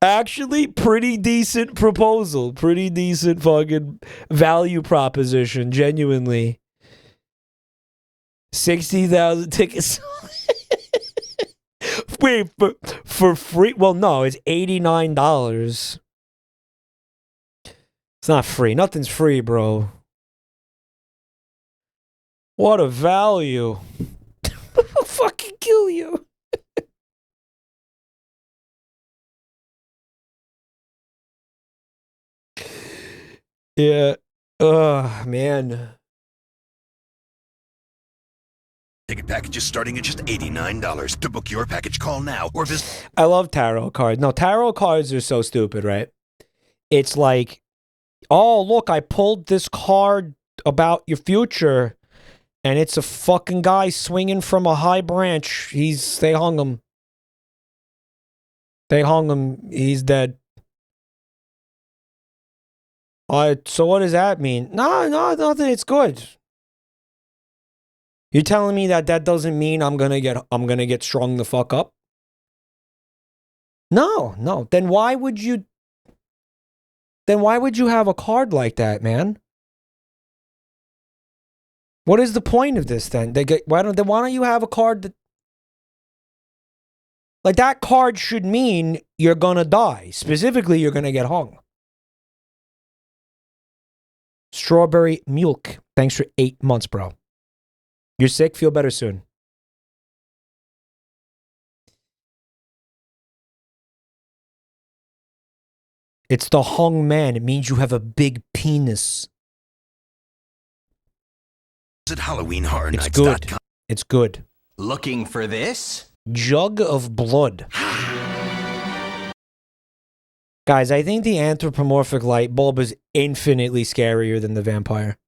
Actually, pretty decent proposal. Pretty decent fucking value proposition. Genuinely. 60,000 tickets. Wait, for free? Well, no, it's $89. It's not free. Nothing's free, bro. What a value. I'll fucking kill you. Yeah. Ugh, man. Ticket packages starting at just $89. To book your package, call now or visit. I love tarot cards. No, tarot cards are so stupid, right? It's like, oh, look, I pulled this card about your future, and it's a fucking guy swinging from a high branch. They hung him. They hung him. He's dead. So what does that mean? No, nothing. It's good. You're telling me that doesn't mean I'm gonna get strung the fuck up? No. Then why would you have a card like that, man? What is the point of this then? Why don't you have a card that, like, that card should mean you're gonna die. Specifically, you're gonna get hung. Strawberry Milk. Thanks for 8 months, bro. You're sick? Feel better soon. It's the hung man. It means you have a big penis. Visit HalloweenHorrorNights.com. It's good. It's good. Looking for this? Jug of blood. Guys, I think the anthropomorphic light bulb is infinitely scarier than the vampire.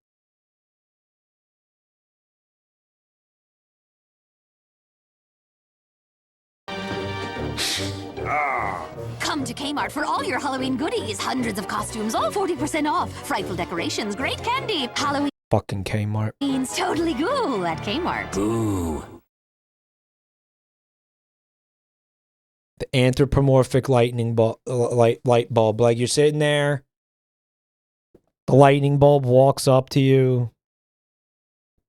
Come to Kmart for all your Halloween goodies. Hundreds of costumes, all 40% off. Frightful decorations, great candy. Halloween's Fucking Kmart. totally cool at Kmart. Ooh. The anthropomorphic light bulb. Like, you're sitting there, the lightning bulb walks up to you,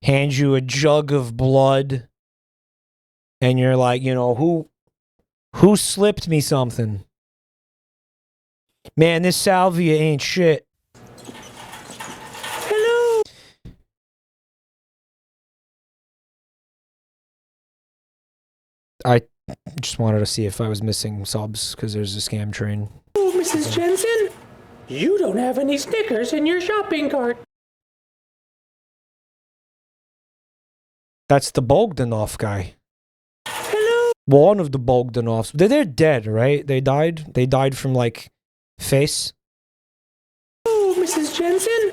hands you a jug of blood, and you're like, you know, who slipped me something? Man, this salvia ain't shit. Hello. I just wanted to see if I was missing subs because there's a scam train. Oh, Mrs. Jensen, you don't have any Snickers in your shopping cart. That's the Bogdanov guy. One of the Bogdanovs. They're dead, right? They died? They died from, like, face? Oh, Mrs. Jensen?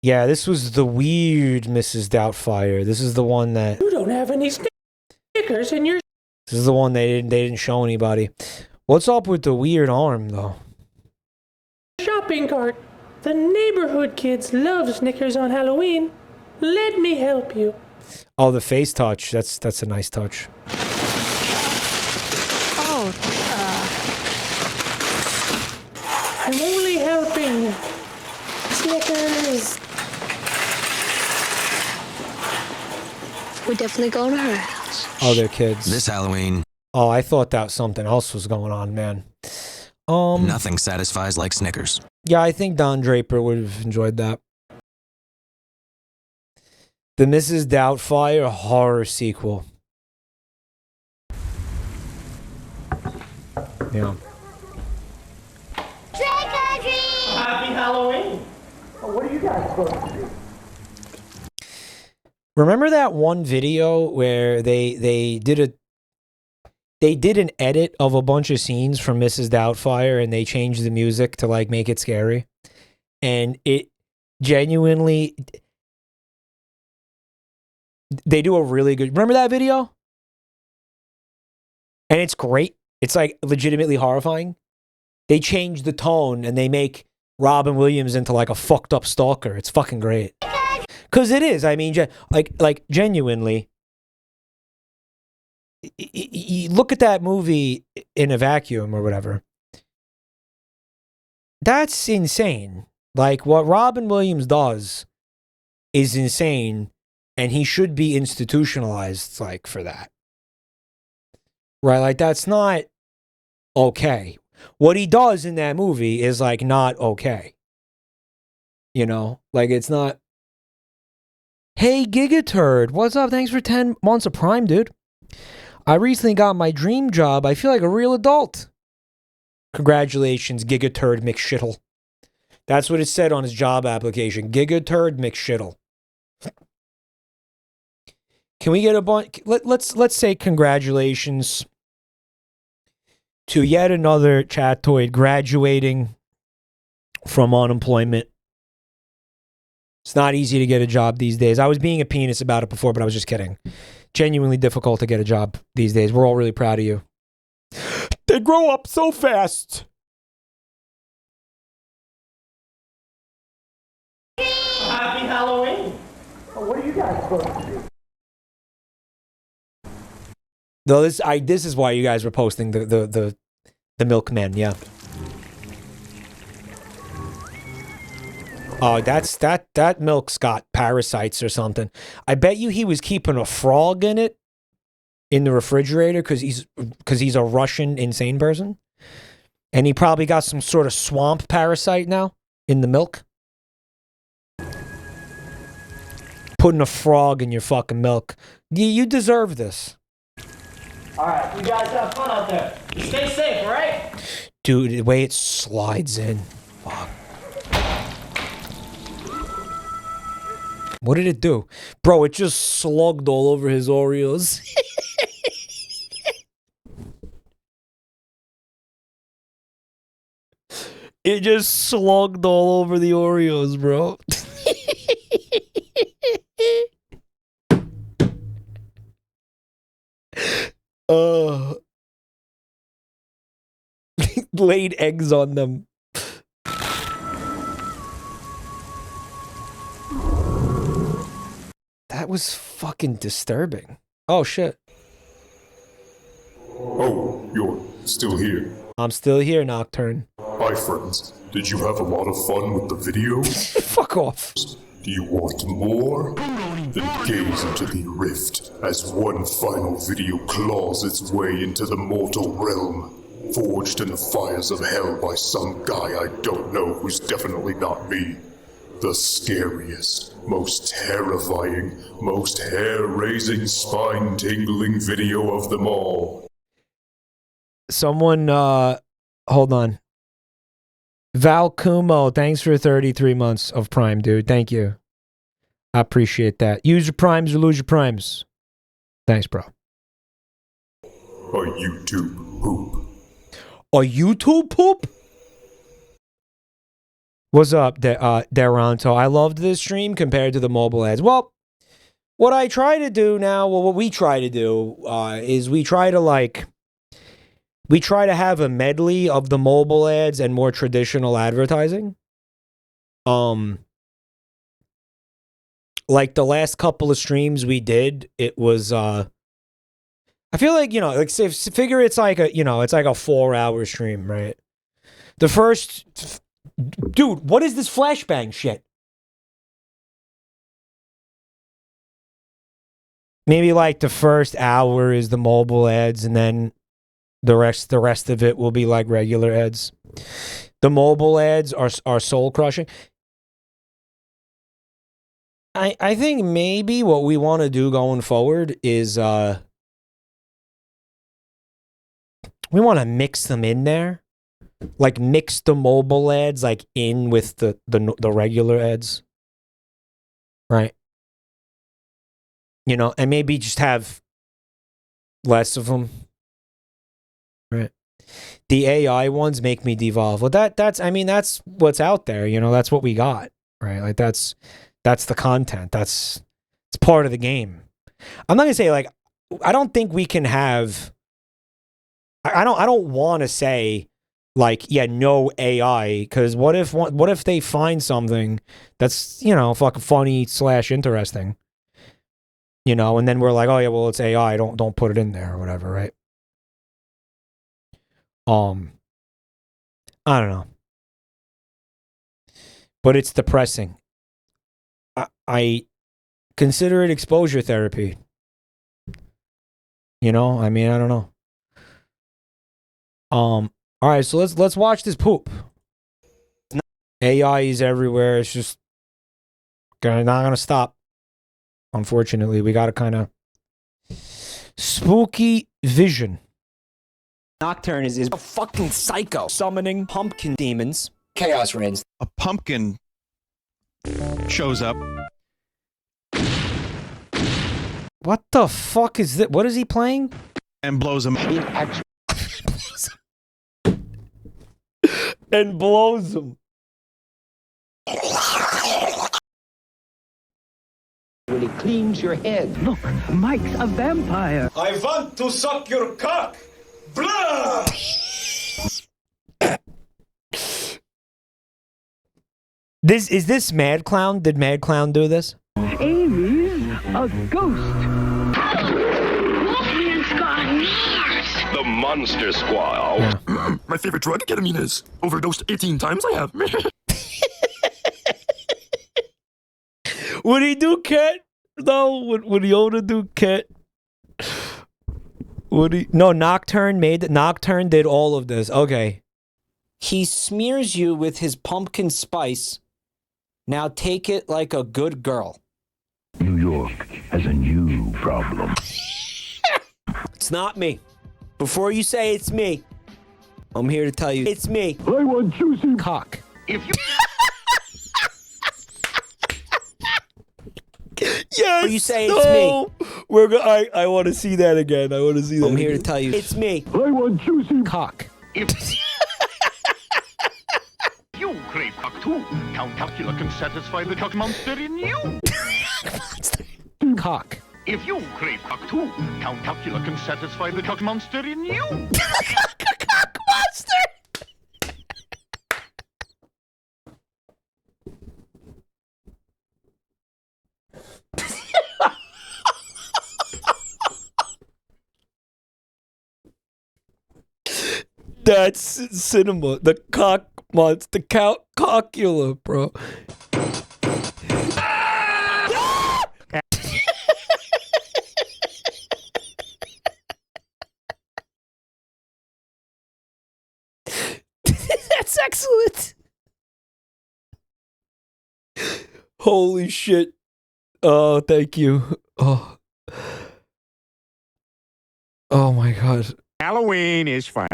Yeah, this was the weird Mrs. Doubtfire. This is the one that... You don't have any stickers in your... This is the one they didn't show anybody. What's up with the weird arm, though? shopping cart. The neighborhood kids love Snickers on Halloween. Let me help you. Oh, the face touch. That's a nice touch. Oh, I'm only helping. Snickers. We're definitely going to her house. Oh, they're kids. This Halloween. Oh, I thought that something else was going on, man. Nothing satisfies like Snickers. Yeah, I think Don Draper would have enjoyed that. The Mrs. Doubtfire horror sequel. Yeah. Trick or treat! Happy Halloween! What are you guys supposed to do? Remember that one video where they did an edit of a bunch of scenes from Mrs. Doubtfire and they changed the music to like make it scary? And it genuinely, they do a really good, remember that video? And it's great. It's like legitimately horrifying. They change the tone and they make Robin Williams into like a fucked up stalker. It's fucking great. Cause it is. I mean, like genuinely. You look at that movie in a vacuum or whatever. That's insane. Like what Robin Williams does is insane, and he should be institutionalized like for that. Right? Like that's not okay. What he does in that movie is like not okay. You know? Like it's not. Hey, Gigaturd, what's up? Thanks for 10 months of Prime, dude. I recently got my dream job. I feel like a real adult. Congratulations, Gigaturd McShittle. That's what it said on his job application. Gigaturd McShittle. Can we get a bunch? Let's say congratulations to yet another chatoid graduating from unemployment. It's not easy to get a job these days. I was being a penis about it before, but I was just kidding. Genuinely difficult to get a job these days. We're all really proud of you. They grow up so fast. Happy Halloween! What are you guys supposed to do? No, this is why you guys were posting the milkmen, yeah. Oh, that milk's got parasites or something. I bet you he was keeping a frog in it in the refrigerator because he's a Russian insane person. And he probably got some sort of swamp parasite now in the milk. Putting a frog in your fucking milk. You deserve this. Alright, you guys have fun out there. Stay safe, alright? Dude, the way it slides in. Fuck. What did it do? Bro, it just slugged all over his Oreos. It just slugged all over the Oreos, bro. Laid eggs on them. That was fucking disturbing. Oh, shit. Oh, you're still here. I'm still here, Nocturne. Hi, friends. Did you have a lot of fun with the video? Fuck off. Do you want more? Then gaze into the rift as one final video claws its way into the mortal realm, forged in the fires of hell by some guy I don't know who's definitely not me. The scariest, most terrifying, most hair-raising, spine-tingling video of them all. Someone, hold on. Val Kumo, thanks for 33 months of Prime, dude. Thank you. I appreciate that. Use your Primes or lose your Primes. Thanks, bro. A YouTube poop. A YouTube poop? What's up, Deranto? I loved this stream compared to the mobile ads. Well, what I try to do now, well, what we try to do is we try to have a medley of the mobile ads and more traditional advertising. Like the last couple of streams we did, it was I feel like, like say, figure it's like a 4-hour stream, right? The first dude, what is this flashbang shit? Maybe like the first hour is the mobile ads, and then the rest of it will be like regular ads. The mobile ads are soul crushing. I think maybe what we want to do going forward is we want to mix them in there. Like mix the mobile ads like in with the regular ads. Right? And maybe just have less of them. Right. The AI ones make me devolve. Well, that's what's out there, that's what we got. Right? Like that's the content. It's part of the game. I'm not gonna say like I don't think we can have I don't want to say like, yeah, no AI, because what if they find something that's, fucking funny / interesting, and then we're like, oh yeah, well it's AI, don't put it in there or whatever, right? I don't know, but it's depressing. I consider it exposure therapy. I don't know. All right, so let's watch this poop. AI is everywhere. It's just not gonna stop. Unfortunately, we gotta kind of spooky vision. Nocturne is a fucking psycho, summoning pumpkin demons. Chaos reigns. A pumpkin shows up. What the fuck is that? What is he playing? And blows him. And blows him. When he cleans your head. Look, Mike's a vampire. I want to suck your cock. Blah! Is this Mad Clown? Did Mad Clown do this? Amy's a ghost. The Monster Squad. My favorite drug, ketamine, is overdosed 18 times. I have. Would he do Cat? No. Would Yoda do Cat? Would he? No. Nocturne did all of this. Okay. He smears you with his pumpkin spice. Now take it like a good girl. New York has a new problem. It's not me. Before you say it's me, I'm here to tell you it's me. I want juicy cock. If you Yes. Or you say it's me. I want to see that again. I want to see that. I'm here to tell you it's me. I want juicy cock. If you crave cock too, Count Calcula can satisfy the cock monster in you. Cock. If you crave cock too, Count Calcula can satisfy the cock monster in you. Cock monster. That's cinema. The cock monster. The cockula, bro. That's excellent. Holy shit. Oh, thank you. Oh my god. Halloween is fine.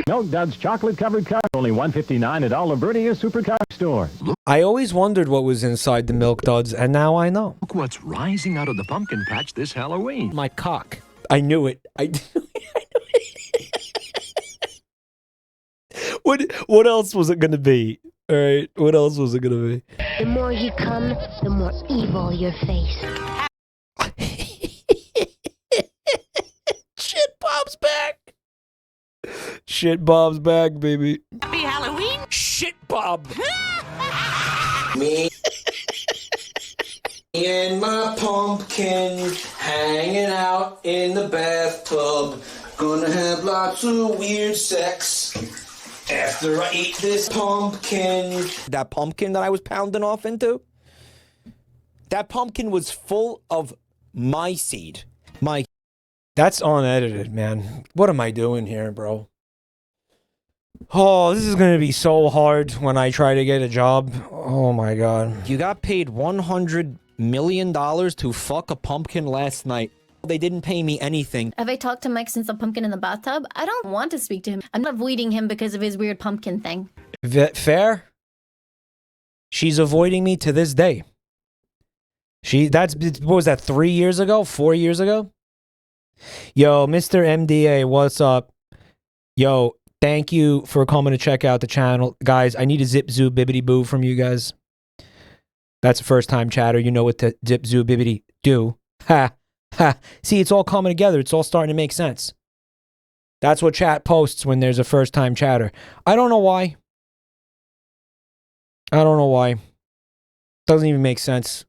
Milk Duds chocolate covered cup, only $1.59 at all of Bernia's supercar stores. I always wondered what was inside the Milk Duds, and now I know. Look what's rising out of the pumpkin patch this Halloween. My cock. I knew it. I knew it. What else was it gonna be? All right, what else was it gonna be? The more you come, the more evil your face. Shit Bob's back. Shit Bob's back, baby. Happy Halloween. Shit Bob. Me and my pumpkin hanging out in the bathtub. Gonna have lots of weird sex after I eat this pumpkin. That pumpkin that I was pounding off into, that pumpkin was full of my seed. That's unedited, man. What am I doing here, bro? Oh, this is gonna be so hard when I try to get a job. Oh my god. You got paid $100 million to fuck a pumpkin last night. They didn't pay me anything. Have I talked to Mike since the pumpkin in the bathtub? I don't want to speak to him. I'm not avoiding him because of his weird pumpkin thing. Fair? She's avoiding me to this day. What was that, 3 years ago? 4 years ago? Yo, Mr. MDA, what's up? Yo, thank you for coming to check out the channel. Guys, I need a zip zoo bibbity boo from you guys. That's a first time chatter. You know what the zip zoo bibbity do. Ha. Ha. See, it's all coming together. It's all starting to make sense. That's what chat posts when there's a first time chatter. I don't know why. I don't know why. Doesn't even make sense.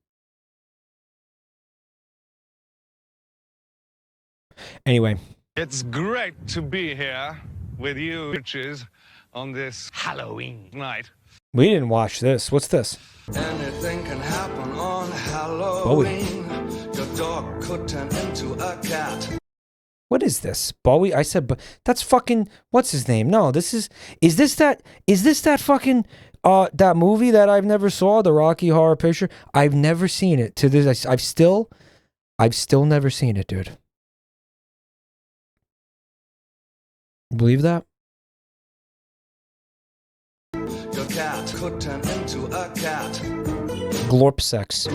Anyway. It's great to be here with you bitches on this Halloween night. We didn't watch this. What's this? Anything can happen on Halloween. Your dog could turn into a cat. What is this? Bowie? I said, but that's fucking, what's his name? No, this is this that fucking, that movie that I've never saw, the Rocky Horror Picture? I've never seen it. To this, I've still never seen it, dude. Believe that? Your cat could turn into a cat. Glorp sex.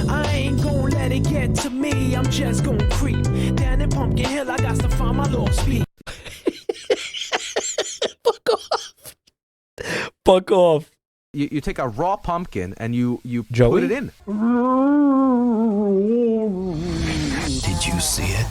I ain't gonna let it get to me. I'm just gonna creep down in Pumpkin Hill. I got to find my lost speed. Fuck off. Fuck off. You take a raw pumpkin and you Joey? put it in. Did you see it?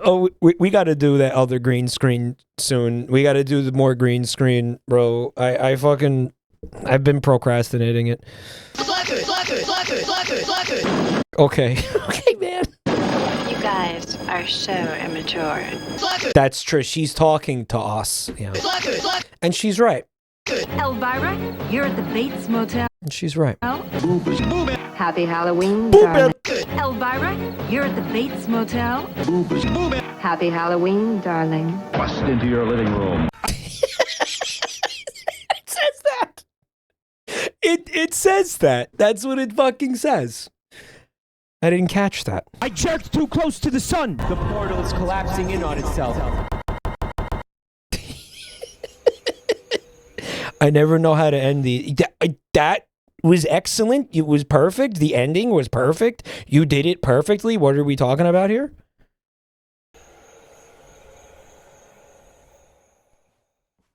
Oh, we got to do that other green screen soon. We got to do the more green screen, bro. I've been procrastinating it. Okay. Okay, man. You guys are so immature. That's true. She's talking to us. Yeah. And she's right. Elvira, you're at the Bates Motel. And she's right. Happy Halloween, darling. Elvira, you're at the Bates Motel. Happy Halloween, darling. Bust into your living room. It says that. It says that. That's what it fucking says. I didn't catch that. I jerked too close to the sun. The portal is collapsing in on itself. I never know how to end the... That was excellent. It was perfect. The ending was perfect. You did it perfectly. What are we talking about here?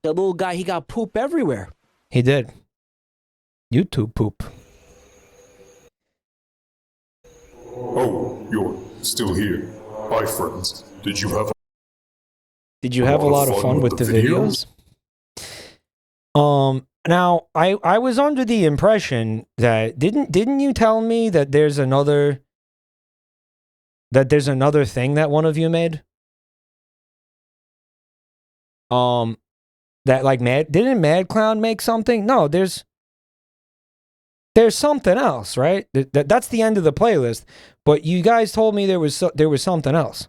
The little guy, he got poop everywhere. He did. YouTube poop. Oh, you're still here. Hi, friends. Did you have a lot of fun with the videos? Now I was under the impression that didn't you tell me that there's another thing that one of you made? That like didn't Mad Clown make something? No, there's something else, right? That's the end of the playlist. But you guys told me there was something else.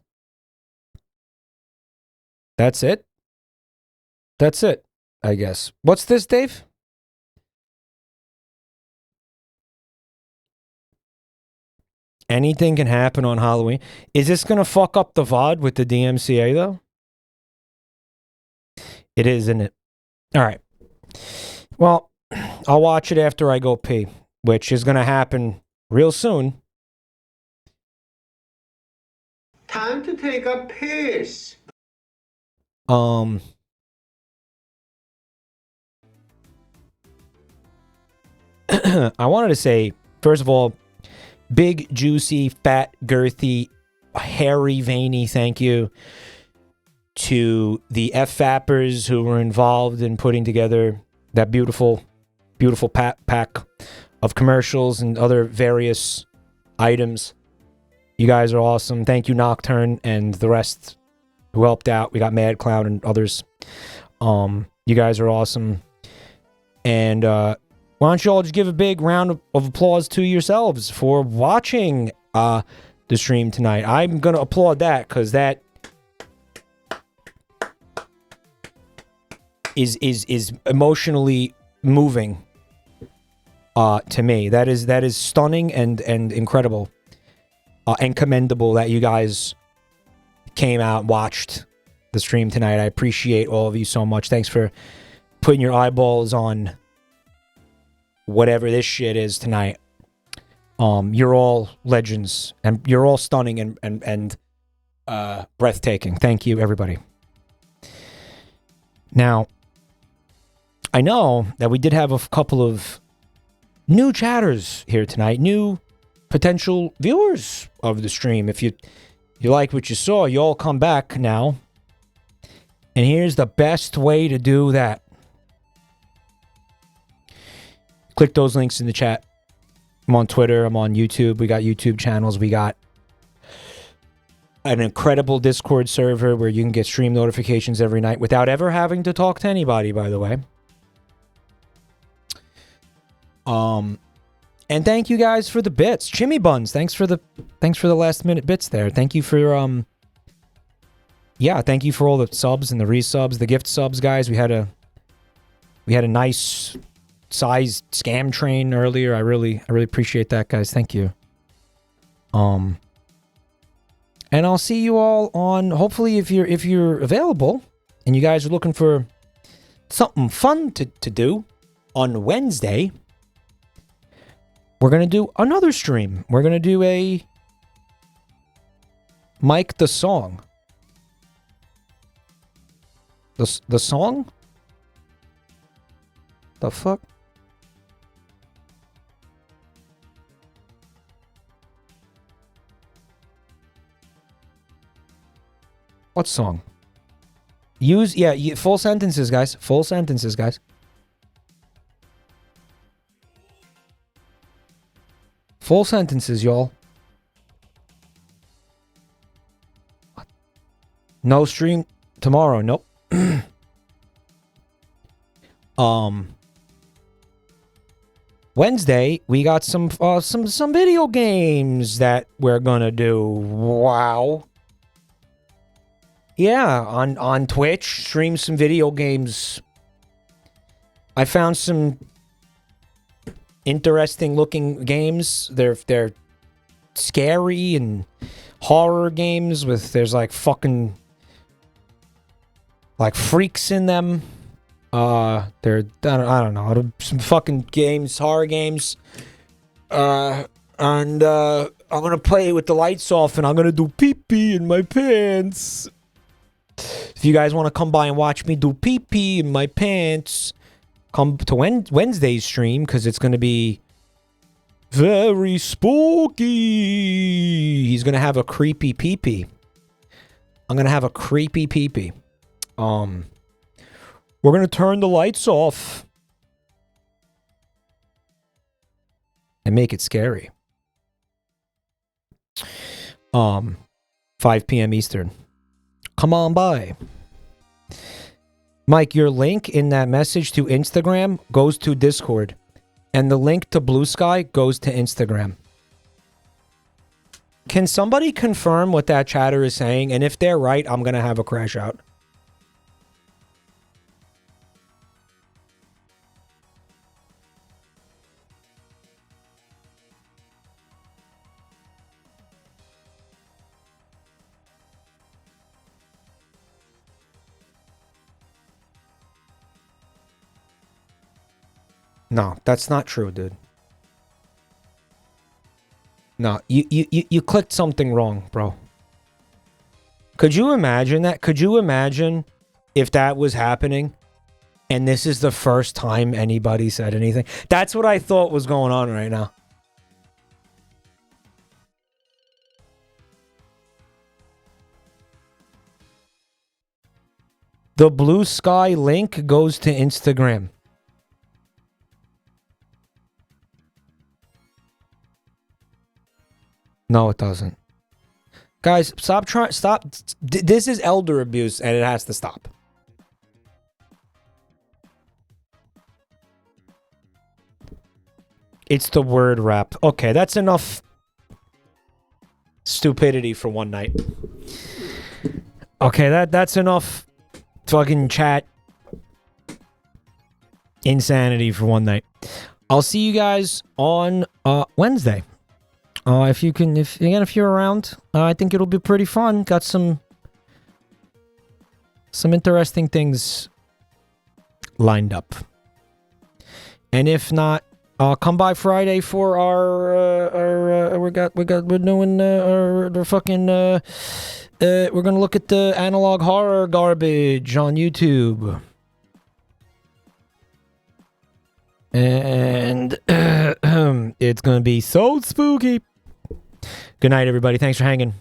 That's it? That's it, I guess. What's this, Dave? Anything can happen on Halloween. Is this going to fuck up the VOD with the DMCA, though? It is, isn't it? All right. Well, I'll watch it after I go pee, which is going to happen real soon. Time to take a piss. I wanted to say, first of all, big, juicy, fat, girthy, hairy, veiny thank you to the FFappers who were involved in putting together that beautiful, beautiful pack of commercials and other various items. You guys are awesome. Thank you, Nocturne, and the rest who helped out. We got Mad Clown and others. You guys are awesome. And why don't you all just give a big round of applause to yourselves for watching the stream tonight. I'm going to applaud that because that is emotionally moving to me. That is stunning and incredible and commendable that you guys came out and watched the stream tonight. I appreciate all of you so much. Thanks for putting your eyeballs on whatever this shit is tonight. You're all legends and you're all stunning and breathtaking. Thank you, everybody. Now, I know that we did have a couple of new chatters here tonight, new potential viewers of the stream. If you like what you saw, you all come back now. And here's the best way to do that. Click those links in the chat. I'm on Twitter. I'm on YouTube. We got YouTube channels. We got an incredible Discord server where you can get stream notifications every night without ever having to talk to anybody, by the way. And thank you guys for the bits. Chimmy Buns, thanks for the last minute bits there. Thank you for thank you for all the subs and the resubs, the gift subs, guys. We had a nice size scam train earlier. I really appreciate that, guys. Thank you. And I'll see you all on, hopefully if you're available and you guys are looking for something fun to do on Wednesday, we're going to do another stream. We're going to do a Mike the Song. The song? The fuck? What song? Full sentences, guys. Full sentences, guys. Full sentences, y'all. No stream tomorrow. Nope. Wednesday we got some video games that we're gonna do. Wow. Yeah, on Twitch, stream some video games. I found some interesting looking games. They're scary and horror games there's like fucking like freaks in them. I don't know, some fucking games, horror games. And I'm gonna play with the lights off and I'm gonna do pee-pee in my pants. If you guys want to come by and watch me do pee-pee in my pants, come to Wednesday's stream because it's going to be very spooky. He's going to have a creepy pee-pee. I'm going to have a creepy pee-pee. We're going to turn the lights off and make it scary. 5 p.m. Eastern. Come on by. Mike, your link in that message to Instagram goes to Discord. And the link to Blue Sky goes to Instagram. Can somebody confirm what that chatter is saying? And if they're right, I'm going to have a crash out. No, that's not true, dude. No, you clicked something wrong, bro. Could you imagine that? Could you imagine if that was happening and this is the first time anybody said anything? That's what I thought was going on right now. The Blue Sky link goes to Instagram. No, it doesn't. Guys, stop trying. Stop. This is elder abuse, and it has to stop. It's the word rap. Okay, that's enough stupidity for one night. Okay, that's enough fucking chat insanity for one night. I'll see you guys on Wednesday. If you're around, I think it'll be pretty fun. Got some interesting things lined up. And if not, come by Friday for we're doing our fucking we're gonna look at the analog horror garbage on YouTube. And it's gonna be so spooky. Good night, everybody. Thanks for hanging.